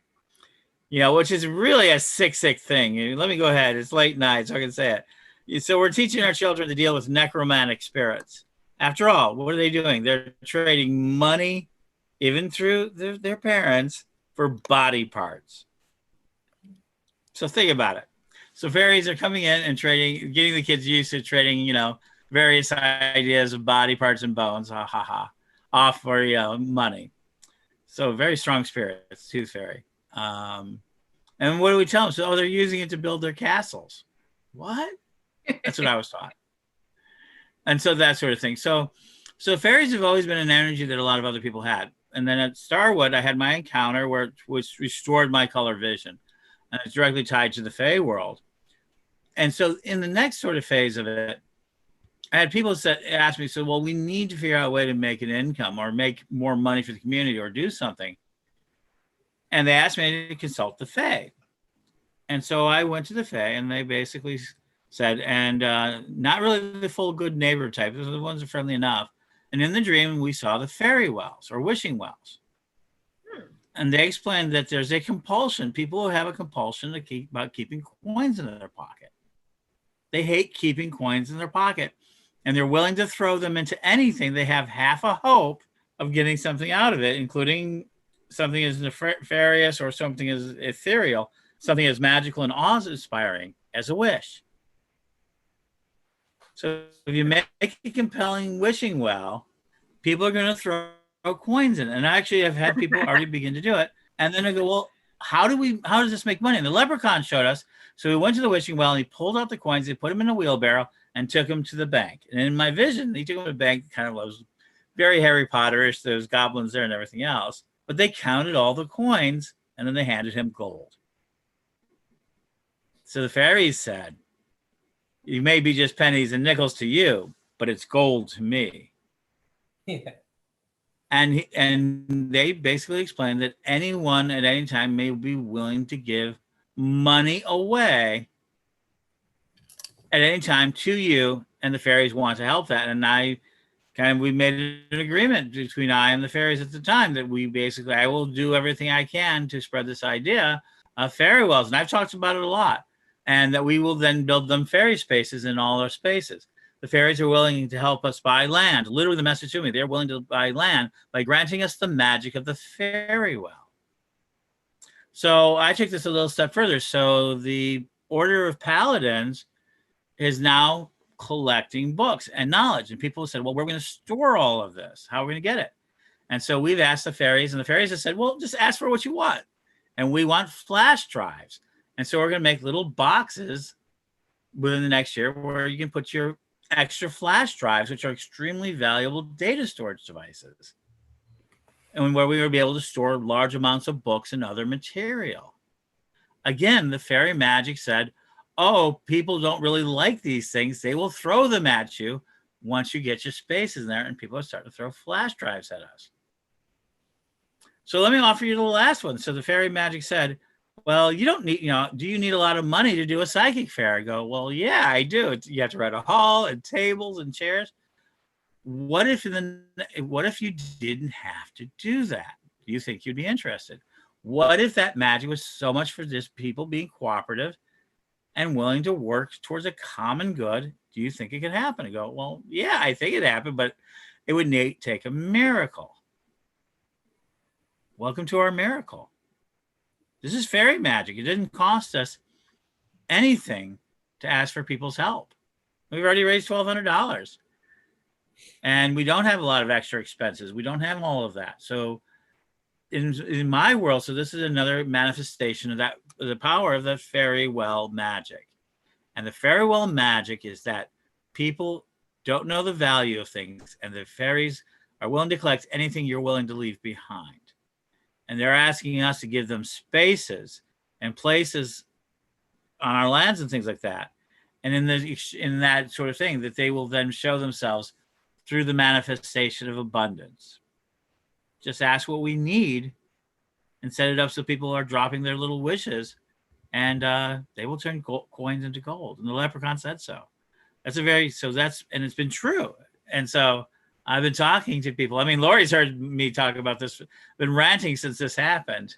you know, which is really a sick thing. Let me go ahead. It's late night, so I can say it. So we're teaching our children to deal with necromantic spirits. After all, what are they doing? They're trading money, even through their parents, for body parts. So think about it. So fairies are coming in and trading, getting the kids used to trading, you know, various ideas of body parts and bones, off for, you know, money. So very strong spirits, tooth fairy. And what do we tell them? So, they're using it to build their castles. What? That's what I was taught. And so that sort of thing. So fairies have always been an energy that a lot of other people had. And then at Starwood, I had my encounter where it was restored my color vision. And it's directly tied to the Fae world. And so in the next sort of phase of it, I had people ask me, so, well, we need to figure out a way to make an income or make more money for the community or do something. And they asked me to consult the Fae. And so I went to the Fae, and they basically said, and not really the full good neighbor type, those are the ones that are friendly enough. And in the dream, we saw the fairy wells or wishing wells. And they explained that there's a compulsion. People who have a compulsion about keeping coins in their pocket. They hate keeping coins in their pocket, and they're willing to throw them into anything. They have half a hope of getting something out of it, including something as nefarious or something as ethereal, something as magical and awe-inspiring as a wish. So if you make a compelling wishing well, people are going to throw coins in it. And actually, I've had people already begin to do it. And then I go, well, how does this make money? And the leprechaun showed us. So we went to the wishing well, and he pulled out the coins, he put them in a wheelbarrow, and took them to the bank. And in my vision, he took them to the bank, kind of was very Harry Potterish. There's goblins there and everything else. But they counted all the coins, and then they handed him gold. So the fairies said, "You may be just pennies and nickels to you, but it's gold to me." Yeah. And they basically explained that anyone at any time may be willing to give money away at any time to you, and the fairies want to help that. And we made an agreement between I and the fairies at the time that I will do everything I can to spread this idea of fairy wells. And I've talked about it a lot, and that we will then build them fairy spaces in all our spaces. The fairies are willing to help us buy land. Literally, the message to me, they're willing to buy land by granting us the magic of the fairy well. So I took this a little step further. So the Order of Paladins is now collecting books and knowledge. And people said, well, we're going to store all of this. How are we going to get it? And so we've asked the fairies, and the fairies have said, well, just ask for what you want. And we want flash drives. And so we're going to make little boxes within the next year where you can put your extra flash drives, which are extremely valuable data storage devices, and where we will be able to store large amounts of books and other material. Again, the fairy magic said, oh, people don't really like these things. They will throw them at you once you get your spaces in there, and people are starting to throw flash drives at us. So let me offer you the last one. So the fairy magic said, well, you don't need, do you need a lot of money to do a psychic fair? I go, well, yeah, I do. You have to rent a hall and tables and chairs. What if you didn't have to do that? Do you think you'd be interested? What if that magic was so much for just people being cooperative and willing to work towards a common good? Do you think it could happen? I go, well, yeah, I think it happened, but it would take a miracle. Welcome to our miracle. This is fairy magic. It didn't cost us anything to ask for people's help. We've already raised $1,200. And we don't have a lot of extra expenses. We don't have all of that. So in my world, so this is another manifestation of that, the power of the fairy well magic. And the fairy well magic is that people don't know the value of things, and the fairies are willing to collect anything you're willing to leave behind. And they're asking us to give them spaces and places on our lands and things like that. And in that sort of thing, that they will then show themselves through the manifestation of abundance. Just ask what we need and set it up so people are dropping their little wishes, and they will turn coins into gold. And the leprechaun said so. And it's been true. And so I've been talking to people. I mean, Lori's heard me talk about this, been ranting since this happened.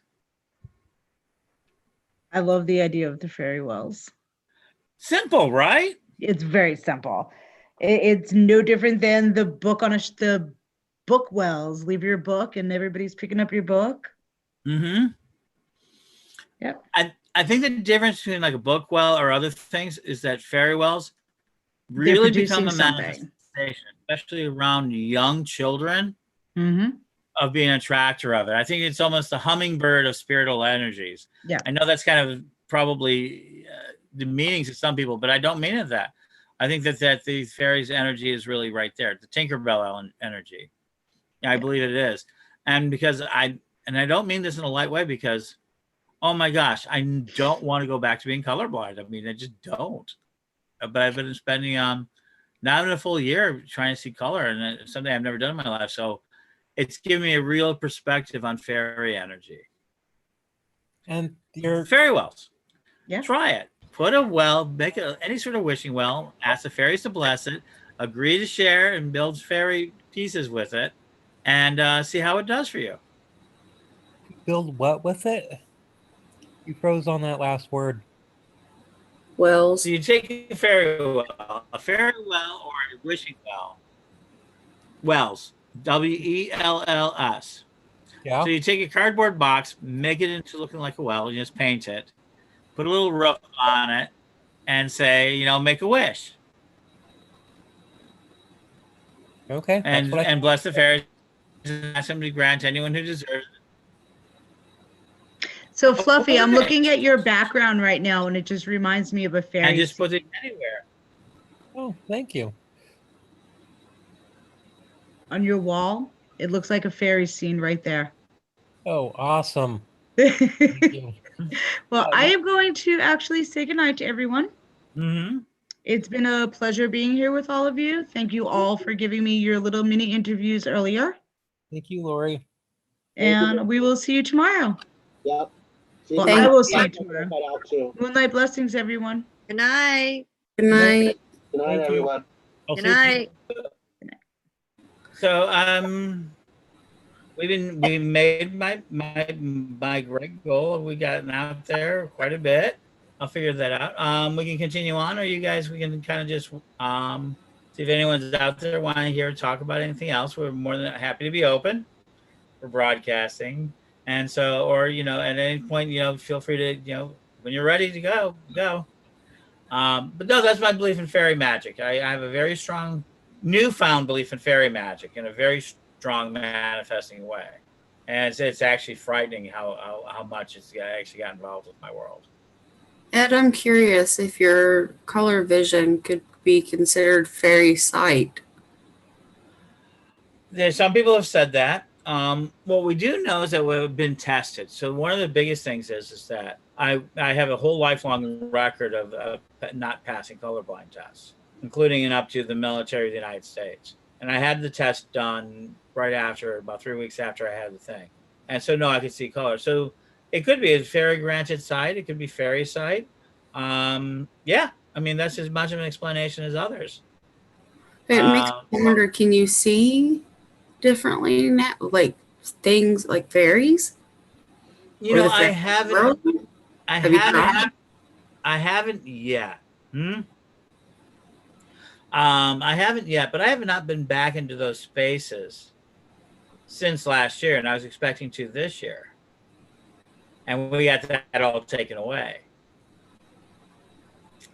I love the idea of the fairy wells. Simple, right? It's very simple. It's no different than the book the book wells. Leave your book and everybody's picking up your book. Mm-hmm. Yep. I think the difference between like a book well or other things is that fairy wells really become a manifestation, especially around young children, of being an attractor of it. I think it's almost the hummingbird of spiritual energies. Yeah. I know that's kind of probably demeaning to some people, but I don't mean it that. I think that the fairies' energy is really right there, the Tinkerbell energy. Yeah, I believe it is. And because I don't mean this in a light way, because, oh my gosh, I don't want to go back to being colorblind. I mean, I just don't. but I've been spending not even a full year trying to see color, and it's something I've never done in my life. So it's given me a real perspective on fairy energy. And your fairy wells. Yeah. Try it. Put a well, make any sort of wishing well, ask the fairies to bless it, agree to share and build fairy pieces with it, and see how it does for you. build what with it? You froze on that last word. Wells. So you take a fairy well or a wishing well. Wells. WELLS. Yeah. So you take a cardboard box, make it into looking like a well, you just paint it, put a little roof on it, and say, make a wish. Okay. And bless the fairies and ask them to grant anyone who deserves it. So Fluffy, I'm looking at your background right now, and it just reminds me of a fairy. And just put it anywhere. Oh, thank you. On your wall, it looks like a fairy scene right there. Oh, awesome. Well, I am going to actually say goodnight to everyone. Mm-hmm. It's been a pleasure being here with all of you. Thank you all for giving me your little mini interviews earlier. Thank you, Lori. And we will see you tomorrow. Yep. Well, I will see you tomorrow. Moonlight blessings, everyone. Good night. Good night. Good night, everyone. Good night. So we made my great goal. We gotten out there quite a bit. I'll figure that out. We can continue on, or we can kind of just see if anyone's out there want to hear talk about anything else. We're more than happy to be open for broadcasting. And so, or, at any point, feel free to, when you're ready to go. But no, that's my belief in fairy magic. I have a very strong newfound belief in fairy magic in a very strong manifesting way. And it's actually frightening how much it's actually got involved with my world. Ed, I'm curious if your color vision could be considered fairy sight. Some people have said that. What we do know is that we've been tested. So one of the biggest things is that I have a whole lifelong record of not passing colorblind tests, including and up to the military of the United States. And I had the test done right after, about 3 weeks after I had the thing. And so, no, I could see color. So it could be a fairy granted sight. It could be fairy sight. Yeah, I mean, that's as much of an explanation as others. It makes me wonder, can you see differently now, like things like fairies? I haven't. I haven't yet. I haven't yet, but I have not been back into those spaces since last year, and I was expecting to this year. And we got that all taken away.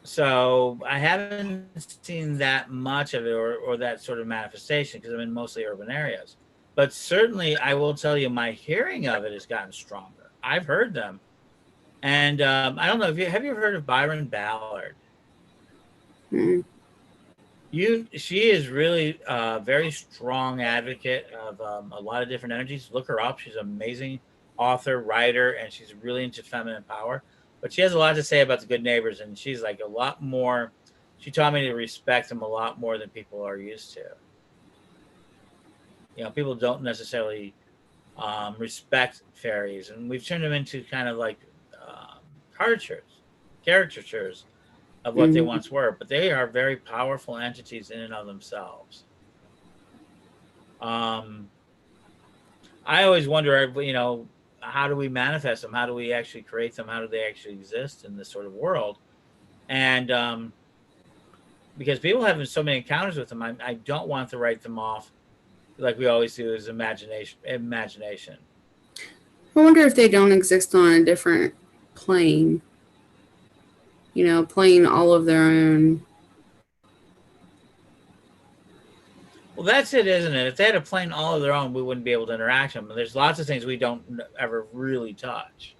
So I haven't seen that much of it or that sort of manifestation because I'm in mostly urban areas. But certainly I will tell you my hearing of it has gotten stronger. I've heard them. And I don't know, have you ever heard of Byron Ballard? Mm-hmm. She is really a very strong advocate of a lot of different energies. Look her up. She's an amazing author, writer, and she's really into feminine power. But she has a lot to say about the good neighbors, and she's like a lot more. She taught me to respect them a lot more than people are used to. People don't necessarily respect fairies, and we've turned them into kind of like caricatures of what they once were, but they are very powerful entities in and of themselves. I always wonder, how do we manifest them? How do we actually create them? How do they actually exist in this sort of world? And because people have so many encounters with them, I don't want to write them off like we always do as imagination. I wonder if they don't exist on a different plane. Plane all of their own. Well, that's it, isn't it? If they had a plane all of their own, we wouldn't be able to interact with them. There's lots of things we don't ever really touch.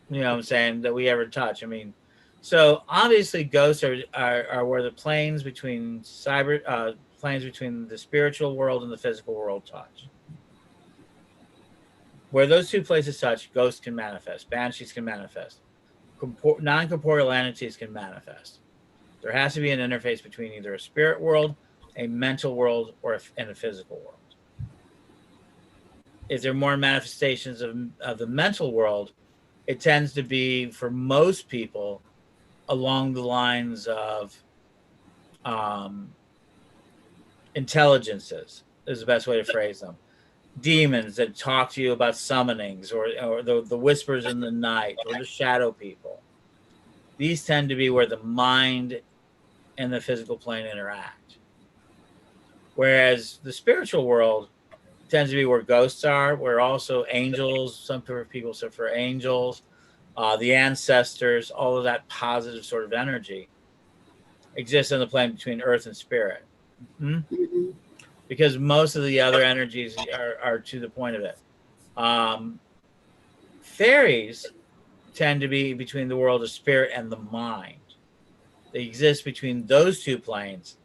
You know what I'm saying? That we ever touch. I mean, so obviously ghosts are where the planes between between the spiritual world and the physical world touch. Where those two places touch, ghosts can manifest, banshees can manifest. non-corporeal entities can manifest. There has to be an interface between either a spirit world, a mental world, and a physical world. If there are more manifestations of the mental world, it tends to be, for most people, along the lines of intelligences, is the best way to phrase them. Demons that talk to you about summonings, or the whispers in the night, or the shadow people. These tend to be where the mind and the physical plane interact. Whereas the spiritual world tends to be where ghosts are, where also angels, some people say for angels, the ancestors, all of that positive sort of energy exists on the plane between earth and spirit. Mm-hmm. Because most of the other energies are to the point of it. Fairies tend to be between the world of spirit and the mind. They exist between those two planes.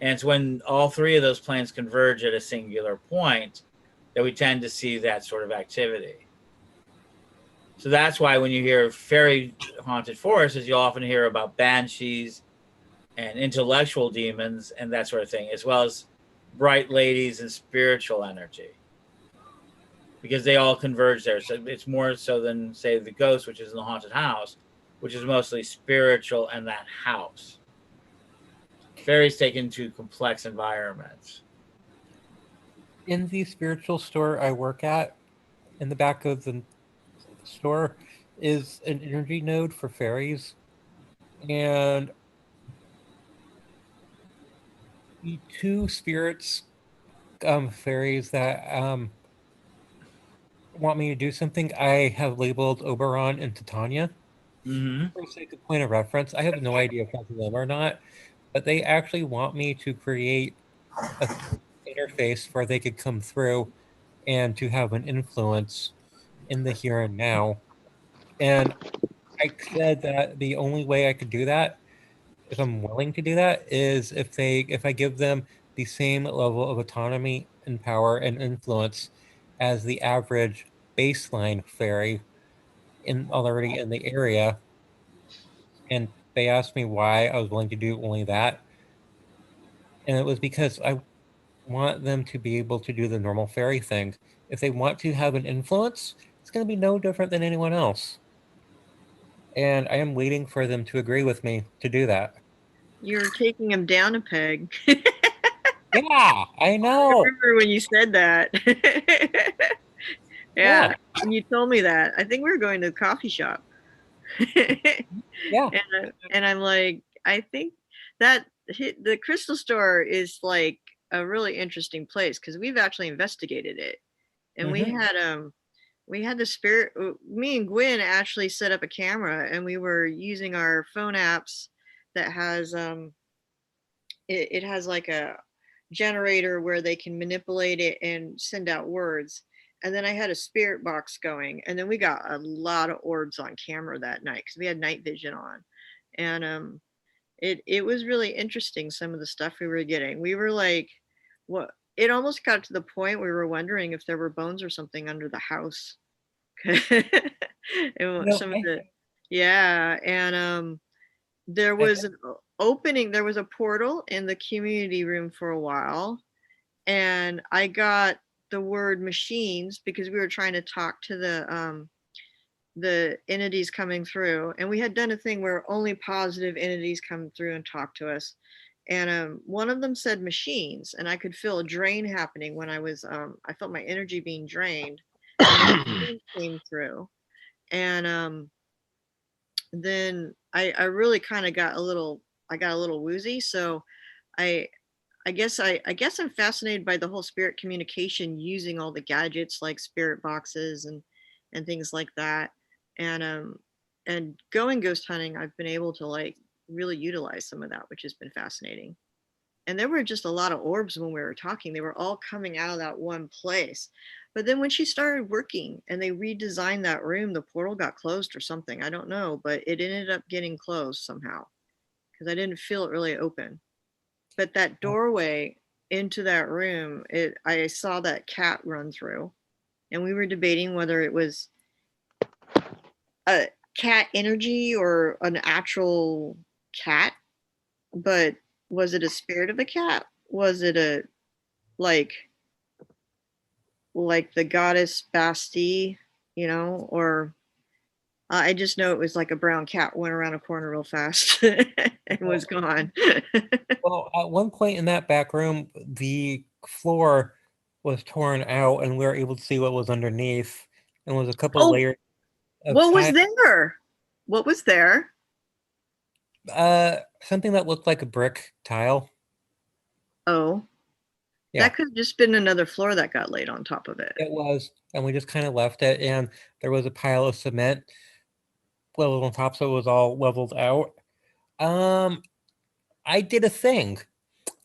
And it's when all three of those planes converge at a singular point that we tend to see that sort of activity. So that's why when you hear fairy haunted forests, you'll often hear about banshees and intellectual demons and that sort of thing, as well as bright ladies and spiritual energy, because they all converge there. So it's more so than, say, the ghost, which is in the haunted house, which is mostly spiritual and that house. Fairies take into complex environments. In the spiritual store I work at, in the back of the store, is an energy node for fairies. And the two spirits, fairies that want me to do something, I have labeled Oberon and Titania. Mm-hmm. For sake of point of reference, I have no idea if that's them or not, but they actually want me to create a interface where they could come through and to have an influence in the here and now. And I said that the only way I could do that, if I'm willing to do that, is if I give them the same level of autonomy and power and influence as the average baseline fairy already in the area. And they asked me why I was willing to do only that. And it was because I want them to be able to do the normal fairy thing. If they want to have an influence, it's going to be no different than anyone else. And I am waiting for them to agree with me to do that. You're taking them down a peg. Yeah, I know. I remember when you said that. Yeah, and you told me that. I think we were going to the coffee shop. Yeah. And I'm like, I think that the crystal store is like a really interesting place because we've actually investigated it. And we had the spirit, me and Gwen actually set up a camera and we were using our phone apps that has it has like a generator where they can manipulate it and send out words. And then I had a spirit box going, and then we got a lot of orbs on camera that night because we had night vision on. And it was really interesting, some of the stuff we were getting. We were like, what? It almost got to the point we were wondering if there were bones or something under the house. Some of the, yeah, and there was an opening, there was a portal in the community room for a while, and I got the word machines because we were trying to talk to the entities coming through, and we had done a thing where only positive entities come through and talk to us. And one of them said machines, and I could feel a drain happening when I was I felt my energy being drained. And the machines came through, and then I really kind of got a little woozy. So I guess I'm fascinated by the whole spirit communication using all the gadgets like spirit boxes and things like that. And going ghost hunting, I've been able to like really utilize some of that, which has been fascinating. And there were just a lot of orbs when we were talking. They were all coming out of that one place. But then when she started working and they redesigned that room, the portal got closed or something. I don't know, but it ended up getting closed somehow because I didn't feel it really open. But that doorway into that room, I saw that cat run through, and we were debating whether it was a cat energy or an actual cat, but was it a spirit of a cat? Was it a like the goddess Basti, or I just know it was like a brown cat went around a corner real fast and was gone. Well, at one point in that back room, the floor was torn out, and we were able to see what was underneath, and was a couple Oh, layers of what was tile. there? What was there? Something that looked like a brick tile. Oh, Yeah, that could have just been another floor that got laid on top of it. it was, and we just kind of left it, and there was a pile of cement leveled on top, so it was all leveled out. I did a thing.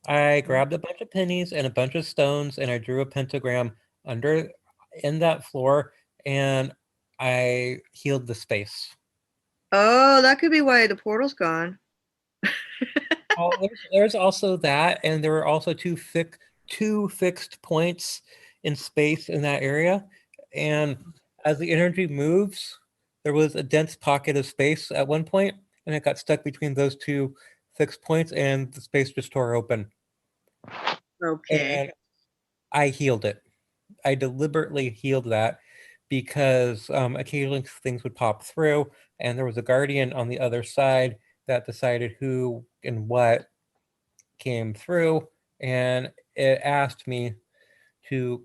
I grabbed a bunch of pennies and a bunch of stones, and I drew a pentagram under in that floor, and I healed the space. Oh, that could be why the portal's gone. Oh, there's also that, and there were also two fixed points in space in that area, and as the energy moves, there was a dense pocket of space at one point, and it got stuck between those two fixed points, and the space just tore open. Okay. And I healed it. I deliberately healed that because occasionally things would pop through, and there was a guardian on the other side that decided who and what came through, and it asked me to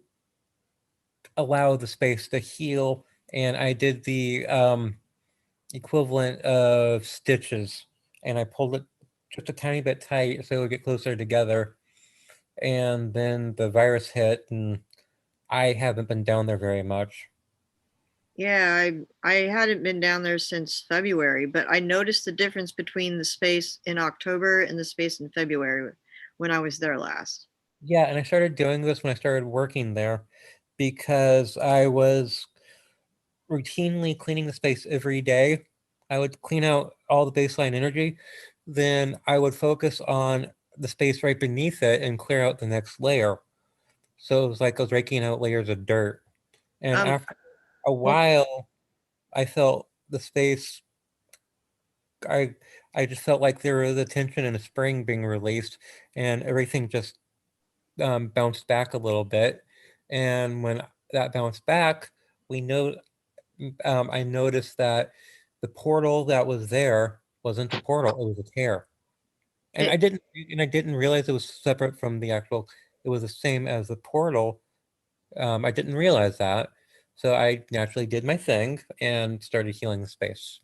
allow the space to heal, and I did the equivalent of stitches, and I pulled it just a tiny bit tight so it would get closer together, and then the virus hit, and I haven't been down there very much. Yeah, I hadn't been down there since February, but I noticed the difference between the space in October and the space in February when I was there last. Yeah, and I started doing this when I started working there because I was routinely cleaning the space every day. I would clean out all the baseline energy, then I would focus on the space right beneath it and clear out the next layer. So it was like I was raking out layers of dirt. And after a while, I felt the space. I I just felt like there was a tension and a spring being released, and everything just bounced back a little bit. And when that bounced back, we know I noticed that the portal that was there wasn't a portal; it was a tear. And I didn't realize it was separate from the actual. It was the same as the portal. I didn't realize that, so I naturally did my thing and started healing the space.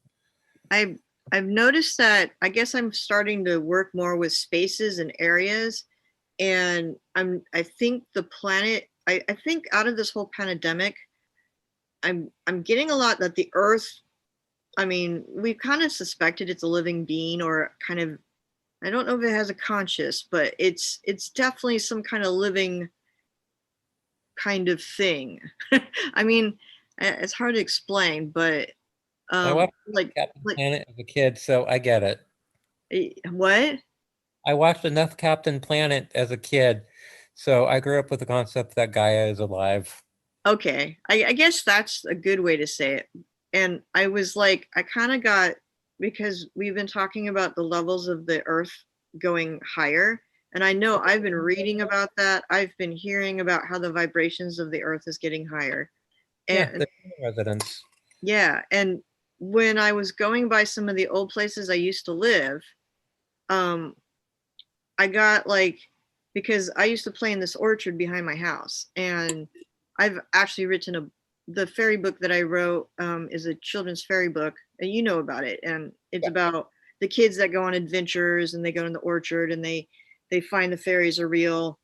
I've noticed that I guess I'm starting to work more with spaces and areas, and I think the planet I think out of this whole pandemic, I'm getting a lot that the Earth, I mean, we've kind of suspected it's a living being or kind of, I don't know if it has a conscious, but it's definitely some kind of living kind of thing. I mean, it's hard to explain, but I watched Captain Planet as a kid, so I get it. What? I watched enough Captain Planet as a kid, so I grew up with the concept that Gaia is alive. Okay, I guess that's a good way to say it. And I was like, I kind of got, because we've been talking about the levels of the Earth going higher, and I know I've been reading about that. I've been hearing about how the vibrations of the Earth is getting higher. And the residents. yeah, and when I was going by some of the old places I used to live, I got like, because I used to play in this orchard behind my house, and I've actually written the fairy book that I wrote is a children's fairy book, and you know about it, and it's about the kids that go on adventures and they go in the orchard and they find the fairies are real,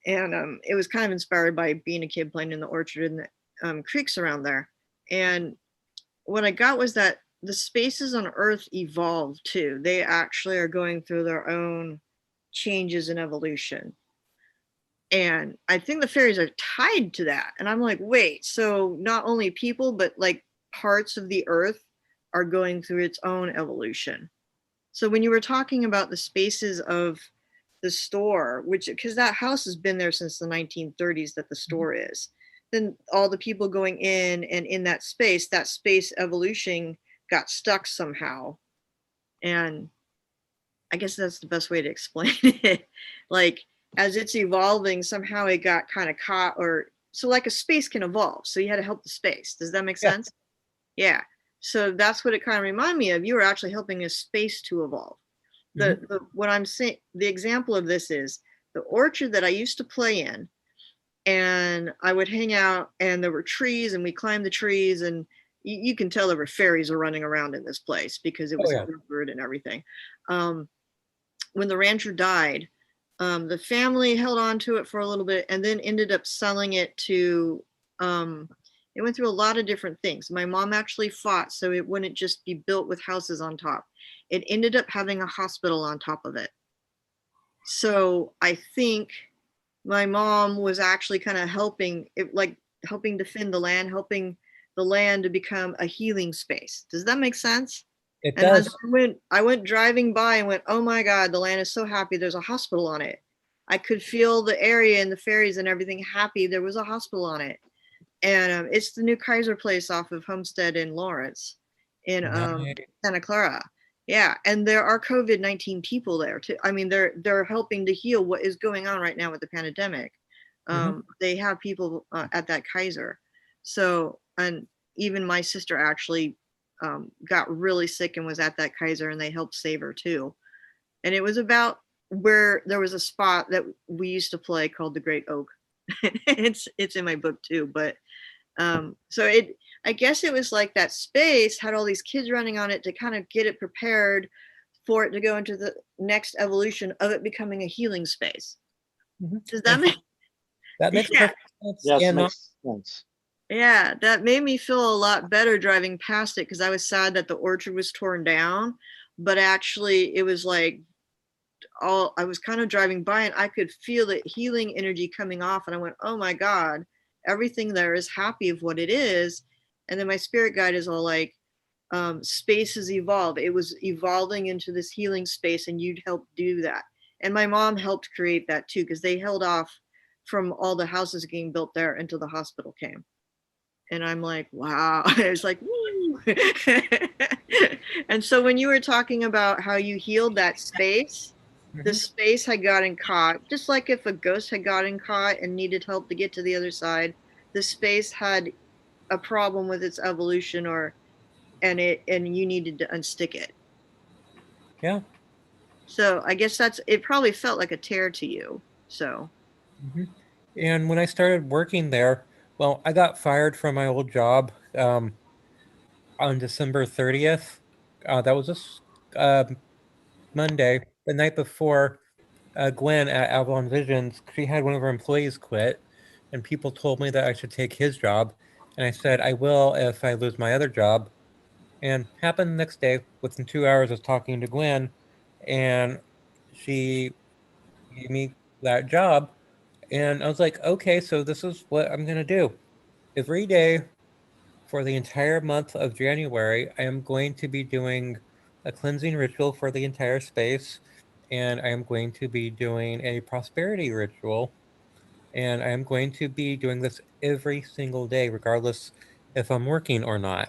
and it was kind of inspired by being a kid playing in the orchard and the creeks around there. And what I got was that the spaces on Earth evolve too. They actually are going through their own changes in evolution. And I think the fairies are tied to that. And I'm like, wait, so not only people, but like parts of the Earth are going through its own evolution. So when you were talking about the spaces of the store, which, because that house has been there since the 1930s that the store is, then all the people going in and in that space evolution got stuck somehow. And I guess that's the best way to explain it. Like, as it's evolving, somehow it got kind of caught, or so like a space can evolve. So you had to help the space. Does that make sense? Yeah. So that's what it kind of reminded me of. You were actually helping a space to evolve. What I'm saying, the example of this is the orchard that I used to play in, and I would hang out, and there were trees, and we climbed the trees, and you can tell there were fairies are running around in this place because it was covered and everything. When the rancher died, the family held on to it for a little bit and then ended up selling it to, it went through a lot of different things. My mom actually fought so it wouldn't just be built with houses on top. It ended up having a hospital on top of it. So I think my mom was actually kind of helping it, like helping defend the land, helping the land to become a healing space. Does that make sense? It And does. I went driving by and went, oh my God, the land is so happy. There's a hospital on it. I could feel the area and the fairies and everything happy. There was a hospital on it. And it's the new Kaiser place off of Homestead in Lawrence in Santa Clara. Yeah. And there are COVID-19 people there too. I mean, they're helping to heal what is going on right now with the pandemic. They have people at that Kaiser. So, and even my sister actually got really sick and was at that Kaiser, and they helped save her too. And it was about where there was a spot that we used to play called the Great Oak. it's in my book too, but so I guess it was like that space had all these kids running on it to kind of get it prepared for it to go into the next evolution of it becoming a healing space. Does that make perfect sense? Yes, makes sense. Yeah, that made me feel a lot better driving past it, because I was sad that the orchard was torn down, but actually it was like I was kind of driving by and I could feel the healing energy coming off, and I went, oh my God, everything there is happy of what it is. And then my spirit guide is all like, spaces evolve. It was evolving into this healing space, and you'd help do that. And my mom helped create that too, because they held off from all the houses getting built there until the hospital came. And I'm like, wow. It's like, woo. And so when you were talking about how you healed that space, the space had gotten caught, just like if a ghost had gotten caught and needed help to get to the other side, the space had a problem with its evolution, and you needed to unstick it. Yeah. So I guess it probably felt like a tear to you. So. And when I started working there, well, I got fired from my old job on December 30th. That was this Monday, the night before. Gwen at Avalon Visions, she had one of her employees quit, and people told me that I should take his job. And I said, I will if I lose my other job. And happened the next day, within 2 hours, I was talking to Gwen, and she gave me that job. And I was like, okay, so this is what I'm going to do. Every day for the entire month of January, I am going to be doing a cleansing ritual for the entire space, and I am going to be doing a prosperity ritual, and I am going to be doing this every single day, regardless if I'm working or not.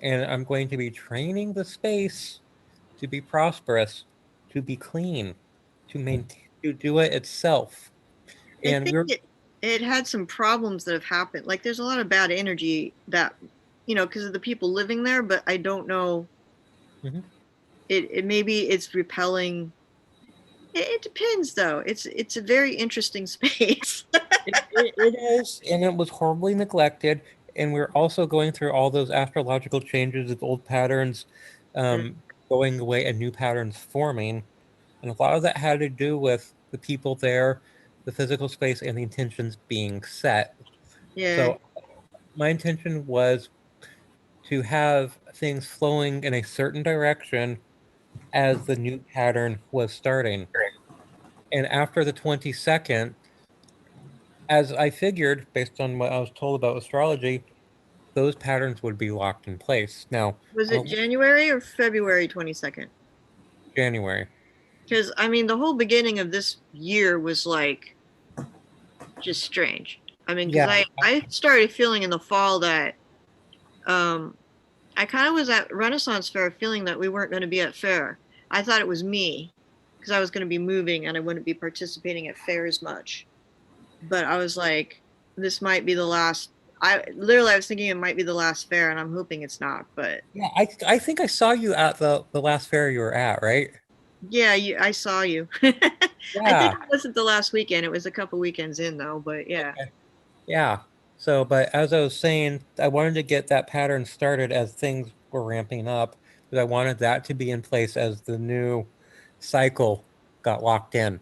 And I'm going to be training the space to be prosperous, to be clean, to maintain, to do it itself. And I think it had some problems that have happened. Like there's a lot of bad energy that, because of the people living there, but I don't know. It maybe it's repelling. It depends though. It's a very interesting space. It is, and it was horribly neglected. And we're also going through all those astrological changes of old patterns going away and new patterns forming. And a lot of that had to do with the people there, the physical space, and the intentions being set. Yeah. So my intention was to have things flowing in a certain direction as the new pattern was starting. And after the 22nd, as I figured, based on what I was told about astrology, those patterns would be locked in place. Now, Was it January or February 22nd? January. Because I mean, the whole beginning of this year was like just strange. I mean, because I started feeling in the fall that I kind of was at Renaissance Fair feeling that we weren't going to be at fair. I thought it was me because I was going to be moving and I wouldn't be participating at fairs much. But I was like, this might be the last. I was thinking it might be the last fair, and I'm hoping it's not. But Yeah, I think I saw you at the last fair you were at, right? yeah, I saw you. I Yeah. think it wasn't the last weekend. It was a couple weekends in though. But yeah. Okay. Yeah. So, but as I was saying, I wanted to get that pattern started as things were ramping up, because I wanted that to be in place as the new cycle got locked in.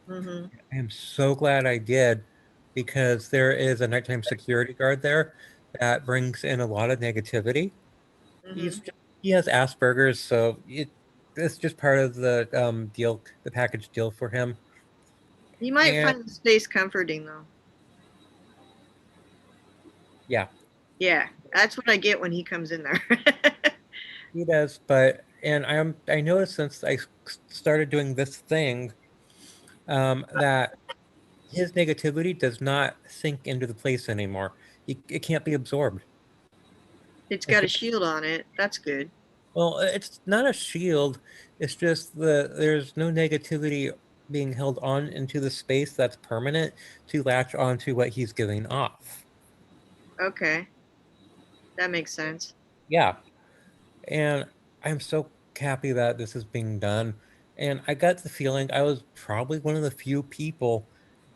Mm-hmm. I am so glad I did, because there is a nighttime security guard there that brings in a lot of negativity. Mm-hmm. He has Asperger's, so it's just part of the deal, the package deal for him. You might And find the space comforting though. yeah, Yeah, that's what I get when he comes in there. he does. But and I noticed since I started doing this thing, that his negativity does not sink into the place anymore. It can't be absorbed. It's It's got a just, shield on it. That's good. well, it's not a shield. It's just there's no negativity being held on into the space that's permanent to latch onto what he's giving off. Okay, that makes sense. Yeah. And I'm so happy that this is being done. And I got the feeling I was probably one of the few people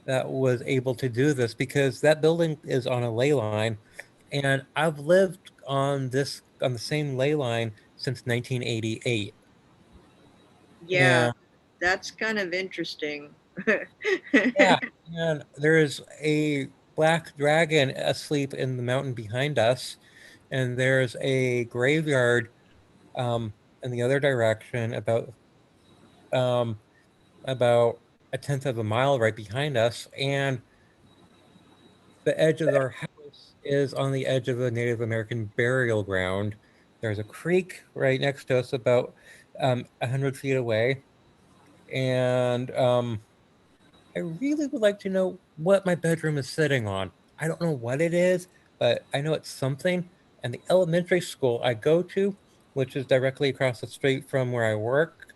that was able to do this, because that building is on a ley line, and I've lived on the same ley line since 1988. Yeah, And that's kind of interesting. yeah, and there's a black dragon asleep in the mountain behind us, and there's a graveyard in the other direction um, about a tenth of a mile right behind us, and the edge of our house is on the edge of a Native American burial ground. There's a creek right next to us about 100 feet away, and I really would like to know what my bedroom is sitting on. I don't know what it is, but I know it's something. And the elementary school I go to, which is directly across the street from where I work,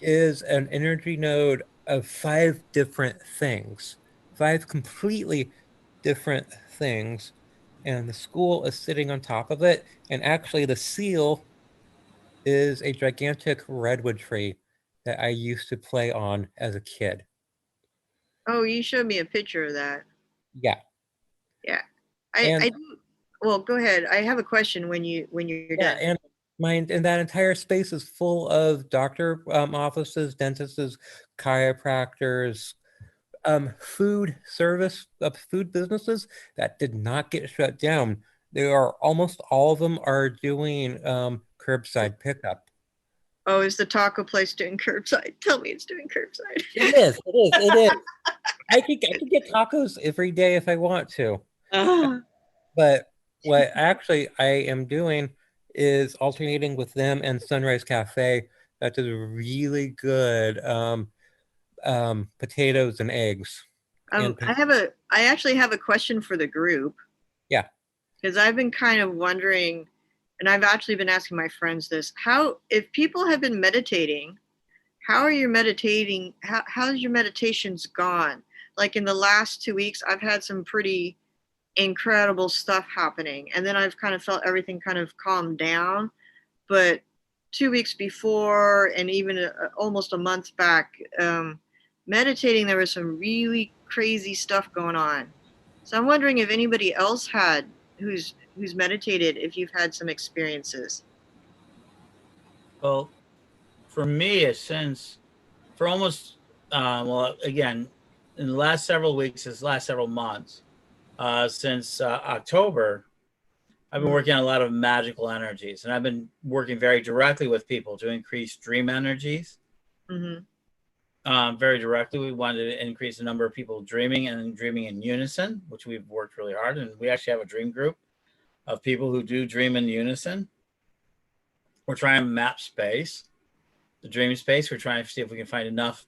is an energy node of 5 different things, 5 completely different things. And the school is sitting on top of it. And actually, the seal is a gigantic redwood tree that I used to play on as a kid. Oh, you showed me a picture of that. Yeah. Yeah, And I do. Well, go ahead. I have a question when you're yeah, done. and that entire space is full of doctor offices, dentists, chiropractors, food service, food businesses that did not get shut down. They are almost all of them are doing curbside pickup. Oh, is the taco place doing curbside? Tell me it's doing curbside. It is. It is. It is. I could get tacos every day if I want to. But what actually I am doing is alternating with them and Sunrise Cafe that does really good potatoes and eggs. And I actually have a question for the group. yeah. Because I've been kind of wondering, and I've actually been asking my friends this, if people have been meditating, how are you meditating? How's your meditations gone? Like in the last 2 weeks, I've had some pretty incredible stuff happening. And then I've kind of felt everything kind of calm down. But 2 weeks before, and even almost a month back, meditating, there was some really crazy stuff going on. So I'm wondering if anybody else who's meditated, if you've had some experiences. Well, for me, for almost, well, again, in the last several weeks, this last several months, since October, I've been working on a lot of magical energies, and I've been working very directly with people to increase dream energies. Mm-hmm. Very directly, we wanted to increase the number of people dreaming and dreaming in unison, which we've worked really hard. And we actually have a dream group of people who do dream in unison. We're trying to map space, the dream space. We're trying to see if we can find enough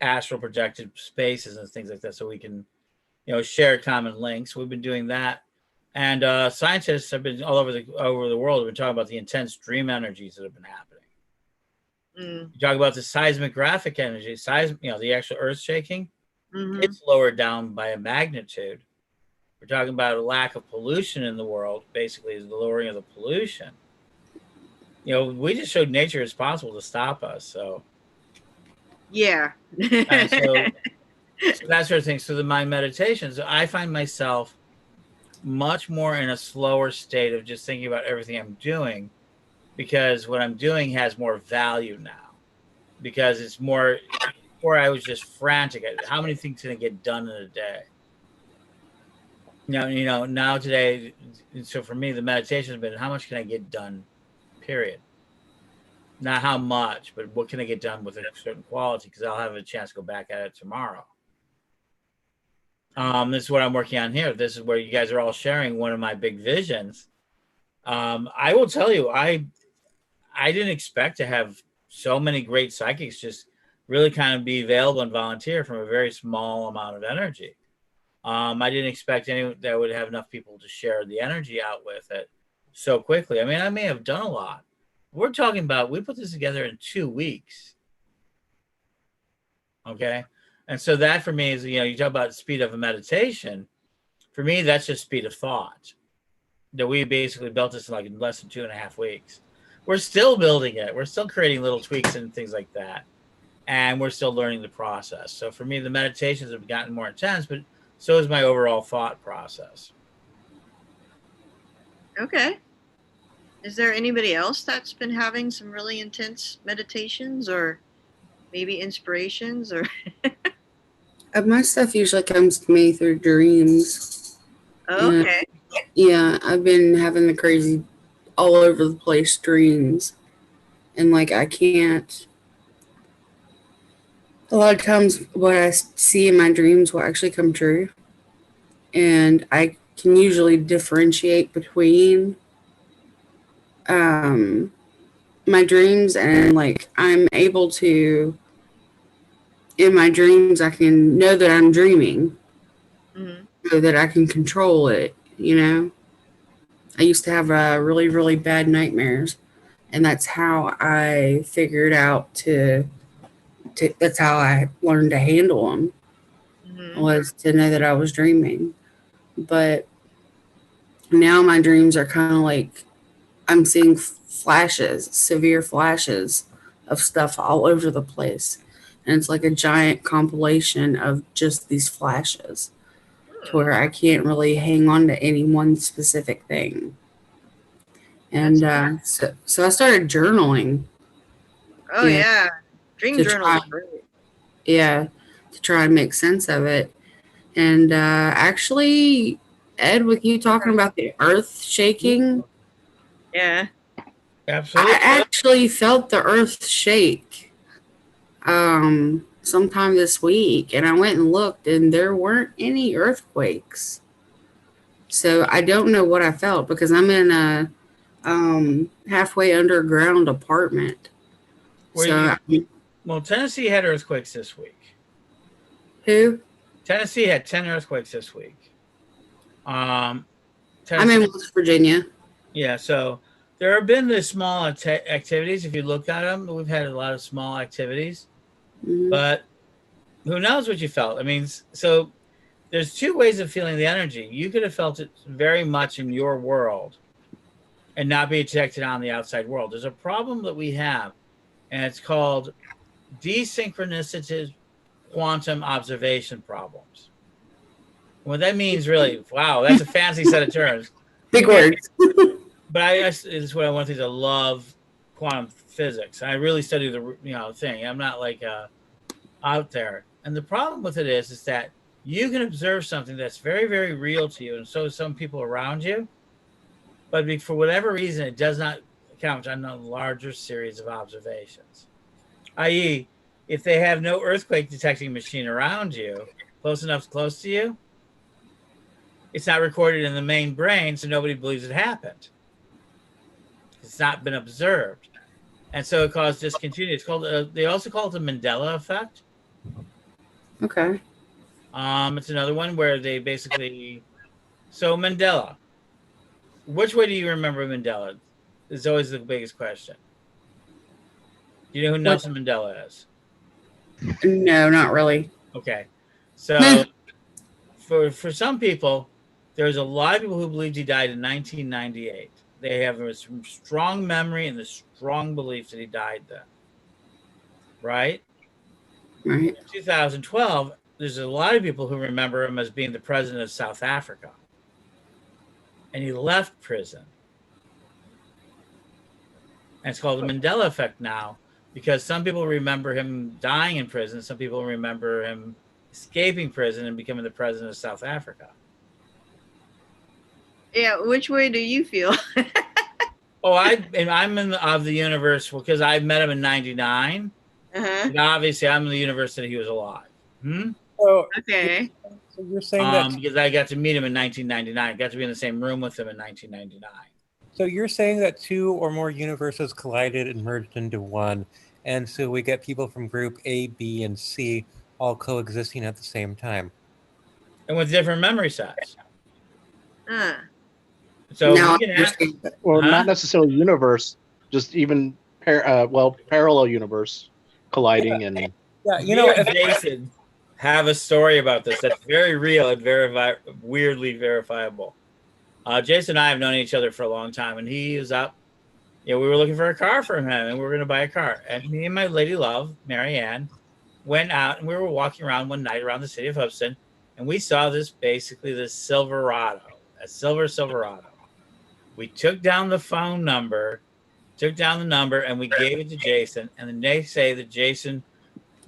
astral projected spaces and things like that so we can, share common links. We've been doing that And scientists have been all over the world have been talking about the intense dream energies that have been happening. You talk about the seismographic energy, the actual earth shaking. It's lowered down by a magnitude. We're talking about a lack of pollution in the world, basically, is the lowering of the pollution. We just showed nature is possible to stop us. So, yeah. so that sort of thing. So, my meditations, I find myself much more in a slower state of just thinking about everything I'm doing, because what I'm doing has more value now. Because it's more, before I was just frantic. How many things can I get done in a day? Now today, so for me, the meditation has been how much can I get done, period. Not how much, but what can I get done with a certain quality, because I'll have a chance to go back at it tomorrow. This is what I'm working on here. This is where you guys are all sharing one of my big visions. I will tell you, I didn't expect to have so many great psychics just really kind of be available and volunteer from a very small amount of energy. I didn't expect that would have enough people to share the energy out with it so quickly. I mean, I may have done a lot. We're talking about, we put this together in 2 weeks. Okay. And so that for me is, you talk about speed of a meditation. For me, that's just speed of thought. That we basically built this in like less than 2.5 weeks. We're still building it. We're still creating little tweaks and things like that. And we're still learning the process. So for me, the meditations have gotten more intense, but so is my overall thought process. Okay. Is there anybody else that's been having some really intense meditations or maybe inspirations or? My stuff usually comes to me through dreams. Okay. Yeah, I've been having the crazy all over the place dreams. And like I can't, a lot of times what I see in my dreams will actually come true. And I can usually differentiate between my dreams, and like I'm able to, in my dreams, I can know that I'm dreaming, so that I can control it. I used to have really, really bad nightmares, and that's how I figured out that's how I learned to handle them, was to know that I was dreaming. But now my dreams are kind of like I'm seeing flashes, severe flashes of stuff all over the place. And it's like a giant compilation of just these flashes to where I can't really hang on to any one specific thing. And so I started journaling. Oh, yeah. Dream journal is great. Yeah, to try and make sense of it. And actually, Ed, with you talking about the earth shaking. Yeah. Absolutely. I actually felt the earth shake sometime this week, and I went and looked, and there weren't any earthquakes. So I don't know what I felt, because I'm in a halfway underground apartment. Well, Tennessee had earthquakes this week. Who? Tennessee had 10 earthquakes this week. I'm in West Virginia. Yeah, so there have been the small activities. If you look at them, we've had a lot of small activities. But who knows what you felt? I mean, so there's 2 ways of feeling the energy. You could have felt it very much in your world and not be detected on the outside world. There's a problem that we have, and it's called desynchronicity quantum observation problems. What that means, really, wow, that's a fancy set of terms. Big words. But it's what I want to love quantum physics. I really study the thing. I'm not like out there. And the problem with it is that you can observe something that's very, very real to you, and so some people around you. But for whatever reason, it does not count on a larger series of observations. I.e., if they have no earthquake detecting machine around you, close to you, it's not recorded in the main brain, so nobody believes it happened. It's not been observed. And so it caused discontinuity. It's called, they also call it the Mandela effect. Okay. It's another one where they basically, so Mandela, which way do you remember Mandela? Is always the biggest question. Do you know who Nelson Mandela is? No, not really. Okay. So for some people, there's a lot of people who believed he died in 1998. They have a strong memory and the strong belief that he died then. Right? Right. In 2012, there's a lot of people who remember him as being the president of South Africa. And he left prison. And it's called the Mandela effect now, because some people remember him dying in prison. Some people remember him escaping prison and becoming the president of South Africa. Yeah, which way do you feel? Oh, I'm in the universe because I met him in '99. And obviously, I'm in the universe that he was alive. So, okay. So you're saying that because I got to meet him in 1999. I got to be in the same room with him in 1999. So you're saying that two or more universes collided and merged into one, and so we get people from group A, B, and C all coexisting at the same time. And with different memory sets. So So now we can have, or not necessarily universe, just even parallel universe colliding and Jason have a story about this that's very real and very weirdly verifiable. Jason and I have known each other for a long time, and he is up. We were looking for a car for him, and we were going to buy a car. And me and my lady love, Mary Ann, went out, and we were walking around one night around the city of Houston, and we saw this Silverado, a silver Silverado. We took down the phone number, and we gave it to Jason. And then they say that Jason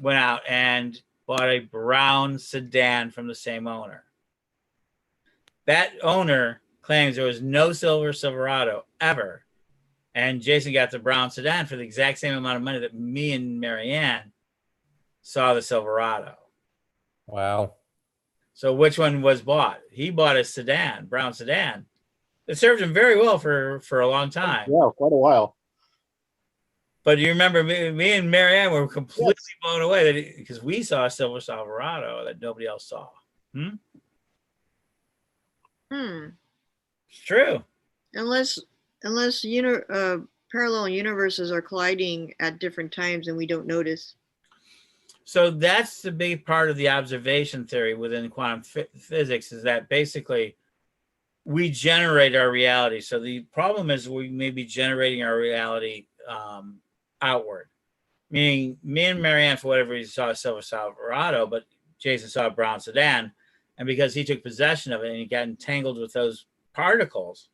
went out and bought a brown sedan from the same owner. That owner claims there was no silver Silverado ever. And Jason got the brown sedan for the exact same amount of money that me and Marianne saw the Silverado. Wow. So which one was bought? He bought a sedan, brown sedan. It served him very well for a long time. Yeah, quite a while. But you remember me and Marianne were completely blown away because we saw a silver Silverado that nobody else saw. It's true. Unless parallel universes are colliding at different times and we don't notice. So that's the big part of the observation theory within quantum physics, is that basically we generate our reality. So the problem is we may be generating our reality outward. Meaning me and Marianne, for whatever reason, saw a silver Silverado, but Jason saw a brown sedan. And because he took possession of it and he got entangled with those particles,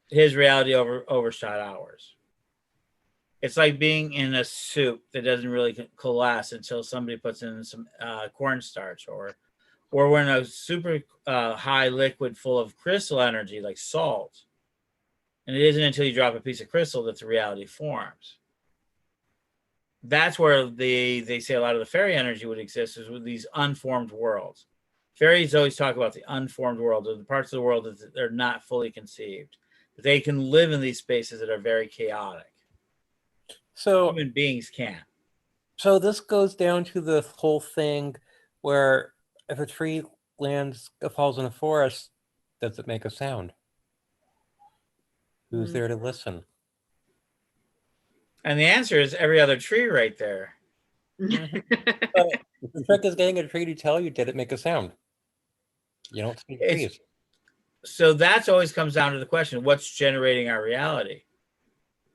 his reality overshot ours. It's like being in a soup that doesn't really coalesce until somebody puts in some cornstarch, or we're in a super high liquid full of crystal energy like salt. And it isn't until you drop a piece of crystal that the reality forms. That's where they say a lot of the fairy energy would exist, is with these unformed worlds. Fairies always talk about the unformed world, or the parts of the world that they're not fully conceived. But they can live in these spaces that are very chaotic. So human beings can't. So this goes down to the whole thing where if a tree falls in a forest, does it make a sound? Who's there to listen? And the answer is every other tree right there. But the trick is getting a tree to tell you, did it make a sound? You don't see trees. So that's always comes down to the question, what's generating our reality?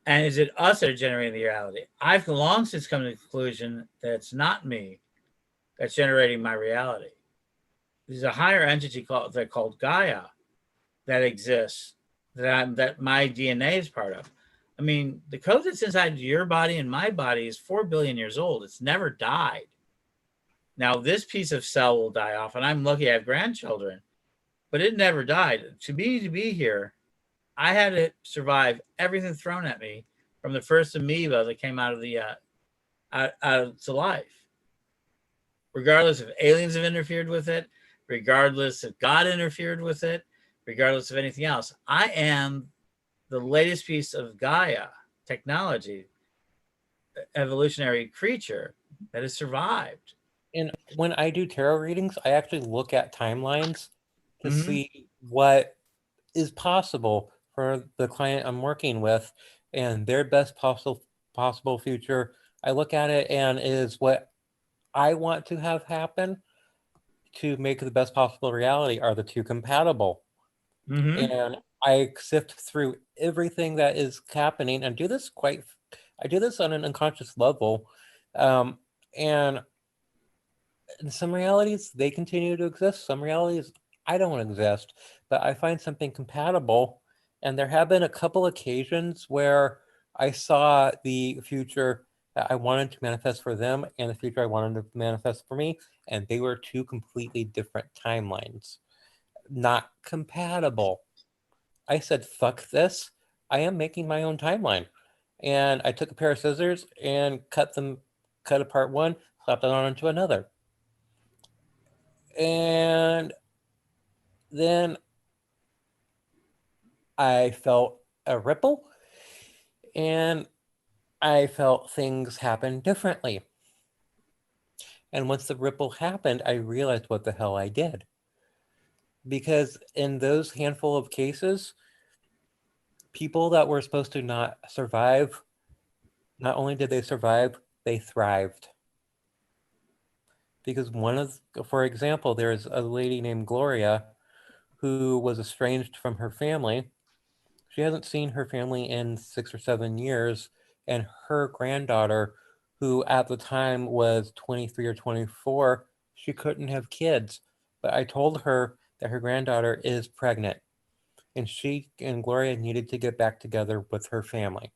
And is it us that are generating the reality? I've long since come to the conclusion that it's not me that's generating my reality. There's a higher entity called Gaia that exists, that my DNA is part of. I mean, the code that's inside your body and my body is 4 billion years old. It's never died. Now, this piece of cell will die off, and I'm lucky I have grandchildren, but it never died. To be here, I had to survive everything thrown at me from the first amoeba that came out of the out to life. Regardless if aliens have interfered with it, regardless if God interfered with it, regardless of anything else, I am the latest piece of Gaia technology, evolutionary creature that has survived. And when I do tarot readings, I actually look at timelines to see what is possible for the client I'm working with and their best possible future. I look at it and is what I want to have happen to make the best possible reality. Are the two compatible? And I sift through everything that is happening and do this I do this on an unconscious level. And in some realities, they continue to exist. Some realities, I don't exist, but I find something compatible. And there have been a couple occasions where I saw the future that I wanted to manifest for them and the future I wanted to manifest for me. And they were two completely different timelines, not compatible. I said, fuck this. I am making my own timeline. And I took a pair of scissors and cut apart one, slapped it onto another. And then I felt a ripple and I felt things happen differently. And once the ripple happened, I realized what the hell I did. Because in those handful of cases, people that were supposed to not survive, not only did they survive, they thrived. Because for example, there's a lady named Gloria who was estranged from her family. She hasn't seen her family in 6 or 7 years, and her granddaughter, who at the time was 23 or 24, she couldn't have kids. But I told her that her granddaughter is pregnant, and she and Gloria needed to get back together with her family.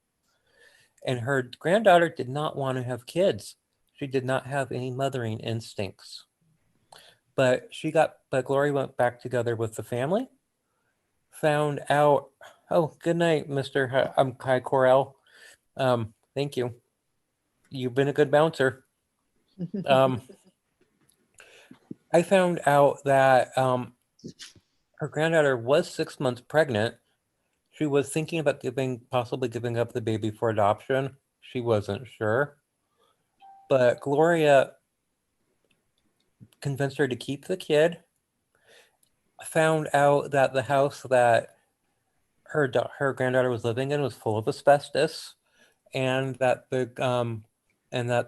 And her granddaughter did not want to have kids. She did not have any mothering instincts. But Gloria went back together with the family, found out, oh, good night, Mr. Kai Corell. Thank you. You've been a good bouncer. I found out that her granddaughter was 6 months pregnant. She was thinking about possibly giving up the baby for adoption. She wasn't sure. But Gloria convinced her to keep the kid, found out that the house that her granddaughter was living in was full of asbestos, and that the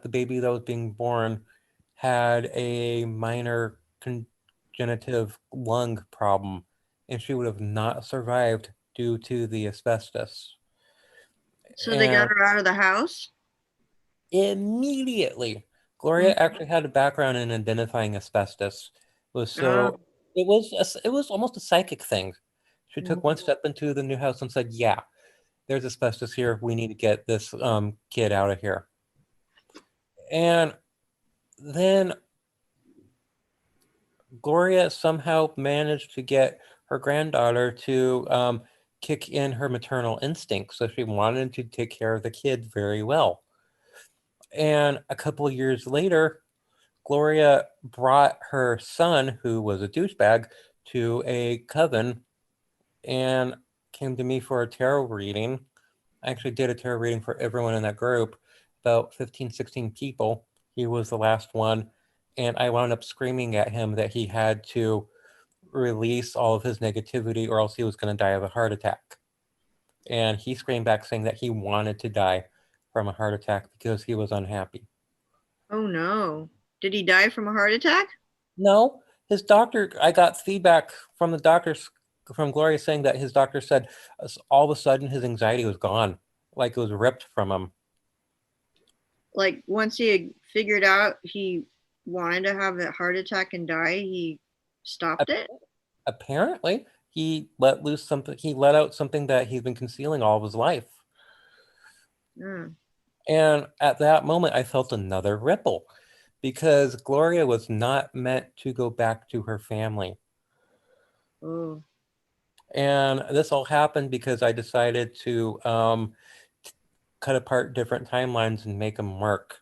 baby that was being born had a minor congenitive lung problem, and she would have not survived due to the asbestos. So they got her out of the house? Immediately. Gloria actually had a background in identifying asbestos. It was almost a psychic thing. She took one step into the new house and said, yeah, there's asbestos here. We need to get this kid out of here. And then Gloria somehow managed to get her granddaughter to kick in her maternal instinct. So she wanted to take care of the kid very well. And a couple of years later, Gloria brought her son, who was a douchebag, to a coven and came to me for a tarot reading. I actually did a tarot reading for everyone in that group, about 15, 16 people. He was the last one. And I wound up screaming at him that he had to release all of his negativity or else he was going to die of a heart attack. And he screamed back saying that he wanted to die from a heart attack because he was unhappy. Oh no. Did he die from a heart attack? No, his doctor, I got feedback from the doctors, from Gloria, saying that his doctor said all of a sudden his anxiety was gone, like it was ripped from him. Like once he had figured out he wanted to have a heart attack and die, he stopped it? Apparently, he let out something that he's been concealing all of his life. And at that moment, I felt another ripple because Gloria was not meant to go back to her family. Oh. And this all happened because I decided to cut apart different timelines and make them work.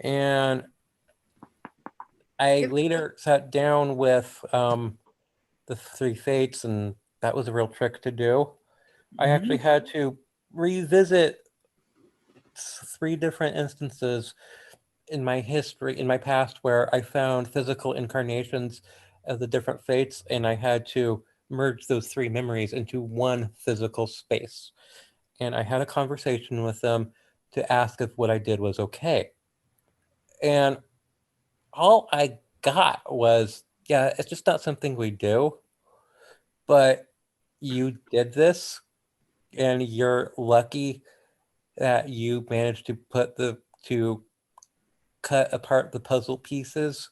And I later sat down with the three fates, and that was a real trick to do. I actually had to revisit 3 different instances in my history, in my past, where I found physical incarnations of the different fates, and I had to merge those 3 memories into one physical space. And I had a conversation with them to ask if what I did was okay. And all I got was, yeah, it's just not something we do, but you did this, and you're lucky that you managed to cut apart the puzzle pieces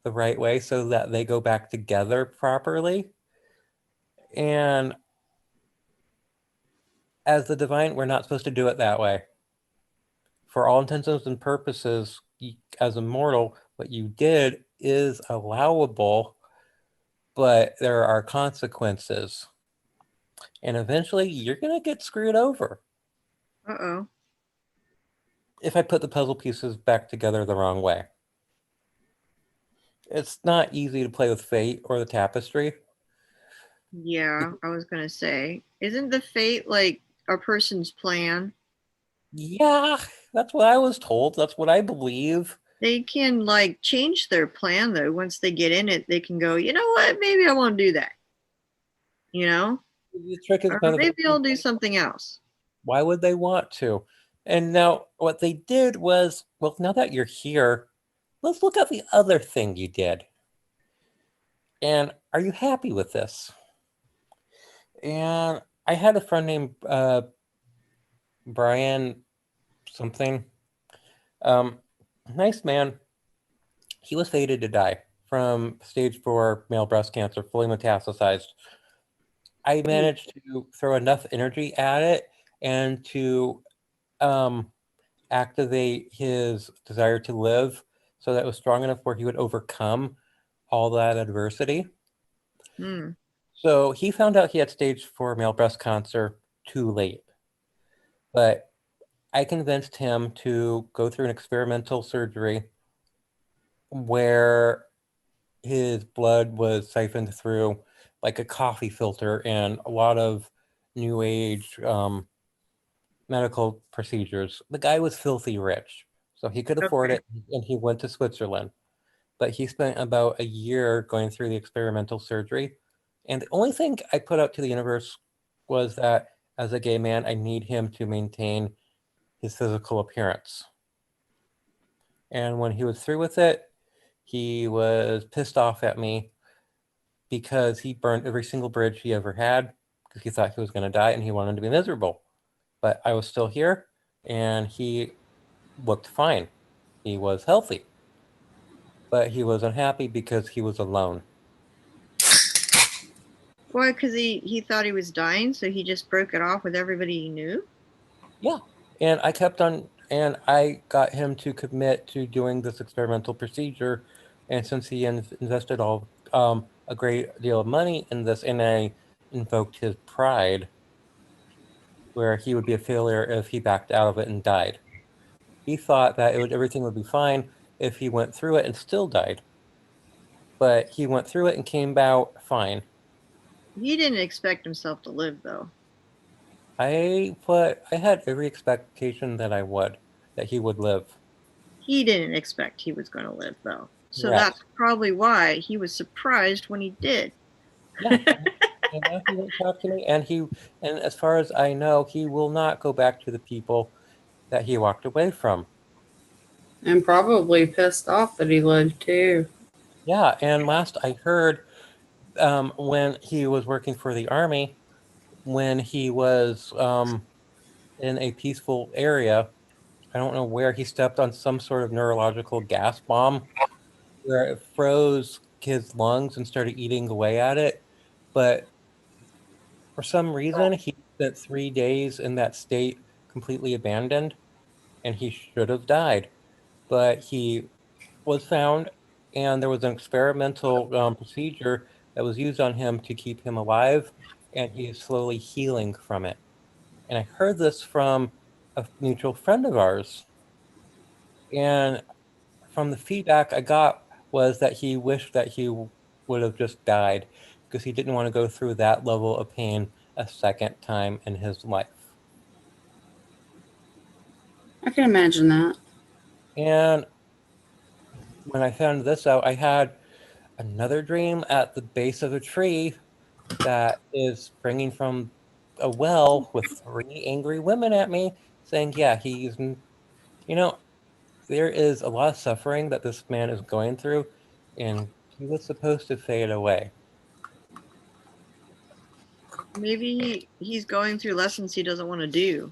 the right way so that they go back together properly. And as the divine, we're not supposed to do it that way. For all intents and purposes, as a mortal, what you did is allowable, but there are consequences. And eventually you're going to get screwed over. Uh-oh. If I put the puzzle pieces back together the wrong way. It's not easy to play with fate or the tapestry. Yeah, I was gonna say, isn't the fate like a person's plan? Yeah, that's what I was told. That's what I believe. They can like change their plan though. Once they get in it, they can go, you know what, maybe I won't do that. You know? The trick is Or kind of, maybe I'll do something else. why would they want to? And now what they did was, well, now that you're here, let's look at the other thing you did. And are you happy with this? And I had a friend named Brian something. Nice man. He was fated to die from stage 4 male breast cancer, fully metastasized. I managed to throw enough energy at it and to activate his desire to live so that it was strong enough where he would overcome all that adversity. Hmm. So he found out he had stage 4 male breast cancer too late. But I convinced him to go through an experimental surgery where his blood was siphoned through like a coffee filter and a lot of new age medical procedures. The guy was filthy rich, so he could afford it, and he went to Switzerland. But he spent about a year going through the experimental surgery. And the only thing I put out to the universe was that as a gay man, I need him to maintain his physical appearance. And when he was through with it, he was pissed off at me because he burned every single bridge he ever had because he thought he was going to die and he wanted to be miserable. But I was still here and he looked fine. He was healthy. But he was unhappy because he was alone. Why? Because he thought he was dying, so he just broke it off with everybody he knew? Yeah. And I kept on, and I got him to commit to doing this experimental procedure. And since he invested all a great deal of money in this, and I invoked his pride, where he would be a failure if he backed out of it and died. He thought that everything would be fine if he went through it and still died. But he went through it and came out fine. He didn't expect himself to live, though. I had every expectation that he would live. He didn't expect he was going to live, though. So Correct. that's probably why he was surprised when he did. Yeah. And now he won't talk to me, and as far as I know, he will not go back to the people that he walked away from. And probably pissed off that he lived too. Yeah, and last I heard, when he was working for the army, when he was in a peaceful area, I don't know where, he stepped on some sort of neurological gas bomb where it froze his lungs and started eating away at it. But for some reason, he spent 3 days in that state completely abandoned, and he should have died. But he was found, and there was an experimental procedure that was used on him to keep him alive, and he is slowly healing from it. And I heard this from a mutual friend of ours. And from the feedback I got was that he wished that he would have just died because he didn't want to go through that level of pain a second time in his life. I can imagine that. And when I found this out, I had another dream at the base of a tree that is springing from a well with 3 angry women at me saying, yeah, there is a lot of suffering that this man is going through, and he was supposed to fade away. Maybe he's going through lessons he doesn't want to do.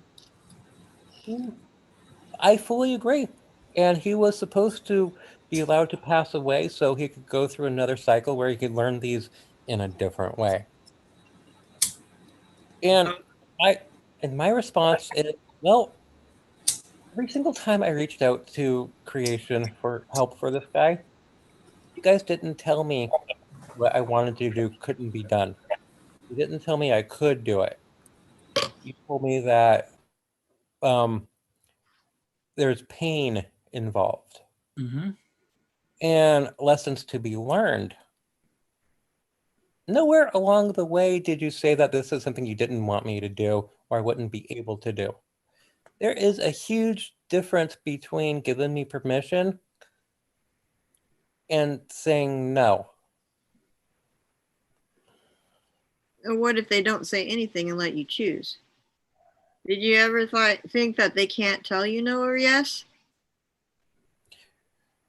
I fully agree. And he was supposed to be allowed to pass away so he could go through another cycle where he could learn these in a different way. And my response is, well, every single time I reached out to creation for help for this guy, you guys didn't tell me what I wanted to do couldn't be done. You didn't tell me I could do it. You told me that there's pain involved and lessons to be learned. Nowhere along the way did you say that this is something you didn't want me to do or I wouldn't be able to do. There is a huge difference between giving me permission and saying no. Or what if they don't say anything and let you choose? Did you ever think that they can't tell you no or yes?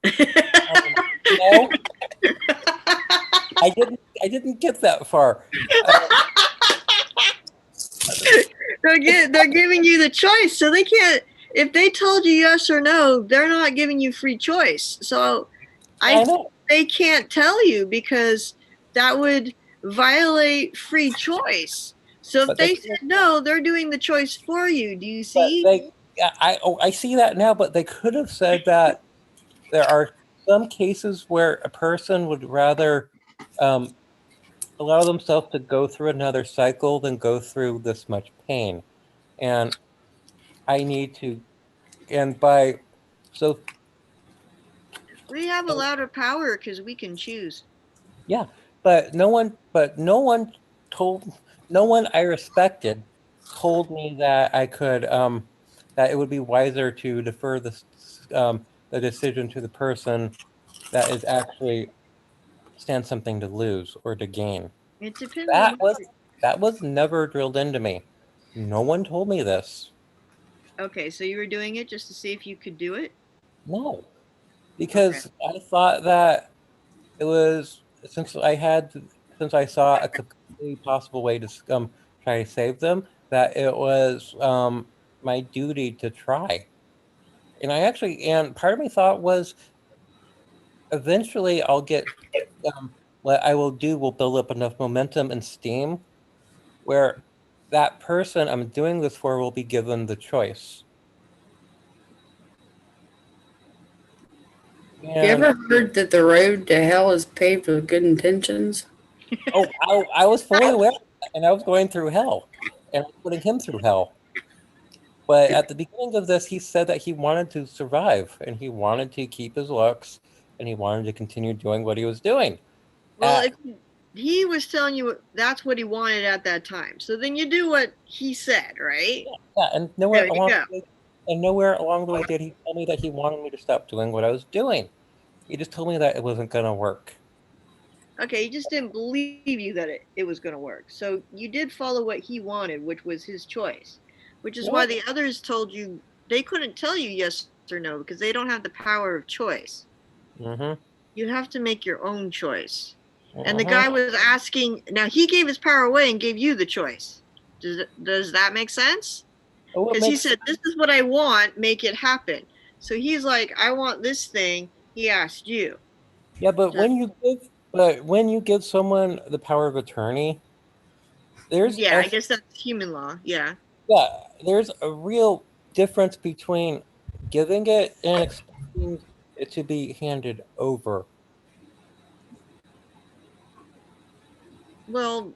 No. I didn't get that far. They're giving you the choice, so they can't. If they told you yes or no, they're not giving you free choice. So I think they can't tell you because that would violate free choice. So if they said no, they're doing the choice for you. Do you see? I see that now, but they could have said that there are some cases where a person would rather allow themselves to go through another cycle than go through this much pain. And I need to, so We have a louder power because we can choose. yeah, but no one I respected told me that I could, that it would be wiser to defer the decision to the person that is actually stands something to lose or to gain. It depends on That was never drilled into me. No one told me this. Okay, so you were doing it just to see if you could do it? No, because I thought that it was since I saw a completely possible way to try to save them, that it was my duty to try. And part of me thought was eventually I'll get what I will do will build up enough momentum and steam where that person I'm doing this for will be given the choice. You ever heard that the road to hell is paved with good intentions? Oh, I was fully aware of that, and I was going through hell, and I was putting him through hell. But at the beginning of this, he said that he wanted to survive, and he wanted to keep his looks, and he wanted to continue doing what he was doing. Well, if he was telling you that's what he wanted at that time, so then you do what he said, right? Yeah, and nowhere along the way did he tell me that he wanted me to stop doing what I was doing. He just told me that it wasn't going to work. Okay, he just didn't believe you that it was going to work. So you did follow what he wanted, which was his choice, which is why the others told you they couldn't tell you yes or no because they don't have the power of choice. You have to make your own choice. And the guy was asking, now he gave his power away and gave you the choice. Does that make sense? Because he said, this is what I want, make it happen. So he's like, I want this thing. He asked you. Yeah, but when you give someone the power of attorney, I guess that's human law. Yeah. Yeah, there's a real difference between giving it and expecting it to be handed over. Well,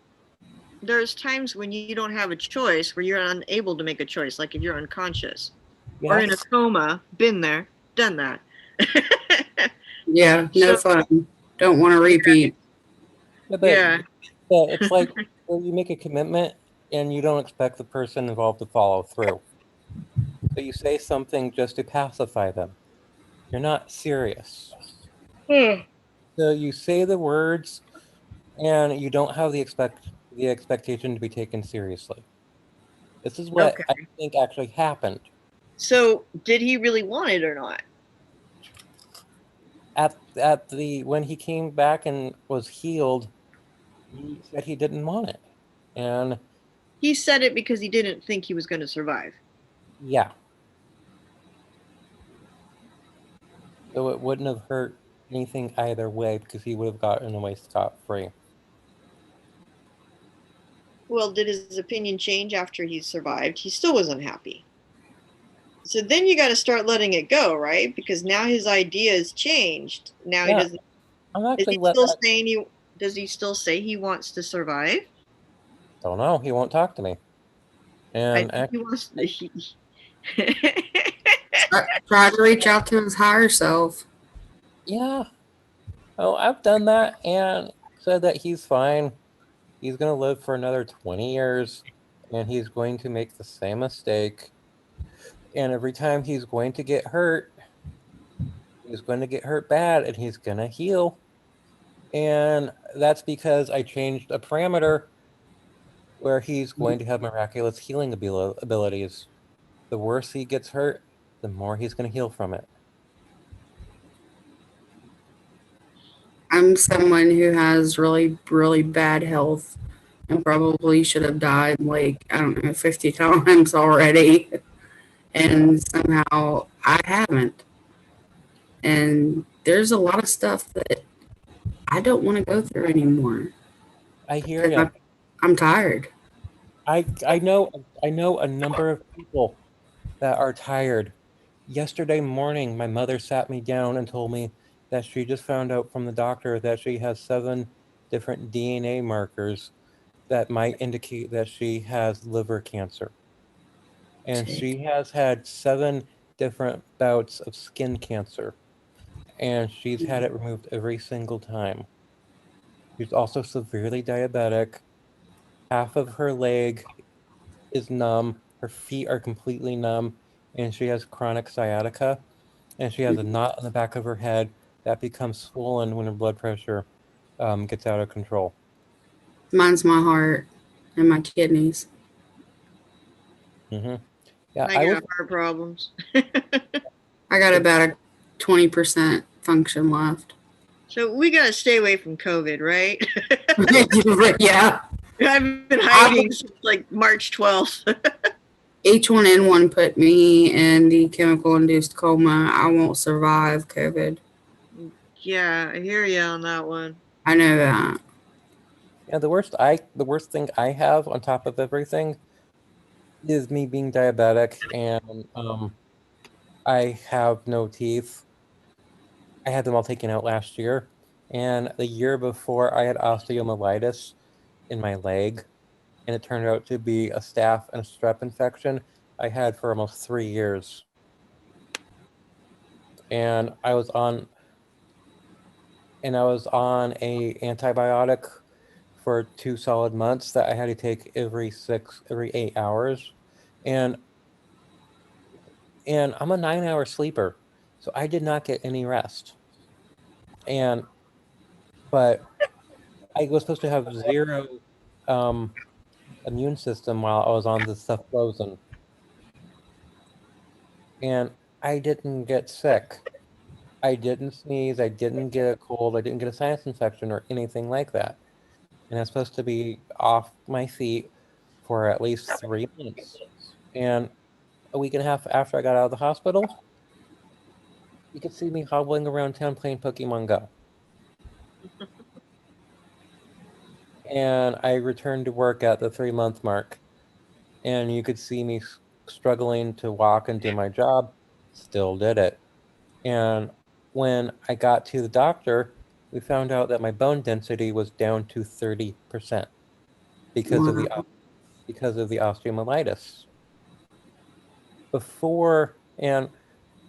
there's times when you don't have a choice, where you're unable to make a choice, like if you're unconscious or in a coma. Been there, done that. Yeah, no fun. Don't want to repeat. Yeah, it's like when you make a commitment and you don't expect the person involved to follow through. So you say something just to pacify them. You're not serious. So you say the words, and you don't have the expectation to be taken seriously. This is what Okay. I think actually happened. So did he really want it or not? When he came back and was healed, he said he didn't want it. And He said it because he didn't think he was going to survive. yeah. So it wouldn't have hurt anything either way because he would have gotten away scot-free. Well, did his opinion change after he survived? He still wasn't happy. So then you got to start letting it go, right? Because now his idea has changed. Now he Yeah, doesn't. I'm Is actually he let still that. saying he? Does he still say he wants to survive? Don't know. He won't talk to me. I And think he wants. Try to reach out to his higher self. yeah. Oh, I've done that and said that he's fine. He's going to live for another 20 years and he's going to make the same mistake. And every time he's going to get hurt bad and he's going to heal. And that's because I changed a parameter where he's going to have miraculous healing abilities. The worse he gets hurt, the more he's going to heal from it. I'm someone who has really, really bad health and probably should have died like, I don't know, 50 times already. And somehow I haven't. And there's a lot of stuff that I don't want to go through anymore. I hear you. I'm tired. I know a number of people that are tired. Yesterday morning, my mother sat me down and told me that she just found out from the doctor that she has 7 different DNA markers that might indicate that she has liver cancer. And she has had 7 different bouts of skin cancer. And she's had it removed every single time. She's also severely diabetic. Half of her leg is numb. Her feet are completely numb. And she has chronic sciatica. And she has a knot on the back of her head that becomes swollen when her blood pressure gets out of control. Mine's my heart and my kidneys. Mm-hmm. Yeah, I got heart problems. I got about a 20% function left. So we got to stay away from COVID, right? Yeah. I've been hiding since like March 12th. H1N1 put me in the chemical-induced coma. I won't survive COVID. Yeah, I hear you on that one. I know that. Yeah, the worst thing I have on top of everything is me being diabetic and I have no teeth. I had them all taken out last year. And the year before I had osteomyelitis in my leg. And it turned out to be a staph and a strep infection I had for almost 3 years. And I was on a antibiotic for 2 solid months that I had to take every 8 hours. And I'm a 9-hour sleeper, so I did not get any rest. But I was supposed to have 0 immune system while I was on this stuff frozen. And I didn't get sick. I didn't sneeze, I didn't get a cold, I didn't get a sinus infection or anything like that. And I'm supposed to be off my feet for at least 3 months. And a week and a half after I got out of the hospital, you could see me hobbling around town playing Pokemon Go. And I returned to work at the 3-month mark. And you could see me struggling to walk and do my job. Still did it. And when I got to the doctor, we found out that my bone density was down to 30% because of the osteomyelitis. And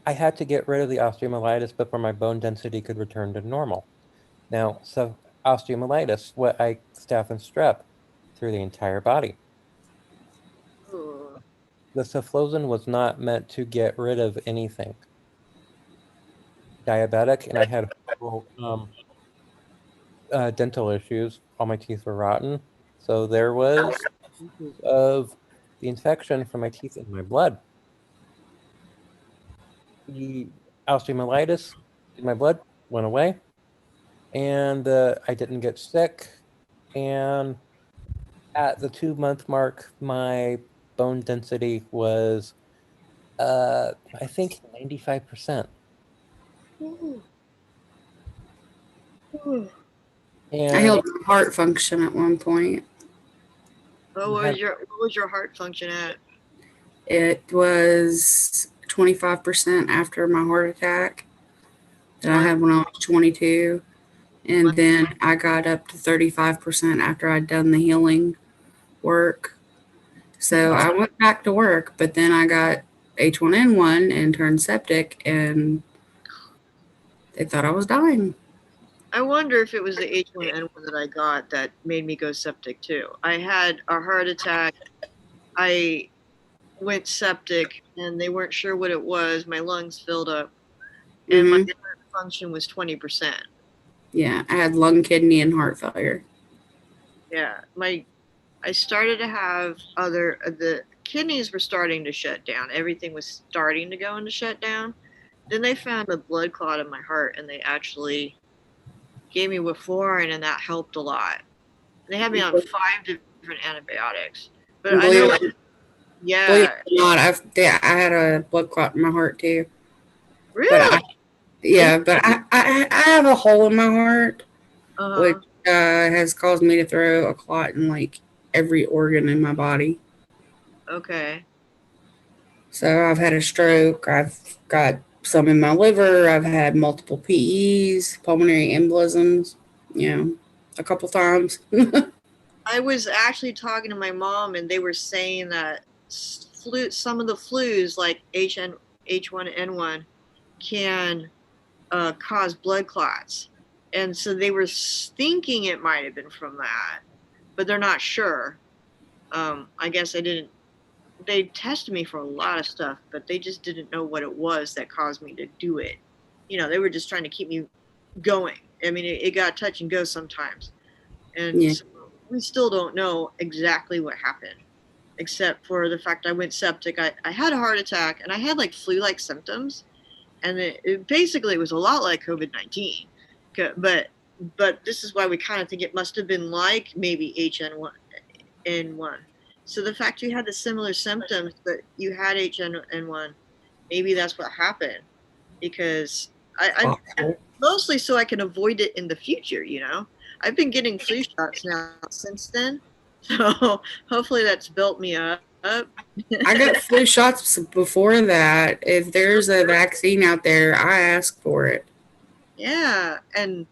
I had to get rid of the osteomyelitis before my bone density could return to normal. Now, so osteomyelitis, what staph and strep through the entire body. The sulfloxin was not meant to get rid of anything. Diabetic, and I had several dental issues. All my teeth were rotten. So there was pieces of the infection from my teeth in my blood. The osteomyelitis in my blood went away, and I didn't get sick. And at the 2-month mark, my bone density was, I think, 95%. I And held my heart function at one point. What was your heart function at? It was 25% after my heart attack that I had when I was 22. And then I got up to 35% after I'd done the healing work. So I went back to work, but then I got H1N1 and turned septic, and they thought I was dying. I wonder if it was the H1N1 that I got that made me go septic too. I had a heart attack. I went septic, and they weren't sure what it was. My lungs filled up, and my heart function was 20%. Yeah, I had lung, kidney, and heart failure. Yeah, I started to have the kidneys were starting to shut down. Everything was starting to go into shutdown. Then they found a blood clot in my heart, and they actually gave me Warfarin, and that helped a lot. They had me on 5 different antibiotics. But I know, yeah. Believe it or not, I had a blood clot in my heart too. Really? But I have a hole in my heart, which has caused me to throw a clot in like every organ in my body. Okay. So I've had a stroke. I've got some in my liver. I've had multiple PEs, pulmonary embolisms, a couple times. I was actually talking to my mom, and they were saying that some of the flus, like H1N1, can cause blood clots. And so they were thinking it might have been from that, but they're not sure. I guess they tested me for a lot of stuff, but they just didn't know what it was that caused me to do it. They were just trying to keep me going. I mean, it got touch and go sometimes. And so we still don't know exactly what happened, except for the fact I went septic. I had a heart attack, and I had like flu-like symptoms. And it basically was a lot like COVID-19. But this is why we kind of think it must have been like maybe H1N1. So the fact you had the similar symptoms, but you had H1N1, maybe that's what happened. Because I mostly so I can avoid it in the future, I've been getting flu shots now since then. So hopefully that's built me up. I got flu shots before that. If there's a vaccine out there, I ask for it. Yeah, and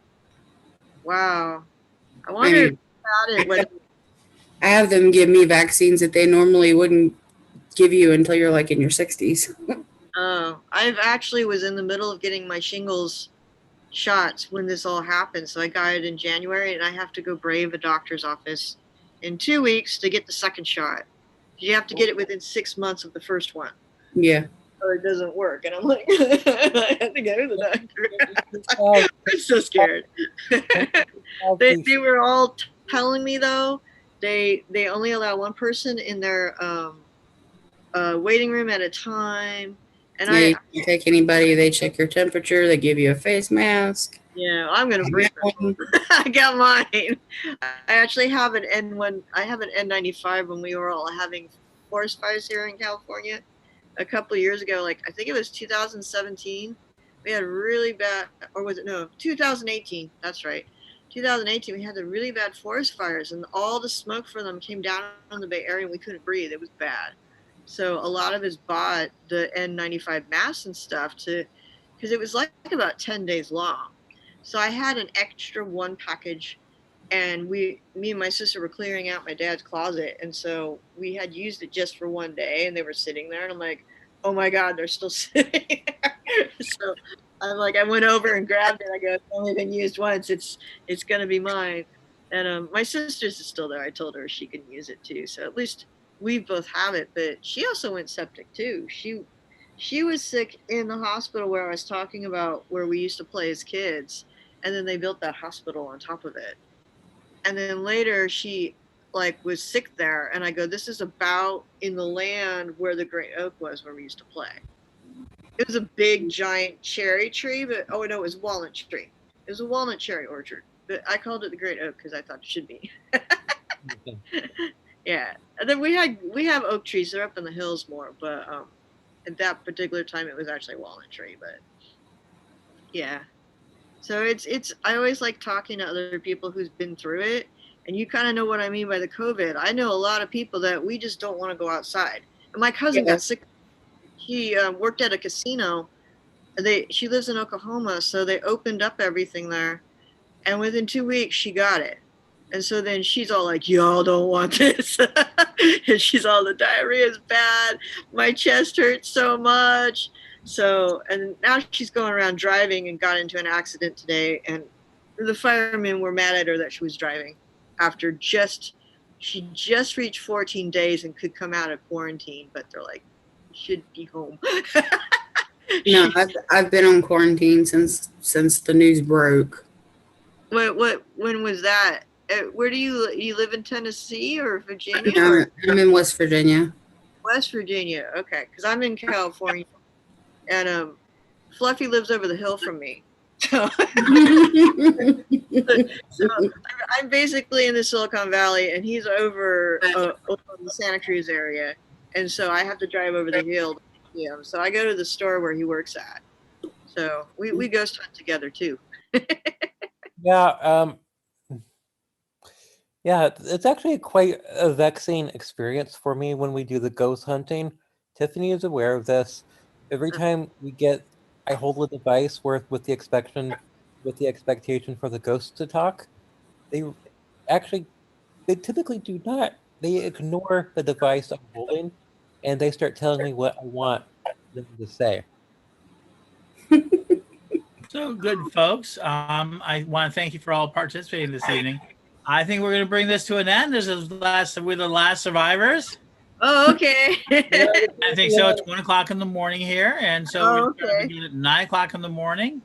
wow. I wonder about it. I have them give me vaccines that they normally wouldn't give you until you're like in your 60s. Oh, I've actually was in the middle of getting my shingles shots when this all happened. So I got it in January, and I have to go brave a doctor's office in 2 weeks to get the second shot. You have to get it within 6 months of the first one. Yeah. Or it doesn't work. And I'm like, I have to go to the doctor. I'm so scared. They were all telling me, though, they only allow one person in their waiting room at a time. And you can take anybody. They check your temperature. They give you a face mask. Yeah, I'm gonna bring them. I got mine. I actually have an N1. I have an N95 when we were all having forest fires here in California a couple of years ago. Like I think it was 2017. We had really bad, or was it no 2018? That's right. 2018. We had the really bad forest fires, and all the smoke from them came down on the Bay Area, and we couldn't breathe. It was bad. So a lot of us bought the N95 masks and stuff because it was like about 10 days long. So I had an extra one package, and me and my sister were clearing out my dad's closet. And so we had used it just for one day, and they were sitting there, and I'm like, oh my God, they're still sitting there. So I'm like, I went over and grabbed it. I go, it's only been used once. It's going to be mine. And my sister's is still there. I told her she can use it too. So at least we both have it, but she also went septic too. She was sick in the hospital where I was talking about where we used to play as kids. and then they built that hospital on top of it. And then later she like was sick there, and I go, this is about in the land where the great oak was, where we used to play. It was a big giant cherry tree, but oh no, it was a walnut tree. It was a walnut cherry orchard, but I called it the great oak because I thought it should be. Yeah, and then we have oak trees. They're up in the hills more, but at that particular time it was actually a walnut tree. But yeah, so it's I always like talking to other people who's been through it, and you kind of know what I mean by the COVID. I know a lot of people that we just don't want to go outside. And my cousin got sick. She worked at a casino. She lives in Oklahoma, so they opened up everything there, and within 2 weeks she got it. And so then she's all like, y'all don't want this. And she's all, the diarrhea is bad. My chest hurts so much. So, and now she's going around driving and got into an accident today. And the firemen were mad at her that she was driving after she just reached 14 days and could come out of quarantine. But they're like, should be home. No, I've been on quarantine since the news broke. When was that? Where do you live in Tennessee or Virginia? No, I'm in West Virginia. West Virginia, okay, because I'm in California, and Fluffy lives over the hill from me. So I'm basically in the Silicon Valley, and he's over in the Santa Cruz area, and so I have to drive over the hill to see him. So I go to the store where he works at. So we ghost hunt together too. Yeah. Yeah, it's actually quite a vexing experience for me when we do the ghost hunting. Tiffany is aware of this. Every time I hold a device with the expectation for the ghost to talk. They typically do not. They ignore the device I'm holding, and they start telling me what I want them to say. So good, folks. I want to thank you for all participating this evening. I think we're going to bring this to an end. We're the last survivors. Oh, okay. I think so. It's 1 o'clock in the morning here, and so we're going to begin at 9 o'clock in the morning.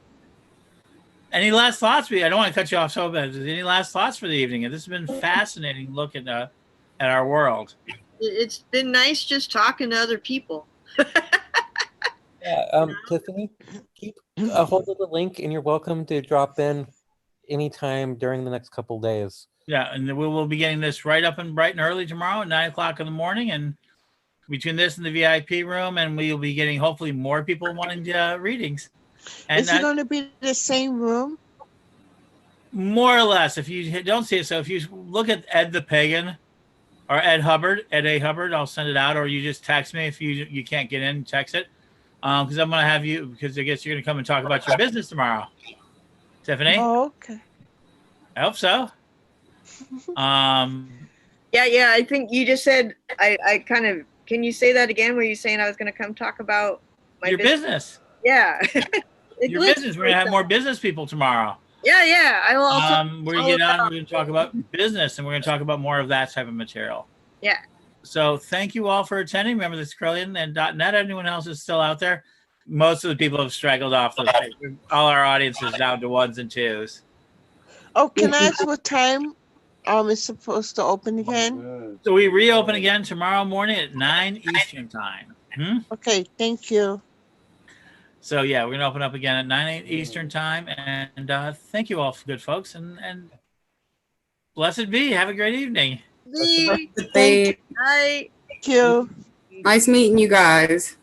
Any last thoughts? I don't want to cut you off so bad. Any last thoughts for the evening? This has been fascinating look at our world. It's been nice just talking to other people. Yeah, Tiffany, keep a hold of the link, and you're welcome to drop in anytime during the next couple days. Yeah, and we will be getting this right up and bright and early tomorrow at 9 o'clock in the morning, and between this and the VIP room, and we will be getting hopefully more people wanting readings. And is it going to be the same room? More or less. If you don't see it, so if you look at Ed the Pagan or Ed A. Hubbard, I'll send it out, or you just text me if you can't get in, text it. Because I'm going to have you, because I guess you're going to come and talk about your business tomorrow. Tiffany? Oh, okay. I hope so. Yeah, I think you just said, I kind of, can you say that again? Were you saying I was going to come talk about your business? Yeah. Your business. We're going to have more business people tomorrow. Yeah. I will also. We're going to talk about business, and we're going to talk about more of that type of material. Yeah. So thank you all for attending. Remember, this Carillion and .net. Anyone else is still out there? Most of the people have straggled off. All our audience is down to ones and twos. Oh, can I ask what time it's supposed to open again? So we reopen again tomorrow morning at 9 Eastern time. Okay, thank you. So yeah, we're gonna open up again at 9 Eastern time, and thank you all, good folks, and blessed be. Have a great evening. Night. Thank you. Nice meeting you guys.